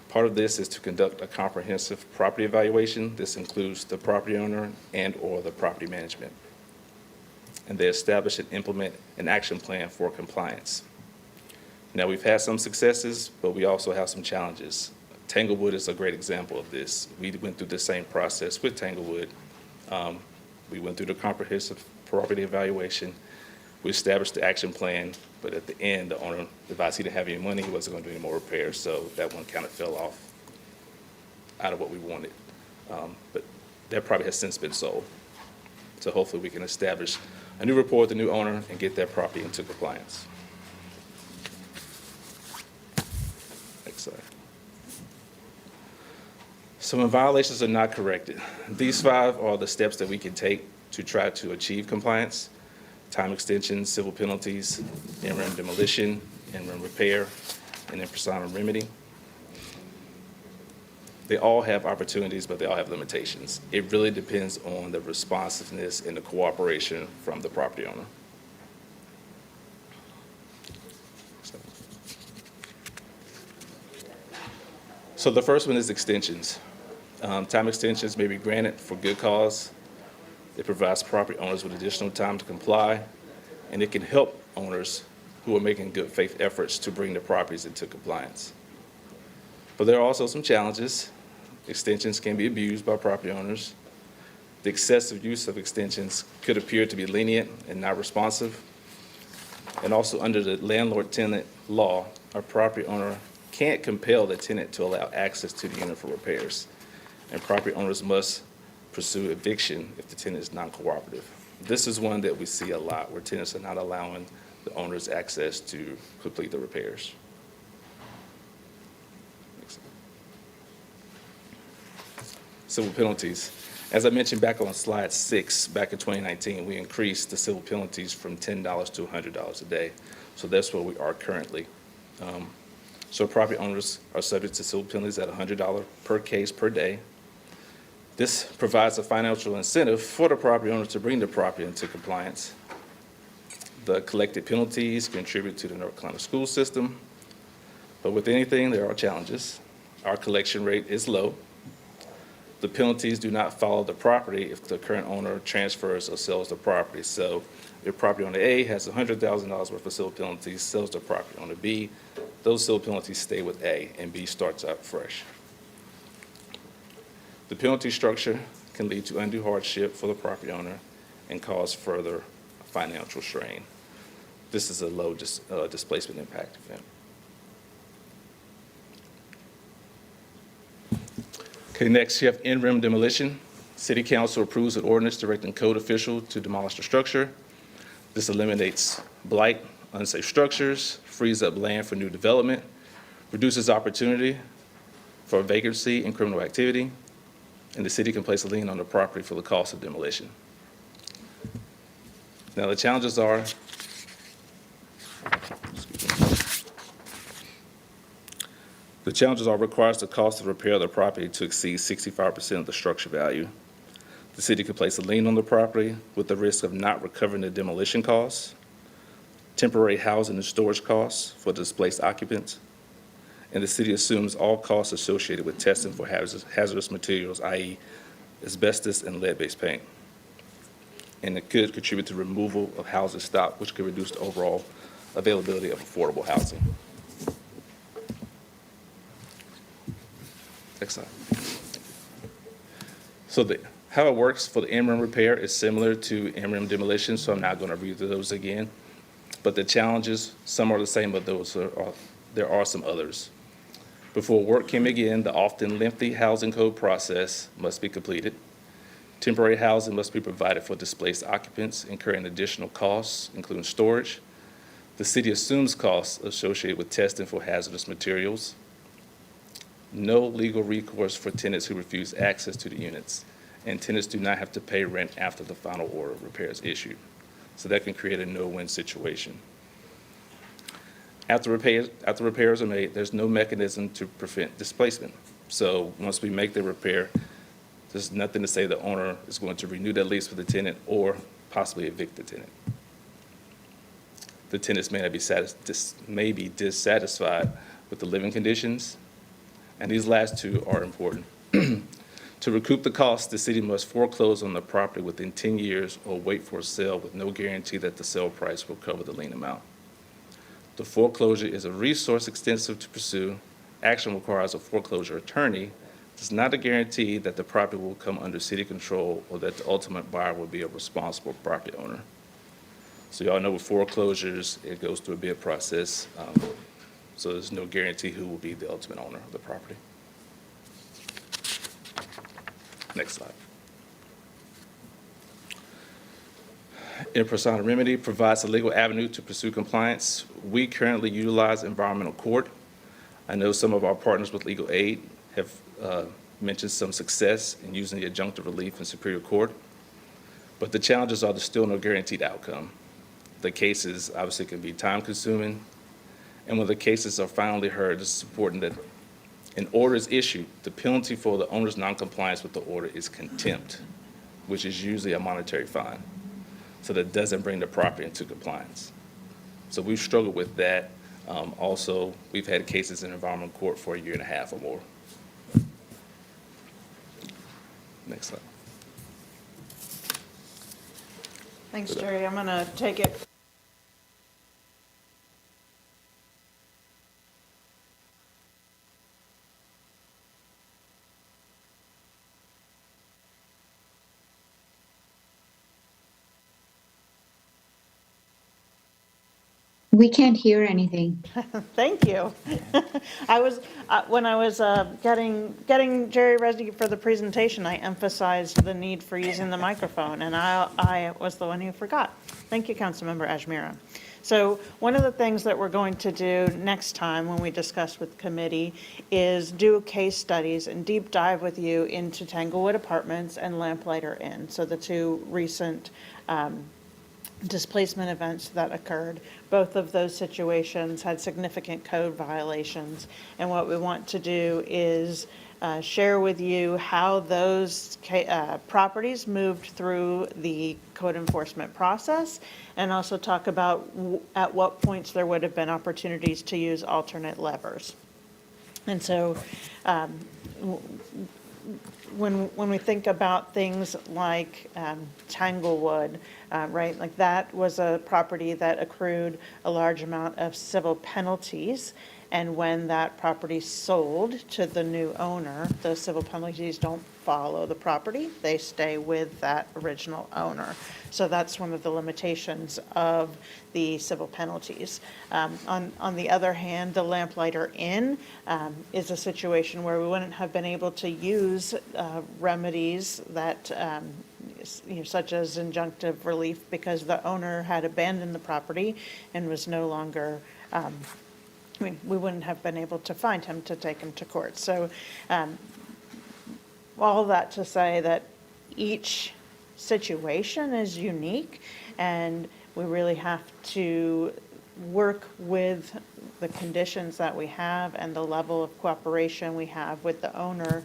Part of this is to conduct a comprehensive property evaluation. This includes the property owner and/or the property management. And they establish and implement an action plan for compliance. Now, we've had some successes, but we also have some challenges. Tanglewood is a great example of this. We went through the same process with Tanglewood. We went through the comprehensive property evaluation. We established the action plan, but at the end, the owner advised he didn't have any money, he wasn't going to do any more repairs, so that one kind of fell off out of what we wanted. But that property has since been sold. So hopefully we can establish a new rapport with the new owner and get that property into compliance. Next slide. So when violations are not corrected, these 5 are the steps that we can take to try to achieve compliance: time extension, civil penalties, in-rem demolition, in-rem repair, and impersonal remedy. They all have opportunities, but they all have limitations. It really depends on the responsiveness and the cooperation from the property owner. So the first one is extensions. Time extensions may be granted for good cause. It provides property owners with additional time to comply, and it can help owners who are making good faith efforts to bring their properties into compliance. But there are also some challenges. Extensions can be abused by property owners. The excessive use of extensions could appear to be lenient and not responsive. And also under the landlord-tenant law, a property owner can't compel the tenant to allow access to the unit for repairs. And property owners must pursue eviction if the tenant is non-cooperative. This is one that we see a lot, where tenants are not allowing the owners access to complete the repairs. Civil penalties. As I mentioned back on slide 6, back in 2019, we increased the civil penalties from $10 to $100 a day. So that's where we are currently. So property owners are subject to civil penalties at $100 per case per day. This provides a financial incentive for the property owner to bring the property into compliance. The collected penalties contribute to the North Carolina school system. But with anything, there are challenges. Our collection rate is low. The penalties do not follow the property if the current owner transfers or sells the property. So if property owner A has $100,000 worth of civil penalties, sells the property owner B, those civil penalties stay with A, and B starts out fresh. The penalty structure can lead to undue hardship for the property owner and cause further financial strain. This is a low displacement impact event. Okay, next you have in-rem demolition. City Council approves an ordinance directing code official to demolish the structure. This eliminates blight, unsafe structures, frees up land for new development, reduces opportunity for vacancy and criminal activity, and the city can place a lien on the property for the cost of demolition. Now the challenges are, requires the cost of repair of the property to exceed 65% of the structure value. The city can place a lien on the property with the risk of not recovering the demolition costs. temporary housing and storage costs for displaced occupants, and the city assumes all costs associated with testing for hazardous materials, i.e. asbestos and lead-based paint. And it could contribute to removal of housing stock, which could reduce the overall availability of affordable housing. Next slide. So how it works for the in-rim repair is similar to in-rim demolition, so I'm not going to read through those again. But the challenges, some are the same, but there are some others. Before work can begin, the often lengthy housing code process must be completed. Temporary housing must be provided for displaced occupants, incurring additional costs, including storage. The city assumes costs associated with testing for hazardous materials. No legal recourse for tenants who refuse access to the units, and tenants do not have to pay rent after the final order of repair is issued. So that can create a no-win situation. After repairs are made, there's no mechanism to prevent displacement. So once we make the repair, there's nothing to say the owner is going to renew that lease with the tenant or possibly evict the tenant. The tenants may be dissatisfied with the living conditions, and these last two are important. To recoup the costs, the city must foreclose on the property within 10 years or wait for a sale with no guarantee that the sale price will cover the lien amount. The foreclosure is a resource extensive to pursue. Action requires a foreclosure attorney. It's not a guarantee that the property will come under city control or that the ultimate buyer will be a responsible property owner. So y'all know with foreclosures, it goes through a bid process. So there's no guarantee who will be the ultimate owner of the property. Next slide. In persona remedy provides a legal avenue to pursue compliance. We currently utilize environmental court. I know some of our partners with legal aid have mentioned some success in using the adjunctive relief in Superior Court, but the challenges are there's still no guaranteed outcome. The cases obviously can be time consuming, and when the cases are finally heard, it's important that an order is issued. The penalty for the owner's noncompliance with the order is contempt, which is usually a monetary fine. So that doesn't bring the property into compliance. So we've struggled with that. Also, we've had cases in environmental court for 1.5 years or more. Next slide. Thanks, Jerry. I'm going to take it. We can't hear anything. Thank you. I was, when I was getting Jerry ready for the presentation, I emphasized the need for using the microphone, and I was the one who forgot. Thank you, Councilmember Ajmira. So one of the things that we're going to do next time when we discuss with committee is do case studies and deep dive with you into Tanglewood Apartments and Lamplighter Inn. So the two recent displacement events that occurred. Both of those situations had significant code violations. And what we want to do is share with you how those properties moved through the code enforcement process, and also talk about at what points there would have been opportunities to use alternate levers. And so when we think about things like Tanglewood, right, like that was a property that accrued a large amount of civil penalties. And when that property sold to the new owner, those civil penalties don't follow the property. They stay with that original owner. So that's one of the limitations of the civil penalties. On the other hand, the Lamplighter Inn is a situation where we wouldn't have been able to use remedies that, such as injunctive relief, because the owner had abandoned the property and was no longer we wouldn't have been able to find him to take him to court. So all that to say that each situation is unique, and we really have to work with the conditions that we have and the level of cooperation we have with the owner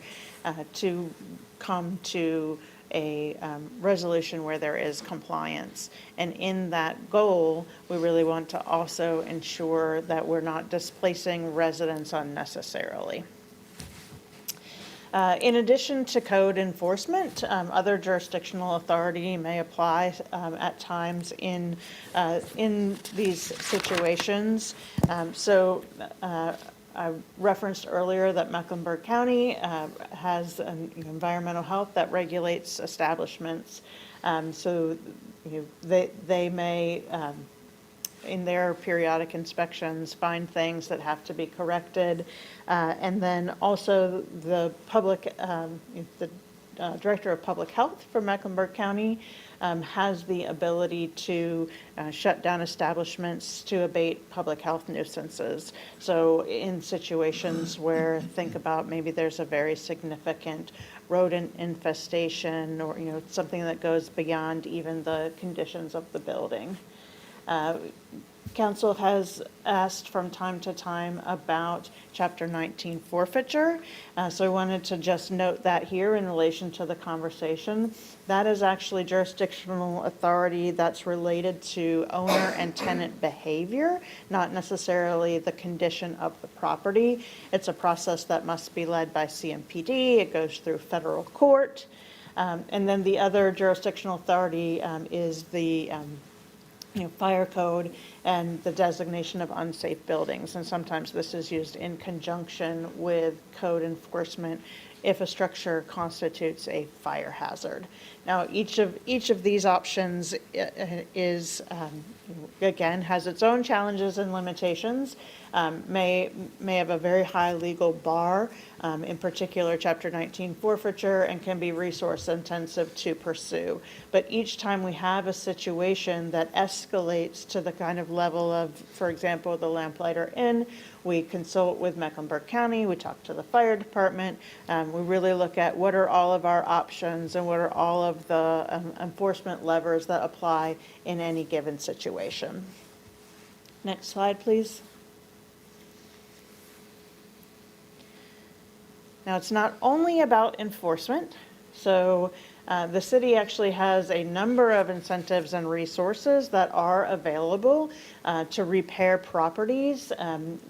to come to a resolution where there is compliance. And in that goal, we really want to also ensure that we're not displacing residents unnecessarily. In addition to code enforcement, other jurisdictional authority may apply at times in these situations. I referenced earlier that Mecklenburg County has an environmental health that regulates establishments. They may, in their periodic inspections, find things that have to be corrected. And then also the Director of Public Health for Mecklenburg County has the ability to shut down establishments to abate public health nuisances. So in situations where, think about maybe there's a very significant rodent infestation or, something that goes beyond even the conditions of the building. Council has asked from time to time about Chapter 19 forfeiture. So I wanted to just note that here in relation to the conversation. That is actually jurisdictional authority that's related to owner and tenant behavior, not necessarily the condition of the property. It's a process that must be led by CMPD. It goes through federal court. And then the other jurisdictional authority is the fire code and the designation of unsafe buildings. And sometimes this is used in conjunction with code enforcement if a structure constitutes a fire hazard. Now, each of these options is, again, has its own challenges and limitations, may have a very high legal bar, in particular Chapter 19 forfeiture, and can be resource intensive to pursue. But each time we have a situation that escalates to the kind of level of, for example, the Lamplighter Inn, we consult with Mecklenburg County, we talk to the fire department, we really look at what are all of our options and what are all of the enforcement levers that apply in any given situation. Next slide, please. Now, it's not only about enforcement. So the city actually has a number of incentives and resources that are available to repair properties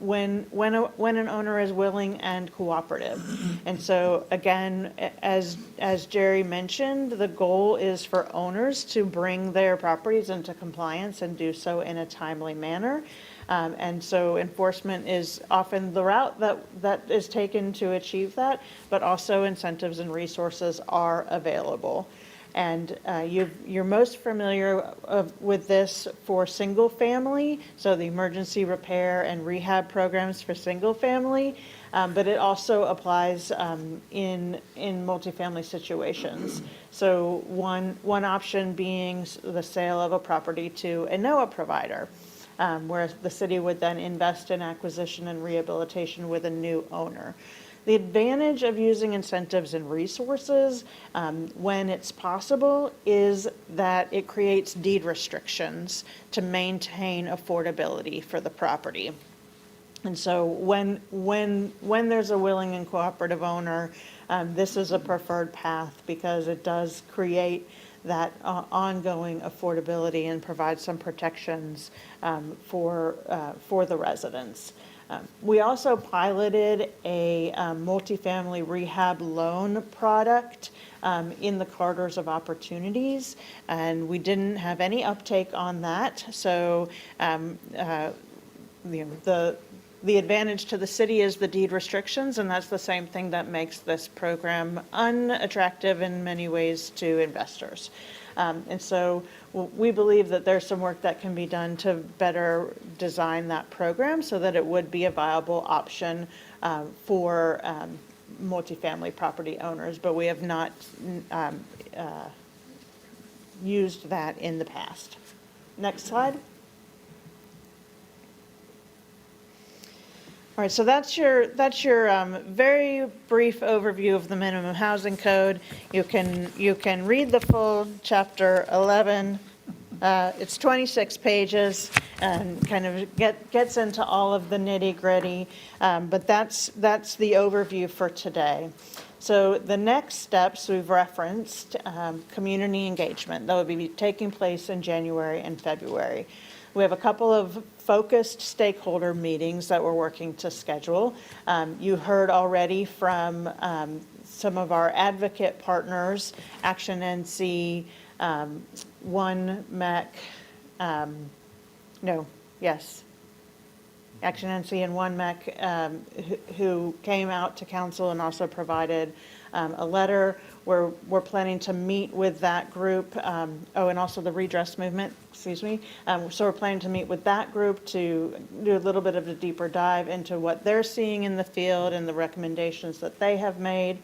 when an owner is willing and cooperative. And so again, as Jerry mentioned, the goal is for owners to bring their properties into compliance and do so in a timely manner. And so enforcement is often the route that is taken to achieve that, but also incentives and resources are available. And you're most familiar with this for single family, so the emergency repair and rehab programs for single family, but it also applies in multifamily situations. So one option being the sale of a property to a NOAA provider. Where the city would then invest in acquisition and rehabilitation with a new owner. The advantage of using incentives and resources when it's possible is that it creates deed restrictions to maintain affordability for the property. And so when there's a willing and cooperative owner, this is a preferred path because it does create that ongoing affordability and provide some protections for the residents. We also piloted a multifamily rehab loan product in the corridors of opportunities, and we didn't have any uptake on that. So the advantage to the city is the deed restrictions, and that's the same thing that makes this program unattractive in many ways to investors. And so we believe that there's some work that can be done to better design that program so that it would be a viable option for multifamily property owners, but we have not used that in the past. Next slide. All right, so that's your very brief overview of the minimum housing code. You can read the full chapter 11 It's 26 pages and kind of gets into all of the nitty-gritty, but that's the overview for today. So the next steps we've referenced, community engagement, that will be taking place in January and February. We have a couple of focused stakeholder meetings that we're working to schedule. You heard already from some of our advocate partners, Action NC, One MEC, Action NC and One MEC, who came out to council and also provided a letter. We're planning to meet with that group, and also the redress movement, excuse me. So we're planning to meet with that group to do a little bit of a deeper dive into what they're seeing in the field and the recommendations that they have made.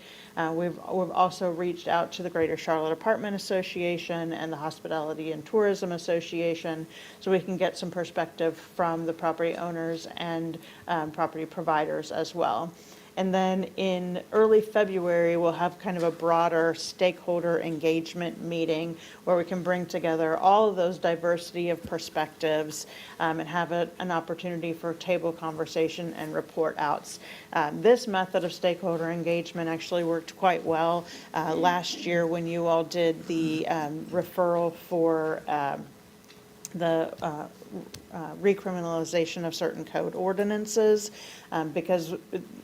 We've also reached out to the Greater Charlotte Apartment Association and the Hospitality and Tourism Association so we can get some perspective from the property owners and property providers as well. And then in early February, we'll have kind of a broader stakeholder engagement meeting where we can bring together all of those diversity of perspectives and have an opportunity for table conversation and report outs. This method of stakeholder engagement actually worked quite well last year when you all did the referral for the recriminalization of certain code ordinances, because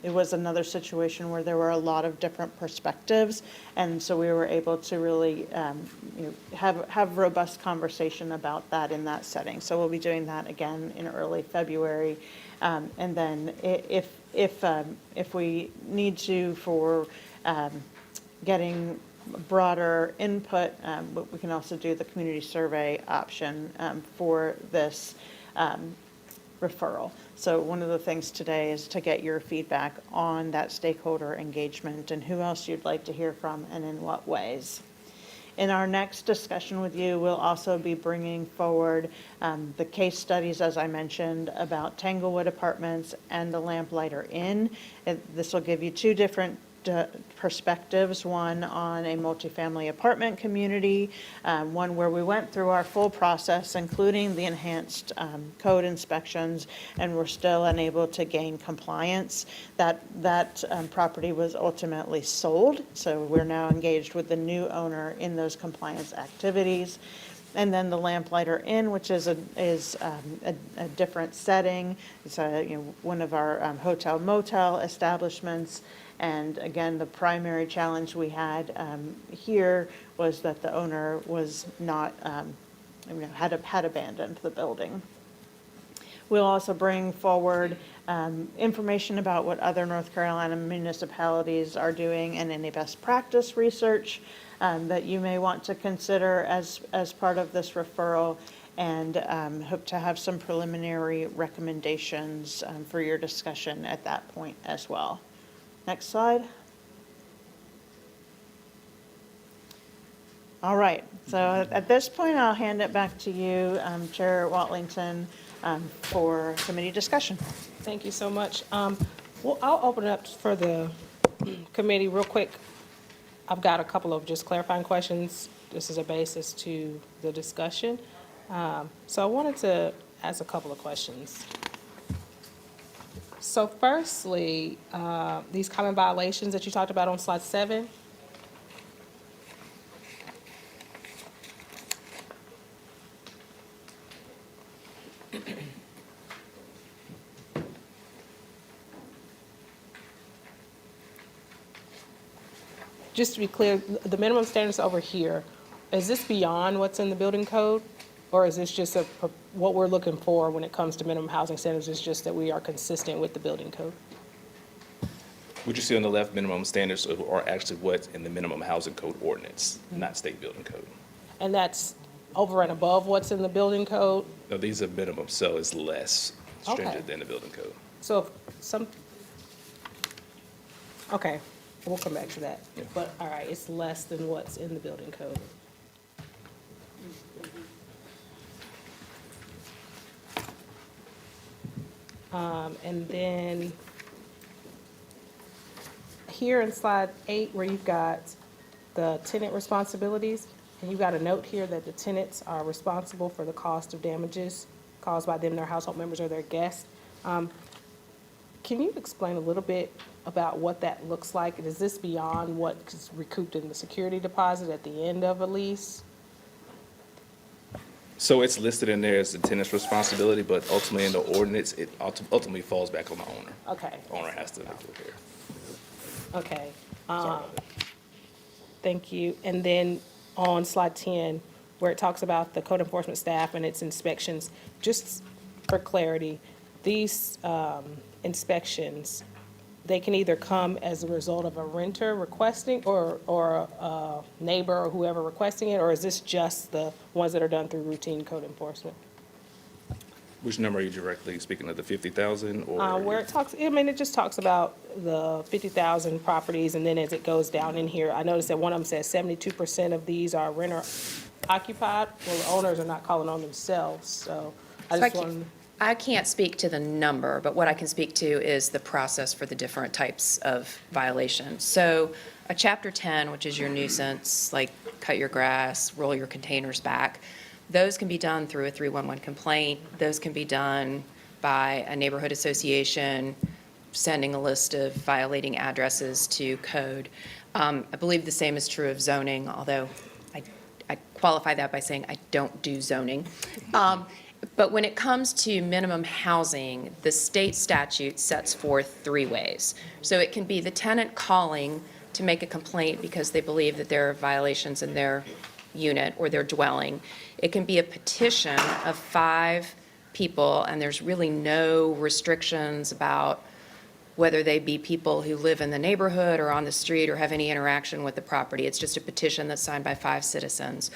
it was another situation where there were a lot of different perspectives, and so we were able to really have robust conversation about that in that setting. So we'll be doing that again in early February, and then if we need to for getting broader input, but we can also do the community survey option for this referral. So one of the things today is to get your feedback on that stakeholder engagement and who else you'd like to hear from and in what ways. In our next discussion with you, we'll also be bringing forward the case studies, as I mentioned, about Tanglewood Apartments and the Lamplighter Inn. This will give you two different perspectives, one on a multifamily apartment community, one where we went through our full process, including the enhanced code inspections, and we're still unable to gain compliance. That property was ultimately sold, so we're now engaged with the new owner in those compliance activities. And then the Lamplighter Inn, which is a different setting. It's one of our hotel motel establishments. And again, the primary challenge we had here was that the owner was not, had abandoned the building. We'll also bring forward information about what other North Carolina municipalities are doing and any best practice research that you may want to consider as part of this referral, and hope to have some preliminary recommendations for your discussion at that point as well. Next slide. All right, so at this point, I'll hand it back to you, Chair Watlington, for committee discussion. Thank you so much. Well, I'll open it up for the committee real quick. I've got a couple of just clarifying questions. This is a basis to the discussion. So I wanted to ask a couple of questions. So firstly, these common violations that you talked about on slide 7. Just to be clear, the minimum standards over here, is this beyond what's in the building code? Or is this just what we're looking for when it comes to minimum housing standards is just that we are consistent with the building code? What you see on the left, minimum standards are actually what's in the minimum housing code ordinance, not state building code. And that's over and above what's in the building code? No, these are minimum, so it's less Okay. stringent than the building code. So okay, we'll come back to that. Yeah. But, all right, it's less than what's in the building code. And then here in slide 8, where you've got the tenant responsibilities, And you got a note here that the tenants are responsible for the cost of damages caused by them, their household members, or their guests. Can you explain a little bit about what that looks like? And is this beyond what's recouped in the security deposit at the end of a lease? So it's listed in there as the tenant's responsibility, but ultimately in the ordinance, it ultimately falls back on the owner. Okay. Owner has to repair. Okay. Sorry about that. Thank you. And then on slide 10, where it talks about the code enforcement staff and its inspections, just for clarity, these inspections, they can either come as a result of a renter requesting or a neighbor or whoever requesting it, or is this just the ones that are done through routine code enforcement? Which number are you directly speaking of, the 50,000 or? Where it talks, I mean, it just talks about the 50,000 properties, and then as it goes down in here, I noticed that one of them says 72% of these are renter occupied. Well, the owners are not calling on themselves, so I just wanted. I can't speak to the number, but what I can speak to is the process for the different types of violations. So a Chapter 10, which is your nuisance, like cut your grass, roll your containers back, those can be done through a 311 complaint. Those can be done by a neighborhood association sending a list of violating addresses to code. I believe the same is true of zoning, although I qualify that by saying I don't do zoning. But when it comes to minimum housing, the state statute sets forth 3 ways. So it can be the tenant calling to make a complaint because they believe that there are violations in their unit or their dwelling. It can be a petition of 5 people, and there's really no restrictions about whether they be people who live in the neighborhood or on the street or have any interaction with the property. It's just a petition that's signed by 5 citizens.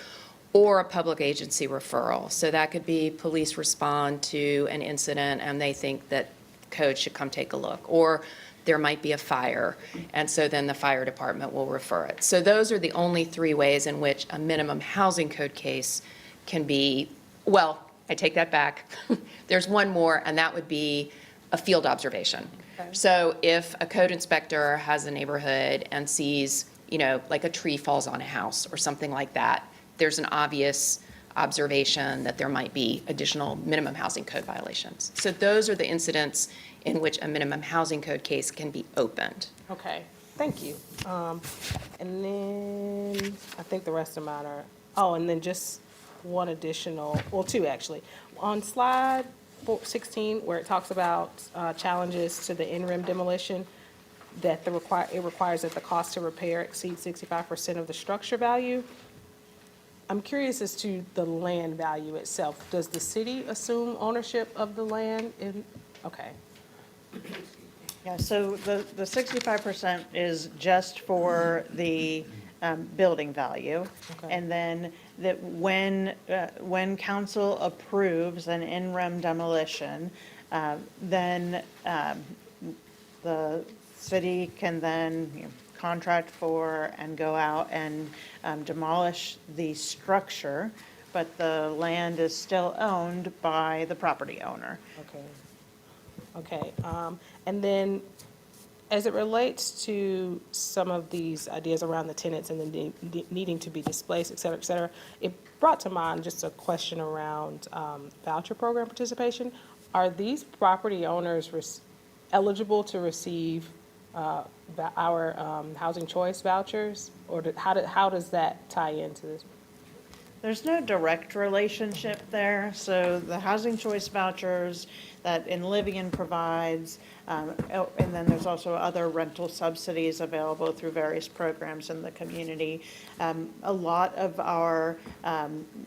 Or a public agency referral. So that could be police respond to an incident and they think that code should come take a look. Or there might be a fire, and so then the fire department will refer it. So those are the only 3 ways in which a minimum housing code case can be, well, I take that back. There's one more, and that would be a field observation. Okay. So if a code inspector has a neighborhood and sees, like a tree falls on a house or something like that, there's an obvious observation that there might be additional minimum housing code violations. So those are the incidents in which a minimum housing code case can be opened. Okay, thank you. And then I think the rest of mine are, and then just one additional, well, 2 actually. On slide 16, where it talks about challenges to the in-rim demolition, that it requires that the cost to repair exceeds 65% of the structure value. I'm curious as to the land value itself. Does the city assume ownership of the land? Okay. Yeah, so the 65% is just for the building value. Okay. And then that when council approves an in-rem demolition, then the city can then contract for and go out and demolish the structure, but the land is still owned by the property owner. Okay, and then as it relates to some of these ideas around the tenants and the needing to be displaced, et cetera, it brought to mind just a question around voucher program participation. Are these property owners eligible to receive our housing choice vouchers, or how does that tie into this? There's no direct relationship there. So the housing choice vouchers that Enlivian provides, and then there's also other rental subsidies available through various programs in the community. A lot of our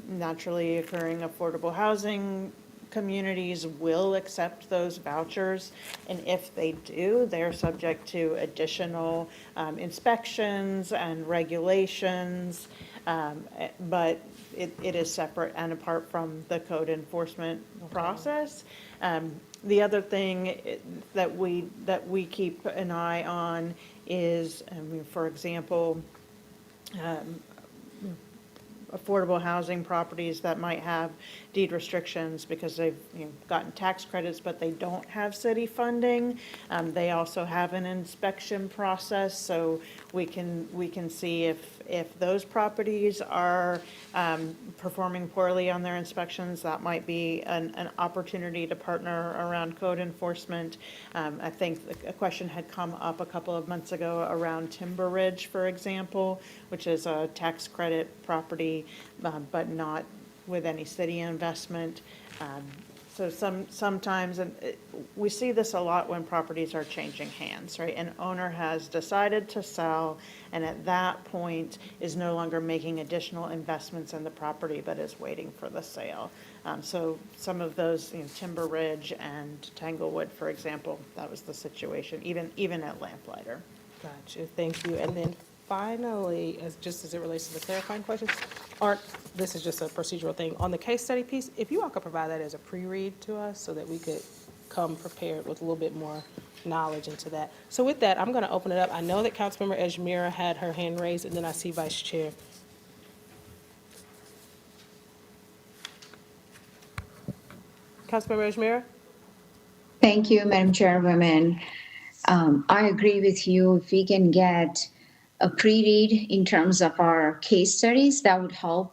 naturally occurring affordable housing communities will accept those vouchers, and if they do, they're subject to additional inspections and regulations, but it is separate and apart from the code enforcement process. The other thing that we keep an eye on is, for example, affordable housing properties that might have deed restrictions because they've gotten tax credits, but they don't have city funding. They also have an inspection process, so we can see if those properties are performing poorly on their inspections. That might be an opportunity to partner around code enforcement. I think a question had come up a couple of months ago around Timber Ridge, for example, which is a tax credit property, but not with any city investment. So sometimes, and we see this a lot when properties are changing hands, right? An owner has decided to sell, and at that point is no longer making additional investments in the property, but is waiting for the sale. So some of those, Timber Ridge and Tanglewood, for example, that was the situation, even at Lamplighter. Gotcha, thank you. And then finally, just as it relates to the clarifying questions, this is just a procedural thing. On the case study piece, if you all could provide that as a pre-read to us so that we could come prepared with a little bit more knowledge into that. So with that, I'm going to open it up. I know that Councilmember Ejmira had her hand raised, and then I see Vice Chair. Councilmember Ejmira? Thank you, Madam Chairwoman. I agree with you. If we can get a pre-read in terms of our case studies, that would help.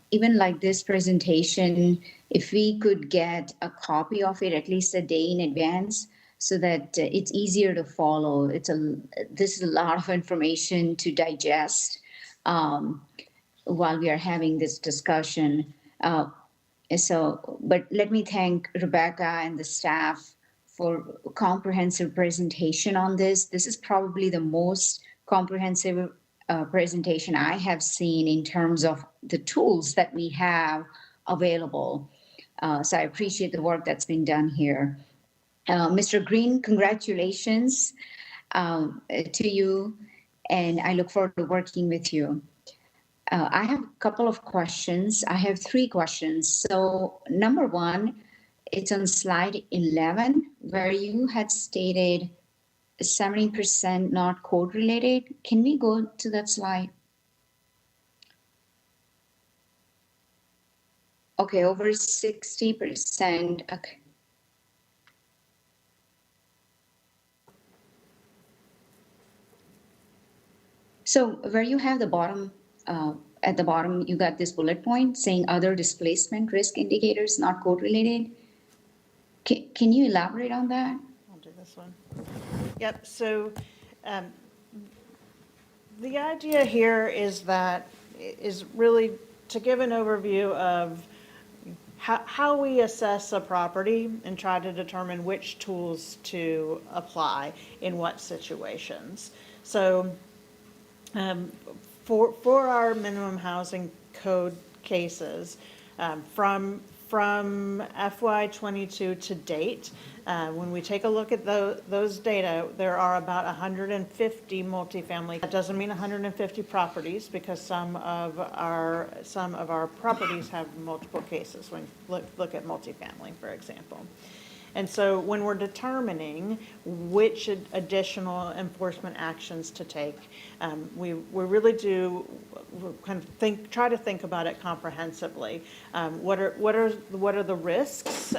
Even like this presentation, if we could get a copy of it at least a day in advance so that it's easier to follow. This is a lot of information to digest while we are having this discussion. But let me thank Rebecca and the staff for comprehensive presentation on this. This is probably the most comprehensive presentation I have seen in terms of the tools that we have available. So I appreciate the work that's been done here. Mr. Green, congratulations to you, and I look forward to working with you. I have a couple of questions. I have 3 questions. So number 1, it's on slide 11, where you had stated 70% not code related. Can we go to that slide? Okay, over 60%. Okay. So where you have the bottom, at the bottom, you got this bullet point saying other displacement risk indicators not code related. Can you elaborate on that? I'll do this one. Yep, so the idea here is really to give an overview of how we assess a property and try to determine which tools to apply in what situations. So for our minimum housing code cases, from FY22 to date, when we take a look at those data, there are about 150 multifamily. That doesn't mean 150 properties, because some of our properties have multiple cases. When look at multifamily, for example. And so when we're determining which additional enforcement actions to take, we really do kind of try to think about it comprehensively. What are the risks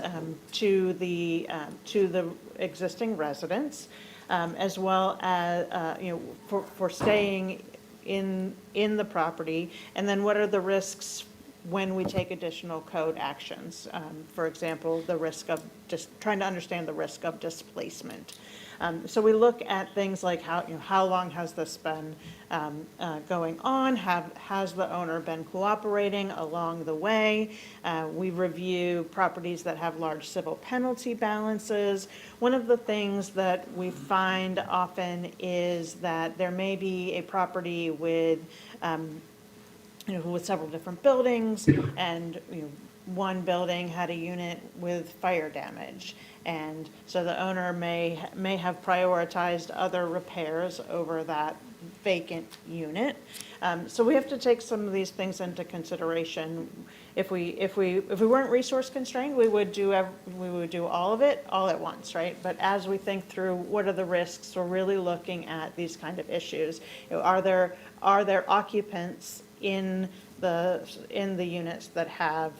to the existing residents, as well as for staying in the property, and then what are the risks when we take additional code actions? For example, the risk of just trying to understand the risk of displacement. So we look at things like how long has this been going on? Has the owner been cooperating along the way? We review properties that have large civil penalty balances. One of the things that we find often is that there may be a property with with several different buildings, and one building had a unit with fire damage, and so the owner may have prioritized other repairs over that vacant unit. So we have to take some of these things into consideration. If we weren't resource constrained, we would do all of it all at once, right? But as we think through what are the risks, we're really looking at these kind of issues. Are there occupants in the units that have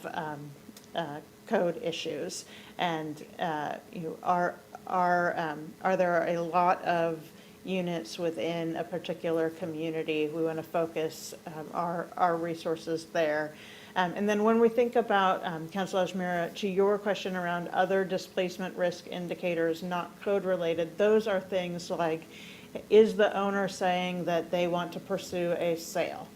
code issues. And are there a lot of units within a particular community? We want to focus our resources there. And then when we think about, Councilor Ashmira, to your question around other displacement risk indicators not code-related, those are things like, is the owner saying that they want to pursue a sale?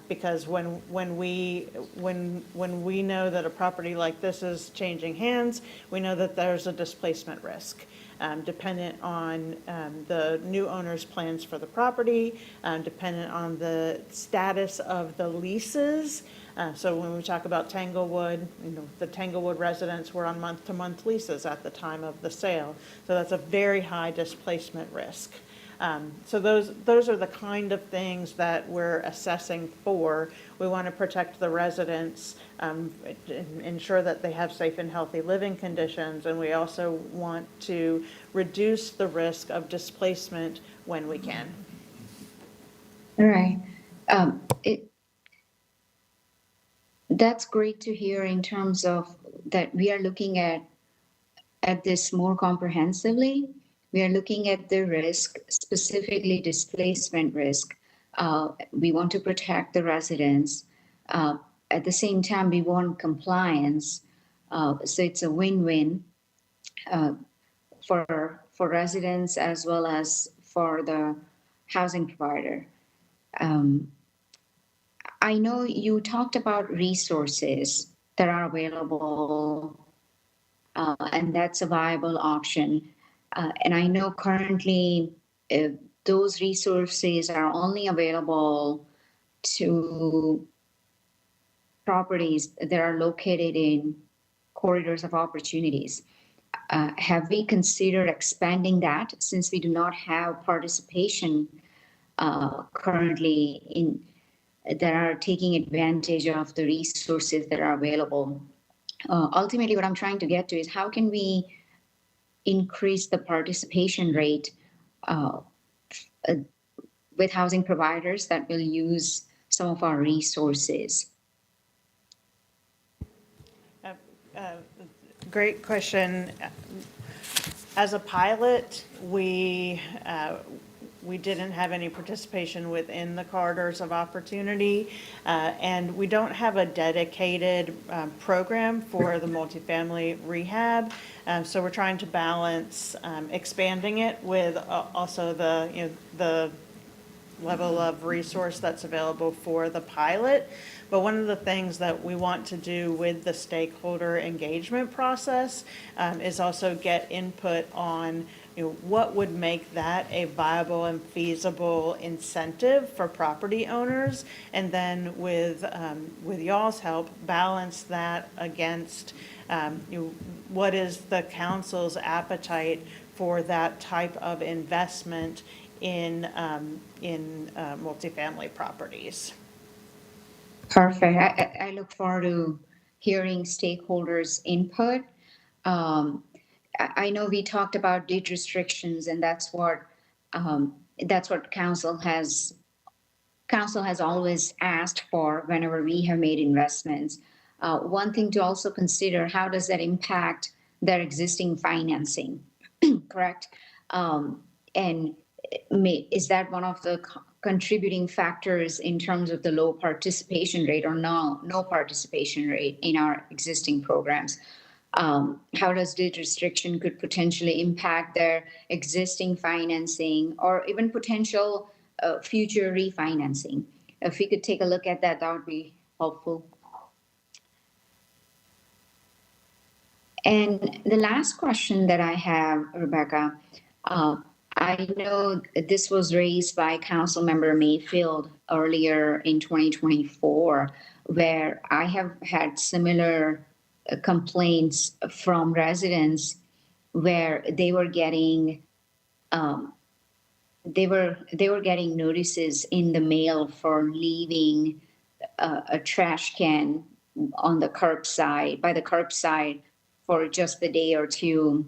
Because when we know that a property like this is changing hands, we know that there's a displacement risk. Dependent on the new owner's plans for the property, dependent on the status of the leases. So when we talk about Tanglewood, the Tanglewood residents were on month-to-month leases at the time of the sale. So that's a very high displacement risk. So those are the kind of things that we're assessing for. We want to protect the residents, ensure that they have safe and healthy living conditions, and we also want to reduce the risk of displacement when we can. All right. That's great to hear in terms of that we are looking at this more comprehensively. We are looking at the risk, specifically displacement risk. We want to protect the residents. At the same time, we want compliance. So it's a win-win for residents as well as for the housing provider. I know you talked about resources that are available, and that's a viable option. And I know currently those resources are only available to properties that are located in corridors of opportunities. Have we considered expanding that, since we do not have participation currently that are taking advantage of the resources that are available? Ultimately, what I'm trying to get to is how can we increase the participation rate with housing providers that will use some of our resources? Great question. As a pilot, we didn't have any participation within the corridors of opportunity, and we don't have a dedicated program for the multifamily rehab. So we're trying to balance expanding it with also the level of resource that's available for the pilot. But one of the things that we want to do with the stakeholder engagement process is also get input on what would make that a viable and feasible incentive for property owners, and then with y'all's help, balance that against what is the council's appetite for that type of investment in multifamily properties. Perfect. I look forward to hearing stakeholders' input. I know we talked about deed restrictions, and that's what council has always asked for whenever we have made investments. One thing to also consider: how does that impact their existing financing? Correct. And is that one of the contributing factors in terms of the low participation rate or no participation rate in our existing programs? How does deed restriction could potentially impact their existing financing or even potential future refinancing? If we could take a look at that, that would be helpful. And the last question that I have, Rebecca, I know this was raised by Councilmember Mayfield earlier in 2024, where I have had similar complaints from residents where they were getting notices in the mail for leaving a trash can on the curbside, by the curbside, for just a day or two,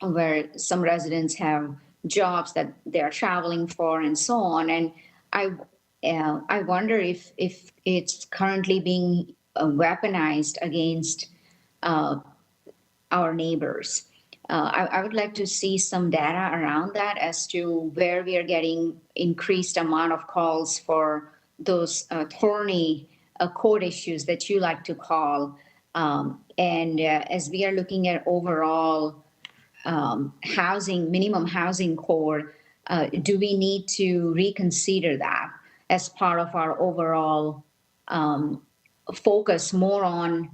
where some residents have jobs that they're traveling for and so on. And I wonder if it's currently being weaponized against our neighbors. I would like to see some data around that as to where we are getting increased amount of calls for those thorny code issues that you like to call. As we are looking at overall housing, minimum housing code, do we need to reconsider that as part of our overall focus more on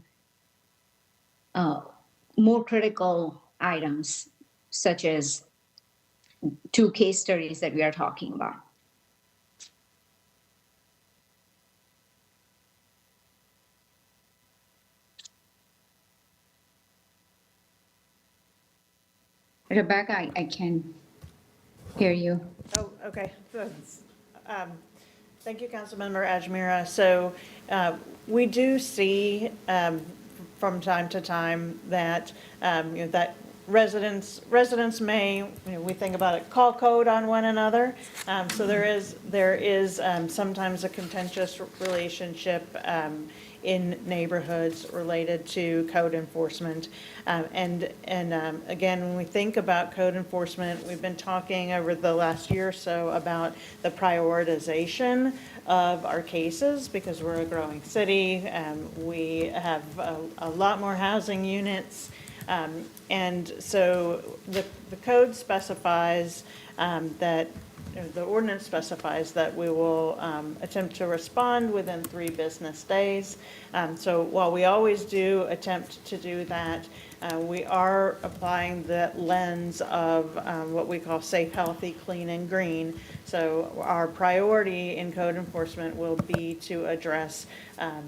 more critical items, such as 2 case studies that we are talking about? Rebecca, I can hear you. Oh, okay. Thank you, Councilmember Ajmira. So we do see from time to time that, that residents may, we think about it, call code on one another. So there is sometimes a contentious relationship in neighborhoods related to code enforcement. And again, when we think about code enforcement, we've been talking over the last year or so about the prioritization of our cases because we're a growing city. We have a lot more housing units. And so the code specifies that the ordinance specifies that we will attempt to respond within 3 business days. So while we always do attempt to do that, we are applying the lens of what we call safe, healthy, clean, and green. So our priority in code enforcement will be to address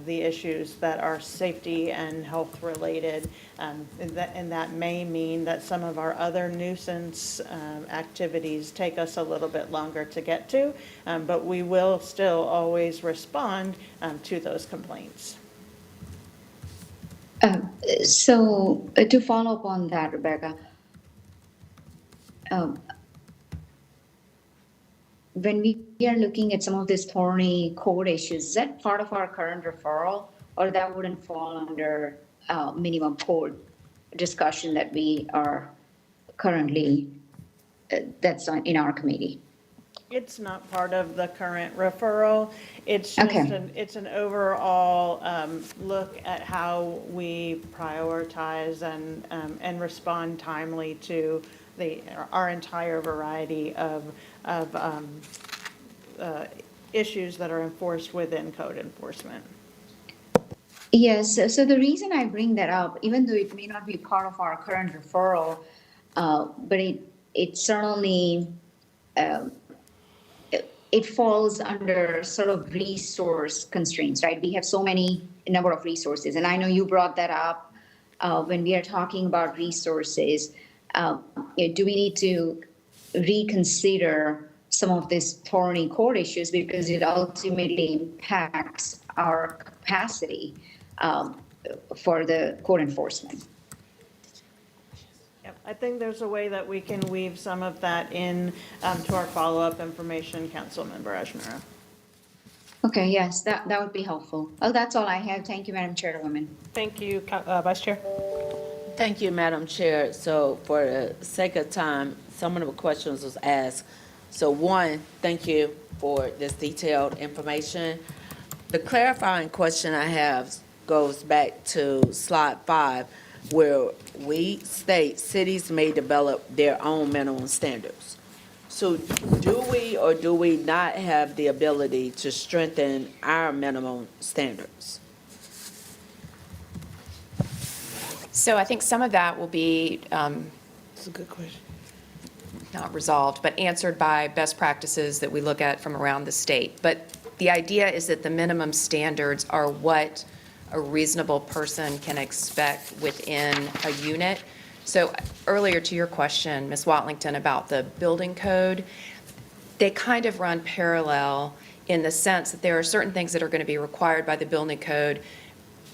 the issues that are safety and health related. And that may mean that some of our other nuisance activities take us a little bit longer to get to, but we will still always respond to those complaints. So to follow up on that, Rebecca, when we are looking at some of these thorny code issues, is that part of our current referral, or that wouldn't fall under minimum code discussion that we are currently, that's in our committee? It's not part of the current referral. It's just it's an overall look at how we prioritize and respond timely to our entire variety of issues that are enforced within code enforcement. Yes, so the reason I bring that up, even though it may not be part of our current referral, but it certainly it falls under sort of resource constraints, right? We have so many number of resources, and I know you brought that up when we are talking about resources. Do we need to reconsider some of these thorny code issues because it ultimately impacts our capacity for the code enforcement? Yep, I think there's a way that we can weave some of that in to our follow-up information, Councilmember Ajmira. Okay, yes, that would be helpful. Well, that's all I have. Thank you, Madam Chairwoman. Thank you, Vice Chair. Thank you, Madam Chair. So for the sake of time, some of the questions was asked. So one, thank you for this detailed information. The clarifying question I have goes back to slide 5, where we state cities may develop their own minimum standards. So do we or do we not have the ability to strengthen our minimum standards? So I think some of that will be That's a good question. not resolved, but answered by best practices that we look at from around the state. But the idea is that the minimum standards are what a reasonable person can expect within a unit. So earlier to your question, Ms. Watlington, about the building code, they kind of run parallel in the sense that there are certain things that are going to be required by the building code,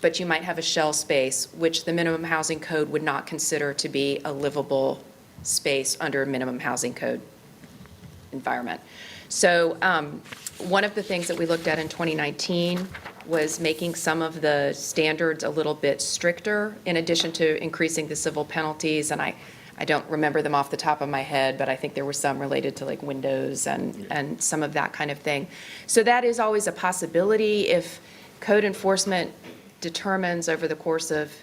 but you might have a shell space, which the minimum housing code would not consider to be a livable space under a minimum housing code environment. So one of the things that we looked at in 2019 was making some of the standards a little bit stricter, in addition to increasing the civil penalties. And I don't remember them off the top of my head, but I think there were some related to like windows and some of that kind of thing. So that is always a possibility if code enforcement determines over the course of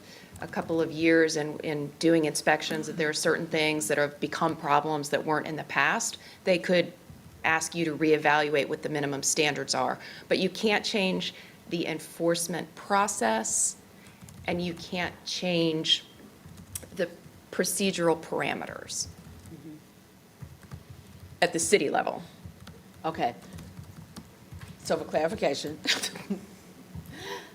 a couple of years in doing inspections that there are certain things that have become problems that weren't in the past, they could ask you to reevaluate what the minimum standards are. But you can't change the enforcement process, and you can't change the procedural parameters at the city level. Okay. So for clarification,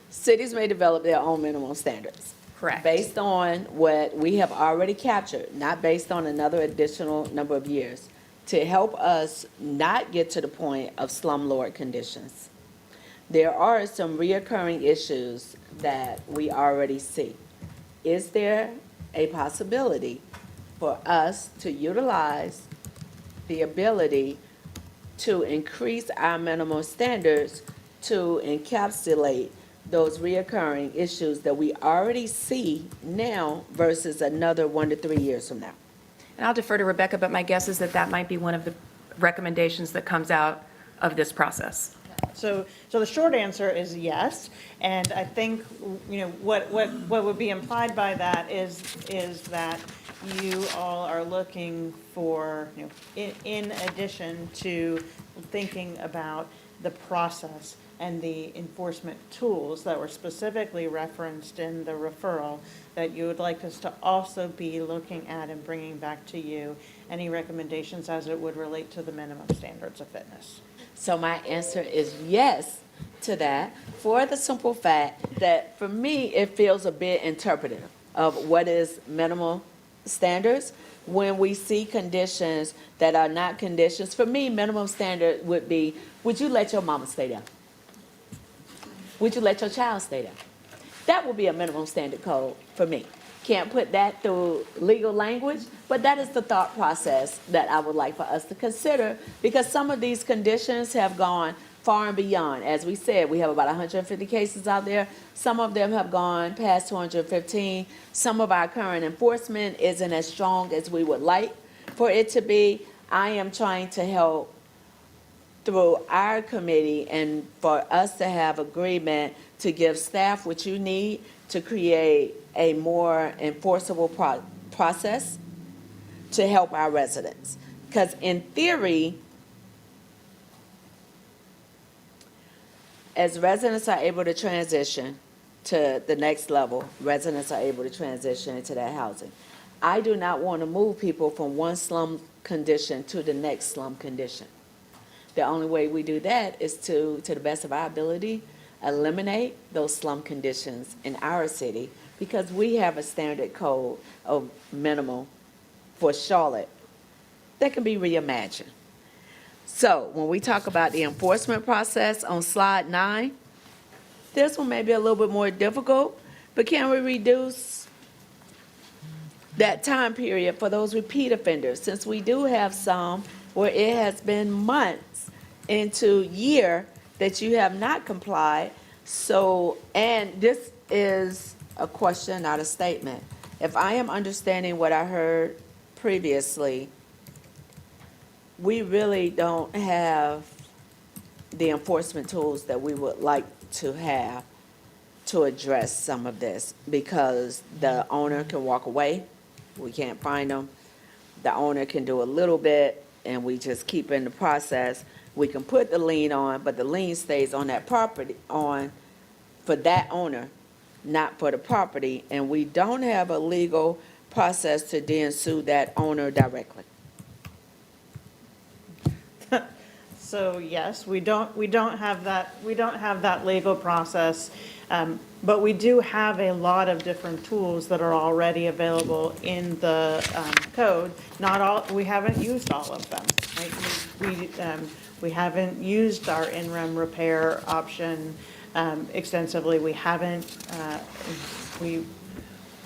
cities may develop their own minimum standards. Correct. Based on what we have already captured, not based on another additional number of years, to help us not get to the point of slumlord conditions. There are some reoccurring issues that we already see. Is there a possibility for us to utilize the ability to increase our minimum standards to encapsulate those reoccurring issues that we already see now versus another 1 to 3 years from now? And I'll defer to Rebecca, but my guess is that that might be one of the recommendations that comes out of this process. So the short answer is yes, and I think, you know, what would be implied by that is that you all are looking for, you know, in addition to thinking about the process and the enforcement tools that were specifically referenced in the referral, that you would like us to also be looking at and bringing back to you any recommendations as it would relate to the minimum standards of fitness. So my answer is yes to that, for the simple fact that for me, it feels a bit interpretive of what is minimal standards. When we see conditions that are not conditions, for me, minimum standard would be, would you let your mama stay there? Would you let your child stay there? That would be a minimum standard code for me. Can't put that through legal language, but that is the thought process that I would like for us to consider, because some of these conditions have gone far and beyond. As we said, we have about 150 cases out there. Some of them have gone past 215. Some of our current enforcement isn't as strong as we would like for it to be. I am trying to help through our committee and for us to have agreement to give staff what you need to create a more enforceable process to help our residents. Because in theory, as residents are able to transition to the next level, residents are able to transition into that housing. I do not want to move people from one slum condition to the next slum condition. The only way we do that is to the best of our ability, eliminate those slum conditions in our city, because we have a standard code of minimal for Charlotte that can be reimagined. So when we talk about the enforcement process on slide 9, this one may be a little bit more difficult, but can we reduce that time period for those repeat offenders? Since we do have some where it has been months into year that you have not complied. So, and this is a question, not a statement. If I am understanding what I heard previously, we really don't have the enforcement tools that we would like to have to address some of this, because the owner can walk away, we can't find them. The owner can do a little bit and we just keep in the process. We can put the lien on, but the lien stays on that property, for that owner, not for the property, and we don't have a legal process to then sue that owner directly. So yes, we don't have that legal process, but we do have a lot of different tools that are already available in the code. Not all, we haven't used all of them, right? We haven't used our in-rem repair option extensively. We haven't,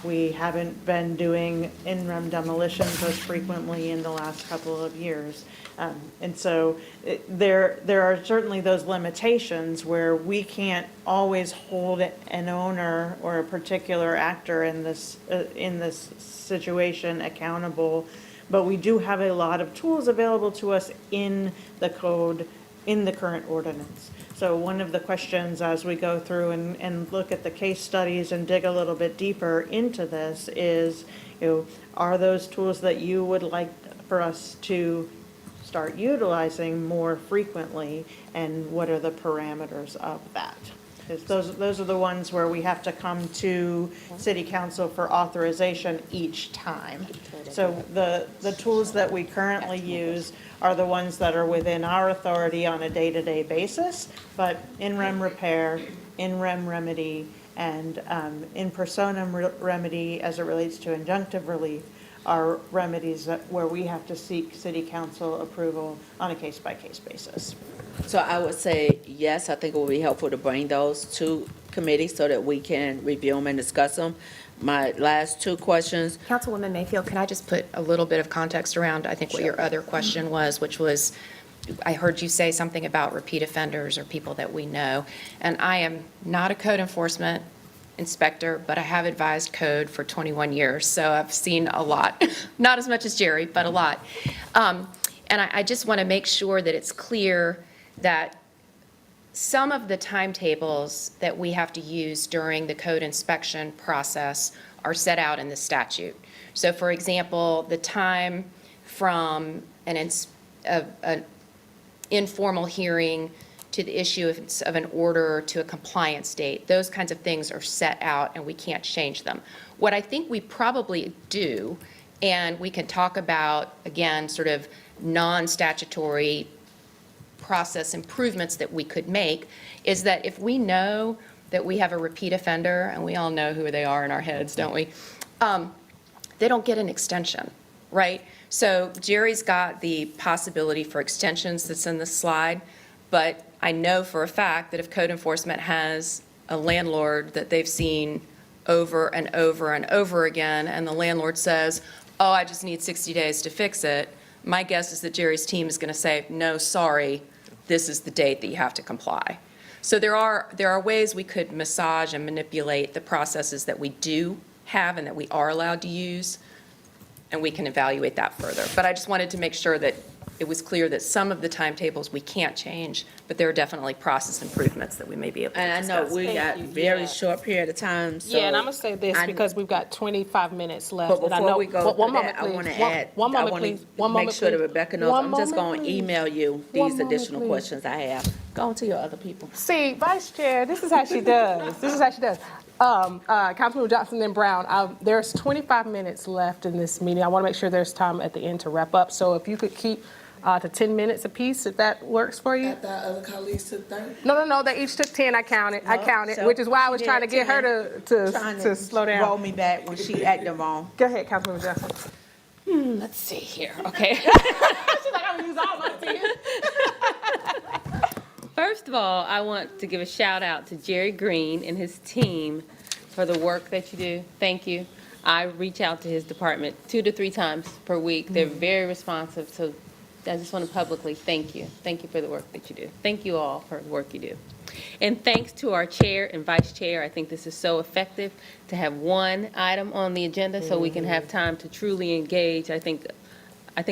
We haven't been doing in-rem demolitions as frequently in the last couple of years. And so there are certainly those limitations where we can't always hold an owner or a particular actor in this situation accountable, but we do have a lot of tools available to us in the code, in the current ordinance. So one of the questions as we go through and look at the case studies and dig a little bit deeper into this is, are those tools that you would like for us to start utilizing more frequently, and what are the parameters of that? Because those are the ones where we have to come to city council for authorization each time. So the tools that we currently use are the ones that are within our authority on a day-to-day basis, but in-rem repair, in-rem remedy, and in personam remedy as it relates to injunctive relief are remedies where we have to seek city council approval on a case-by-case basis. So I would say, yes, I think it would be helpful to bring those to committee so that we can review them and discuss them. My last two questions. Councilwoman Mayfield, can I just put a little bit of context around, I think, what your other question was, which was, I heard you say something about repeat offenders or people that we know. And I am not a code enforcement inspector, but I have advised code for 21 years, so I've seen a lot. Not as much as Jerry, but a lot. And I just want to make sure that it's clear that some of the timetables that we have to use during the code inspection process are set out in the statute. So for example, the time from an informal hearing to the issue of an order to a compliance date, those kinds of things are set out and we can't change them. What I think we probably do, and we can talk about, again, sort of non-statutory process improvements that we could make, is that if we know that we have a repeat offender, and we all know who they are in our heads, don't we? They don't get an extension, right? So Jerry's got the possibility for extensions that's in the slide, but I know for a fact that if code enforcement has a landlord that they've seen over and over and over again, and the landlord says, oh, I just need 60 days to fix it, my guess is that Jerry's team is going to say, no, sorry, this is the date that you have to comply. So there are ways we could massage and manipulate the processes that we do have and that we are allowed to use, and we can evaluate that further. But I just wanted to make sure that it was clear that some of the timetables we can't change, but there are definitely process improvements that we may be able to discuss. And I know we got very short period of time, so. Yeah, and I'm going to say this because we've got 25 minutes left. But and I before know- we go one to moment, that, I please. want to add, One I moment, want please. to One make moment, sure that please. Rebecca knows, One I'm just moment, going to please. email you One these moment, additional please. questions I have. Go on to your other people. See, Vice Chair, this is how she does. This is how she does. Councilmember Johnson and Brown, there's 25 minutes left in this meeting. I want to make sure there's time at the end to wrap up. So if you could keep to 10 minutes apiece, if that works for you. The other colleagues took 30. No, they each took 10, I counted, So which is why I was she trying to did get her to slow down. Roll me back when she acted wrong. Go ahead, Councilmember Johnson. Let's see here, okay. She's like, I'm gonna use all my 10. First of all, I want to give a shout out to Jerry Green and his team for the work that you do. Thank you. I reach out to his department 2 to 3 times per week. They're very responsive, so I just want to publicly thank you. Thank you for the work that you do. Thank you all for the work you do. And thanks to our chair and vice chair. I think this is so effective to have one item on the agenda so we can have time to truly engage. I think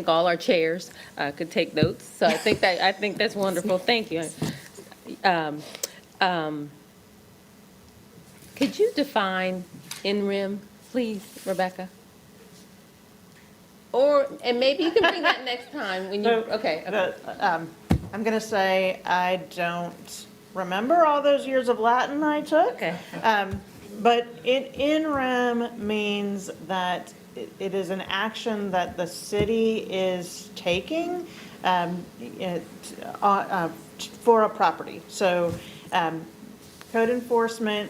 all our chairs could take notes. So I think that's wonderful. Thank you. Could you define in-rim, please, Rebecca? And maybe you can bring that next time when you, okay. I'm going to say I don't remember all those years of Latin I took. Okay. But in rem means that it is an action that the city is taking for a property. So code enforcement,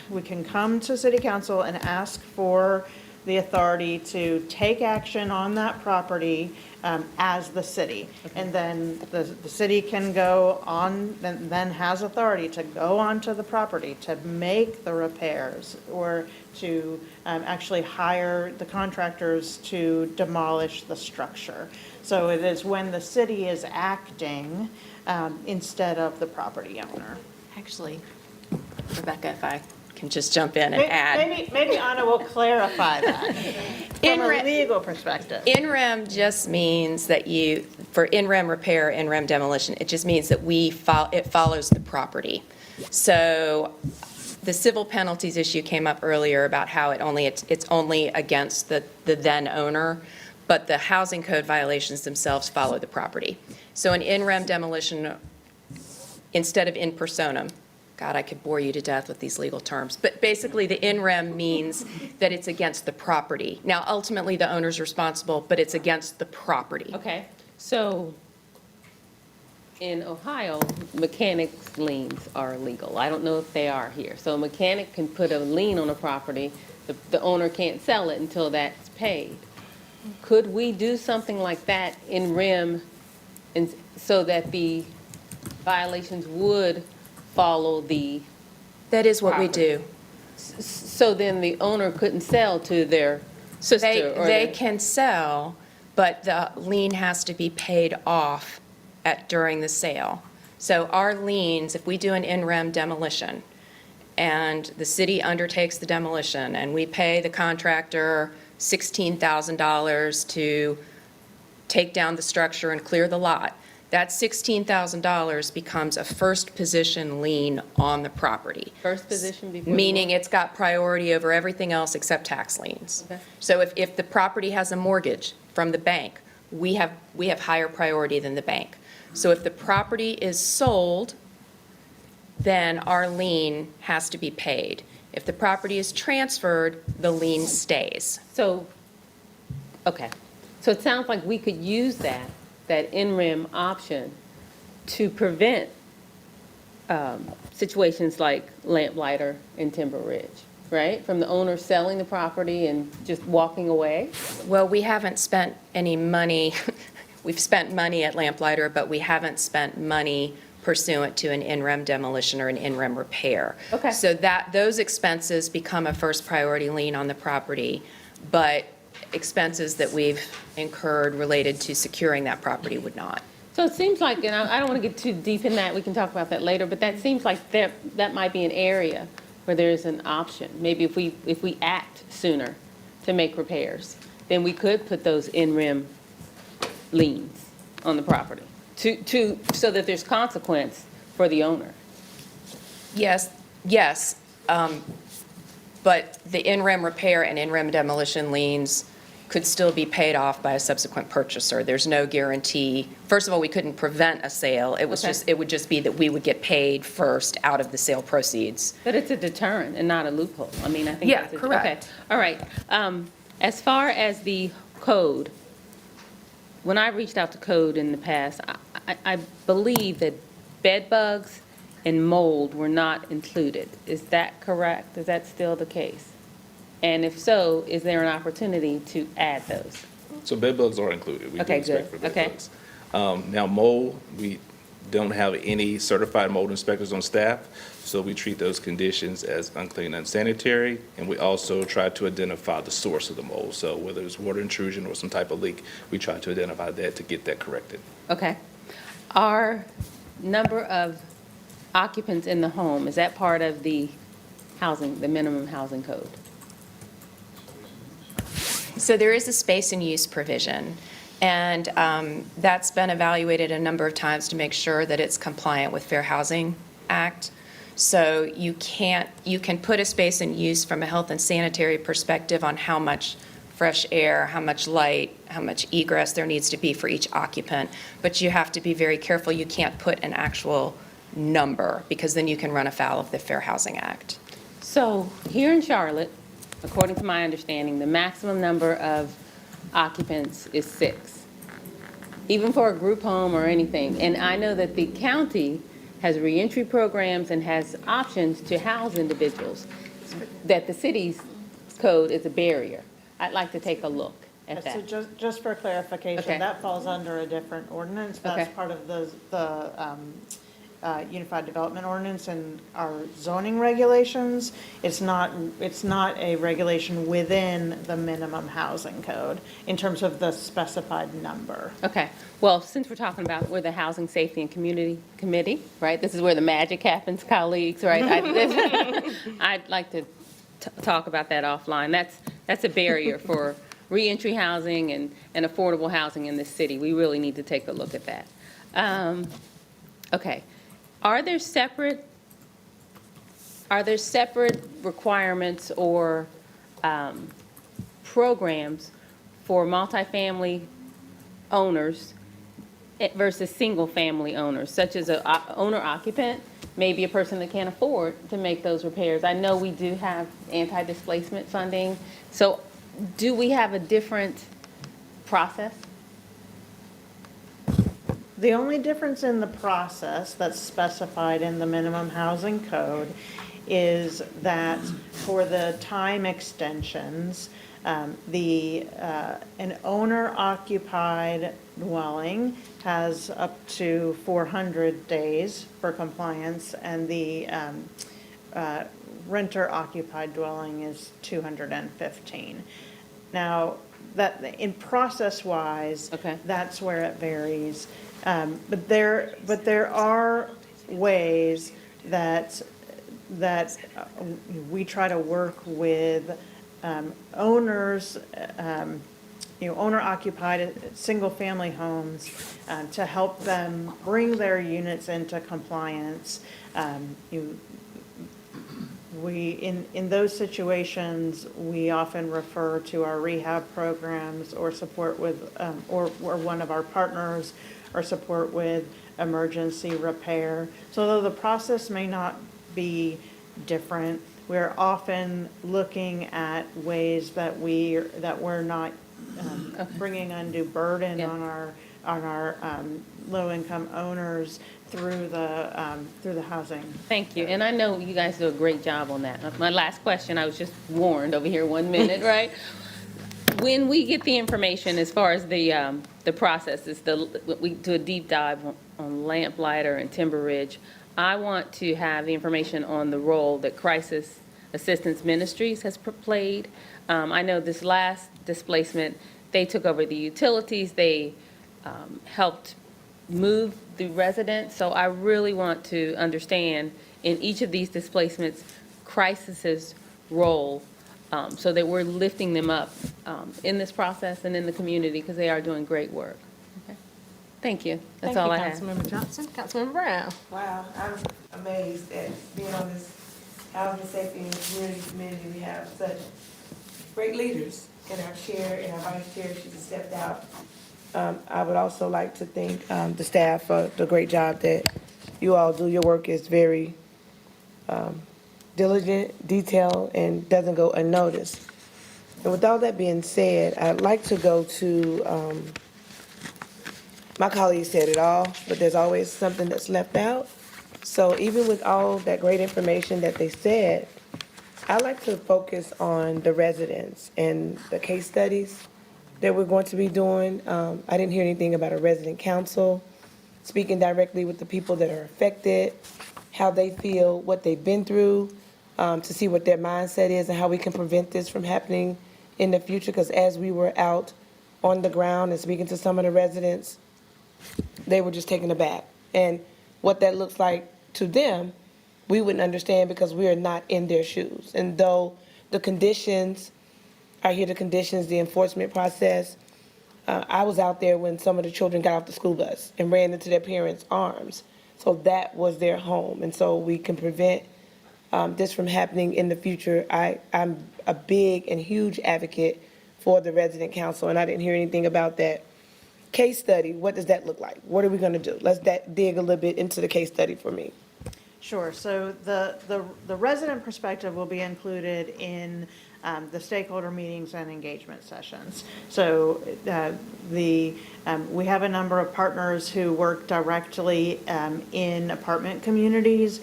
we can come to city council and ask for the authority to take action on that property as the city. And then the city can go on, then has authority to go onto the property to make the repairs or to actually hire the contractors to demolish the structure. So it is when the city is acting instead of the property owner. Actually, Rebecca, if I can just jump in and add. Maybe Anna will clarify that from a legal perspective. In-rem just means that for in-rem repair, in-rem demolition, it just means that it follows the property. So the civil penalties issue came up earlier about how it's only against the then owner, but the housing code violations themselves follow the property. So an in-rem demolition, instead of in personam, God, I could bore you to death with these legal terms, but basically the in-rem means that it's against the property. Now, ultimately, the owner's responsible, but it's against the property. Okay, so in Ohio, mechanics liens are illegal. I don't know if they are here. So a mechanic can put a lien on a property, the owner can't sell it until that's paid. Could we do something like that in REM so that the violations would follow the That is what we property? do. So then the owner couldn't sell to their sister or They their- can sell, but the lien has to be paid off during the sale. So our liens, if we do an in-rem demolition, and the city undertakes the demolition, and we pay the contractor $16,000 to take down the structure and clear the lot, that $16,000 becomes a first position lien on the property. First position before. Meaning it's got priority over everything else except tax liens. Okay. So if the property has a mortgage from the bank, we have higher priority than the bank. So if the property is sold, then our lien has to be paid. If the property is transferred, the lien stays. So, okay. So it sounds like we could use that in-rem option to prevent situations like Lamplighter and Timber Ridge, right? From the owner selling the property and just walking away? Well, we haven't spent any money. We've spent money at Lamplighter, but we haven't spent money pursuant to an in-rem demolition or an in-rem repair. Okay. So those expenses become a first priority lien on the property, but expenses that we've incurred related to securing that property would not. So it seems like, and I don't want to get too deep in that, we can talk about that later, but that seems like that might be an area where there's an option. Maybe if we act sooner to make repairs, then we could put those in-rem liens on the property so that there's consequence for the owner. Yes, but the in-rem repair and in-rem demolition liens could still be paid off by a subsequent purchaser. There's no guarantee. First of all, we couldn't prevent a sale. It would just be that we would get paid first out of the sale proceeds. But it's a deterrent and not a loophole. I mean, I think Yeah, that's correct. Okay, all right. As far as the code, when I reached out to code in the past, I believe that bed bugs and mold were not included. Is that correct? Is that still the case? And if so, is there an opportunity to add those? So bed bugs are included. We do Okay, inspect good. for bed Okay. bugs. Now mold, we don't have any certified mold inspectors on staff, so we treat those conditions as unclean and unsanitary, and we also try to identify the source of the mold. So whether it's water intrusion or some type of leak, we try to identify that to get that corrected. Okay. Our number of occupants in the home, is that part of the housing, the minimum housing code? So there is a space and use provision, and that's been evaluated a number of times to make sure that it's compliant with Fair Housing Act. So you can put a space and use from a health and sanitary perspective on how much fresh air, how much light, how much egress there needs to be for each occupant, but you have to be very careful. You can't put an actual number, because then you can run afoul of the Fair Housing Act. So here in Charlotte, according to my understanding, the maximum number of occupants is 6, even for a group home or anything. And I know that the county has reentry programs and has options to house individuals, that the city's code is a barrier. I'd like to take a look at So that. just for clarification, Okay. that falls under a different ordinance. That's Okay. part of the Unified Development Ordinance and our zoning regulations. It's not a regulation within the minimum housing code in terms of the specified number. Okay, well, since we're talking about, we're the Housing Safety and Community Committee, right? This is where the magic happens, colleagues, right? I'd like to talk about that offline. That's a barrier for reentry housing and affordable housing in this city. We really need to take a look at that. Okay, are there separate requirements or programs for multifamily owners versus single-family owners, such as a owner-occupant, maybe a person that can't afford to make those repairs? I know we do have anti-displacement funding, so do we have a different process? The only difference in the process that's specified in the minimum housing code is that for the time extensions, an owner-occupied dwelling has up to 400 days for compliance, and the renter-occupied dwelling is 215. Now, that, in process-wise, that's where it varies. But there are ways that we try to work with owners, owner-occupied single-family homes, to help them bring their units into compliance. In those situations, we often refer to our rehab programs or support with, or one of our partners, or support with emergency repair. So though the process may not be different, we're often looking at ways that we're not bringing undue burden on our low-income owners through the housing. Thank you, and I know you guys do a great job on that. My last question, I was just warned over here 1 minute, right? When we get the information as far as the processes, we do a deep dive on Lamplighter and Timber Ridge, I want to have the information on the role that Crisis Assistance Ministries has played. I know this last displacement, they took over the utilities, they helped move the residents, so I really want to understand in each of these displacements, Crisis's role, so that we're lifting them up in this process and in the community, because they are doing great work. Okay. Thank you. That's all I have. Councilmember Johnson. Councilmember Brown. Wow, I'm amazed at being on this housing safety and community committee. We have such great leaders in our chair and our vice chair. She's stepped out. I would also like to thank the staff for the great job that you all do. Your work is very diligent, detailed, and doesn't go unnoticed. And with all that being said, I'd like to go to, my colleague said it all, but there's always something that's left out. So even with all that great information that they said, I'd like to focus on the residents and the case studies that we're going to be doing. I didn't hear anything about a resident council, speaking directly with the people that are affected, how they feel, what they've been through, to see what their mindset is and how we can prevent this from happening in the future. Because as we were out on the ground and speaking to some of the residents, they were just taken aback. And what that looks like to them, we wouldn't understand because we are not in their shoes. And though the conditions, I hear the conditions, the enforcement process, I was out there when some of the children got off the school bus and ran into their parents' arms. So that was their home. And so we can prevent this from happening in the future. I'm a big and huge advocate for the resident council, and I didn't hear anything about that. Case study, what does that look like? What are we going to do? Let's dig a little bit into the case study for me. Sure, so the resident perspective will be included in the stakeholder meetings and engagement sessions. So we have a number of partners who work directly in apartment communities,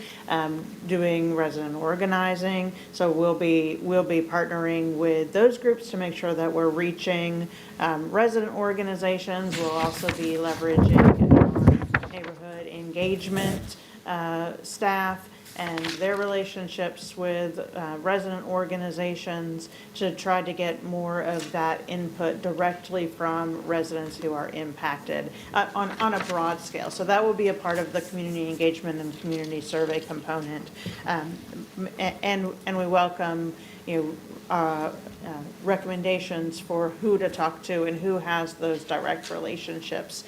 doing resident organizing. So we'll be partnering with those groups to make sure that we're reaching resident organizations. We'll also be leveraging our neighborhood engagement staff and their relationships with resident organizations to try to get more of that input directly from residents who are impacted on a broad scale. So that will be a part of the community engagement and community survey component. And we welcome, recommendations for who to talk to and who has those direct relationships,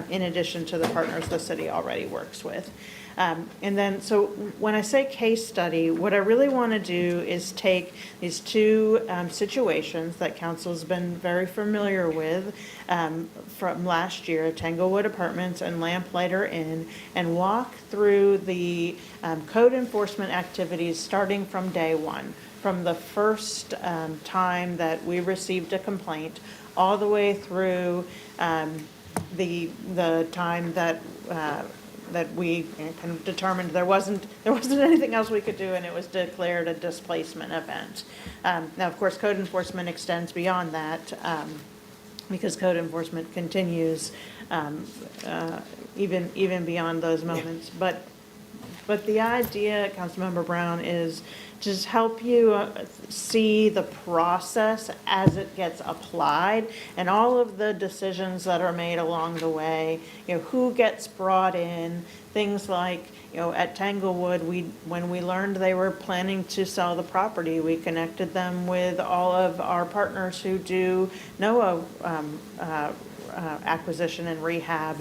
in addition to the partners the city already works with. And then, so when I say case study, what I really want to do is take these two situations that council's been very familiar with from last year, Tanglewood Apartments and Lamplighter Inn, and walk through the code enforcement activities starting from day one, from the first time that we received a complaint, all the way through the time that we kind of determined there wasn't anything else we could do, and it was declared a displacement event. Now, of course, code enforcement extends beyond that, because code enforcement continues even beyond those moments. But the idea, Councilmember Brown, is just help you see the process as it gets applied and all of the decisions that are made along the way, who gets brought in, things like, at Tanglewood, when we learned they were planning to sell the property, we connected them with all of our partners who do NOAA acquisition and rehab,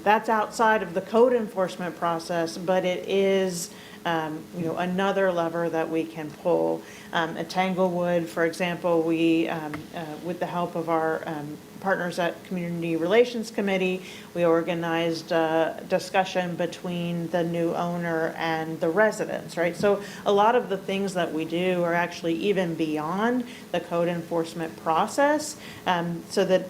that's outside of the code enforcement process, but it is, another lever that we can pull. At Tanglewood, for example, we, with the help of our partners at Community Relations Committee, we organized a discussion between the new owner and the residents, right? So a lot of the things that we do are actually even beyond the code enforcement process, so that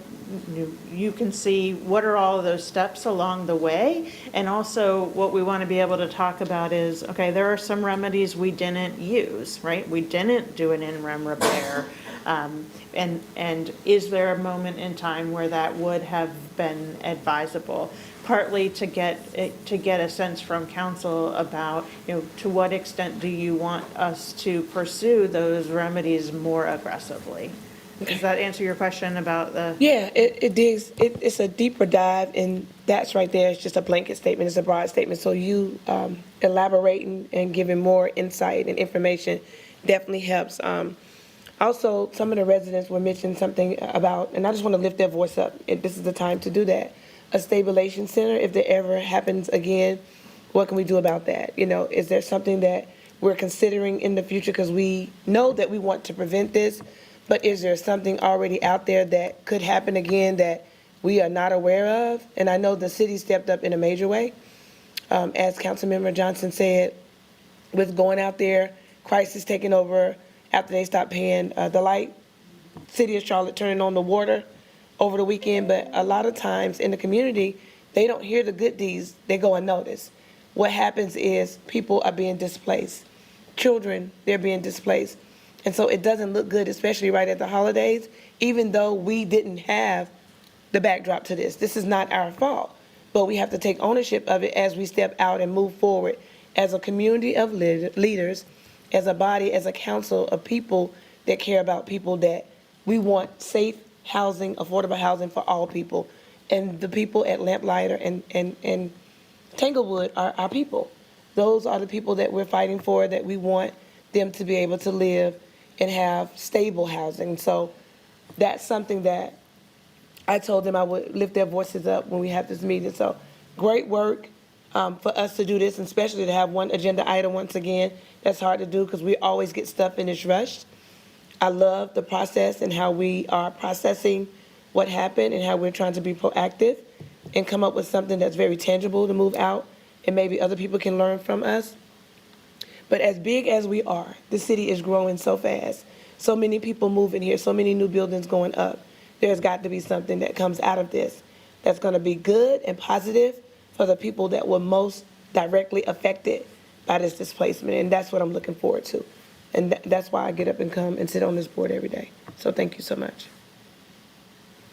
you can see what are all of those steps along the way. And also what we want to be able to talk about is, okay, there are some remedies we didn't use, right? We didn't do an in-rem repair. And is there a moment in time where that would have been advisable? Partly to get a sense from council about, to what extent do you want us to pursue those remedies more aggressively? Does that answer your question about the? Yeah, it digs, it's a deeper dive, and that's right there. It's just a blanket statement, it's a broad statement. So you elaborating and giving more insight and information definitely helps. Also, some of the residents were mentioning something about, and I just want to lift their voice up, and this is the time to do that. A stabilization center, if there ever happens again, what can we do about that? Is there something that we're considering in the future? Because we know that we want to prevent this, but is there something already out there that could happen again that we are not aware of? And I know the city stepped up in a major way. As Councilmember Johnson said, with going out there, crisis taking over after they stopped paying the light, City of Charlotte turning on the water over the weekend. But a lot of times in the community, they don't hear the good deeds, they go unnoticed. What happens is people are being displaced. Children, they're being displaced. And so it doesn't look good, especially right at the holidays, even though we didn't have the backdrop to this. This is not our fault, but we have to take ownership of it as we step out and move forward as a community of leaders, as a body, as a council of people that care about people, that we want safe housing, affordable housing for all people. And the people at Lamplighter and Tanglewood are our people. Those are the people that we're fighting for, that we want them to be able to live and have stable housing. So that's something that I told them I would lift their voices up when we have this meeting. So great work for us to do this, and especially to have one agenda item once again. That's hard to do because we always get stuff in this rush. I love the process and how we are processing what happened and how we're trying to be proactive and come up with something that's very tangible to move out and maybe other people can learn from us. But as big as we are, the city is growing so fast. So many people moving here, so many new buildings going up. There's got to be something that comes out of this that's going to be good and positive for the people that were most directly affected by this displacement. And that's what I'm looking forward to. And that's why I get up and come and sit on this board every day. So thank you so much.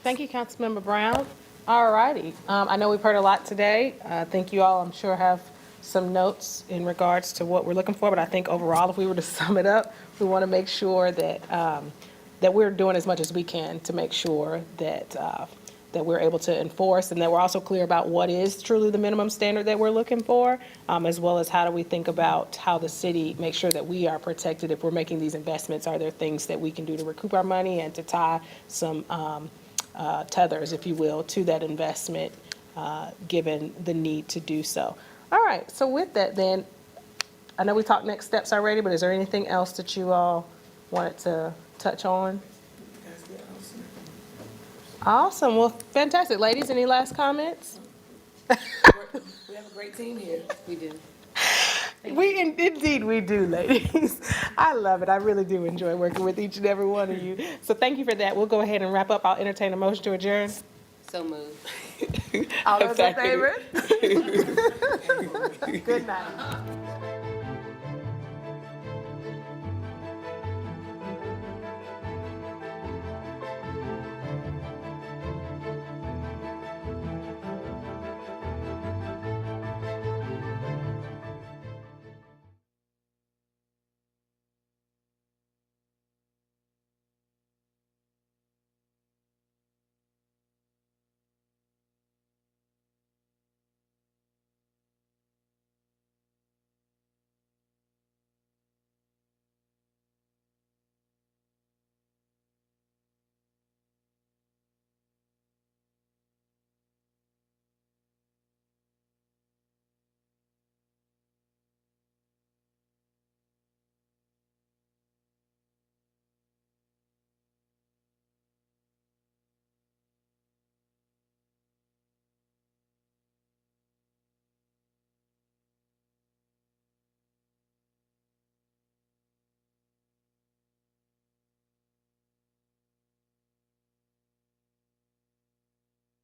Thank you, Councilmember Brown. All righty. I know we've heard a lot today. I think you all, I'm sure, have some notes in regards to what we're looking for, but I think overall, if we were to sum it up, we want to make sure that, that we're doing as much as we can to make sure that, that we're able to enforce, and that we're also clear about what is truly the minimum standard that we're looking for, as well as how do we think about how the city makes sure that we are protected if we're making these investments. Are there things that we can do to recoup our money and to tie some tethers, if you will, to that investment, given the need to do so. All right, so with that then, I know we talked next steps already, but is there anything else that you all wanted to touch on? Awesome, well, fantastic. Ladies, any last comments? We have a great team here. We do. Indeed we do, ladies. I love it. I really do enjoy working with each and every one of you. So thank you for that. We'll go ahead and wrap up. I'll entertain a motion to adjourn. So moved. All those in favor? Good night.